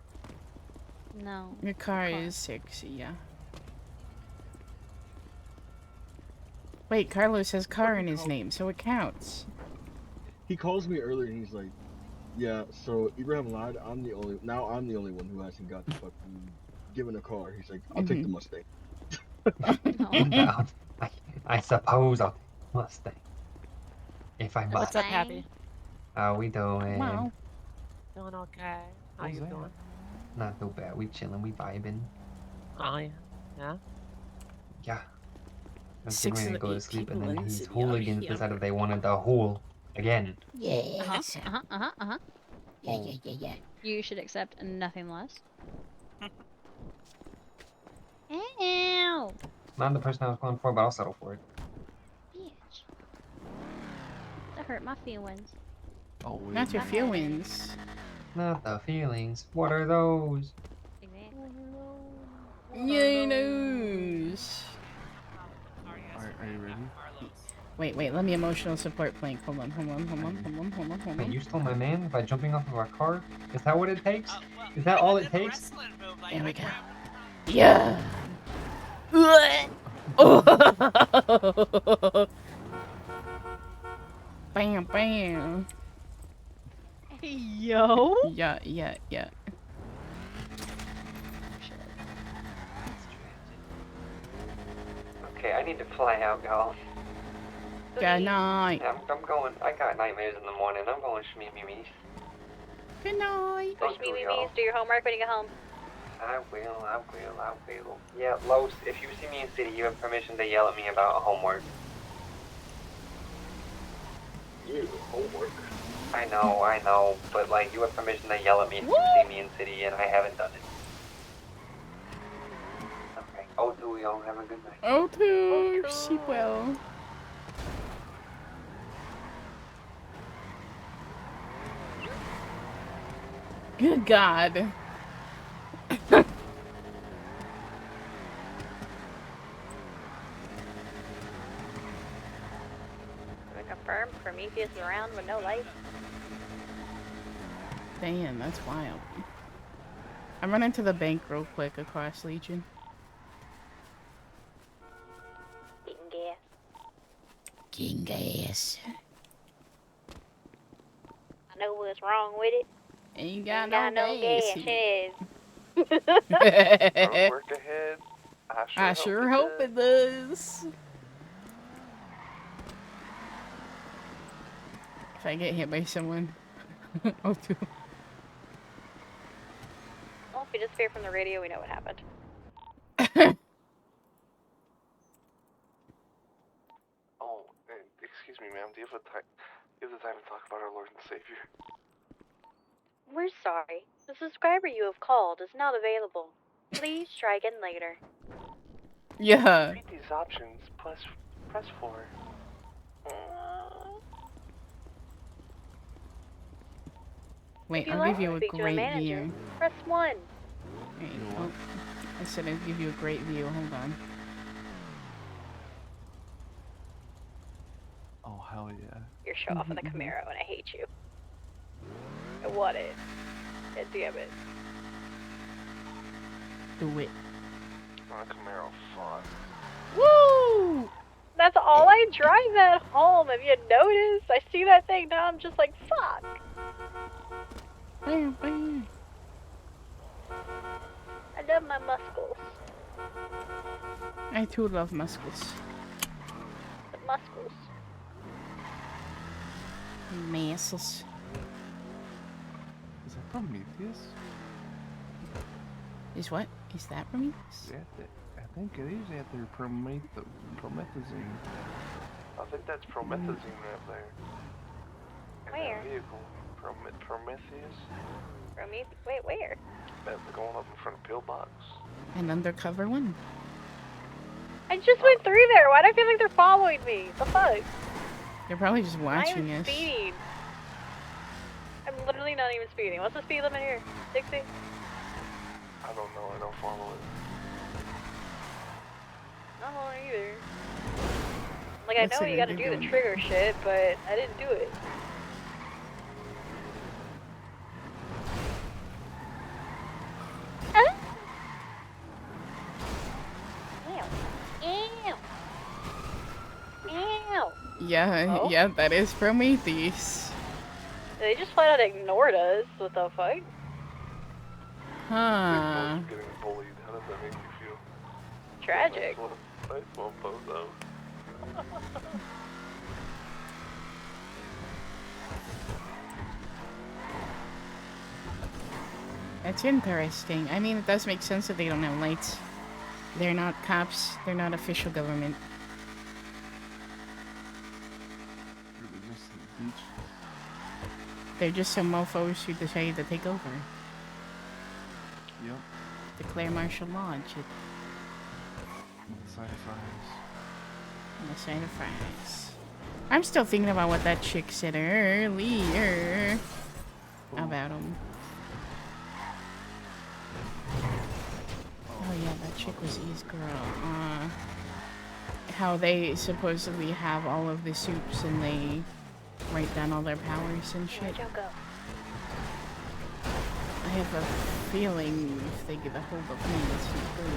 No. Your car is sexy, yeah. Wait, Carlos has car in his name, so it counts. He calls me earlier and he's like, "Yeah, so Ibrahim lied. I'm the only one who hasn't got the fucking given a car." He's like, "I'll take the Mustang." I suppose I'll Mustang. If I must. What's up, Happy? How we doing? Wow. Doing okay. How you doing? Not too bad. We chilling. We vibing. Oh yeah. Yeah. Yeah. I was 6 getting ready of to go the to 8 sleep, and people then in the these city are hooligans here. decided they wanted the hool again. Yes. Yeah. You should accept nothing less. Ew. Not the person I was going for, but I'll settle for it. Bitch. That hurt my feelings. Oh, wait. Not your feelings. Not the feelings. What are those? Yay, news. Are you ready? Wait, let me emotional support plank. Hold on. Wait, you stole my man by jumping off of our car? Is that what it takes? Is that all it takes? There we go. Yeah. Bam, bam. Hey, yo. Yeah. Okay, I need to fly out, y'all. Good night. I'm going. I got nightmares in the morning. I'm going shmee-mee-mees. Good night. Don't do y'all. Do your homework when you get home. I will. Yeah, Los, if you see me in city, you have permission to yell at me about homework. You homework. I know, but like, you have permission to yell at me if you see me in city, and I haven't done it. Okay. Oh, do y'all have a good night. Oh, too. Sleep well. Good God. Confirm Prometheus is around with no light. Damn, that's wild. I'm running to the bank real quick across Legion. Getting gas. I know what's wrong with it. Ain't got no gas. Work ahead. I sure hope it does. If I get hit by someone, I'll do. Well, if we disappear from the radio, we know what happened. Oh, excuse me, ma'am. Do you have the time to talk about our Lord and Savior? We're sorry. The subscriber you have called is not available. Please try again later. Yeah. Read these options. Press 4. Wait, If you I'll like give you to a speak to a great manager, view. press 1. Wait, oh, I said I'd give you a great view. Hold on. Oh, hell yeah. You're show off in the Camaro, and I hate you. I want it. God damn it. Do it. My Camaro fun. Woo! That's all I drive at home. Have you noticed? I see that thing now. I'm just like, fuck. I love my muscles. I too love muscles. The muscles. Muscles. Is that Prometheus? Is what? Is that Prometheus? Yeah, I think it is out there, Promethazine. I think that's Promethazine right there. In Where? that vehicle. Prometheus? Wait, where? That's going up in front of Pillbox. An undercover one. I just went through there. Why do I feel like they're following me? The fuck? They're probably just watching I'm us. speeding. I'm literally not even speeding. What's the speed limit here? 60? I don't know, I don't follow it. Not long either. Like, I know you gotta do the trigger shit, but I didn't do it. Yeah, yeah, that is Prometheus. They just flat out ignored us. What the fuck? Huh. Getting bullied, how does that make you feel? Tragic. Nice one, bozo. That's interesting. I mean, it does make sense that they don't have lights. They're not cops. They're not official government. They're just some mofos who decided to take over. Yep. Declare martial law and shit. Side of fries. On the side of fries. I'm still thinking about what that chick said earlier about him. Oh yeah, that chick was E's girl. How they supposedly have all of the soups and they write down all their powers and shit. I have a feeling if they get a hold of me, it's not good.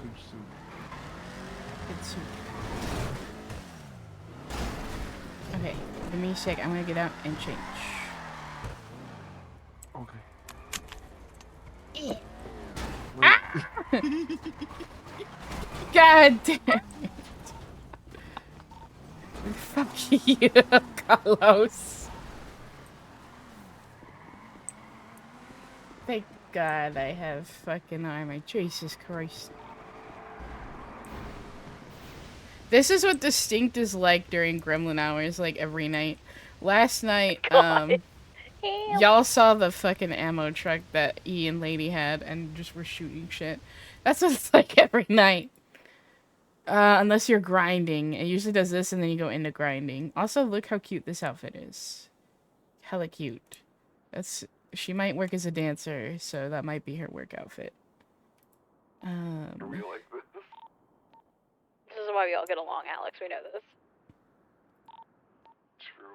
Good soup. Good soup. Okay, give me a sec. I'm gonna get out and change. Okay. Ah! God damn it. Fuck you, Carlos. Thank God I have fucking armor. Jesus Christ. This is what Distinct is like during Gremlin hours, like every night. Last night, y'all saw the fucking ammo truck that E and Lady had and just were shooting shit. That's what it's like every night. Unless you're grinding. It usually does this and then you go into grinding. Also, look how cute this outfit is. Hella cute. She might work as a dancer, so that might be her work outfit. I really like this. This is why we all get along, Alex. We know this. True.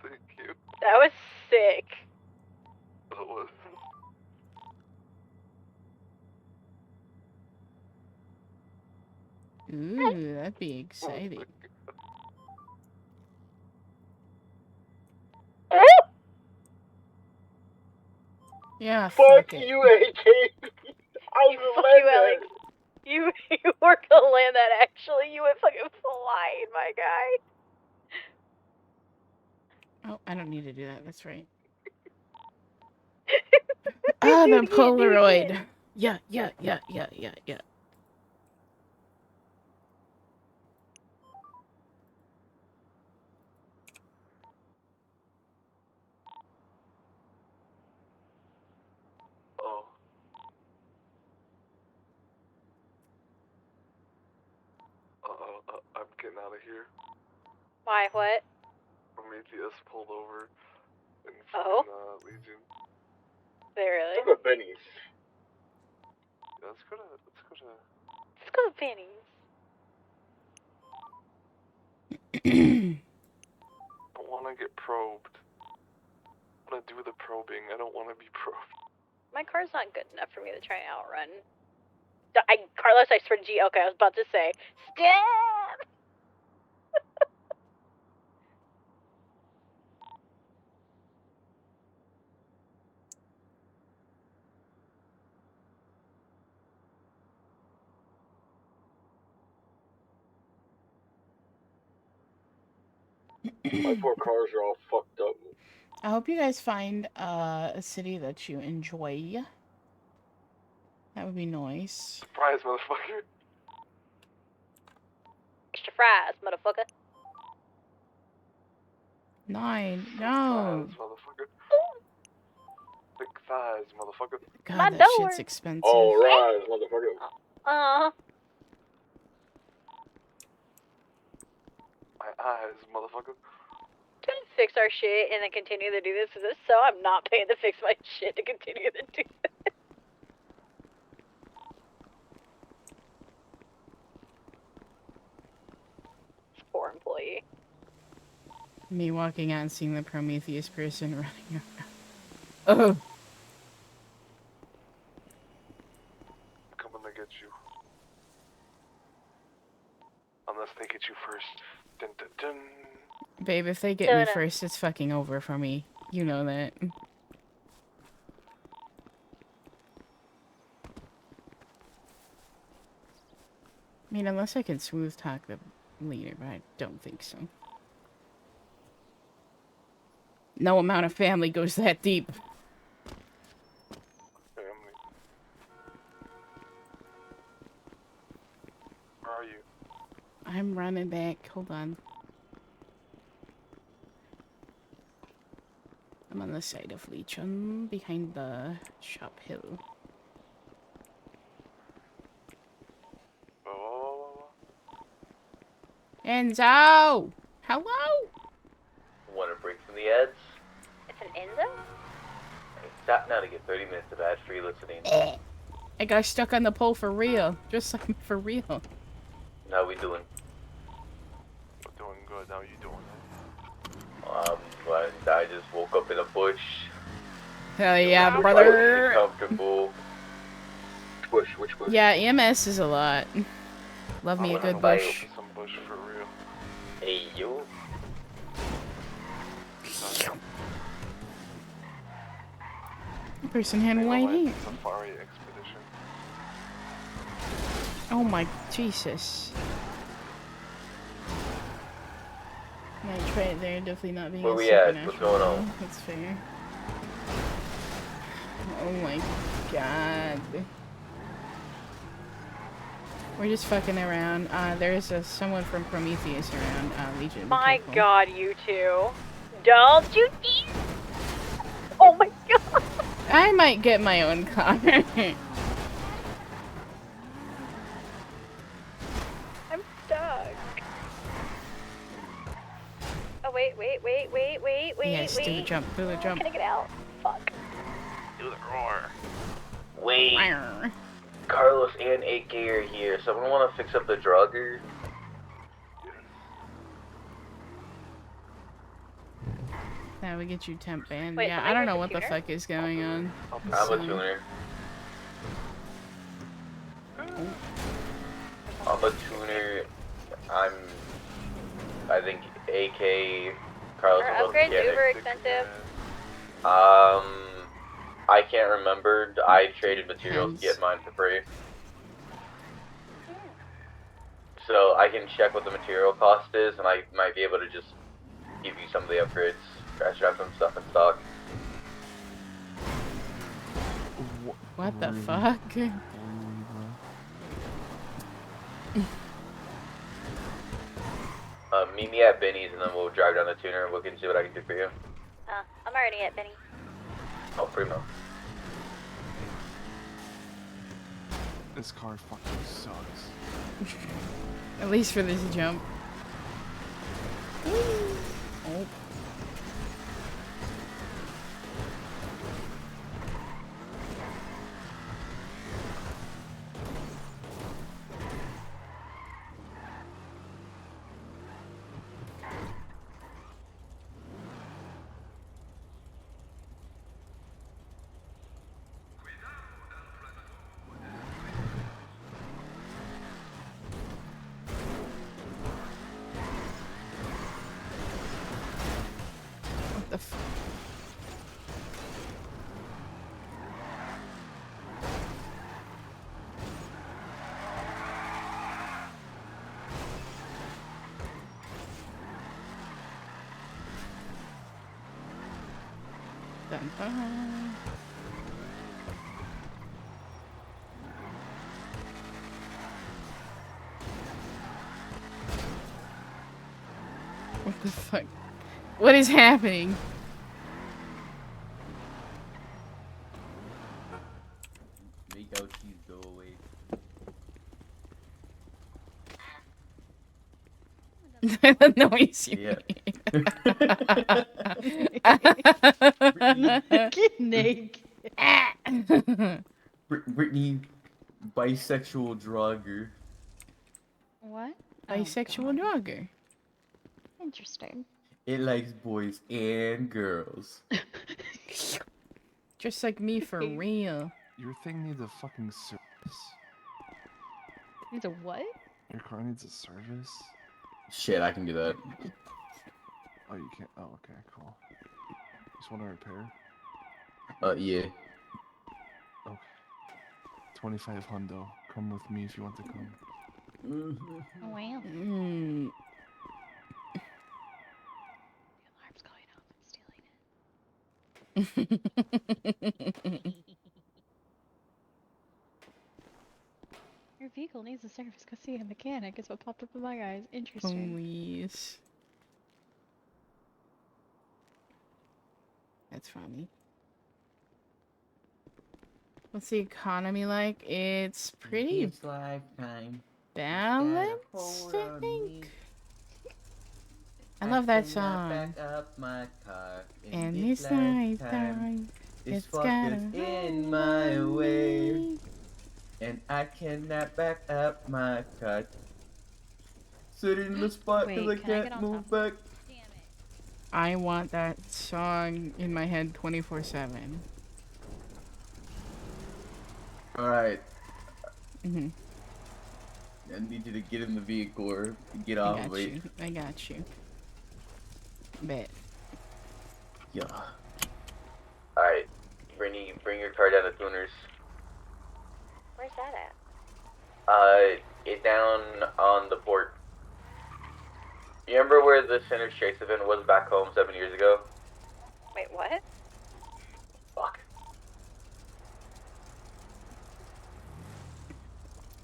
Thank you. That was sick. That was. Ooh, that'd be exciting. Yeah, Fuck fuck it. you, AK. I was Fuck you, Alex. You were gonna land that actually. You went fucking flying, my guy. Oh, I don't need to do that. That's right. Ah, the Polaroid. Yeah. Oh. I'm getting out of here. Why? What? Prometheus pulled over in Oh. Legion. They really? Let's go to Benny's. Yeah, let's go to Let's go to Benny's. I don't want to get probed. I want to do the probing. I don't want to be probed. My car's not good enough for me to try and outrun. Carlos, I swear to G. Okay, I was about to say, stab! My poor cars are all fucked up. I hope you guys find a city that you enjoy. That would be nice. Surprise, motherfucker. Extra fries, motherfucker. 9. No. Thighs, motherfucker. Big thighs, motherfucker. God, that shit's expensive. All rise, motherfucker. Uh-huh. My eyes, motherfucker. Can we fix our shit and then continue to do this? Because if so, I'm not paying to fix my shit to continue to do this. Poor employee. Me walking out and seeing the Prometheus person running around. Oh. I'm coming to get you. Unless they get you first. Dun, dun, dun. Babe, if they get me first, it's fucking over for me. You know that. I mean, unless I can smooth talk the leader, but I don't think so. No amount of family goes that deep. Family. Where are you? I'm running back. Hold on. I'm on the side of Legion, behind the shop hill. Enzo! Hello? Want a break from the ads? It's an Enzo? Hey, stop now to get 30 minutes of ad-free listening. I got stuck on the pole for real. Just like for real. How we doing? We're doing good. How you doing? I just woke up in a bush. Hell yeah, brother! Comfortable. Which bush? Yeah, EMS is a lot. Love me a good bush. Some bush for real. Hey, yo. Person hand waiting. Safari expedition. Oh my Jesus. Might try it there, definitely not being Where a we at? supernatural. What's going on? That's fair. Oh my god. We're just fucking around. There's someone from Prometheus around, Legion. Be My careful. god, you two. Don't you dare! Oh my god! I might get my own car. I'm stuck. Oh, wait. Yes, do the jump, do the jump. Can I get out? Fuck. Do the roar. Wait. Carlos and AK are here. Someone want to fix up the drugger? That would get you temp banned. Wait, Yeah, am I I don't the know what the tuner? fuck is going on. I'm a tuner. I'm a tuner. I think AK, Carlos. Are upgrades uber expensive? I can't remember. I traded materials to get mine for free. So I can check what the material cost is, and I might be able to just give you some of the upgrades. I should have some stuff in stock. What the fuck? Meet me at Benny's, and then we'll drive down the tuner and look and see what I can do for you. I'm already at Benny. Oh, primo. This car fucking sucks. At least for this jump. Oh. What the f- Dun, dun. What the fuck? What is happening? Make out cheese go away. The noise you Get naked. Brittany, bisexual drugger. What? Bisexual jogger. Interesting. It likes boys and girls. Just like me for real. Your thing needs a fucking service. Needs a what? Your car needs a service? Shit, I can do that. Oh, you can't? Oh, okay, cool. Just want to repair? Yeah. Okay. 25 hundo. Come with me if you want to come. Oh, wow. Mm. Your vehicle needs a service. Go see a mechanic. Is what popped up in my eyes. Interesting. Please. That's funny. What's the economy like? It's pretty This lifetime. balanced, I think. I love that song. Back up my car In this lifetime, This it's gotta fucker's in my way. And I cannot back up my car. Sit in the spot Wait, till I can I get can't on move back. I want that song in my head 24/7. Alright. Mm-hmm. I need you to get in the vehicle or get I off got of it. you. I got you. Bet. Yeah. Alright, bring your car down to tuners. Where's that at? It down on the port. You remember where the Center Chase event was back home 7 years ago? Wait, what? Fuck.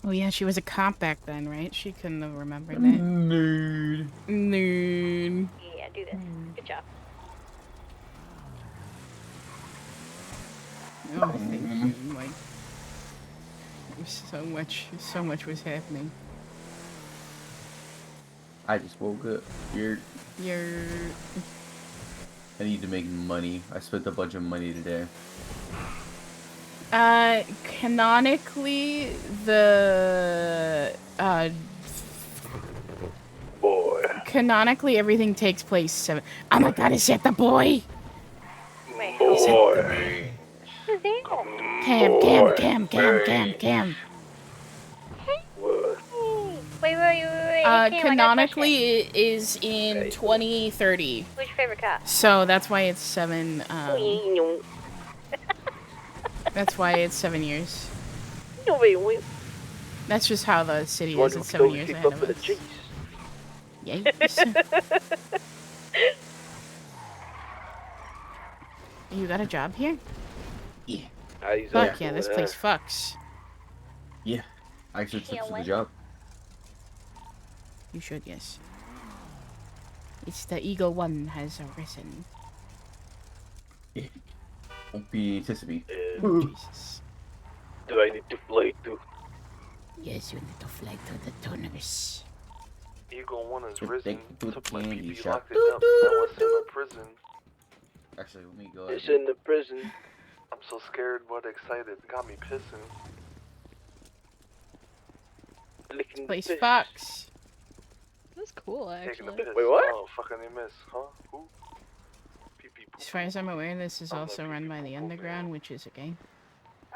Oh yeah, she was a cop back then, right? She couldn't have remembered that. Nerd. Nerd. Yeah, do this. Good job. Oh, thank you. Like, so much was happening. I just woke up. I need to make money. I spent a bunch of money today. Canonically, the boy. Canonically, everything takes place 7. Oh my God! Is that the boy? Wait, Boy. who's that? Cam. Wait. Cam, Canonically, it is in 2030. who's your favorite cop? So that's why it's 7. That's why it's 7 years. That's just how the city One is. who It's 7 kills years keep ahead up of with the us. chase. Yikes. You got a job here? Yeah. Fuck yeah, this place fucks. Yeah. I actually took for the job. You should, yes. It's the Eagle One has arisen. Yeah. Don't be tissy me. Oh, Jesus. Do I need to fly too? Yes, you need to fly to the tuners. Eagle 1 is Good risen. thing to Took my candy PP, shop. locked it up. Now it's in a prison. Actually, let me go It's ahead. in the prison. I'm so scared but excited. Got me pissing. Licking the Place fish. fucks. That's cool, Taking a actually. piss. Wait, what? Oh, fucking you miss, huh? Who? As far as I'm aware, this is also run by the Underground, which is a game.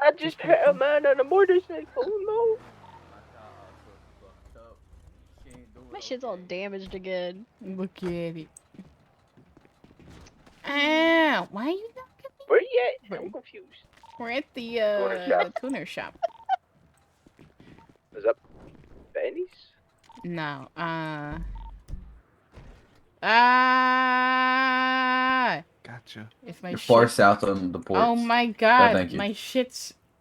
I just hit a man on a motorcycle. No. My shit's all damaged again. Look at it. Ow! Why are you not Where you at? I'm confused. We're at the tuner shop. Is that Benny's? No, Gotcha. If my You're far shit... south on the ports. Oh my No, god, thank you.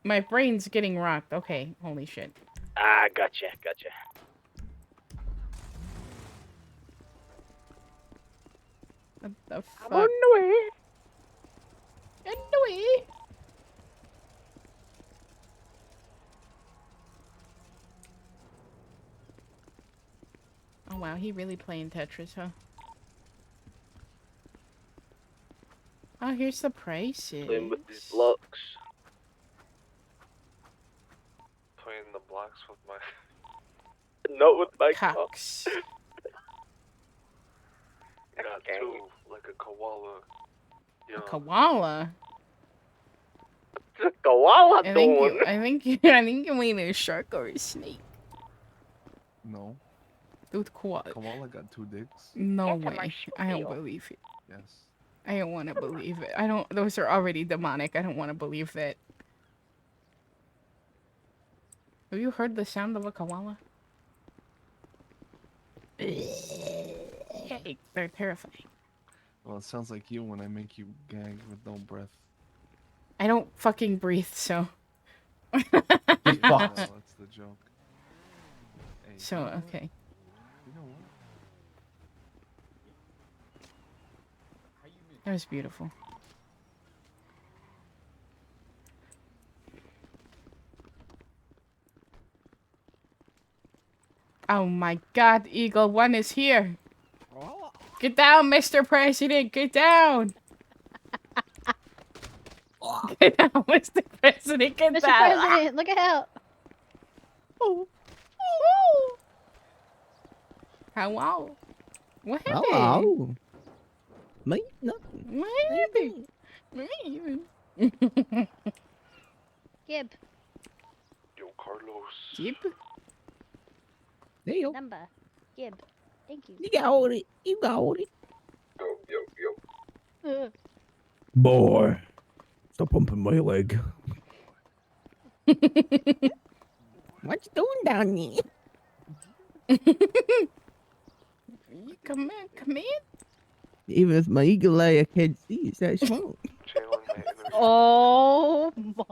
my brain's getting rocked. Okay, holy shit. Ah, gotcha. What the fuck? I'm on the way. On the way. Oh wow, he really playing Tetris, huh? Oh, here's the prices. Playing with these blocks. Playing the blocks with my... Not with my cocks. Got two, like a koala. A koala? What's a koala I doing? think you mean a shark or a snake. No. Dude, koala. Koala got 2 dicks. No way. I don't believe it. Yes. I don't want to believe it. I don't. Those are already demonic. I don't want to believe that. Have you heard the sound of a koala? They're terrifying. Well, it sounds like you when I make you gag with no breath. I don't fucking breathe, so. Well, that's the joke. Hey, So, okay. You know what? That was beautiful. Oh my god, Eagle One is here. Get down, Mr. President, get down. Get down, Mr. President, get Mr. down. President, look out! Oh. Hello. What happened? Hello. Me? Nothing. What happened? Gib. Yo, Carlos. Gib? Deal. Number. Gib. Thank you. You got it. You got it. Uh. Boy. Stop pumping my leg. What you doing down there? Come in. Even with my eagle eye, I can't see. It's that small. Oh my.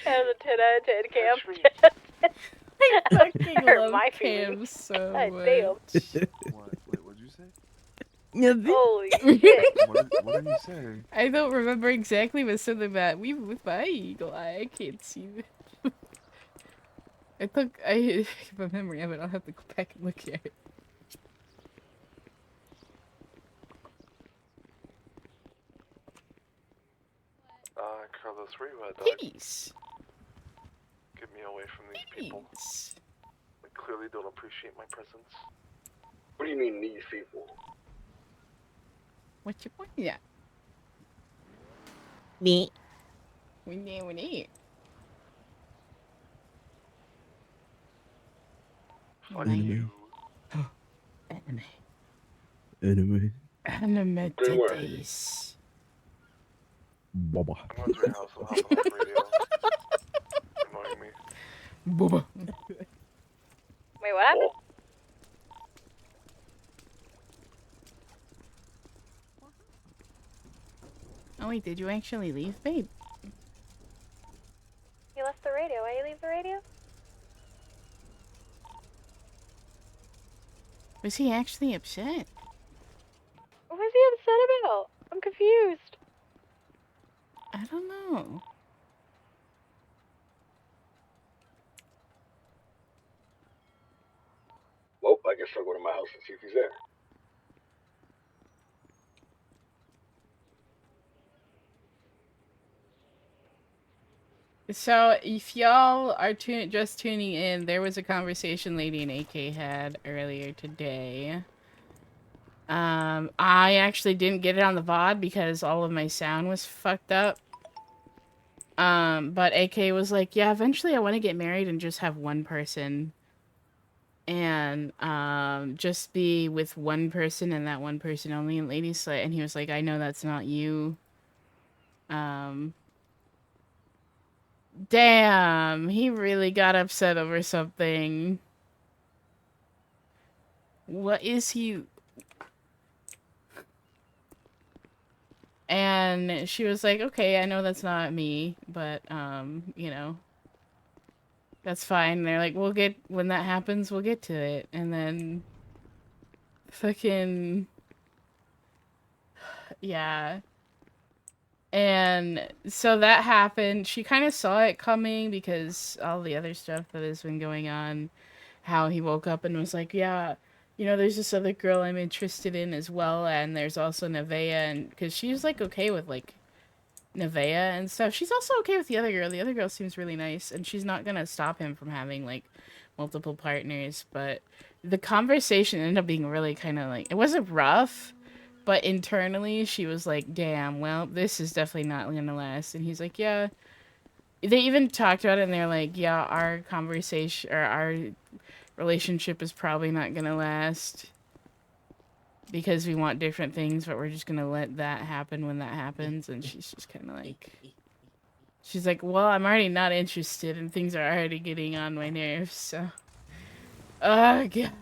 That was a 10 out of 10 cam. I fucking Hurt love my Cam feelings. so God much. damn. What? Wait, what'd you say? Holy shit. What did you say? I don't remember exactly, but something about we with my eagle eye. I can't see it. I think I have a memory of it. I'll have to go back and look at it. Carlos, where you at, dog? Peace. Get me away from these people. They clearly don't appreciate my presence. What do you mean these people? What you pointing at? Me. We need. Enemy. Anime. Enemy. Anime titties. Bubba. I'm going to your house. I'm hopping on the radio. Annoying me. Bubba. Wait, what happened? Oh wait, did you actually leave, babe? You left the radio. Why you leave the radio? Was he actually upset? What was he upset about? I'm confused. I don't know. Well, I guess I'll go to my house and see if he's there. So, if y'all are just tuning in, there was a conversation Ladyette E.K had earlier today. I actually didn't get it on the VOD because all of my sound was fucked up. But AK was like, yeah, eventually I want to get married and just have one person. And, just be with one person and that one person only. And Lady's like, and he was like, I know that's not you. Damn, he really got upset over something. What is he? And she was like, okay, I know that's not me, but, you know, that's fine. And they're like, when that happens, we'll get to it. And then, fucking, yeah. And so that happened. She kind of saw it coming because all the other stuff that has been going on. How he woke up and was like, yeah, you know, there's this other girl I'm interested in as well. And there's also Nevaeh. And because she's like okay with like Nevaeh and stuff. She's also okay with the other girl. The other girl seems really nice. And she's not going to stop him from having like multiple partners. But the conversation ended up being really kind of like, it wasn't rough. But internally, she was like, damn, well, this is definitely not going to last. And he's like, yeah. They even talked about it, and they're like, yeah, our conversation, or our relationship is probably not going to last. Because we want different things, but we're just going to let that happen when that happens. And she's just kind of like... She's like, well, I'm already not interested, and things are already getting on my nerves, so... Oh, God.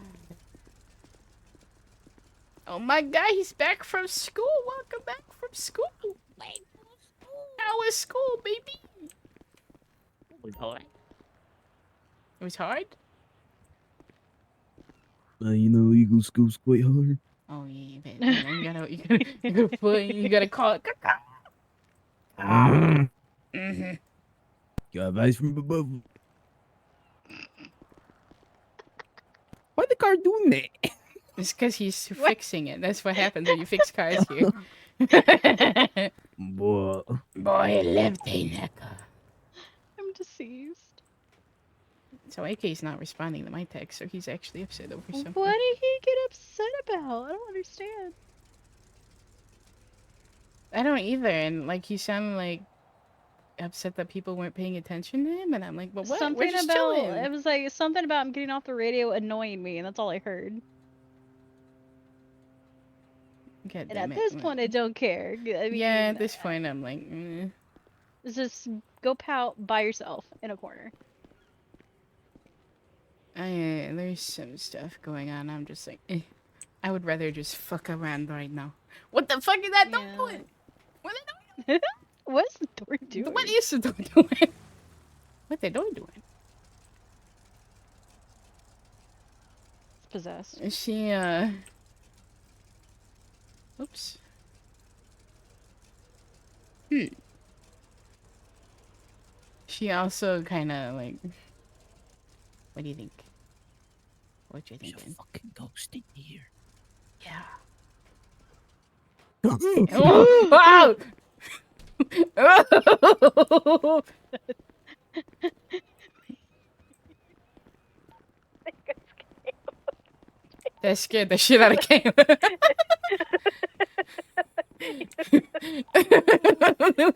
Oh my God, he's back from school. Welcome back from school. How was school, baby? It was hard. It was hard? You know, Eagle School's quite hard. Oh yeah, but you gotta call it. Mm-hmm. Got advice from above. Why the car doing that? It's because he's fixing it. That's what happens when you fix cars here. Boy, left a necker. I'm deceased. So AK's not responding to my text, so he's actually upset over something. What did he get upset about? I don't understand. I don't either, and like he sounded like upset that people weren't paying attention to him, and I'm like, well, what? Something We're just about chilling. it was like something about him getting off the radio annoying me, and that's all I heard. God And at damn it. this point, I don't care. I mean, Yeah, at this point, I'm like, just go pout by yourself in a corner. There's some stuff going on. I'm just like, I would rather just fuck around right now. What the fuck is that door doing? What are they doing? What's the door doing? What is the door doing? What the door doing? It's possessed. She, oops. She also kind of like, what do you think? What you thinking? There's a fucking ghost in here. Yeah. Oh, wow! That scared the shit out of Cam.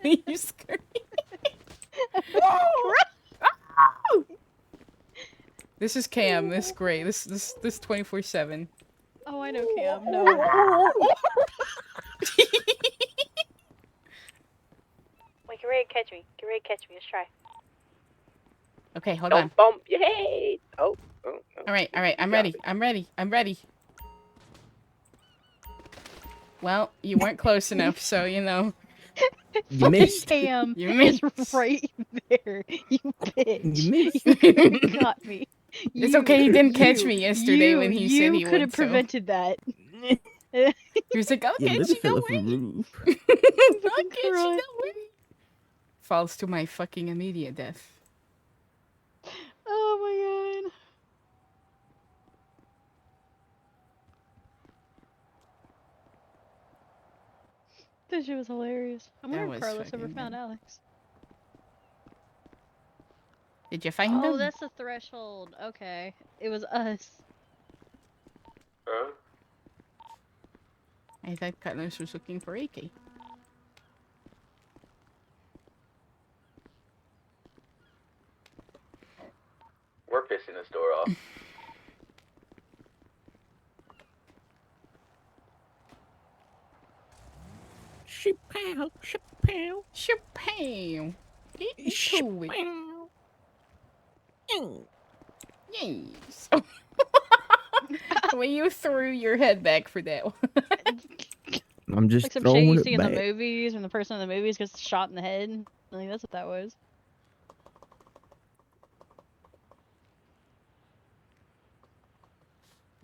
You scream. This is Cam. This great. This 24/7. Oh, I know Cam. No. me. Get ready to catch me. Let's try. Okay, hold Don't on. bump your head. Oh. Alright, I'm ready. I'm ready. Well, you weren't close enough, so you know. You missed. Cam You missed. is right there. You bitch. You missed. You got me. It's okay, he didn't catch me yesterday when he said he You could would, have so. prevented that. He was like, I'll Yeah, catch but you, it fell don't off a worry. roof. I'll catch you, don't worry. Falls to my fucking immediate death. Oh my god. That shit was hilarious. I wonder That if was Carlos ever fucking found good. Alex. Did you find Oh, him? that's the threshold. Okay. It was us. Huh? I thought Carlos was looking for AK. We're pissing this door off. Shapow, shapow, shapow. Get into it. Yes. When you threw your head back for that one. I'm just Like some shit throwing you it see in back. the movies when the person in the movies gets shot in the head. Like, that's what that was.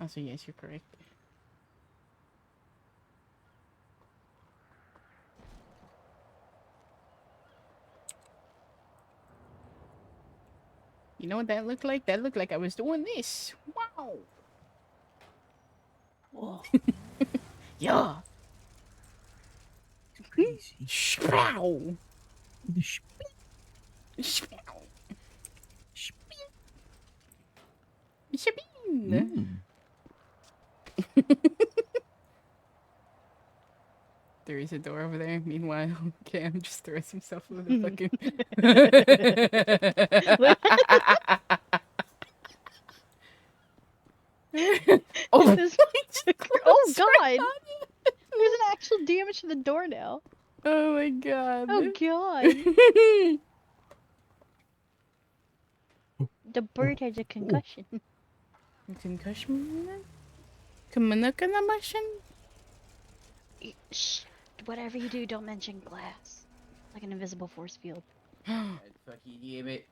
Oh, so yes, you're correct. You know what that looked like? That looked like I was doing this. Wow. Whoa. Yeah. Crazy. Shpow. The Shpow. Shabin. There is a door over there. Meanwhile, Cam just throws himself over the fucking. Oh, oh god! There's an actual damage to the door now. Oh my god. Oh god. The bird has a concussion. A concussion? Concussion? Shh. Whatever you do, don't mention glass. Like an invisible force field. Fuck you, damn it.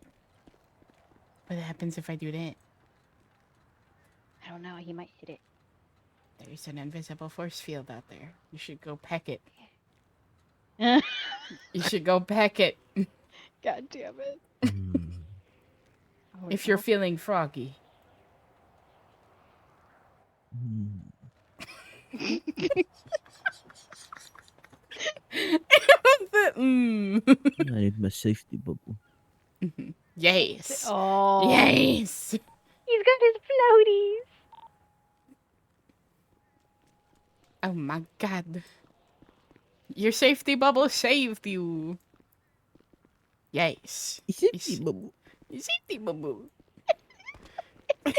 What happens if I do that? I don't know, he might hit it. There's an invisible force field out there. You should go pack it. You should go pack it. God damn it. If you're feeling froggy. I need my safety bubble. Yes. Oh. Yes. He's got his floaties. Oh my god. Your safety bubble saved you. Yes. Safety bubble. Safety bubble. I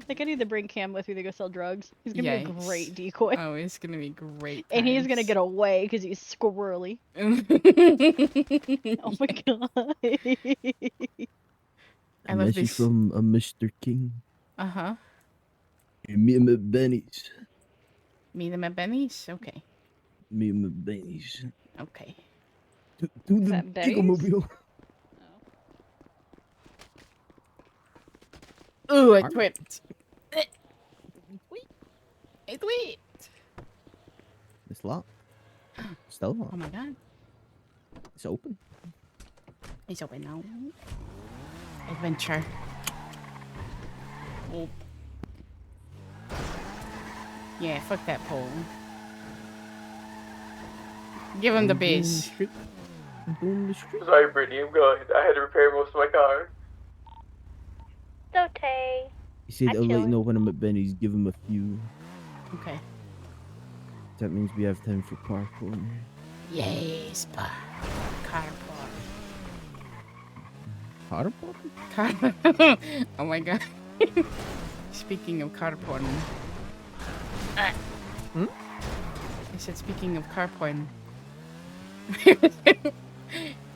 think I need to bring Cam with me to go sell drugs. He's gonna be a Yes. great decoy. Oh, it's gonna be great. And he's gonna times. get away because he's squirrely. Oh my god. I A love message this. from a Mr. King. Uh-huh. Me and my bennies. Meet them at Benny's? Okay. Me and my bennies. Okay. To the that Benny's? Jiggle-mobile. Ooh, I tripped. Wait. It's locked. Still locked. Oh my god. It's open. It's open now. Adventure. Oh. Yeah, fuck that pole. Give him the biz. Sorry, Brittany, I'm going. I had to repair most of my car. It's okay. He said, I'll let you chilling. know when I'm at Benny's. Give him a few. Okay. That means we have time for parkour. Yes, Carport? Car. Oh my god. Speaking of car porn. I said speaking of car porn.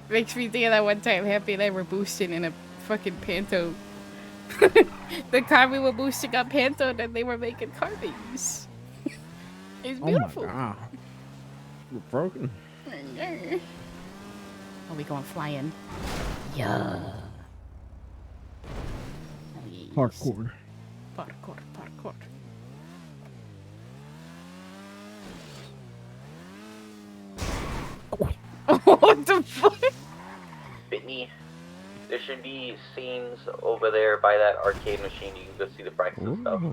Makes me think of that one time Happy and I were boosting in a fucking panto. The car we were boosting got pantoed and they were making carvings. It's beautiful. Oh my god. We're broken. Are we going flying? Yeah. Parkour. Parkour, parkour. What the fuck? Whitney, there should be scenes over there by that arcade machine. You can go see the prices and stuff.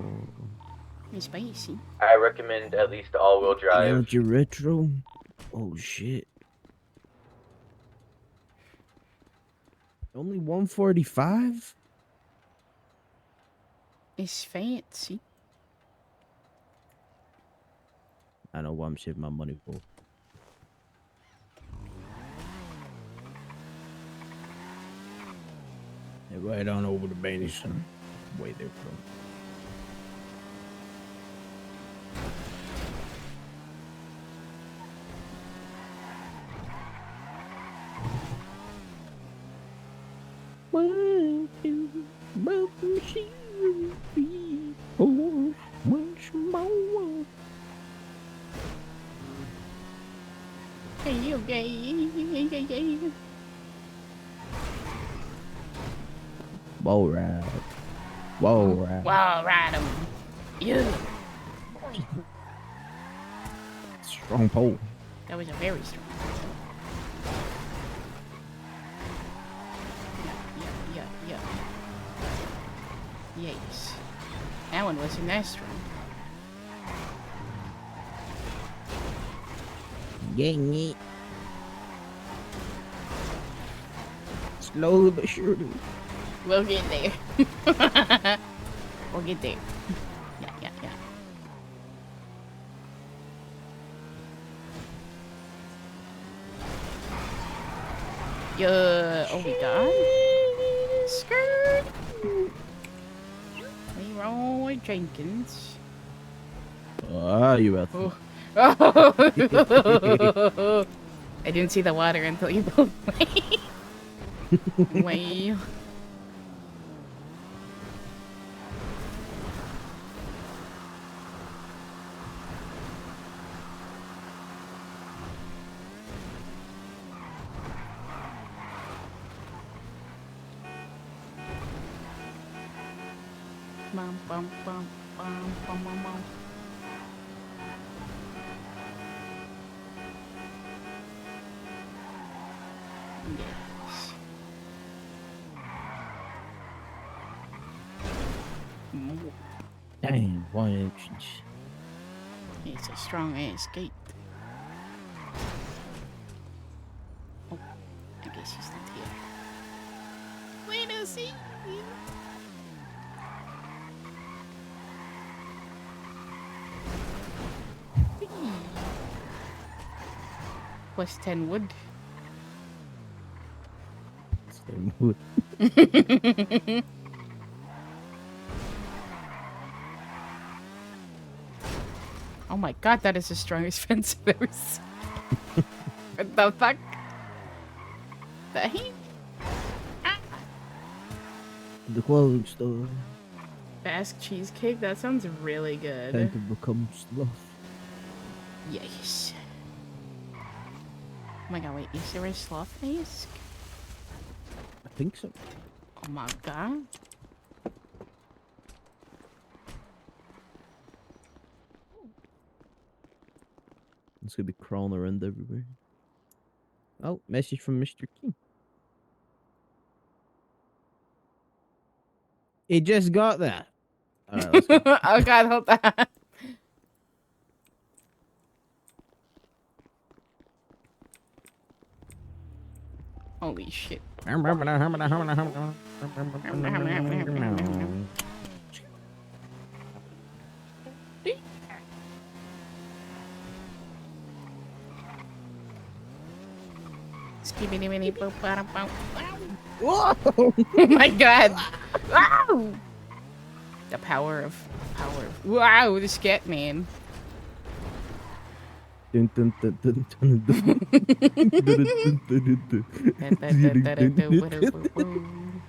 It's spicy. I recommend at least all-wheel drive. Energy retro. Oh shit. Only 145? It's fancy. I know what I'm saving my money for. Head right on over to Baileyson. Way there from. One, two, three, four, much more. Hey, okay. Whoa, ride. Whoa, ride. Wow, ride 'em. Yeah. Strong pole. That was a very strong. Yeah. Yes. That one wasn't that strong. Yeah. Slowly but surely. We'll get there. We'll get there. Yeah. Yeah. Oh my god. Skirt. Leroy Jenkins. Ah, you out there. Oh. I didn't see the water until you pulled away. Wow. Bum. Yes. Dang, 1 inch. It's a strong ass gate. Oh, I guess he's not here. Wait a see. Plus 10 wood. Oh my god, that is the strongest fence I've ever seen. What the fuck? The heat? The clothing store. Basque cheesecake? That sounds really good. Time to become sloth. Yes. Oh my god, wait, is there a sloth mask? I think so. Oh my god. It's gonna be crawling around everywhere. Oh, message from Mr. King. He just got that. Alright, let's go. Oh god, hold on. Holy shit. Whoa! Oh my god. Wow. The power of wow, the scat man. Dun, dun, dun, dun, dun, dun. Dun, dun, dun, dun, dun, dun.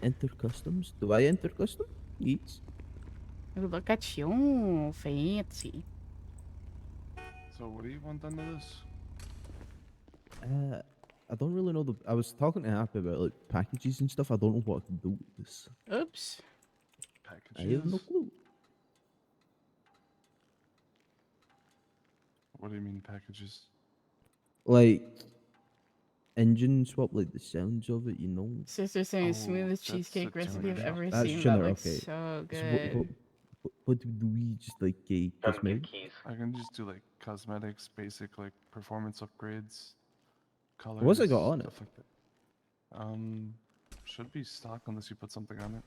Enter customs. Do I enter custom? Yes. Look at you, fancy. So what do you want done to this? I don't really know I was talking to Happy about like packages and stuff. I don't know what I can do with this. Oops. I have no clue. What do you mean packages? Like engine swap, like the sounds of it, you know. Sister saying smoothest cheesecake recipe I've ever That's seen. That tuner, looks okay. so So good. what do we just like cosmetic? I can just do like cosmetics, basic like performance upgrades, colors. What's it got on it? Stuff like that. Should be stock unless you put something on it.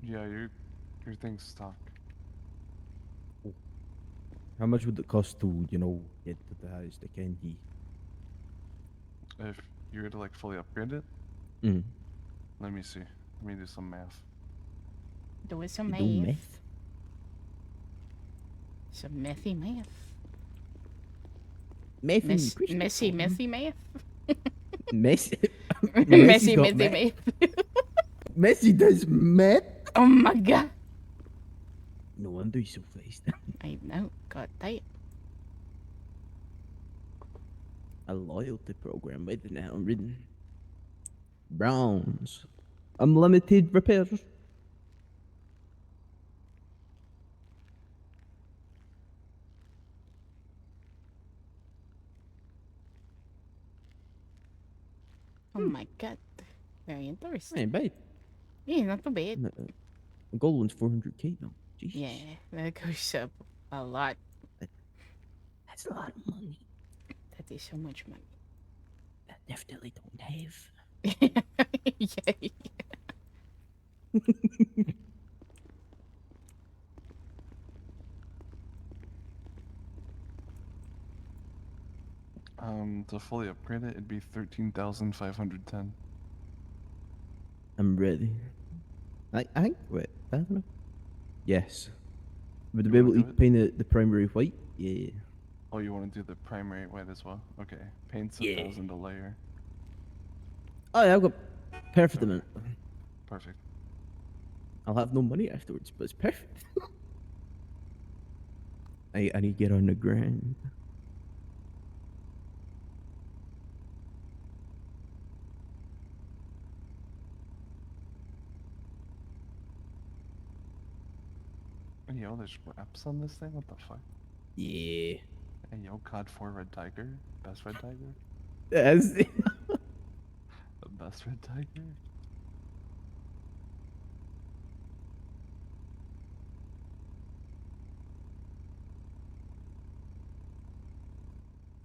Yeah, your thing's stock. How much would it cost to, you know, get to the highest it can be? If you were to like fully upgrade it. Mm. Let me see. Let me do some math. Do some You math. do math? Some methy math. Math in Messy Christmas math. Messy. Messy math. Messi does math? Oh my god. No wonder he's so fast. I know. God damn. A loyalty program with an written. Browns. Unlimited repairs. Oh my god. Very interesting. Ain't bad. Yeah, not too bad. The gold one's 400k now. Jeez. Yeah, that goes up a lot. That's a lot of money. That is so much money. I definitely don't have. Yeah. To fully upgrade it, it'd be 13,510. I'm ready. I think, wait, I don't know. Yes. Would I be able to paint the primary white? Yeah. Oh, you want to do the primary white as well? Okay. Paint's Yeah. 1,000 a layer. Oh yeah, I've got perfect amount. Perfect. I'll have no money afterwards, but it's perfect. I need to get on the grind. Yo, there's wraps on this thing? What the fuck? Yeah. Hey, yo, COD 4 Red Tiger? Best Red Tiger? Yes. The best Red Tiger?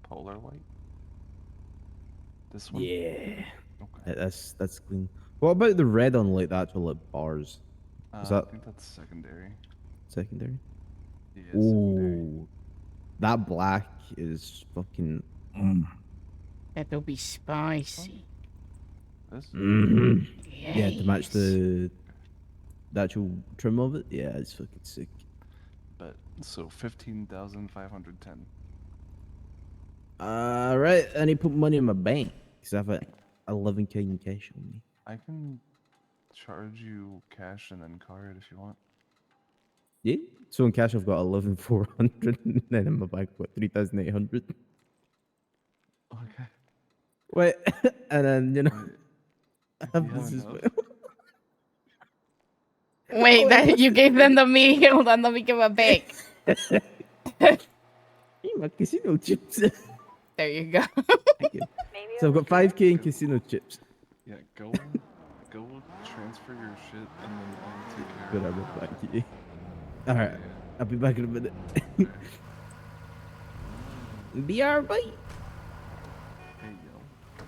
Polar white? This one? Yeah. Okay. That's clean. What about the red on like the actual like bars? Is I that think that's secondary. secondary? Yeah, Ooh. That black is fucking. That'll be spicy. This? Mm-hmm. Yeah, to match Yes. the actual trim of it. Yeah, it's fucking sick. But, so 15,510. Right, I need to put money in my bank because I have 11k in cash on me. I can charge you cash and then card if you want. Yeah. So in cash, I've got 11,400, and then in my bank, what 3,800. Okay. Wait, and then you know, I have you this have as enough? well. Wait, that you gave them to me. Hold on, let me give it back. My casino chips. There you go. Thank you. So I've got 5k in casino chips. Yeah, go transfer your shit and then I'll take care Good, of I'll it. be back to you. Alright, I'll be back in a minute. Be alright. Hey, yo.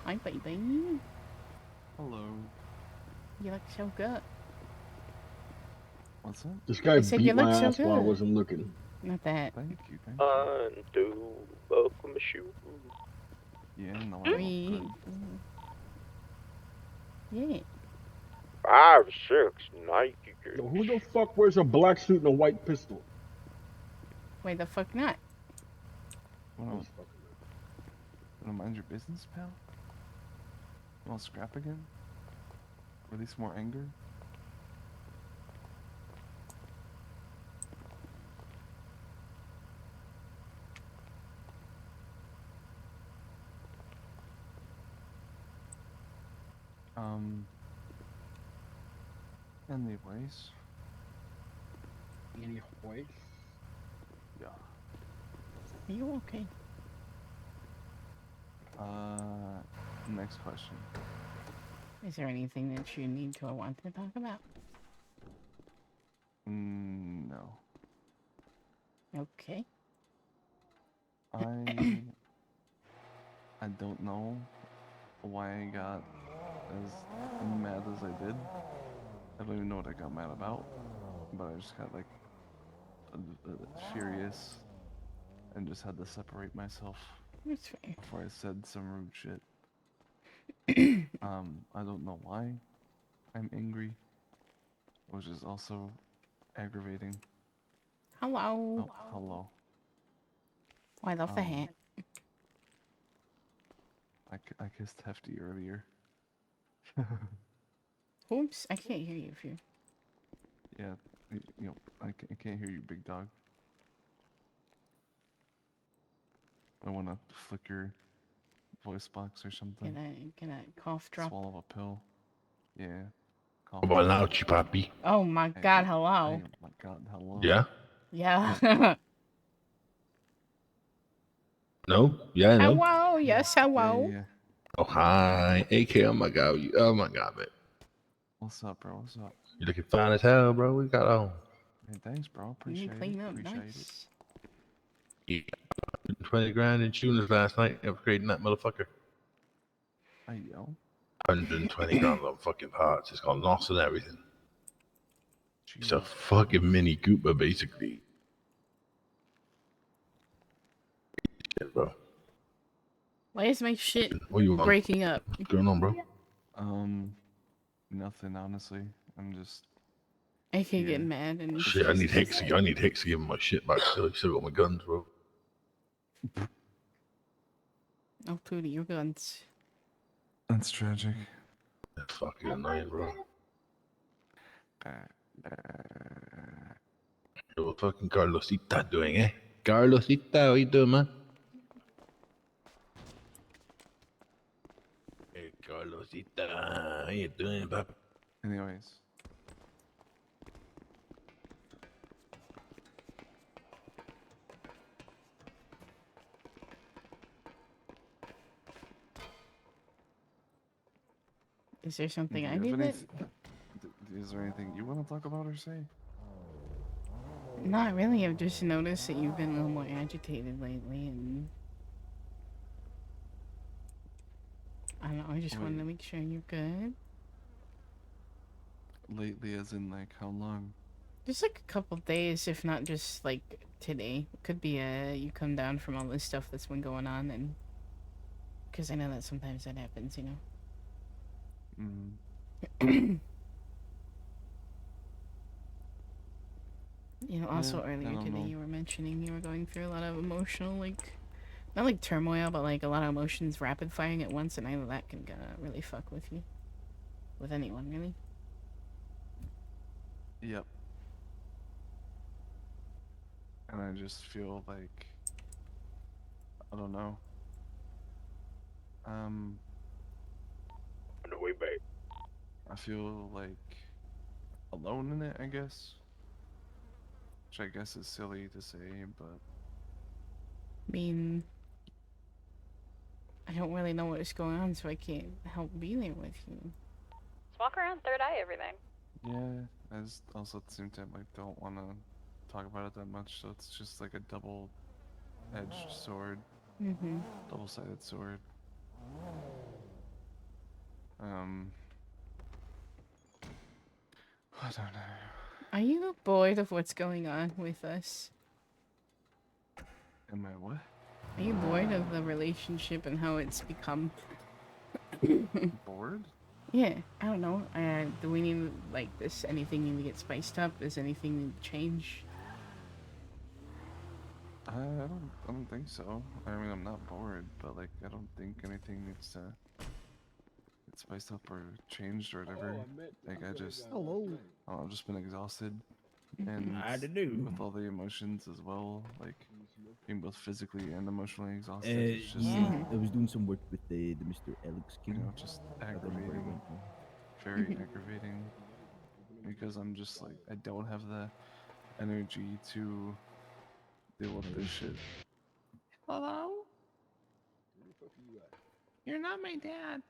Hi, baby. Hello. You look so good. What's that? This guy I said you beat my look so ass while I good. wasn't looking. Not that. Thank you. Undo, welcome shoe. Yeah, no, Wait. Yeah. 5, 6, Nike. Yo, who the fuck wears a black suit and a white pistol? Why the fuck not? Wanna mind your business, pal? Wanna scrap again? Release more anger? Anyways. Anyways? Yeah. Are you okay? Next question. Is there anything that you need to or want to talk about? No. Okay. I don't know why I got as mad as I did. I don't even know what I got mad about, but I just got like furious and just had to separate myself. That's fair. Before I said some rude shit. I don't know why I'm angry, which is also aggravating. Hello. Oh, hello. Why love the hat? I kissed Hefty earlier. Oops, I can't hear you if you. Yeah, you know, I can't hear you, big dog. I want to flick your voice box or something. Can I cough drop? Swallow a pill. Yeah. Cough. How about now, Chipapi? Oh my god, hello. Oh my god, hello. Yeah? Yeah. No? Yeah, no? Hello, yes, hello. Yeah. Oh, hi. AK, oh my god. Oh my god, man. What's up, bro? What's up? You looking fine as hell, bro. We got on. Hey, thanks, bro. You Appreciate clean it. up Appreciate nice. Yeah. 20 grand in tuners last night, upgrading that motherfucker. Hey, yo. 120 grand on fucking parts. It's got lost and everything. It's a fucking Mini Cooper, basically. Shit, bro. Why is my shit What you want? breaking up? What's going on, bro? Nothing, honestly. I'm just... I can get mad and Shit, I need Hicks to give him my shit back still. He still got my guns, bro. Oh, Tootie, your guns. That's tragic. That's fucking annoying, bro. What fucking Carlosita doing, eh? Carlosita, how you doing, man? Hey, Carlosita, how you doing, pap? Anyways. Is there something Do I you have did that? Is there anything you want to talk about or say? Not really. I've just noticed that you've been a little more agitated lately, and I don't know. I just wanted to make sure you're good. Lately, as in like how long? Just like a couple days, if not just like today. Could be you come down from all this stuff that's been going on, and because I know that sometimes that happens, you know. You know, also earlier today you were mentioning you were going through a lot of emotional, like, not like turmoil, but like a lot of emotions rapid firing at once, and I know that can really fuck with you. With anyone, really. Yep. And I just feel like, I don't know. On the way back. I feel like alone in it, I guess. Which I guess is silly to say, but... I mean, I don't really know what is going on, so I can't help be there with you. Just walk around, third eye everything. Yeah, I just also at the same time, like, don't want to talk about it that much, so it's just like a double-edged sword. Double-sided sword. I don't know. Are you bored of what's going on with us? Am I what? Are you bored of the relationship and how it's become? Bored? Yeah, I don't know. Do we need, like, this? Anything need to get spiced up? Is anything need to change? I don't think so. I mean, I'm not bored, but like, I don't think anything needs to get spiced up or changed or whatever. Like, I just, I've just been exhausted, and I do. with all the emotions as well, like being both physically and emotionally exhausted. It's just Yeah, like, I was doing some work with the Mr. Alex King. you know, just aggravating, very aggravating, because I'm just like, I don't have the energy to deal with this shit. Hello? You're not my dad.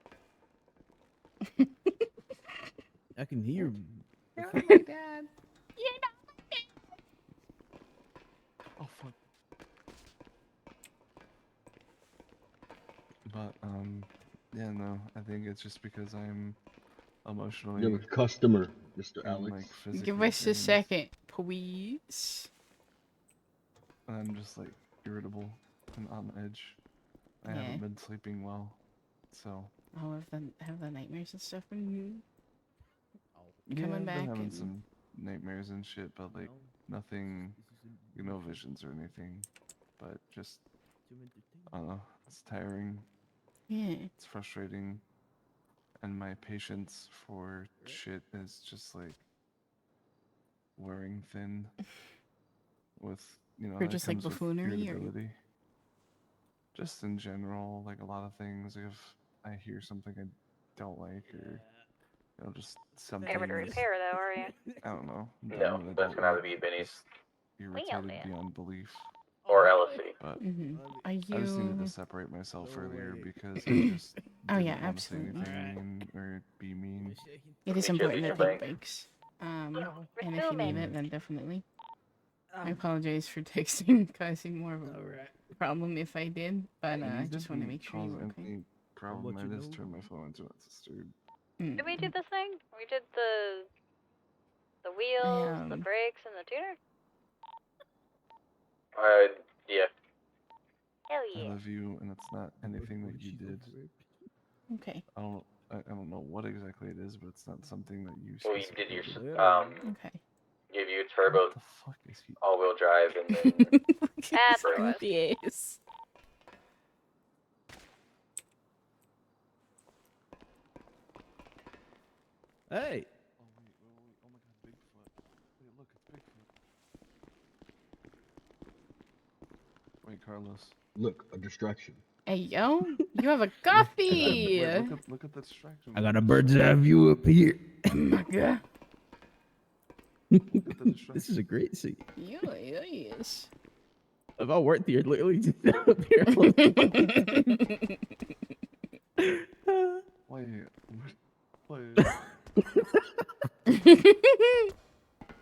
I can hear. You're not my dad. You're not my dad. Oh fuck. But yeah, no, I think it's just because I'm emotionally. You have a customer, Mr. and, Alex. like, physically Give us a drained. second, please. I'm just like irritable and on edge. I Yeah. haven't been sleeping well, so. Oh, have the nightmares and stuff been Yeah, coming I've back? been having And... some nightmares and shit, but like nothing, no visions or anything. But just, I don't know. It's tiring. Yeah. It's frustrating, and my patience for shit is just like wearing thin. With, you know, Or that just like comes with buffoonery, or irritability. Just in general, like a lot of things. Like if I hear something I don't like, or you know, just something. Never to repair though, are you? I don't know. No, done that I that's don't gonna have to like, be Benny's. just irritated beyond belief. Or LSC. But Are you? I just needed to separate myself earlier because I just Oh yeah, didn't want to say absolutely. anything mean or be mean. It is important to take breaks. And if you need Resuming. it, then definitely. I apologize for texting, causing more of a problem if I did, but I just want to make sure you were okay. Any problem, I just turned my phone into a sister. Did we do this thing? We did the wheels, the brakes, and the tuner? Yeah. Hell I yeah. love you, and it's not anything that you did. Okay. I don't know what exactly it is, but it's not something that you. Well, you did your Okay. give you a turbo, What the fuck is he? all-wheel drive, and then That's brakes. what it was. Yes. Hey. Oh wait. Oh my god, Bigfoot. Wait, look, it's Bigfoot. Wait, Carlos. Look, a distraction. Hey yo, you have a coffee. Wait, look at the distraction. I got a bird's eye view up here. Oh my god. This is a great seat. Yes. If I worked here, I'd literally just sit up here. All Wait.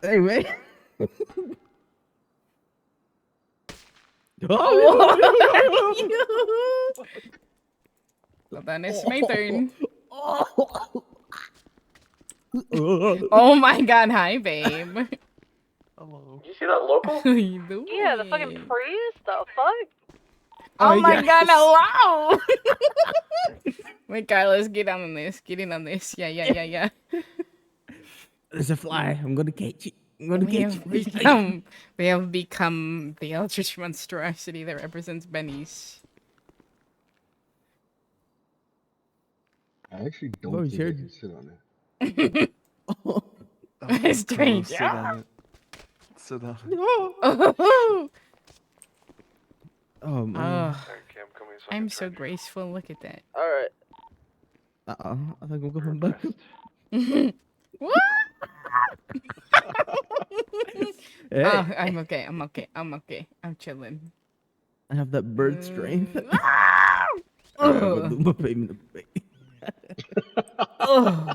Hey, man. So then it's my turn. Oh my god, hi babe. Hello. Did you see that local? How you doing? Yeah, the fucking Prius, the fuck? Oh my yes. god, hello! Wait, Carlos, get on this. Get in on this. Yeah. There's a fly. I'm gonna catch it. I'm gonna We catch have it. become the eldritch monstrosity that represents Benny's. I actually don't always think I heard- can sit on it. It's strange. Sit on it. Sit on it. Oh, Oh man. I'm so graceful. Look at that. Alright. I think I'm going back. What? Hey. Oh, I'm okay. I'm chilling. I have that bird strength. Oh. My payment. Oh.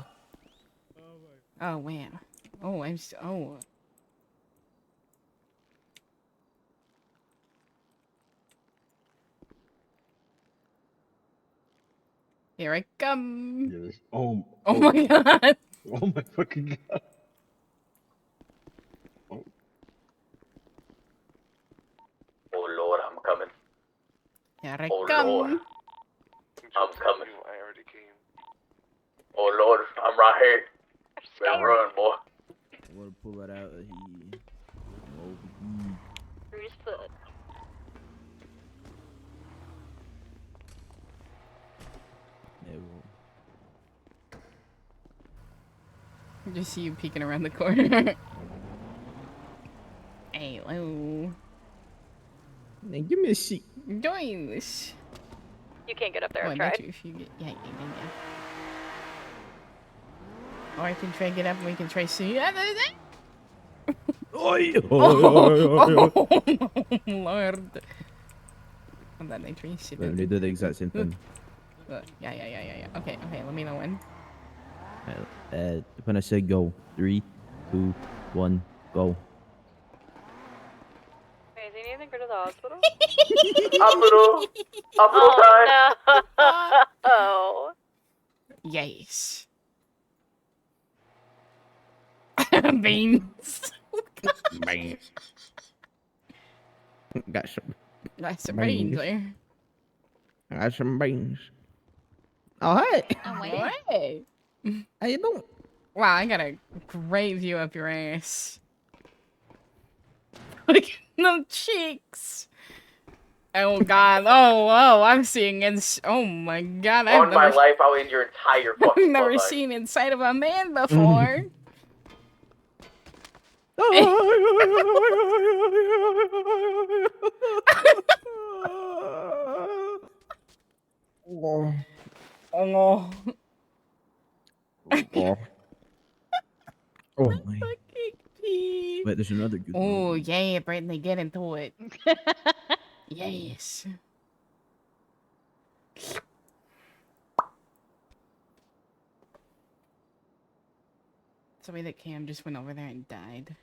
Oh man. Oh, I'm so. Oh. Here I come. Yes. Oh my god. Oh my fucking god. Oh Lord, I'm coming. Here I Oh come. Lord, I'm coming. I already came. Oh Lord, I'm right here. Better run, boy. I want to pull that out of here. Oh, Bruce foot. there we go. Just see you peeking around the corner. Hey, hello. Hey, give me a seat. Doing this. You can't get up there. Oh, I've I tried. bet you if you get. Yeah. Or I can try get up and we can try see. Oi! Oh, Lord. I'm that nature shit. Wait, they do the exact same thing. Yeah. Okay, let me know when. When I say go, 3, 2, 1, go. Wait, is he needing to go to the hospital? Hospital time. No. Yes. Beans. Beans. Got some beans there. Got some beans. Oh, hey. Hey. How you doing? Wow, I got a great view of your ass. Look at them cheeks. Oh God. Oh, I'm seeing oh my God. On my life, I'll end your entire fucking I've never bloodline. seen inside of a man before. Oh. Oh. Oh. Oh my. Wait, there's another good one. Oh yeah, Brittany, get into it. Yes. It's the way that Cam just went over there and died.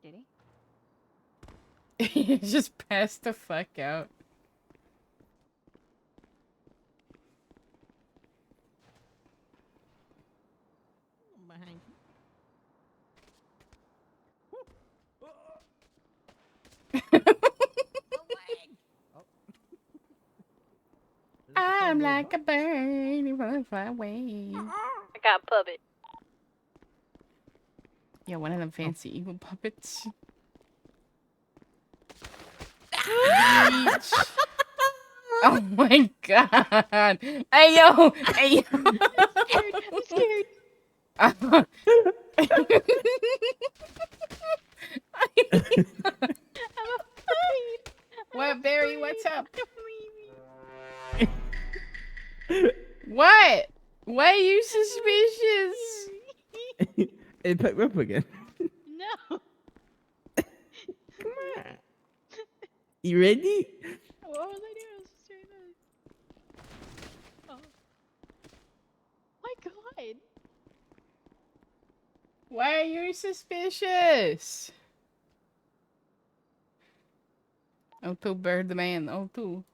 Did He just passed the fuck out. I'm like a bird, you wanna fly away. I got a puppet. Yeah, one of them fancy evil puppets. Oh my God! Hey yo! Hey yo! I'm scared. I'm afraid. What, Barry? What's up? What? Why are you suspicious? It picked me up again. No. Come on. You ready? What was I doing? I was just doing this. Oh. My God. Why are you suspicious? Oh, two bird the man. Oh, two.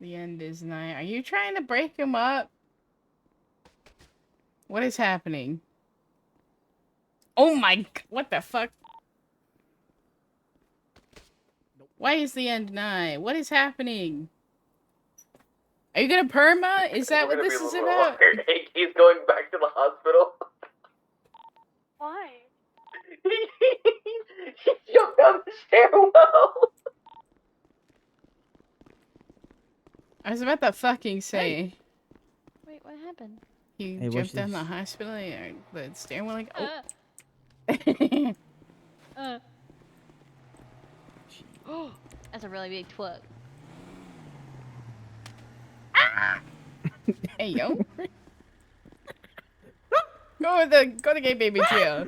The end is nigh. Are you trying to break him up? What is happening? Oh my, what the fuck? Why is the end nigh? What is happening? Are you gonna perma? Is that what this is about? He's going back to the hospital. Why? He jumped down the stairwell. I was about to fucking say. Wait, what happened? He Hey, watch jumped down the this. hospital or the stairwell like, oh. Oh, that's a really big twerk. Hey yo. Go to gay baby jail.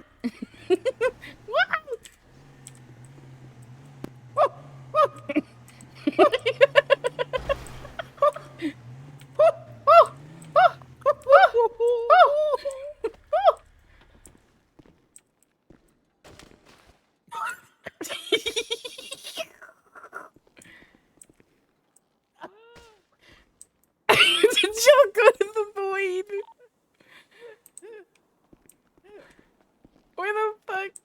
Did y'all go to the void? Where the fuck?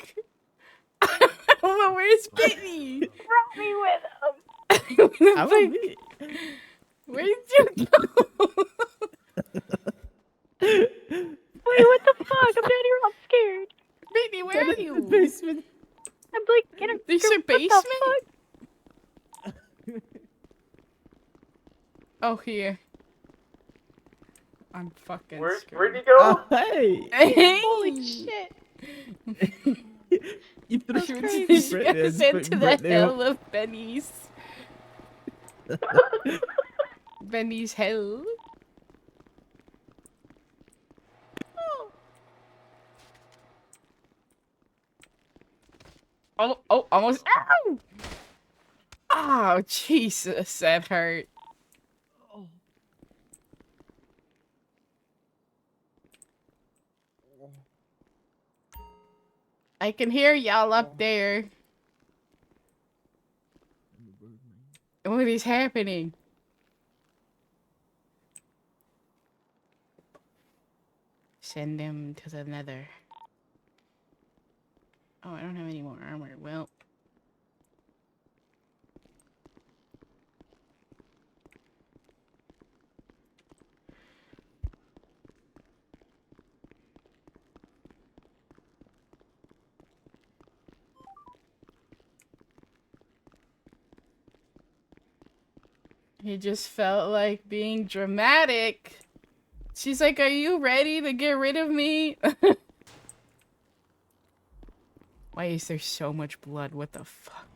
I'm on it. Where did you go? Wait, what the fuck? I'm down here all scared. Brittany, where are you? Basement. I'm like in a There's your what the basement? fuck? Oh, here. I'm fucking Where's scared. Brittany go? Hey! Hey! Holy shit! You threw That's She crazy. goes into the hell of Benny's. Benny's hell. Oh, almost. Ow! Oh, Jesus, that hurt. I can hear y'all up there. What is happening? Send them to the nether. Oh, I don't have any more armor. Well. He just felt like being dramatic. She's like, are you ready to get rid of me? Why is there so much blood? What the fuck?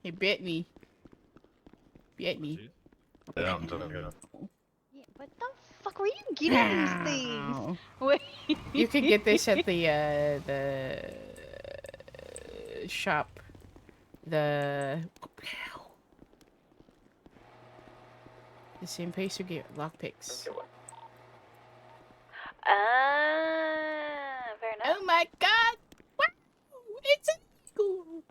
He bit me. Bit me. Yeah, I'm telling you. Yeah, what the fuck were you getting these things? Wait. You could get this at the shop. The same place you get lockpicks. Fair enough. Oh my god! Wow! It's a eagle!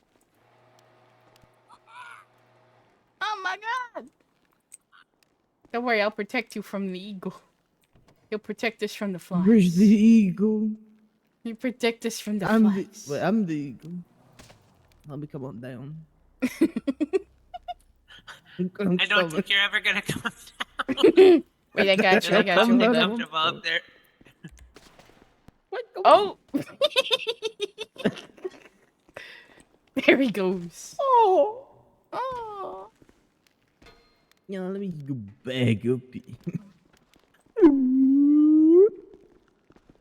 Oh my god! Don't worry, I'll protect you from the eagle. He'll protect us from the flies. Where's the eagle? You protect us from the I'm flies. I'm the eagle. Let me come on down. I don't think you're ever gonna come down. Wait, I got you. I got you. It's Hold on. uncomfortable up there. Oh! There he goes. Oh! Oh! Yeah, let me go back up here.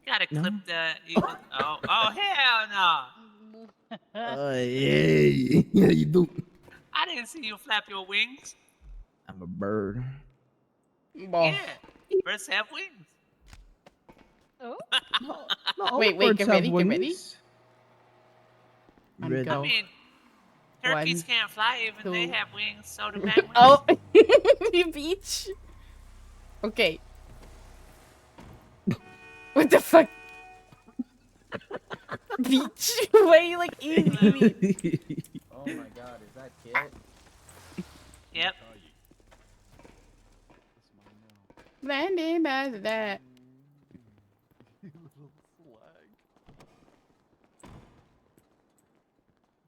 Gotta No? clip the eagle. Oh, hell no! Yeah, yeah, you do. I didn't see you flap your wings. I'm a bird. Yeah, birds have wings. Oh? Wait, get ready, get ready. I'm Ready. go. I mean, turkeys can't fly even they two. have wings, so do penguins. Oh! You beach. Okay. What the fuck? Beach? Why are you like eating me? Oh my god, is that Kit? Yep. Landing as that.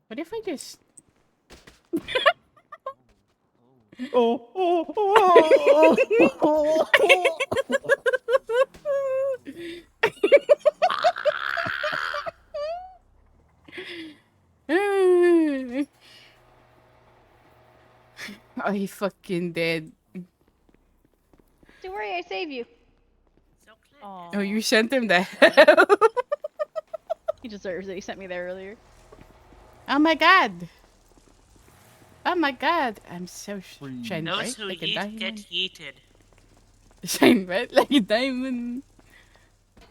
What if I just... Oh, he fucking dead. Don't worry, I save you. Oh, you sent him the hell? He deserves it. He sent me there earlier. Oh my god. Oh my god. I'm so shine Those bright who like a yeet diamond. get yeeted. Shine bright like a diamond.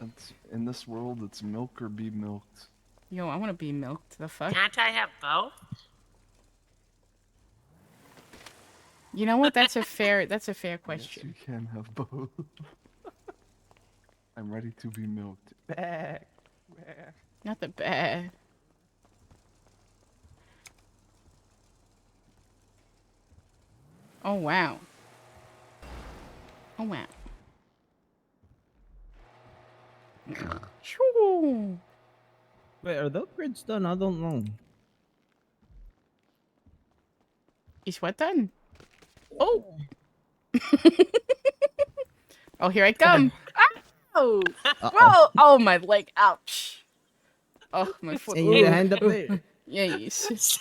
That's, in this world, it's milk or be milked. Yo, I want to be milked. The fuck? Can't I have both? You know what? That's a fair question. Yes, you can have both. I'm ready to be milked. Back. Not the bad. Oh wow. Oh wow. Shoo. Wait, are the upgrades done? I don't know. Is what done? Oh. Oh, here I come. Oh. Whoa. Oh, my leg. Ouch. Oh, my foot. Hey, you need a hand up Ooh. there? Yes.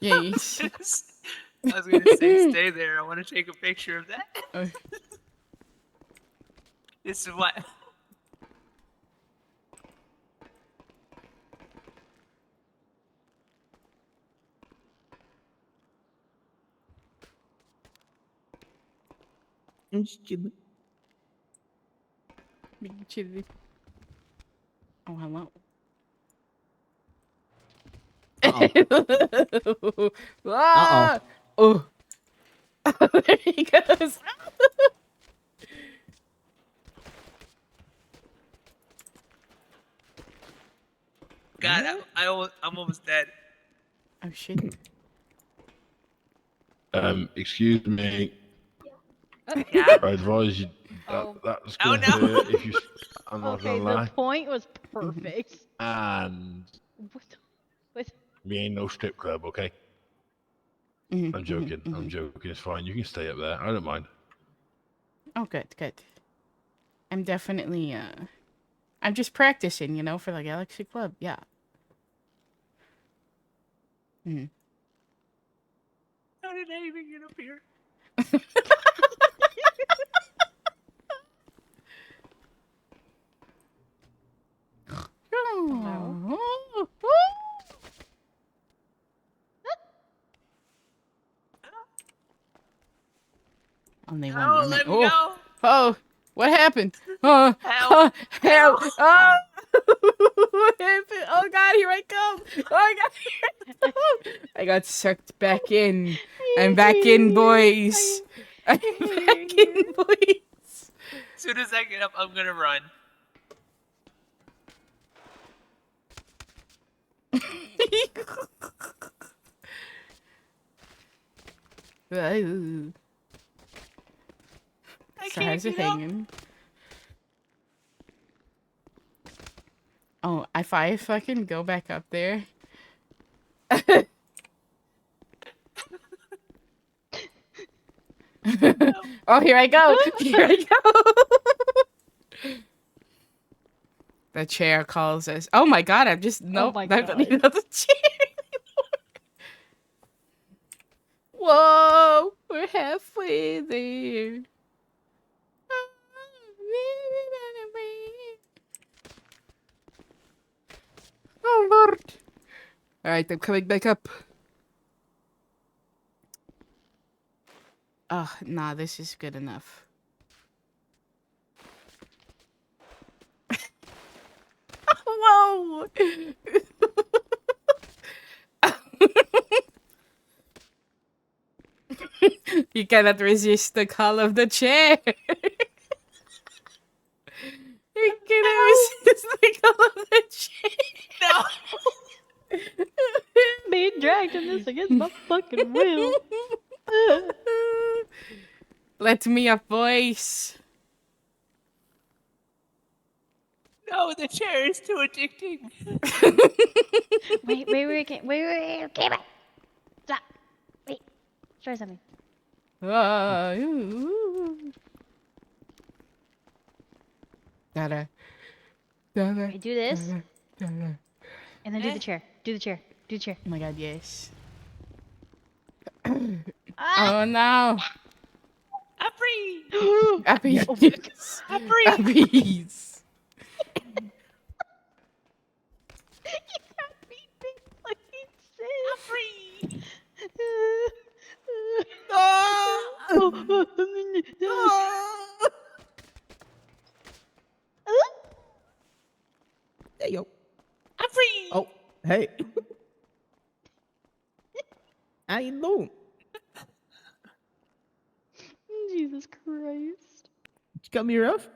Yes. I was gonna say, stay there. I want to take a picture of that. This is what. I'm just chilling. Big chili. Oh, hello. Ah! Oh. There he goes. God, I'm almost dead. Oh shit. Excuse me. Yeah. I advise you that's gonna hurt if you. I'm not Okay, gonna the lie. point was perfect. And What? we ain't no strip club, okay? I'm joking. I'm joking. It's fine. You can stay up there. I don't mind. Oh, good, good. I'm definitely, I'm just practicing, you know, for the Galaxy Club. Yeah. How did I even get up here? Hello. Only one more minute. let me go. Oh, what happened? Help. Help. Oh. What happened? Oh god, here I come. Oh god, here I come. I got sucked back in. I'm back in, boys. I'm back in, boys. As soon as I get up, I'm gonna run. So how's it hanging? Oh, if I fucking go back up there. Oh, here I go. Here I go. The chair calls us. Oh my god, I'm just nope. my I don't God. need another chair anymore. Whoa, we're halfway there. Oh lord. Alright, I'm coming back up. Oh, nah, this is good enough. Whoa! You cannot resist the call of the chair. You cannot resist the call of the chair. No! Being dragged in this against my fucking will. Let me up, voice. No, the chair is too addicting. Wait, okay, bye. Stop. Wait, try something. Okay, do this. And then do the chair. Do the chair. Do the chair. Oh my god, yes. Ah! Oh no. I'm free! Appies. I'm free! Appies. You got me big fucking I'm free! Hey, yo. I'm free! Oh, hey. How you doing? Jesus Christ. Did you cut me rough?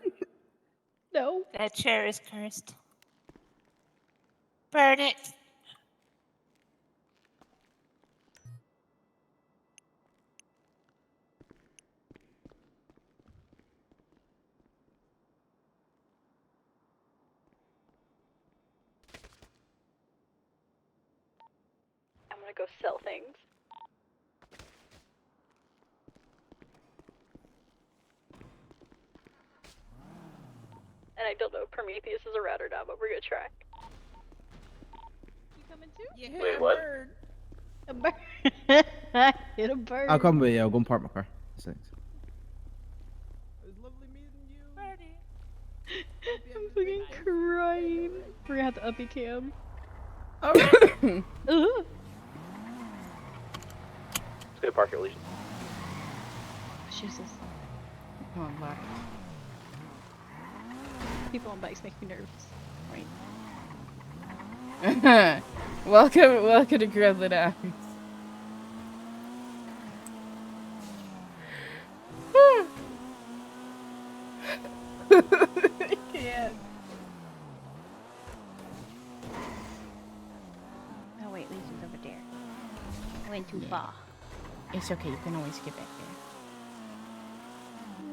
No. That chair is cursed. Burn it! to go sell things. And I don't know if Prometheus is a rat or not, but we're gonna try. You coming too? Yeah, Wait, what? A bird. I hit a bird. I'll come with you. I'll go and park my car. Thanks. I'm fucking crying. We're gonna have to uppy cam. Let's go park your legion. Jesus. Come on, Black. People on bikes make me nervous. Right. welcome to Gremlin Eyes. I can't. Oh wait, Legion's over there. I went too far. It's okay, you can always get back there.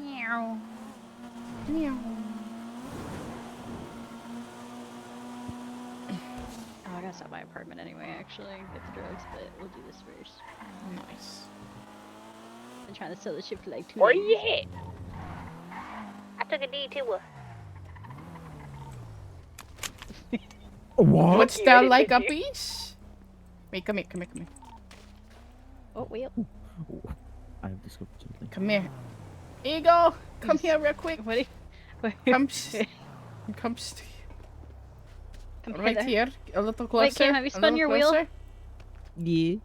Meow. Meow. Oh, I gotta stop by apartment anyway, actually. Get the drugs, but we'll do this first. Nice. I'm trying to sell the shit for like 2 Oh days. yeah! I took a detour. What? What's that like a piece? Wait, come here. Oh, wait. I have discovered something. Come here. Here you go. Come here real quick. What? Come right there. here. A little closer. Wait, Kim, have you spun your wheel? Yeah. You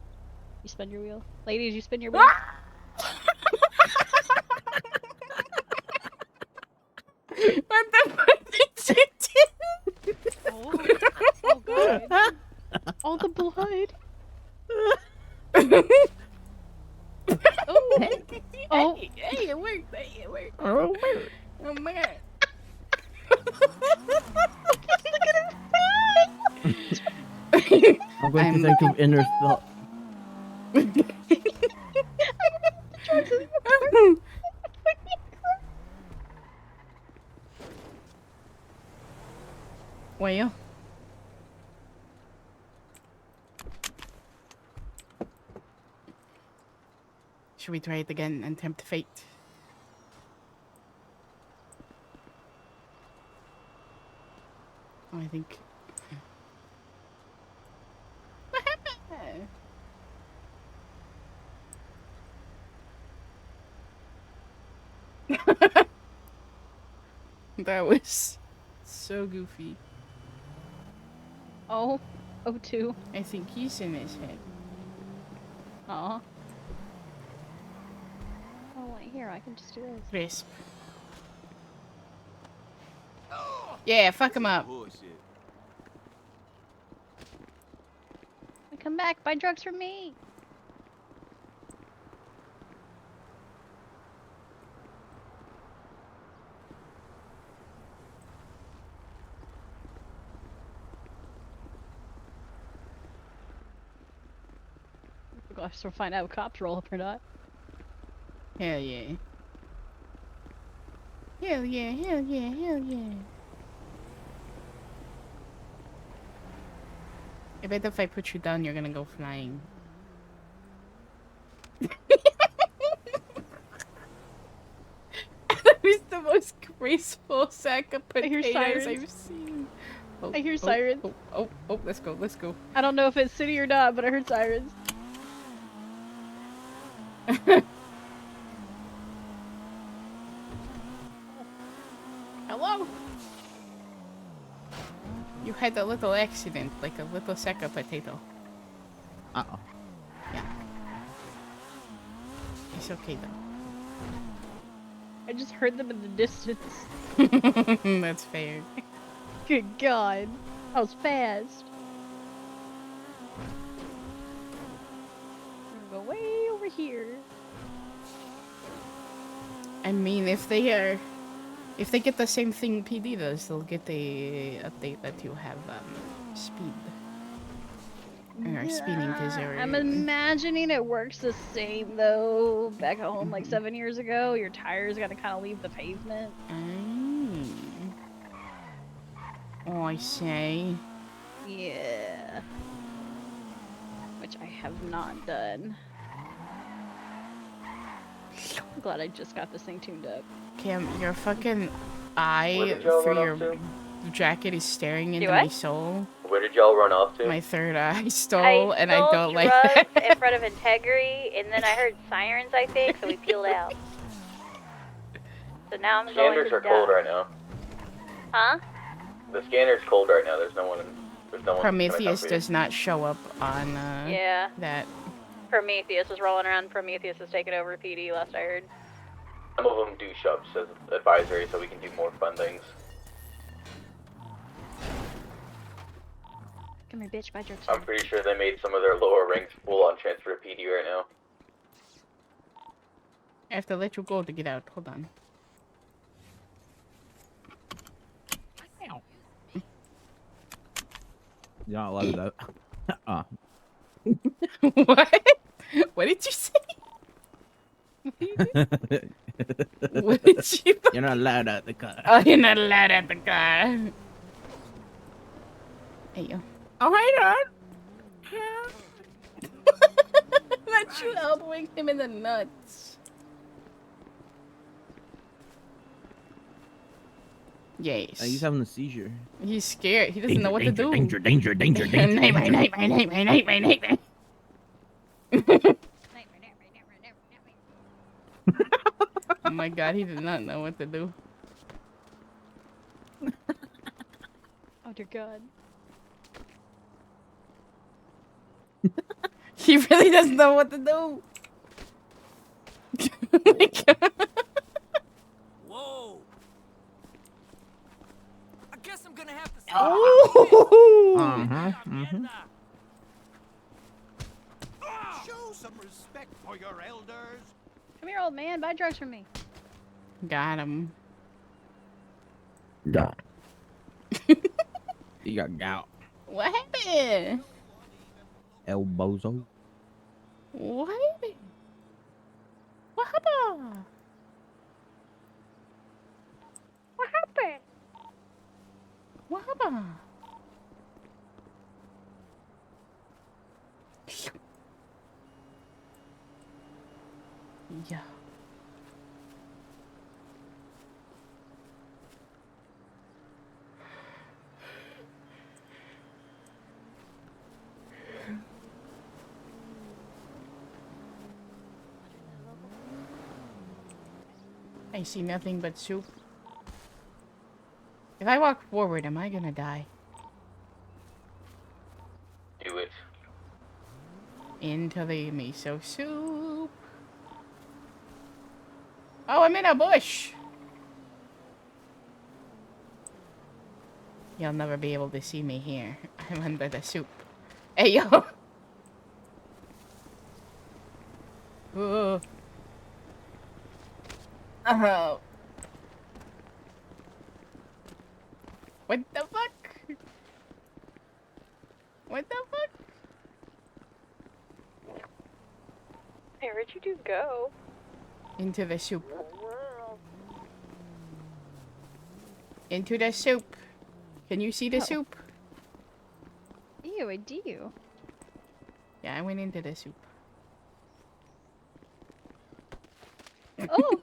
spun your wheel? Ladies, you spin your wheel? What the fuck did you do? Oh god. All the blood. Oh. Oh. Hey, it worked. It worked. Oh, Oh my god. I'm going to think of inner thought. Well. Should we try it again and tempt fate? Oh, I think. What happened? That was so goofy. Oh. Oh, two. I think he's in his head. Aw. Oh, wait, here, I can just do this. Crisp. Yeah, fuck him up. Come back, buy drugs from me. We'll have to find out if cops roll up or not. Hell yeah. Hell yeah, hell yeah, hell yeah. I bet if I put you down, you're gonna go flying. That is the most graceful sack of I hear potatoes sirens. I've seen. Oh, I hear sirens. Oh, let's go, let's go. I don't know if it's city or not, but I heard sirens. Hello? You had a little accident, like a little sack of potato. Uh-oh. Yeah. It's okay though. I just heard them in the distance. That's fair. Good God. That was fast. We're gonna go way over here. I mean, if they get the same thing PD does, they'll get the update that you have speed. Or speeding because they're... I'm imagining it works the same though. Back at home, like 7 years ago, your tires gotta kind of leave the pavement. Oh, I say. Yeah. Which which I have not done. I'm glad I just got this thing tuned up. Cam, your fucking Where eye did y'all through run your off to? jacket is staring into Do my what? soul. Where did y'all run off to? My third eye stole, and I don't like drove that. in front of Integrity, and then I heard sirens, I think, so we peeled out. So now I'm going Scanners to are cold right now. Huh? The scanner's cold right now. There's no one. There's no one. Prometheus does not show up on Yeah. that. Prometheus is rolling around. Prometheus is taking over PD, last I heard. Some of them do show up as advisory, so we can do more fun things. Come here, bitch, my jerk's I'm pretty sure they made some of their lower ranks full on transfer PD right now. I have to let you go to get out. Hold on. You're not allowed out. What? What did you say? What did you? You're not allowed out the car. Oh, you're not allowed at the car. Hey, yo. Oh, hang on. Not you elbowing him in the nuts. Yes. He's having a seizure. He's scared. He doesn't know what to do. Danger, danger, danger, danger, Nightmare, danger. nightmare, nightmare, nightmare, nightmare. Oh my god, he did not know what to do. Oh dear god. He really doesn't know what to do. Oh my god. Whoa! I guess I'm gonna have to. Show some respect for your elders. Come here, old man. Buy drugs from me. Got him. Got. You got gout. What happened? El Bozo. What happened? What happened? What happened? What happened? Yeah. I see nothing but soup. If I walk forward, am I gonna die? Do it. Into the miso soup. Oh, I'm in a bush. You'll never be able to see me here. I'm under the soup. Hey, yo. Oh. Oh. What the fuck? What the fuck? Hey, where'd you do go? Into the soup. Into the soup. Can you see the soup? Ew, I do. Yeah, I went into the soup. Oh!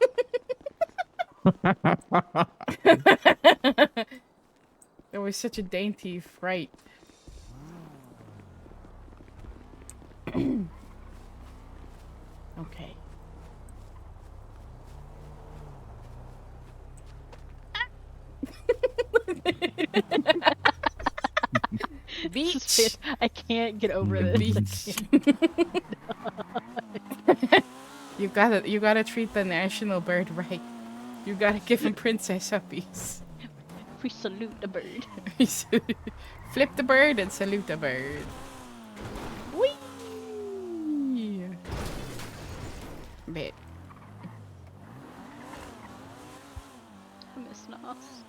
It was such a dainty fright. Okay. Beach! I can't get over this. Beach. You gotta treat the national bird right. You gotta give him princess uppies. We salute the bird. Flip the bird and salute the bird. Whee! Bit. I miss Nos.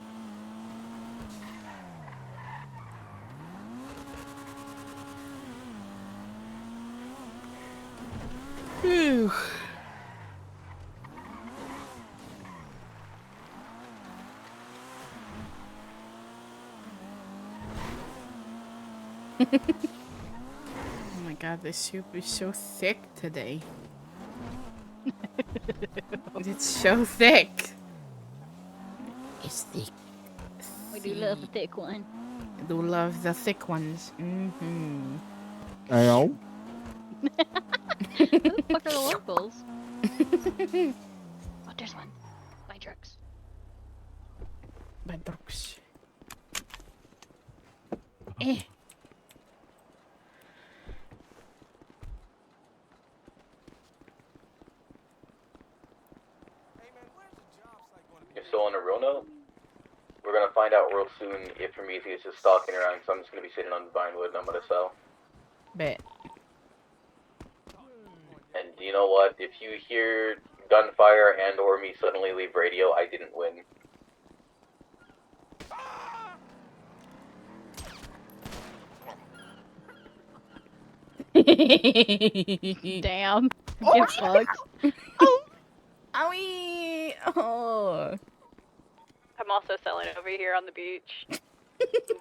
Whew. Oh my god, this soup is so thick today. It's so thick. It's thick. We do love the thick one. I do love the thick ones. Mm-hmm. Hello? Who the fuck are the locals? Oh, there's one. My drugs. My drugs. Eh. So on a real note, we're gonna find out real soon if Prometheus is stalking around, so I'm just gonna be sitting on Vinewood and I'm gonna sell. Bet. And you know what? If you hear gunfire and or me suddenly leave radio, I didn't win. Damn. Get fucked. Oh. Owie. Oh. I'm also selling over here on the beach.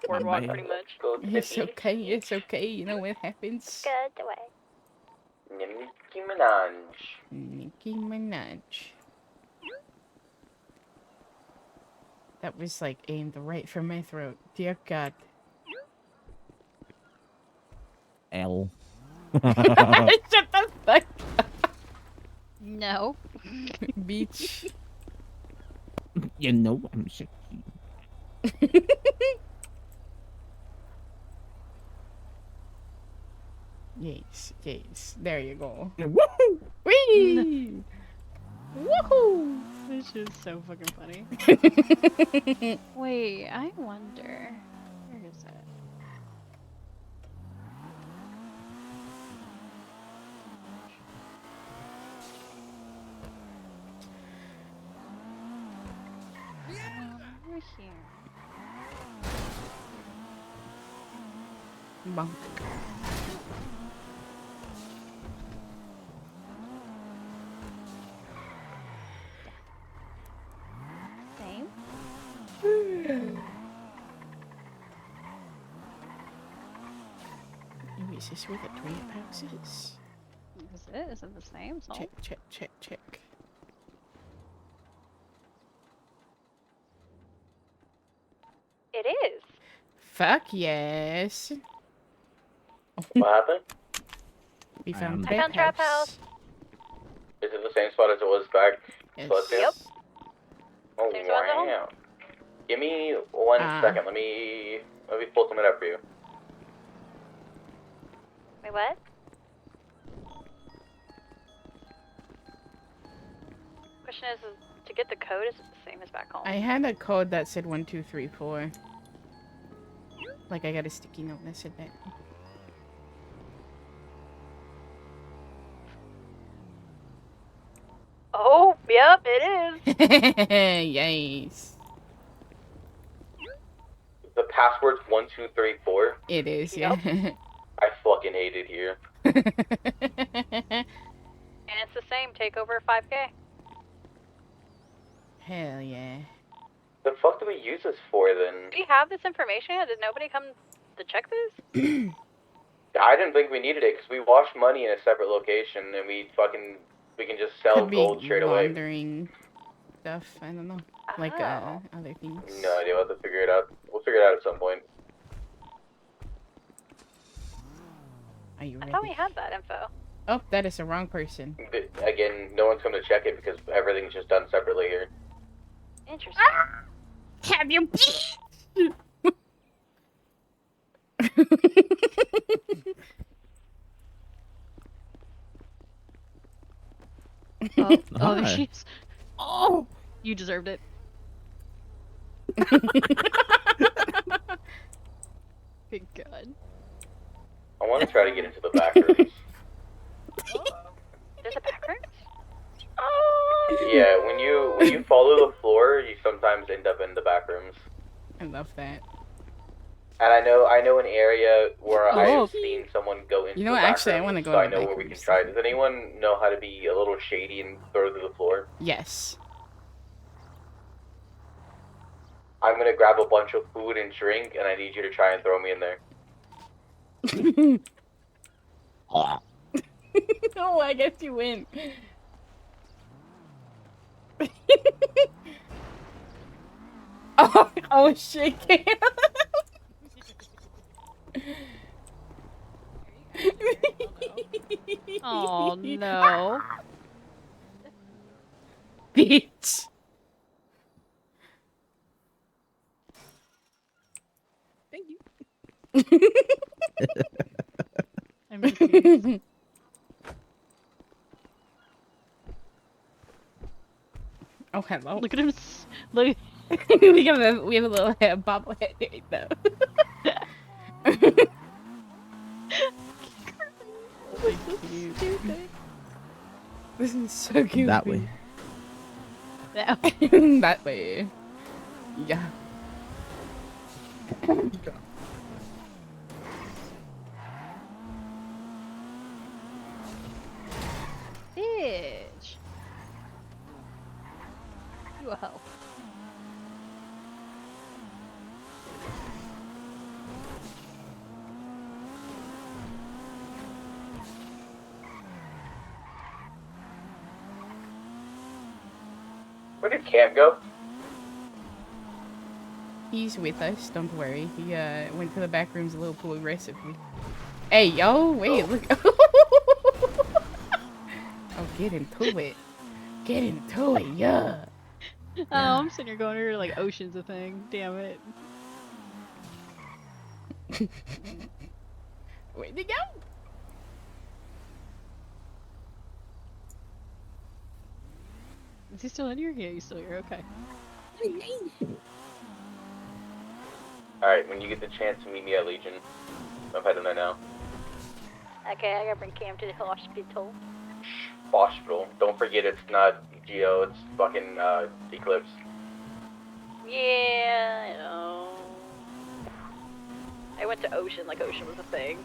Boardwalk, pretty much. It's okay. It's okay. You know what happens. Good way. Nicki Minaj. Nicki Minaj. That was like aimed right for my throat. Dear God. L. Shut the fuck up. No. Beach. You know I'm sexy. Yes, yes. There you go. Woohoo! Whee! Woohoo! This is so fucking funny. Wait, I wonder. Where is it? Over here. Bunk. Same. Is this where the drain house is? Is it? Is it the same? So Check, check, check, check. It is. Fuck yes. What happened? We found I found Trap House. Is it the same spot as it was back? Yes. Yep. Oh Same spot as the home. wow. Give me 1 second. Let me pull something up for you. Wait, what? Question is to get the code, is it the same as back home? I had a code that said 1, 2, 3, 4. Like I got a sticky note that said that. Oh, yep, it is. Yes. The password's 1234. It is, yeah. I fucking hate it here. And it's the same, take over 5K. Hell yeah. The fuck do we use this for then? Do we have this information yet? Did nobody come to check this? I didn't think we needed it because we wash money in a separate location and we can just sell Could be gold straight away. laundering stuff. I don't know. Like other things. No idea. We'll have to figure it out. We'll figure it out at some point. Are you I ready? thought we had that info. Oh, that is the wrong person. But again, no one's come to check it because everything's just done separately here. Interesting. Have you? Oh, there Hi. she is. Oh, you deserved it. Good God. I want to try to get into the back rooms. There's a back room? Yeah, when you follow the floor, you sometimes end up in the back rooms. I love that. And I know an area where Oh. I've seen someone go into You know the what, back actually, I rooms, wanna go so in I the know back where we rooms. can try. Does anyone know how to be a little shady and throw through the floor? Yes. I'm gonna grab a bunch of food and drink, and I need you to try and throw me in there. Oh, I guess you win. Oh shit, Cam. Oh no. Bitch. Thank you. I miss you. Oh, hello. Look at him. Look. we have a little head bobblehead right now. This is so stupid. This is so cute. That way. That way. That way. Yeah. Bitch. You a hoe. Where did Cam go? He's with us, don't worry. He went to the back rooms a little too aggressively. Hey, yo, wait, look. Oh, get into it. Get into it, yeah. Oh, I'm sitting here going over like oceans of thing. Damn it. Where'd he go? Is he still in here? Yeah, he's still here. Okay. Alright, when you get the chance to meet me at Legion, I'm heading there now. Okay, I gotta bring Cam to the hospital. Hospital. Don't forget it's not Geo, it's fucking Eclipse. Yeah, I know. I went to Ocean like Ocean was a thing.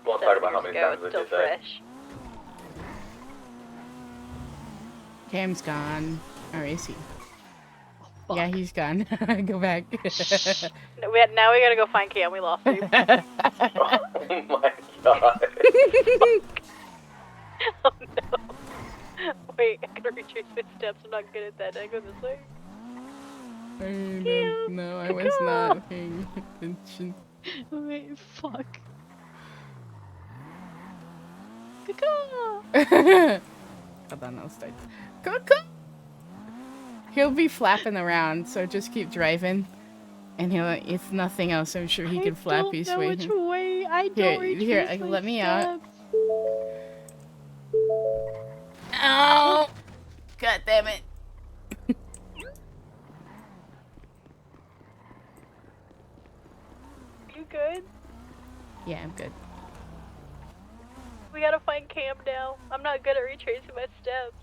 Won't talk about how many times I Still did that. fresh. Cam's gone. Or is he? Yeah, he's gone. Go back. No, now we gotta go find Cam. We lost him. Oh my god. Oh no. Wait, I gotta retrace my steps. I'm not good at that. Did I go this way? No, I was not paying attention. Wait, fuck. Caca! Hold on, I'll start. Caca! He'll be flapping around, so just keep driving. And if nothing else, I'm sure he can flap his way. Which way? I don't Here, let me out. Oh! God damn it. You good? Yeah, I'm good. We gotta find Cam now. I'm not good at retracing my steps.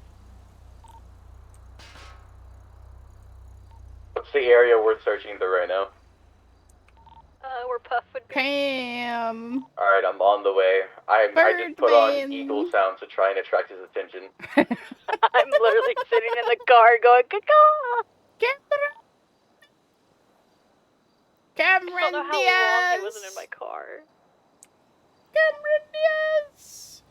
What's the area worth searching through right now? We're puffing. Cam! Alright, I'm on the way. I just put on eagle sounds to try and attract his attention. I'm literally sitting in the car going, caca! Cameron I don't know how Diaz! long he wasn't in my car. Cameron Diaz!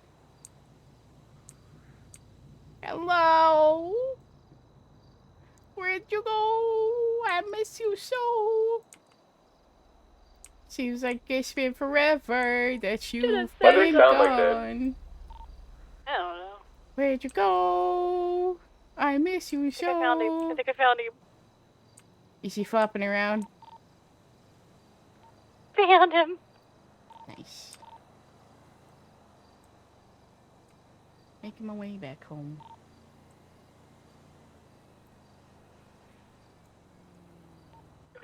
Hello? Where'd you go? I miss you so. Seems like it's been forever that you've been gone. I don't know. Where'd you go? I miss you so. I found him. I think I found him. Is he flopping around? Found him. Nice. Making my way back home.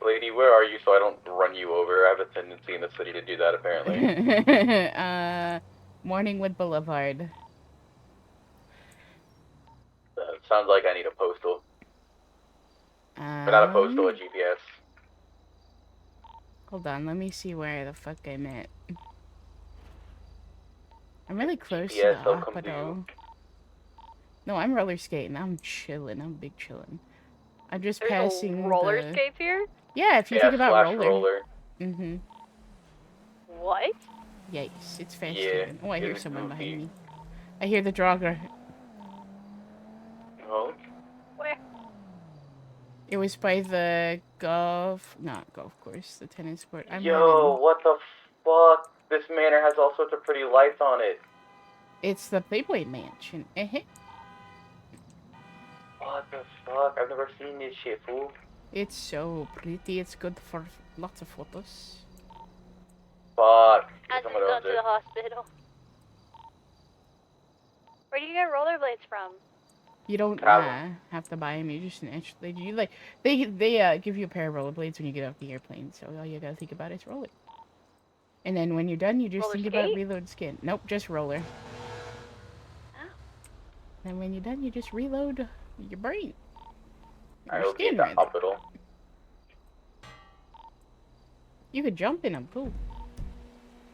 Lady, where are you so I don't run you over? I have a tendency in the city to do that, apparently. Morningwood Boulevard. Sounds like I need a postal. But not a postal, a GPS. Hold on, let me see where the fuck I'm at. I'm really close to the hospital. No, I'm roller skating. I'm chilling. I'm big chilling. I'm just passing roller the... skates here? Yeah, if you think about roller. roller. Mm-hmm. What? Yes, it's faster. Yeah, than... Oh, I hear it's someone goofy. behind me. I hear the jogger. Oh. Where? It was by the not golf course, the tennis court. I'm Yo, running. what the fuck? This manor has all sorts of pretty lights on it. It's the Playboy Mansion. What the fuck? I've never seen this shit, fool. It's so pretty. It's good for lots of photos. Fuck. I'm Someone going owns to it. the hospital. Where do you get rollerblades from? You don't Travel. have to buy them. You just naturally you like they give you a pair of rollerblades when you get off the airplane. So all you gotta think about is roller. And then when you're done, you just Roller think skate? about reload skin. Nope, just roller. Oh. And when you're done, you just reload your brain. I Your will be skin, at the rather. hospital. You could jump in them too.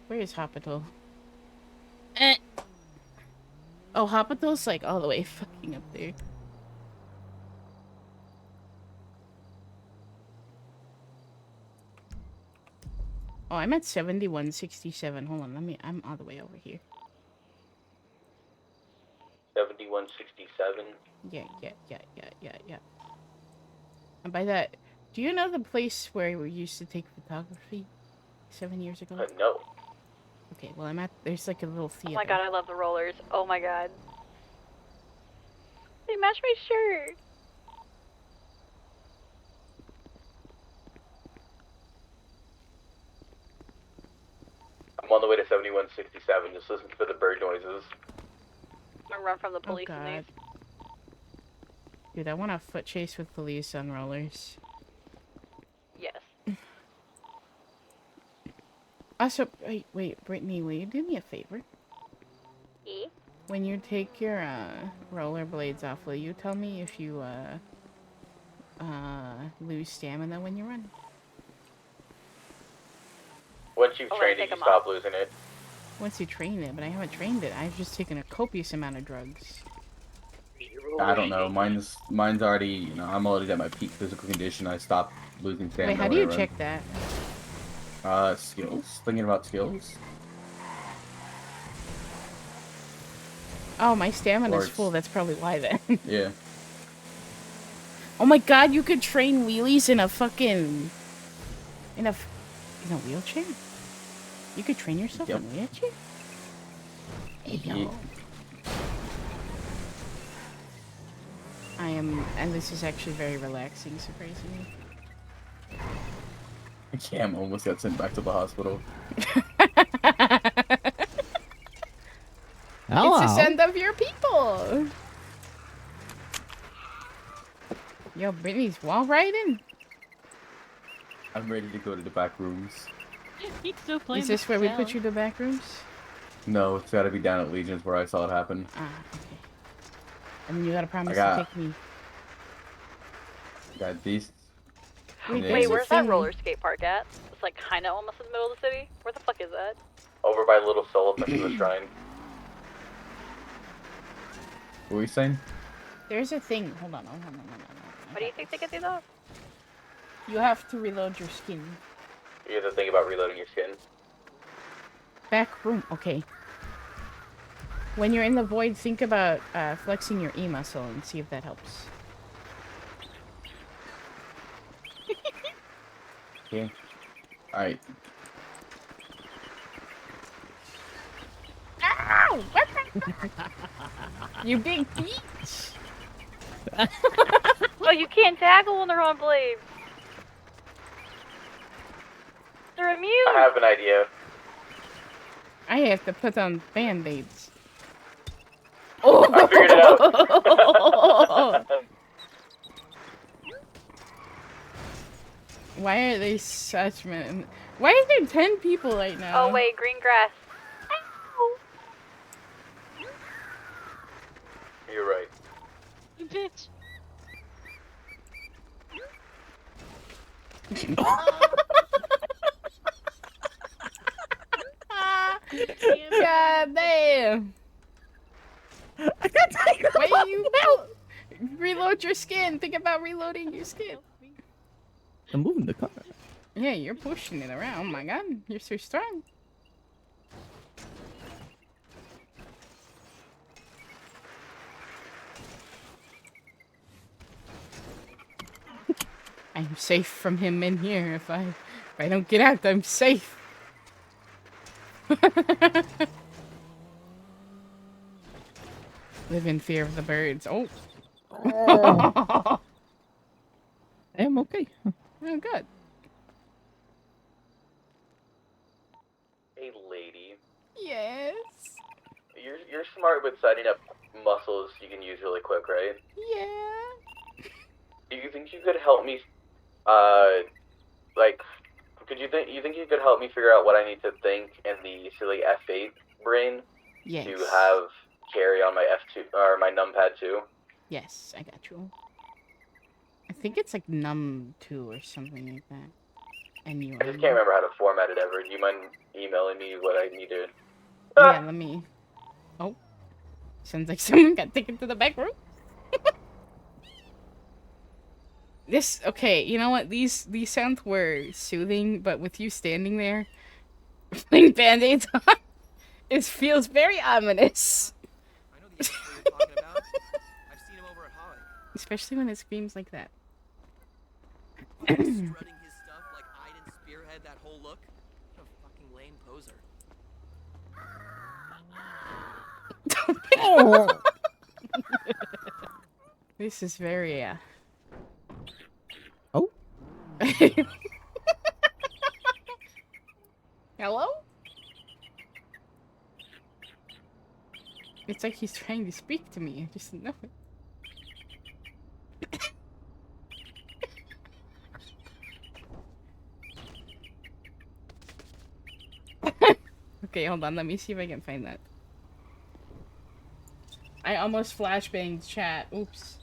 Where is hospital? Oh, hospital's like all the way fucking up there. Oh, I'm at 7167. Hold on, I'm all the way over here. 7167. Yeah. And by that, do you know the place where we used to take photography 7 years ago? No. Okay, well there's like a little Oh theater. my god, I love the rollers. Oh my god. They match my shirt. I'm on the way to 7167. Just listen for the bird noises. I'm gonna run from the police in God. these. Dude, I want a foot chase with police on rollers. Yes. Also, wait, Brittany, will you do me a favor? E? When you take your rollerblades off, will you tell me if you lose stamina when you run? Once you've Oh, trained I it, take you 'em stop off. losing it. Once you train it, but I haven't trained it. I've just taken a copious amount of drugs. I don't know. Mine's already. You know, I'm already at my peak physical condition. I stopped losing stamina. Wait, how do when I you run. check that? Skills. Thinking about skills. Oh, my stamina's Or it's- full. That's probably why then. Yeah. Oh my god, you could train wheelies in a fucking... In a wheelchair? You could train yourself in a wheelchair? Hey, yo. Yeah. And this is actually very relaxing, surprisingly. Cam almost got sent back to the hospital. It's the send of your people! Yo, Brittany's wall riding? I'm ready to go to the back rooms. He's still playing. Is this where we put you to back rooms? No, it's gotta be down at Legion's where I saw it happen. Ah, okay. And then you gotta promise I got- to take me. Got these. Wait, where's that roller skate park at? It's like kinda almost in the middle of the city. Where the fuck is that? Over by Little Soul next to the shrine. What were you saying? There's a thing. Hold on. What do you think they could do though? You have to reload your skin. You have to think about reloading your skin. Back room. Okay. When you're in the void, think about flexing your E muscle and see if that helps. Okay. Alright. Ow! You big peach! Oh, you can't tackle when they're on blades. They're immune. I have an idea. I have to put on band-aids. I figured it out. Why are they such men? Why is there 10 people right now? Oh wait, green grass. You're right. You bitch. God damn! Wait, you reload your skin. Think about reloading your skin. I'm moving the car. Yeah, you're pushing it around. Oh my god, you're so strong. I'm safe from him in here. If I don't get out, I'm safe. Live in fear of the birds. Oh. Oh. I am okay. Oh, good. Hey, lady. Yes. You're smart with setting up muscles you can use really quick, right? Yeah. Do you think you could help me? Like, you think you could help me figure out what I need to think in the silly F8 brain Yes. to have carry on my F2 or my numpad 2? Yes, I got you. I think it's like num2 or something like that. And you. I just can't remember how to format it ever. Do you mind emailing me what I need to? Yeah, let me. Oh. Sounds like someone got taken to the back room. Okay, you know what? These sounds were soothing, but with you standing there, putting band-aids on, it feels very ominous. I know the asshole you're talking about. I've seen him over at Holly. Especially when it screams like that. Strutting his stuff like I didn't spearhead that whole look. What a fucking lame poser. This is very, Oh. Hello? It's like he's trying to speak to me. I just know it. Okay, hold on. Let me see if I can find that. I almost flashbanged chat. Oops.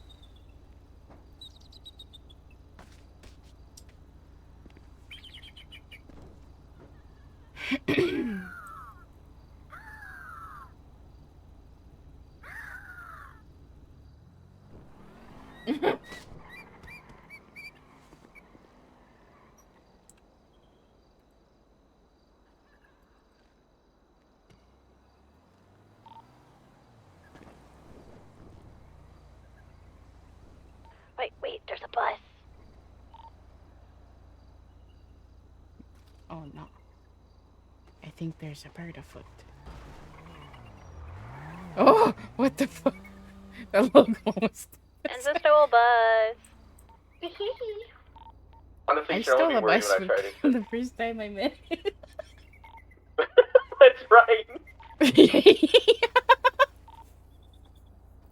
Wait, there's a bus. Oh no. I think there's a bird afoot. Oh, what the fuck? The logo was... And the stole bus. Honestly, I you should only stole be a worried bus when I tried it. the first time I met it. That's right.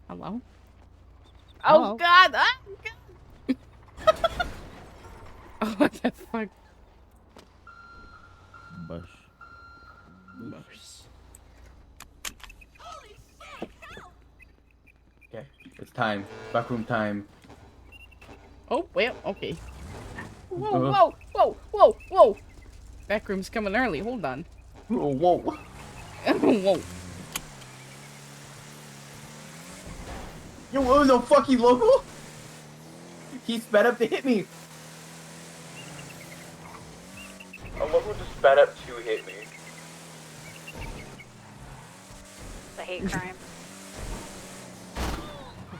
Hello? Oh Hello? god! Oh god! Oh, what the fuck? Bush. Okay, it's time. Backroom time. Oh, well, okay. Whoa, whoa, whoa, whoa, whoa! Backroom's coming early, hold on. Whoa, whoa. Whoa. Yo, what was the fucking logo? He sped up to hit me. A local just sped up to hit me. It's a hate crime.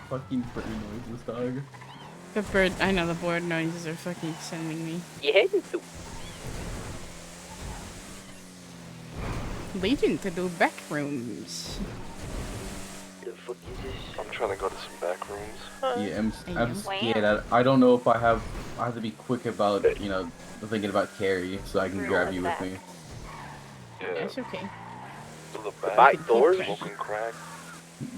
Fucking bird noises, dog. The bird, I know the bird noises are fucking sending me. Yeah. Legion to do back rooms. The fuck is this? I'm trying to go to some back rooms. Yeah, I'm scared. I don't know if I have to be quick about, you know, thinking about carry so I can grab you with me. Yeah. That's okay. The back doors? Smoking crack.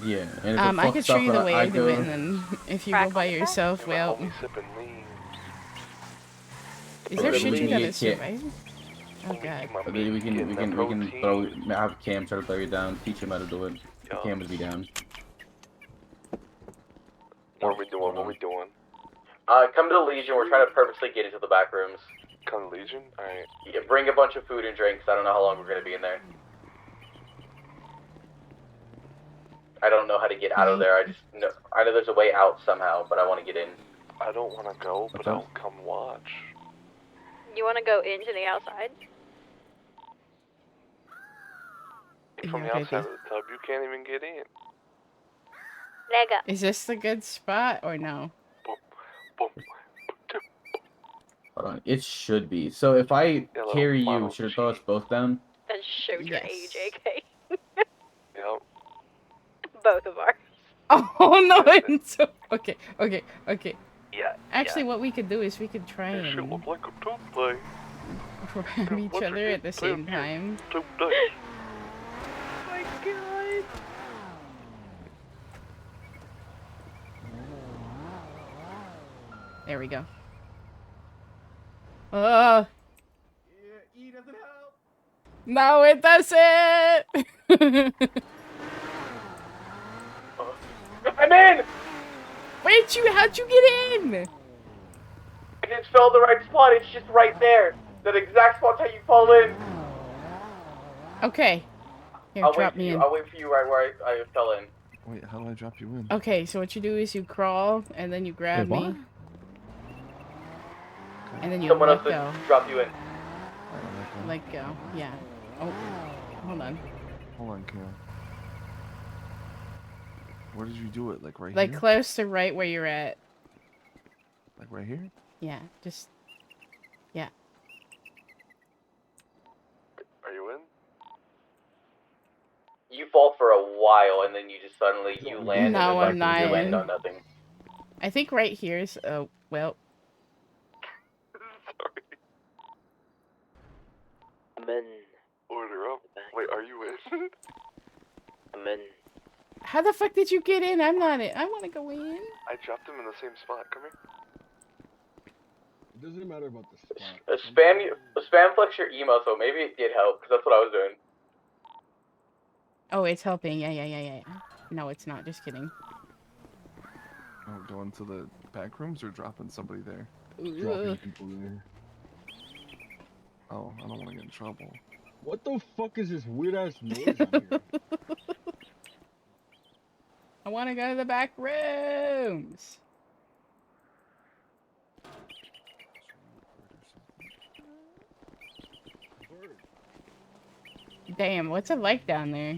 Yeah. And if it I could fucks show up you the and way I I do it, and then if you go by yourself, well... Is there shit you gotta survive? Oh god. But then we can throw, have Cam try to throw you down, teach him how to do it. Cam would be down. What are we doing? What are we doing? Come to the Legion. We're trying to purposely get into the back rooms. Come to Legion? Alright. Yeah, bring a bunch of food and drinks. I don't know how long we're gonna be in there. I don't know how to get out of there. I know there's a way out somehow, but I want to get in. I don't want to go, but I'll come watch. You want to go into the outside? From the outside of the tub, you can't even get in. Leg up. Is this the good spot or no? Hold on, it should be. So if I Yeah, little carry you, model should it throw us both down? Then show your age, AK. Yep. Both of ours. Oh no, it's okay. Yeah. Actually, what we could do is we could try It should and look like a toothplay. grab each other at the same time. Two dice. Oh my god. There we go. E doesn't help. No, it doesn't. I'm in! Wait, how'd you get in? I just fell in the right spot, it's just right there. That exact spot's how you fall in. Okay. Here, I'll drop wait for me you. in. I'll wait for you right where I fell in. Wait, how do I drop you in? Okay, so what you do is you crawl, and then you grab Wait, what? me. And then you Someone let else go. to drop you in. Let go. Yeah. Oh, hold on. Hold on, Kale. Where did you do it? Like right Like here? close to right where you're at. Like right here? Yeah, just... Yeah. Are you in? You fall for a while and then you just suddenly land No, I'm and then not you land in. on nothing. I think right here's... Oh, well... I'm in. Order up. Wait, are you in? I'm in. How the fuck did you get in? I'm not in. I want to go in. I dropped him in the same spot. Come here. It doesn't matter about the spot. Spam flex your emo, so maybe it did help, because that's what I was doing. Oh, it's helping. Yeah. No, it's not. Just kidding. Oh, going to the back rooms or dropping somebody there? Dropping people there. Oh, I don't want to get in trouble. What the fuck is this weird ass noise out here? I want to go to the back rooms. Damn, what's it like down there?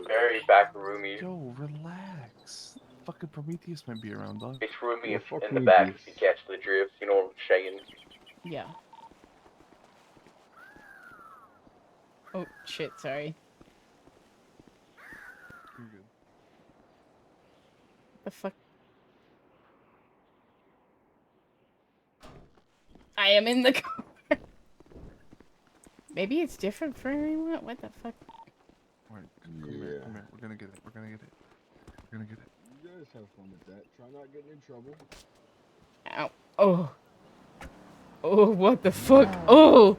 Very back roomy. Yo, relax. Fucking Prometheus might be around, dog. It's roomy Yeah, fuck in the back Prometheus. if you catch the drift, you know what I'm saying? Yeah. Oh, shit, sorry. You're good. The fuck? I am in the car. Maybe it's different for everyone? What the fuck? Alright, come here. We're gonna get it. We're gonna get it. We're gonna get it. You guys have fun with that. Try not getting in trouble. Ow. Oh. Oh, what the fuck? Oh!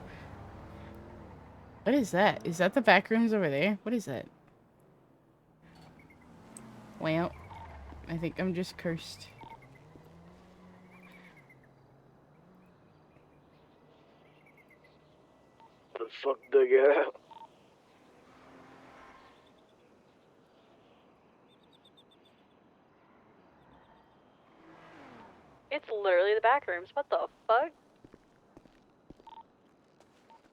What is that? Is that the back rooms over there? What is that? Well, I think I'm just cursed. The fuck did I get out? It's literally the back rooms. What the fuck?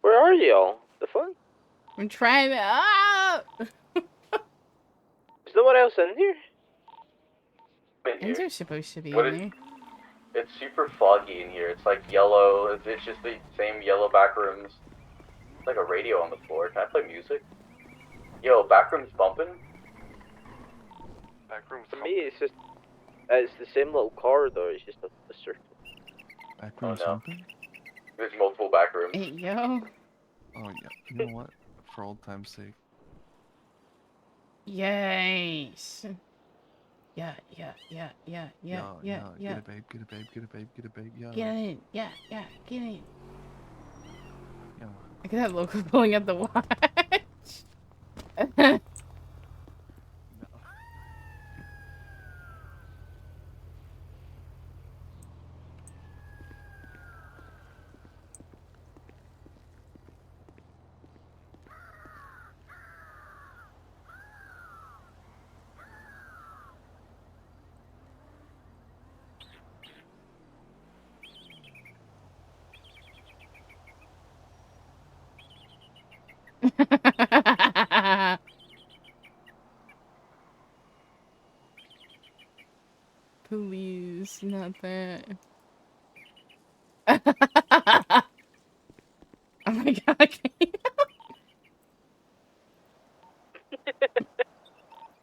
Where are y'all? The fuck? I'm trying to. Ah! Is no one else in here? Ends are supposed to be What in is- there. It's super foggy in here. It's like yellow. It's just the same yellow back rooms. It's like a radio on the floor. Can I play music? Yo, back rooms bumping? Back rooms. To me, it's just it's the same little corridor. It's just a circle. Back Oh room no. something? There's multiple back rooms. Hey, yo. Oh yeah. You know what? For old time's sake. Yes. Yeah. Yeah. Get it, babe. Get it, babe. Get it, babe. Get it, babe. Yeah. Get in. Yeah. Get in. Yeah. Look at that local pulling up the watch. please, not that. Oh my god.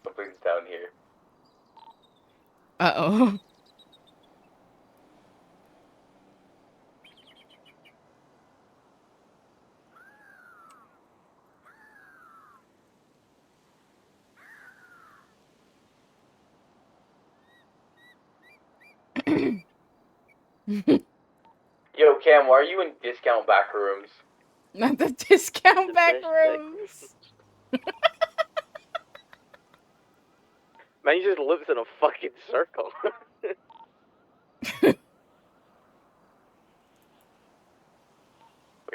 Something's down here. Uh-oh. Yo, Cam, why are you in discount back rooms? Not the discount back rooms. Man, he just lives in a fucking circle. We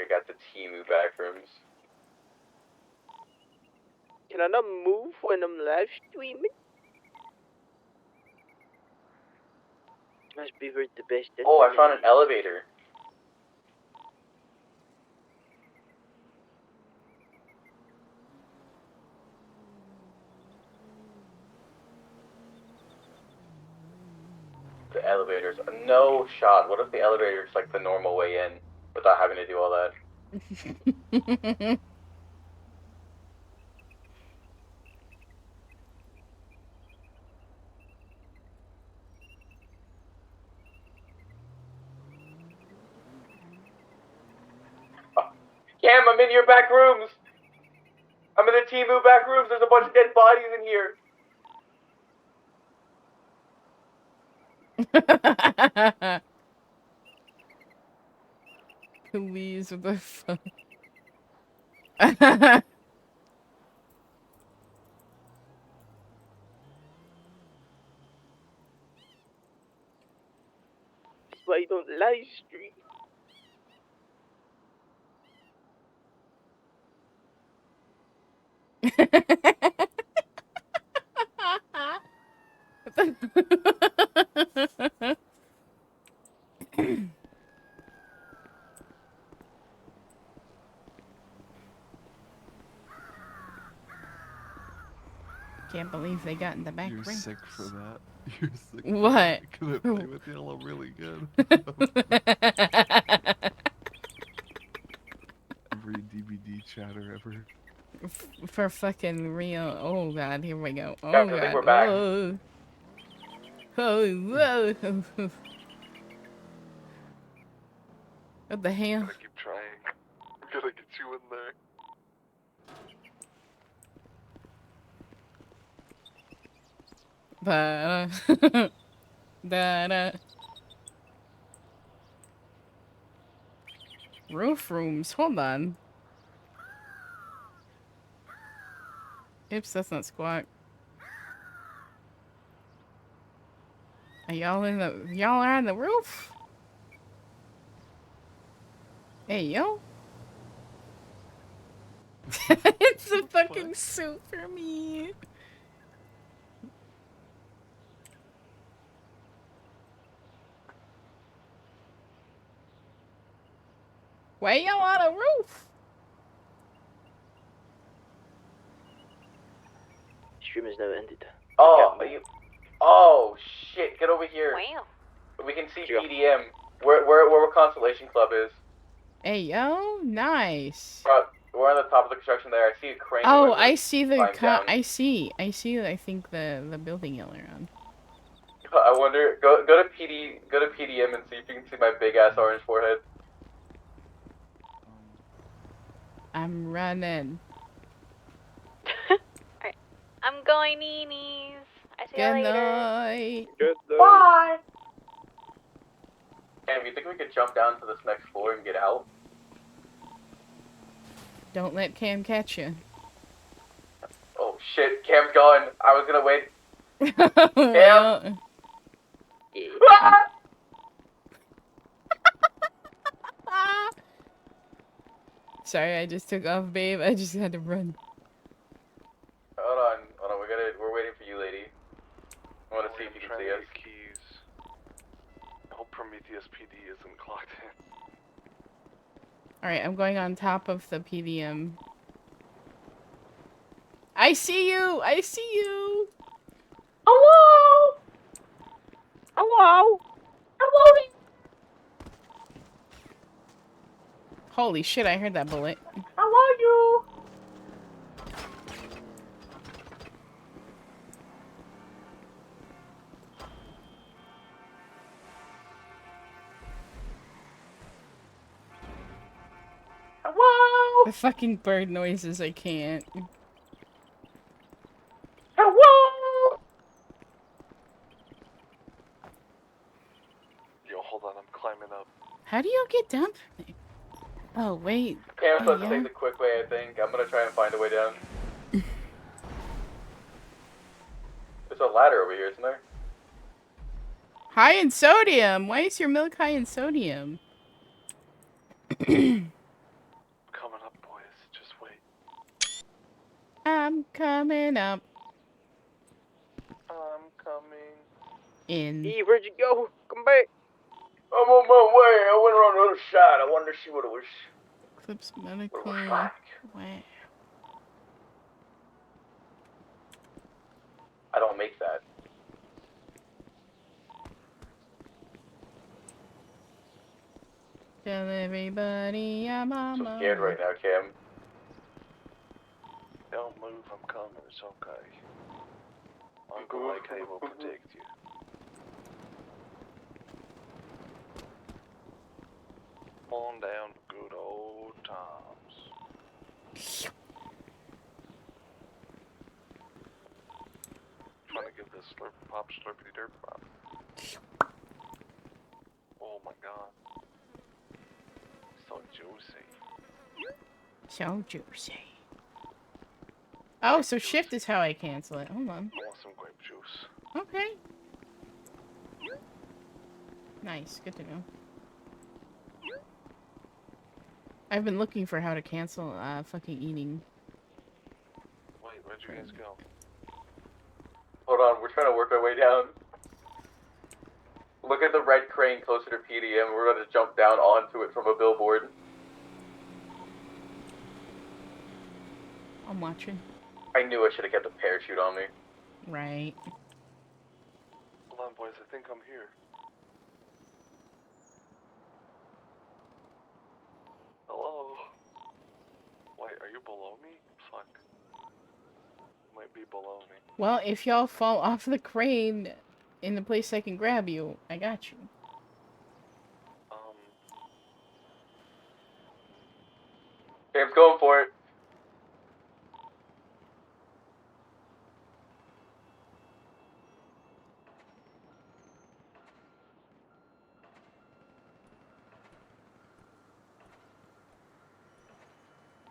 got the Timu back rooms. Can I not move when I'm live streaming? Must be worth the best. Oh, I found an elevator. The elevators. No shot. What if the elevator's like the normal way in without having to do all that? Cam, I'm in your back rooms. I'm in the Timu back rooms. There's a bunch of dead bodies in here. Please, what the fuck? Why you don't live stream? Can't believe they got in the back You're room. sick for that. You're sick. What? For that. I play with yellow really good. Every DVD chatter ever. For fucking real. Oh god, here we go. Oh Yeah, I god. think we're back. Oh. Oh, whoa. What the hell? Gotta keep trying. Gotta get you in there. Roof rooms. Hold on. Oops, that's not Squawk. Are y'all in the? Y'all are on the roof? Hey, yo. It's a fucking suit for me. Why y'all on a roof? Stream is now ended. Oh, you. Oh shit! Get over here. Wow. We can see PDM. Where Constellation Club is. Hey, yo. Nice. We're on the top of the construction there. I see a crane. Oh, I see the down. I see, I think the building y'all are on. I wonder. Go to PDM and see if you can see my big ass orange forehead. I'm running. Alright. I'm going eenies. I see you Good later. night. Good night. Bye. Cam, you think we could jump down to this next floor and get out? Don't let Cam catch you. Oh shit, Cam's gone. I was gonna wait. Cam! Sorry, I just took off, babe. I just had to run. Hold on. We're waiting for you, lady. I want to see if you can see us. Keys. I hope Prometheus PD isn't clocked in. Alright, I'm going on top of the PDM. I see you! I see you! Hello! Hello! Holy shit, I heard that bullet. How are you? Hello? The fucking bird noises, I can't. Hello? Yo, hold on, I'm climbing up. How do y'all get down from there? Oh, wait. Cam's Oh, supposed to yeah? take the quick way, I think. I'm gonna try and find a way down. There's a ladder over here, isn't there? High in sodium! Why is your milk high in sodium? Coming up, boys. Just wait. I'm coming up. I'm coming. In. Eve, where'd you go? Come back. I'm on my way. I went around the other side. I wanted to see what it was. Clips medical. What it was like. Wow. I don't make that. Tell everybody I'm on I'm my scared way. right now, Cam. Don't move, I'm coming. It's okay. Uncle AK will protect you. On down to good old times. Trying to get this slurp pop slurpity derp pop. Oh my god. So juicy. So juicy. Oh, so shift is how I cancel it. Hold on. I want some grape juice. Okay. Nice. Good to know. I've been looking for how to cancel fucking eating. Wait, where'd you guys go? Hold on, we're trying to work our way down. Look at the red crane closer to PDM. We're going to jump down onto it from a billboard. I'm watching. I knew I should have kept a parachute on me. Right. Hold on, boys. I think I'm here. Hello? Wait, are you below me? Fuck. You might be below me. Well, if y'all fall off the crane in the place I can grab you, I got you. Cam's going for it.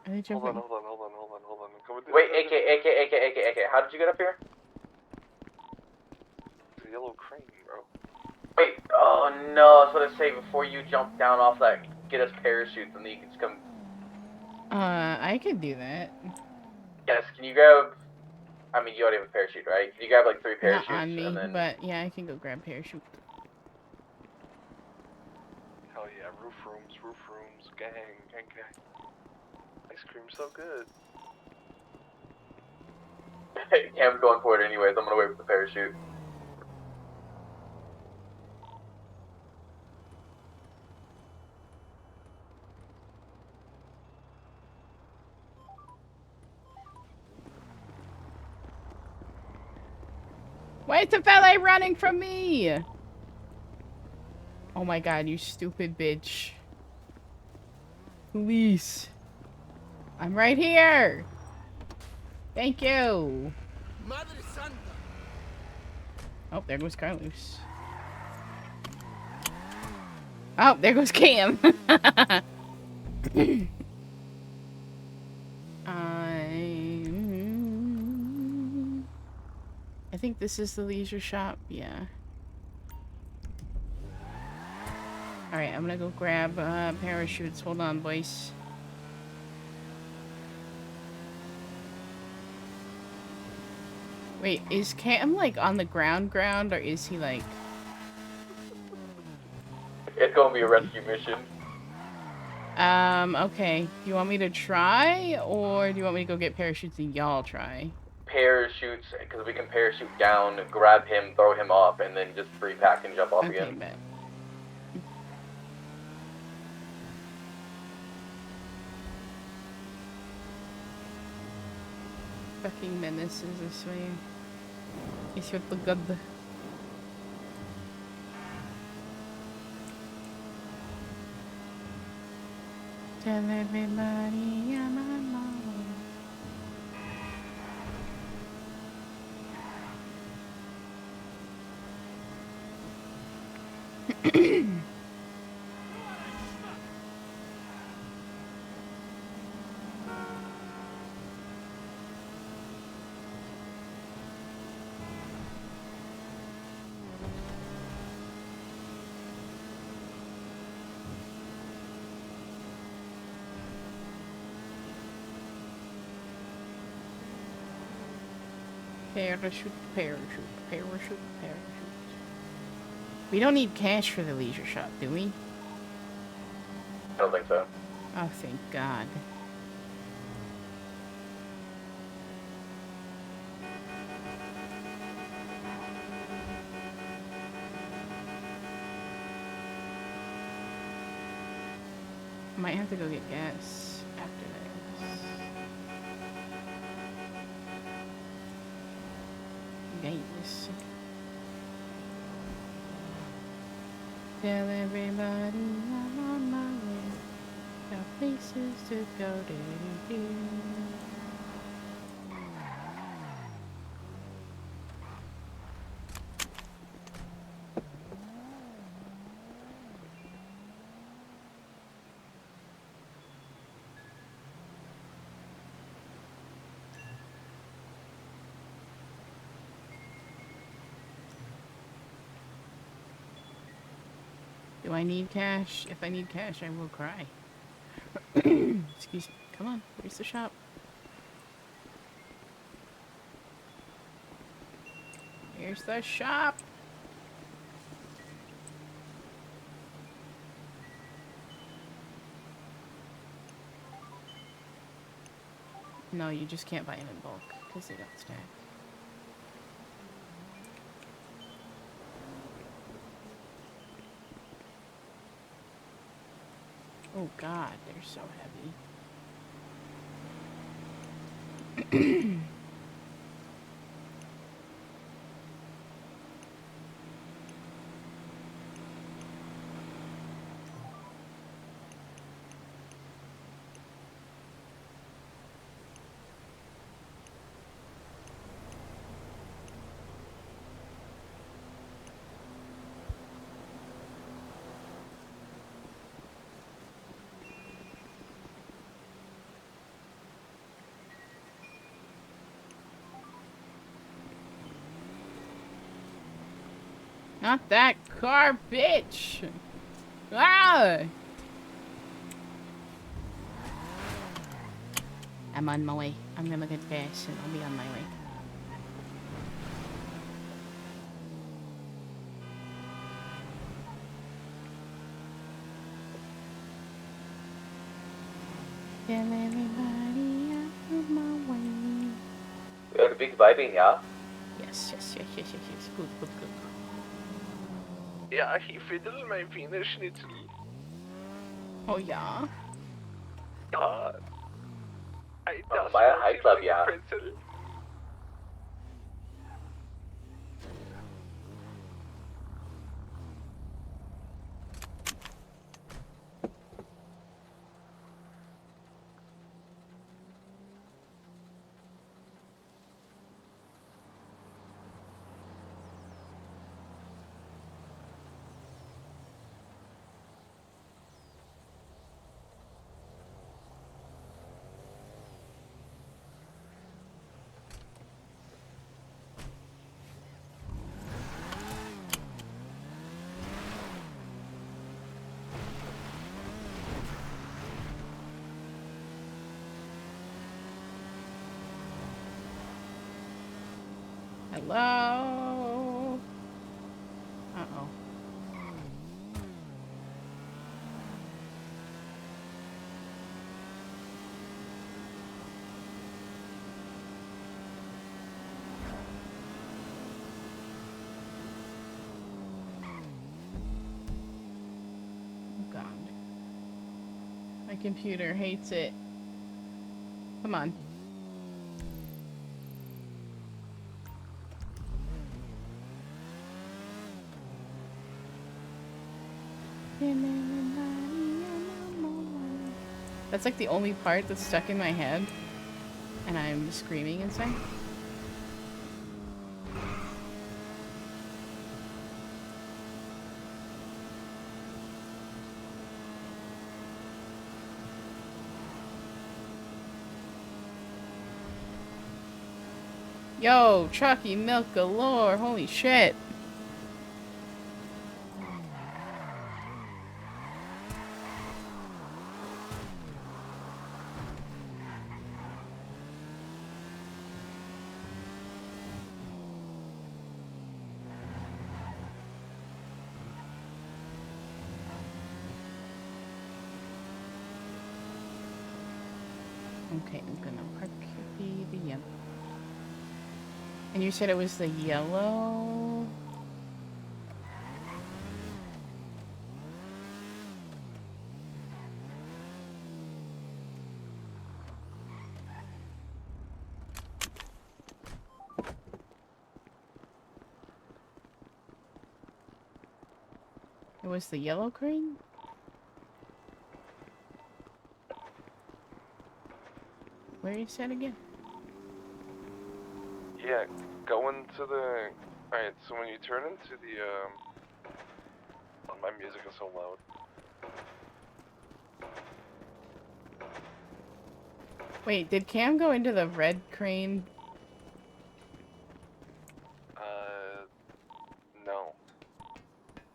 Are they jumping? Hold on. I'm coming down. Wait, AK. How did you get up here? It's a yellow crane, bro. Wait, oh no, I was going to say before you jump down off that, get us parachutes and then you can just come. I could do that. Yes, can you grab, I mean, you already have a parachute, right? Can you grab like 3 parachutes? Not on me, and then... but yeah, I can go grab parachute. Hell yeah, roof rooms, gang. Ice cream so good. Cam's going for it anyways, I'm gonna wait for the parachute. Why is the valet running from me? Oh my god, you stupid bitch. Police. I'm right here. Thank you. Oh, there goes Carlos. Oh, there goes Cam. I think this is the leisure shop. Yeah. Alright, I'm gonna go grab parachutes. Hold on, boys. Wait, is Cam like on the ground, or is he like... It's gonna be a rescue mission. Okay. Do you want me to try, or do you want me to go get parachutes and y'all try? Parachutes, because we can parachute down, grab him, throw him off, and then just free pack and jump off Okay, again. bet. fucking menaces, I swear. It's what the good. Tell everybody I'm on my way. Parachute, parachute, parachute, parachute. We don't need cash for the leisure shop, do we? I don't think so. Oh, thank God. I might have to go get gas after this. Guys. Tell everybody I'm on my way. Got places to go to. Do I need cash? If I need cash, I will cry. Excuse me. Come on, where's the shop? Here's the shop! No, you just can't buy them in bulk, because they don't stack. Oh God, they're so heavy. Not that car, bitch! Ah! I'm on my way. I'm gonna get gas and I'll be on my way. Tell everybody I'm on my way. We have a big vibing, yeah? Yes. Good. Ja, ich fiddle mein Wiener Schnitzel. Oh, ja? Ja. My high club, yeah. Hello? Uh-oh. Oh, God. My computer hates it. Come on. That's like the only part that's stuck in my head. And I'm screaming inside. Yo, Trucky, milk galore, holy shit. Okay, I'm gonna park the yellow. And you said it was the yellow? It was the yellow crane? Where you said again? Yeah, go into the... Alright, so when you turn into the, oh, my music is so loud. Wait, did Cam go into the red crane? No.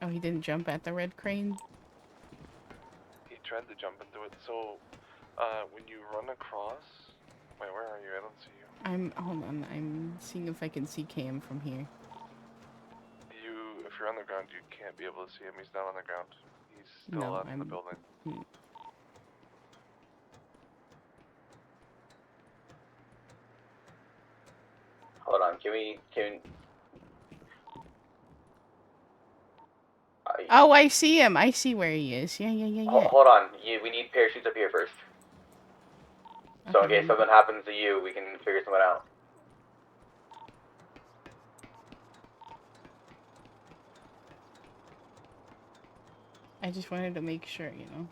Oh, he didn't jump at the red crane? He tried to jump into it, so, when you run across... Wait, where are you? I don't see you. Hold on, I'm seeing if I can see Cam from here. If you're on the ground, you can't be able to see him. He's not on the ground. He's still No, out in the building. Hold on, can Oh, I see him. I see where he is. Yeah. Hold on, we need parachutes up here first. So in Okay. case something happens to you, we can figure something out. I just wanted to make sure, you know.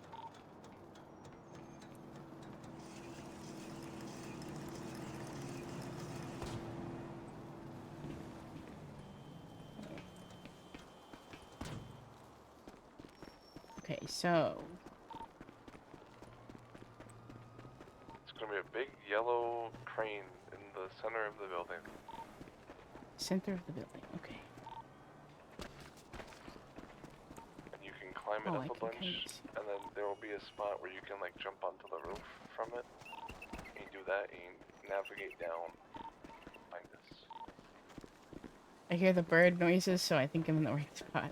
Okay, so... It's gonna be a big yellow crane in the center of the building. Center of the building, okay. And you can climb it up a bunch, and then there will be a spot where you can like jump onto the roof from it. And you do that, and you navigate down. Find this. I hear the bird noises, so I think I'm in the right spot.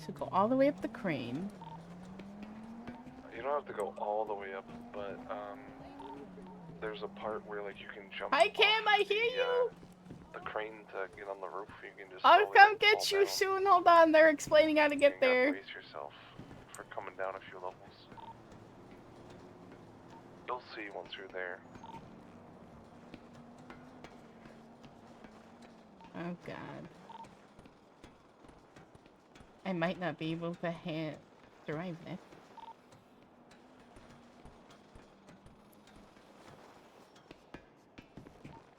So go all the way up the crane. You don't have to go all the way up, but there's a part where like you can jump. Hi Cam, I hear you! The crane to get on the roof, you can just I'll slowly, come like, get fall you down. soon, hold on, they're explaining how to get You there. gotta brace yourself for coming down a few levels. You'll see once you're there. Oh god. I might not be able to drive that.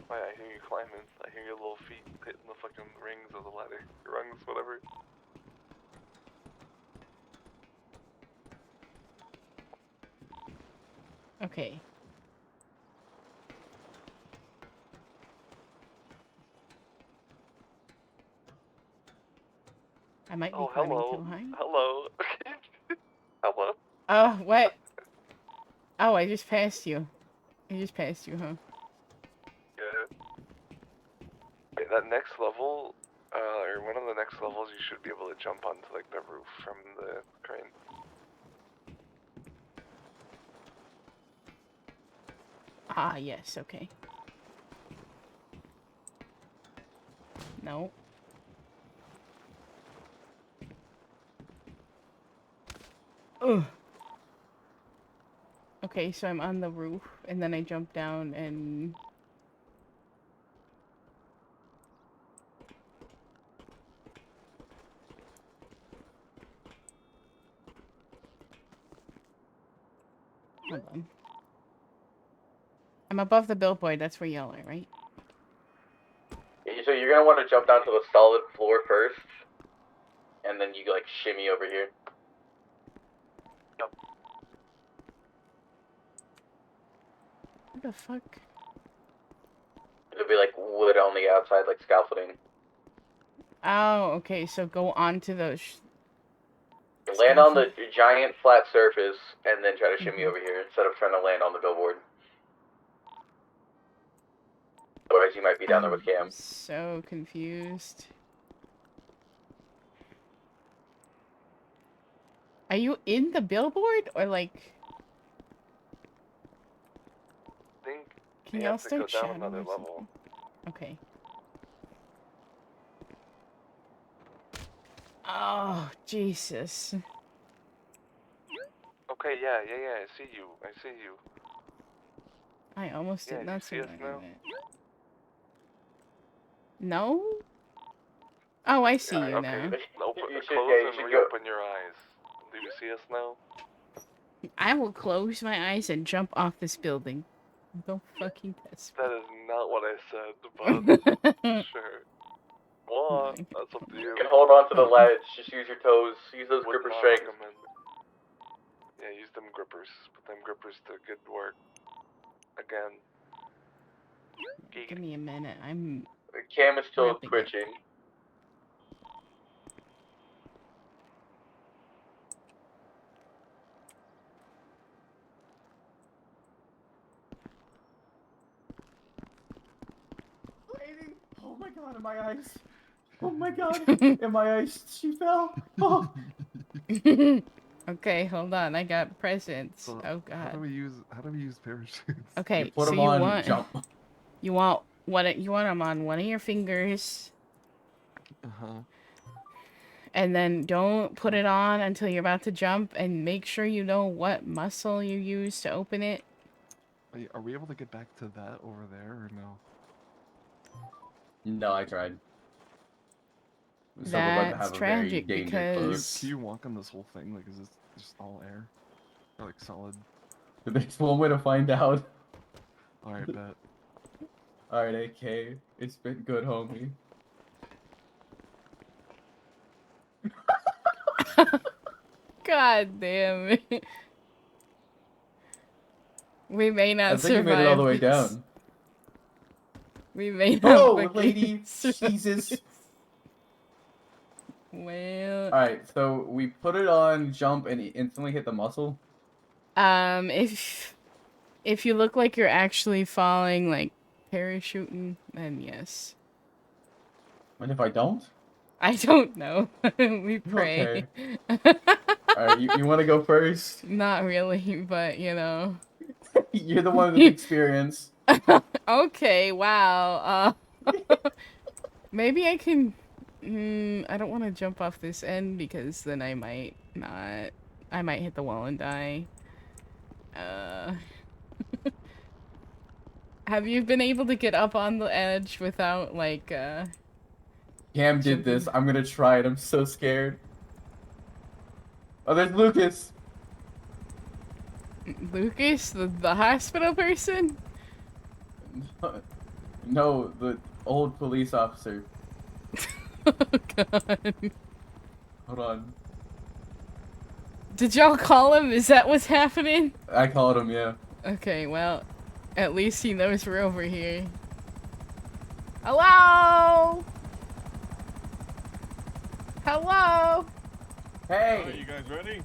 I hear you climbing. I hear your little feet hitting the fucking rings of the ladder. Rungs, whatever. Okay. I might be climbing too high. Hello. Hello. Oh, what? Oh, I just passed you. I just passed you, huh? Yeah. Okay, that next level, or one of the next levels, you should be able to jump onto like the roof from the crane. Ah, yes, okay. No. Ugh. Okay, so I'm on the roof, and then I jump down and... Hold on. I'm above the billboard, that's where y'all are, right? So you're gonna want to jump down to the solid floor first, and then you like shimmy over here. What the fuck? It'll be like wood on the outside, like scaffolding. Oh, okay, so go onto those... Land on the giant flat surface, and then try to shimmy over here instead of trying to land on the billboard. Otherwise, you might be down there with Cam. So confused. Are you in the billboard or like? I think Can you y'all have to go start down shadowing another or level. Okay. Oh Jesus! Okay, yeah, I see you. I almost did Yeah, not you see us survive now? it. No? Oh, I see you now. Open, You should- close yeah, you and should reopen your eyes. Do you see us now? I will close my eyes and jump off this building. Don't fucking test me. That is not what I said, but sure. What? That's up to you. You can hold on to the ledge. Just use your toes. Use those Would gripper not strength. recommend. Yeah, use them grippers. Put them grippers to good work. Again. Give me a minute. I'm. Cam is still Ramping it. twitching. Lady! Oh my god, in my eyes! Oh my god, in my eyes, she fell! Oh. Okay, hold on. I got presents. So, Oh How do god. we use parachutes? Okay, You put so them you on, want jump. you want them on one of your fingers, and then don't put it on until you're about to jump, and make sure you know what muscle you use to open it. Are we able to get back to that over there or no? No, I tried. So we're about to That's have tragic a very dangerous because Can you walk on this whole thing? Like, is this just all air? Or like solid? There's one way to find out. Alright, bet. Alright, AK. It's been good, homie. God damn it. We may not I think you survive made it all the way this. down. We may not Oh, fucking lady! survive Jesus! this. Well... Alright, so we put it on, jump, and instantly hit the muscle? If you look like you're actually falling, like parachuting, then yes. And if I don't? I don't know. We pray. Okay. Alright, you want to go first? Not really, but you know. You're the one with experience. Okay, wow. Maybe I can... I don't want to jump off this end because then I might not... I might hit the wall and die. Have you been able to get up on the edge without, like, Cam did this. I'm gonna try it. I'm so scared. Oh, there's Lucas! Lucas? The hospital person? No, the old police officer. Oh, God. Hold on. Did y'all call him? Is that what's happening? I called him, yeah. Okay, well, at least he knows we're over here. Hello? Hello? Hey! Are you guys ready?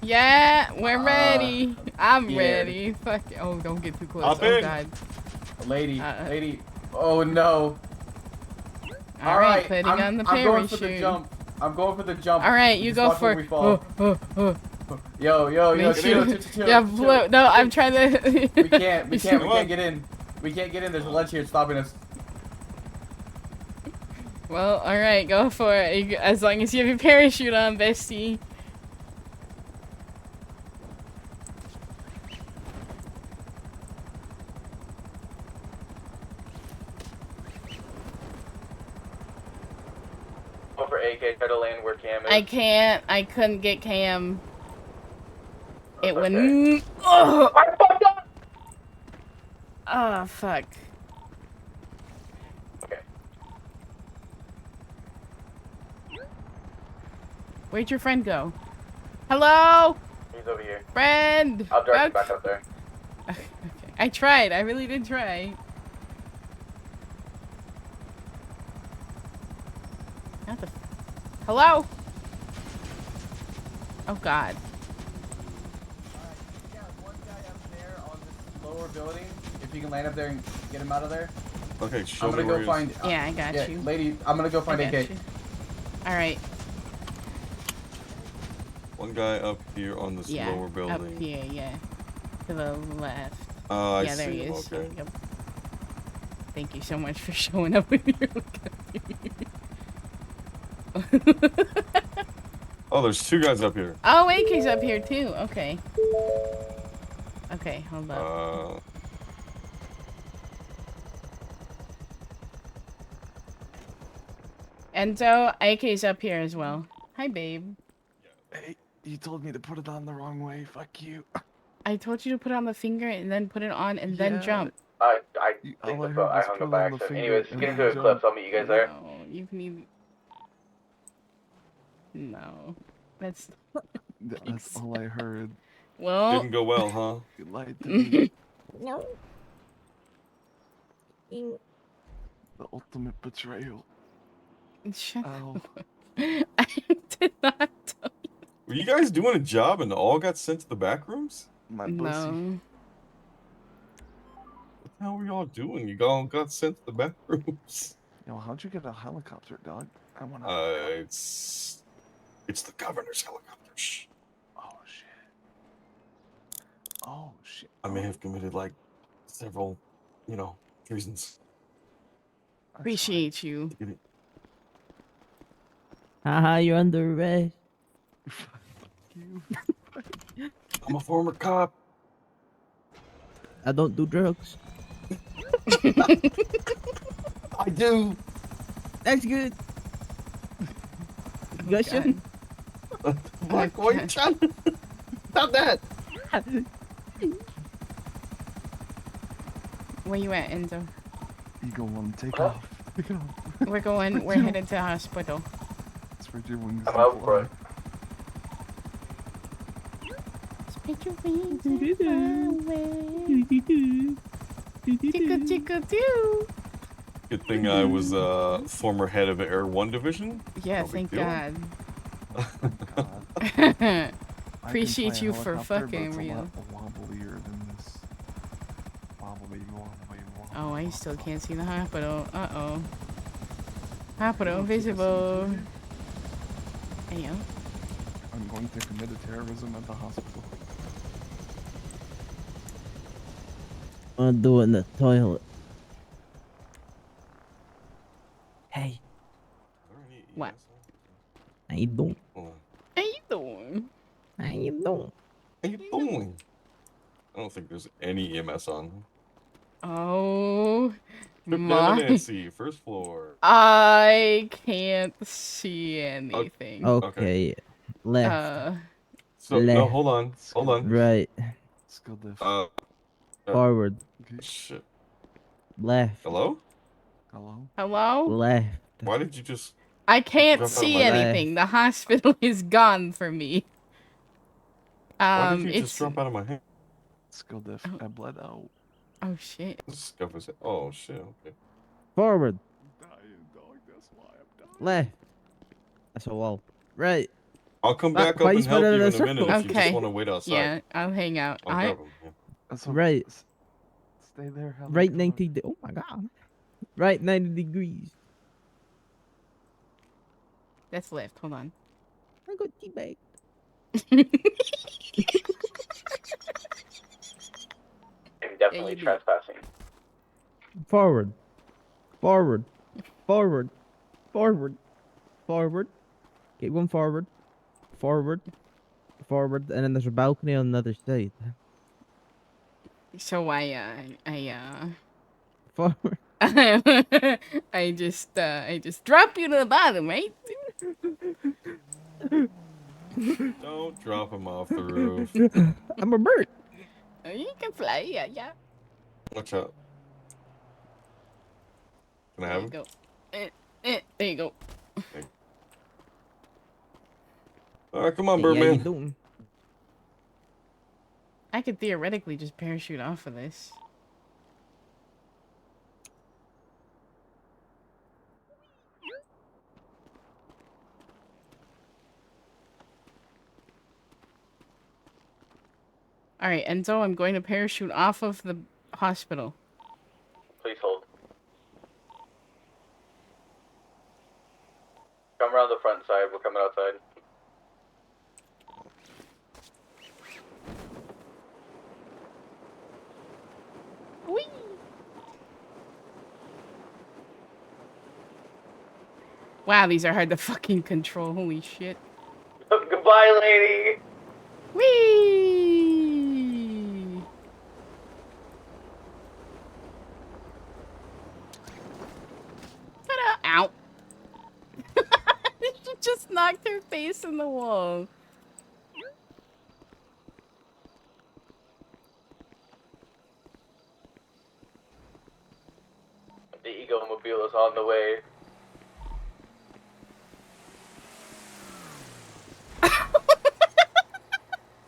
Yeah, we're ready. I'm yeah. ready. Fuck. Oh, don't get too close. Up Oh, in. God. Lady, lady. Oh, no. All right, putting on the I'm going for the parachute. jump. I'm going for the jump. All right, you Just go watch for when we fall. Yo, Make sure- chill, Yeah, chill. blow. No, I'm trying to. We can't get in. We can't get in. There's a ledge here stopping us. Well, all right, go for it. As long as you have your parachute on, bestie. go for AK. Try to land where Cam is. I can't. I couldn't get Cam. That's It okay. wouldn't. Oh, I fucked up! oh, fuck. Okay. Where'd your friend go? Hello? He's over here. Friend! I'll direct you back up there. Okay. I tried. I really did try. Not the... Hello? Oh, God. Lower building. If you can land up there and get him out of there. Okay, show I'm gonna me go where find. Yeah, I got yeah, you. Lady, I'm gonna go find AK. Alright. One guy up here on this Yeah, lower building. up here, yeah. To the left. I yeah, there see he him, is. okay. Yep. Thank you so much for showing up with your Oh, there's two guys up here. Oh, AK's up here too. Okay. Okay, hold up. Enzo, AK's up here as well. Hi, babe. Hey, you told me to put it on the wrong way. Fuck you. I told you to put on the finger and then put it on and then jump. I think all I the heard I was hung put up it by on the accident. finger Anyways, and get then into a jump. clip. I'll meet you guys there. No, you need... No. That's... That's all I heard. Well... Didn't go well, huh? You lied to me. No. The ultimate betrayal. Shut Ow. I did not tell you. Were you guys doing a job and all got sent to the back rooms? My No. What the hell were y'all doing? You all got sent to the back rooms. Yo, how'd you get a helicopter, dog? I wanna. It's the governor's helicopter. Shh. Oh shit. Oh shit. I may have committed like several, treasons. Appreciate you. Haha, you're under arrest. I'm a former cop. I don't do drugs. I do. That's good. You guys shouldn't. Like, why are you trying to... Stop that! Where you at, Enzo? Eagle one, take off. Take off. We're headed to hospital. Spread your wings. I'm out for it. Spread your wings and fly away. Tickle, tickle, too. Good thing I was former head of Air 1 Division. Yeah, No big thank deal. God. Appreciate you for fucking real. Wobblier than this. Wobbly. Oh, I still can't see the hospital. Uh-oh. Hospital visible. Hey, I'm going to commit a terrorism at the hospital. I'll do it in the toilet. Hey. What? How you doing? How you doing? How you doing? How you doing? I don't think there's any EMS on. Oh Trip down my. to Nancy, first floor. I can't see anything. Okay. Left. So, left. no, hold on. Right. Skill diff. Forward. Shit. Left. Hello? Hello? Left. Why did you just... I can't jump out of see my neck? anything. The hospital is gone for me. Why did you It's just drop out of my hand? Skill diff. I bled out. Oh shit. Scuff his head. Oh shit, okay. Forward. That's why I'm dying. Left. That's a wall. Right. I'll come back up Why and you help split you it in in a a circle? minute if you Okay. just want to wait outside. Yeah, I'll hang out. I'll grab him, yeah. That's what, Right. Stay there. Helen. Right 90 oh my god. Right 90 degrees. That's left. Hold on. I got teabag. I'm definitely trespassing. Forward. Forward. Forward. Forward. Forward. Keep going forward. Forward. Forward. And then there's a balcony on the other side. So Forward. I just drop you to the bottom, right? Don't drop him off the roof. I'm a bird. You can fly, yeah. Watch out. Can I There have you him? go. There you go. Alright, come on, Hey, how you Birdman. doing? I could theoretically just parachute off of this. Alright, Enzo, I'm going to parachute off of the hospital. Please hold. Come around the front side. We're coming outside. Whee! Wow, these are hard to fucking control. Holy shit. Goodbye, lady. Whee! Ta-da! Ow! She just knocked her face in the wall. The Ego-mobile is on the way.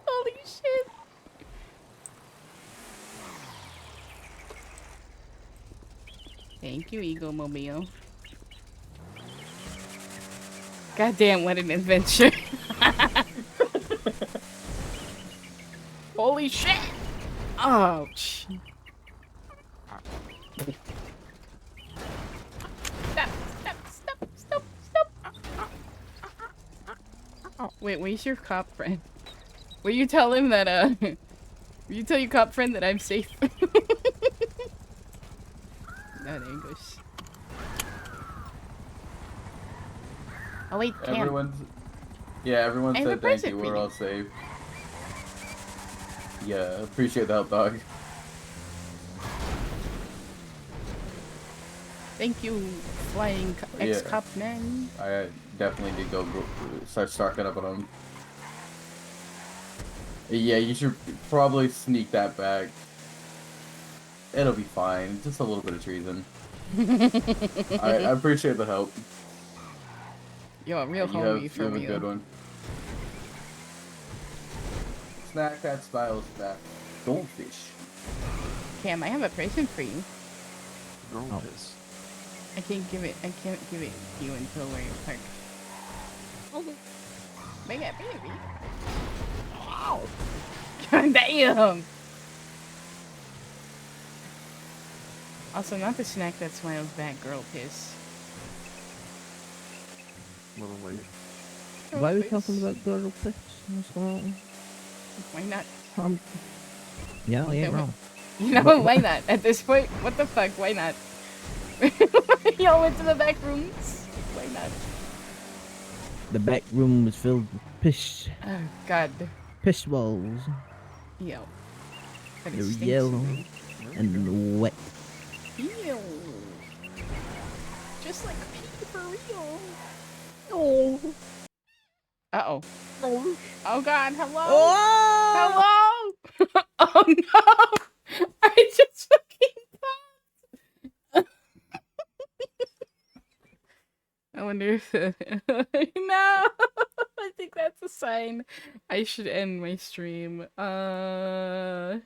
Holy shit. Thank you, Ego-mobile. Goddamn, what an adventure. Holy shit! Ouch. Stop. Oh, wait, where's your cop friend? Will you tell him that, will you tell your cop friend that I'm safe? No, there he goes. Oh wait, Cam. Everyone I have a said thank present you. for We're you. all safe. Yeah, appreciate the help, dog. Thank you, flying ex-cop man. I definitely did go start stocking up on them. Yeah, you should probably sneak that back. It'll be fine. Just a little bit of treason. I appreciate the help. You're a real homie, for you have real. a good one. Snack that styles back. Goldfish. Cam, I have a present for you. Goldfish. I can't give it to you until we're in park. Bring it, baby. Wow. Damn. Also, not the snack that smiles back, girl piss. Little late. Why are we talking about girl piss? What's going on? Why not? Yeah, I ain't wrong. You know, why not? At this point, what the fuck? Why not? Y'all went to the back rooms. Why not? The back room was filled with piss. Oh, God. Piss balls. Yo. But it They were stinks, yellow dude. and wet. Ew. Just like pee for real. Oh. Uh-oh. Oh, God. Hello? Oh! Hello? Oh, no. I just fucking thought. I wonder if... no. I think that's a sign I should end my stream. I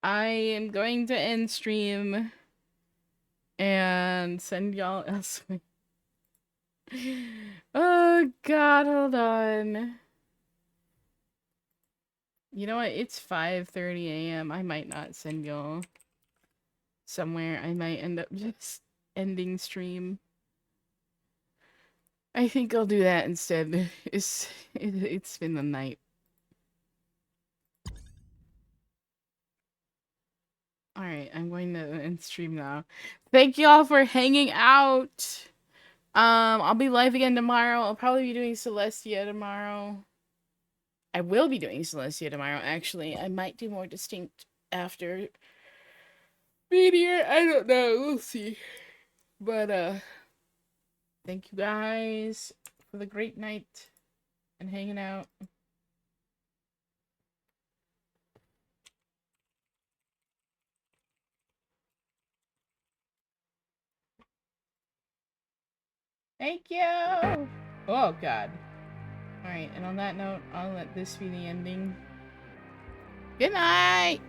am going to end stream and send y'all elsewhere. Oh God, hold on. You know what? It's 5:30 a.m. I might not send y'all somewhere. I might end up just ending stream. I think I'll do that instead. It's been the night. Alright, I'm going to end stream now. Thank y'all for hanging out. I'll be live again tomorrow. I'll probably be doing Celestia tomorrow. I will be doing Celestia tomorrow, actually. I might do more Distinct after. meteor. I don't know. We'll see. But thank you guys for the great night and hanging out. Thank you. Oh God. All right, and on that note, I'll let this be the ending. Good night.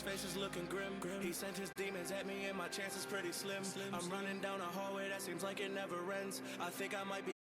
Face is looking grim. He sent his demons at me and my chances pretty slim. I'm running down a hallway that seems like it never ends. I think I might be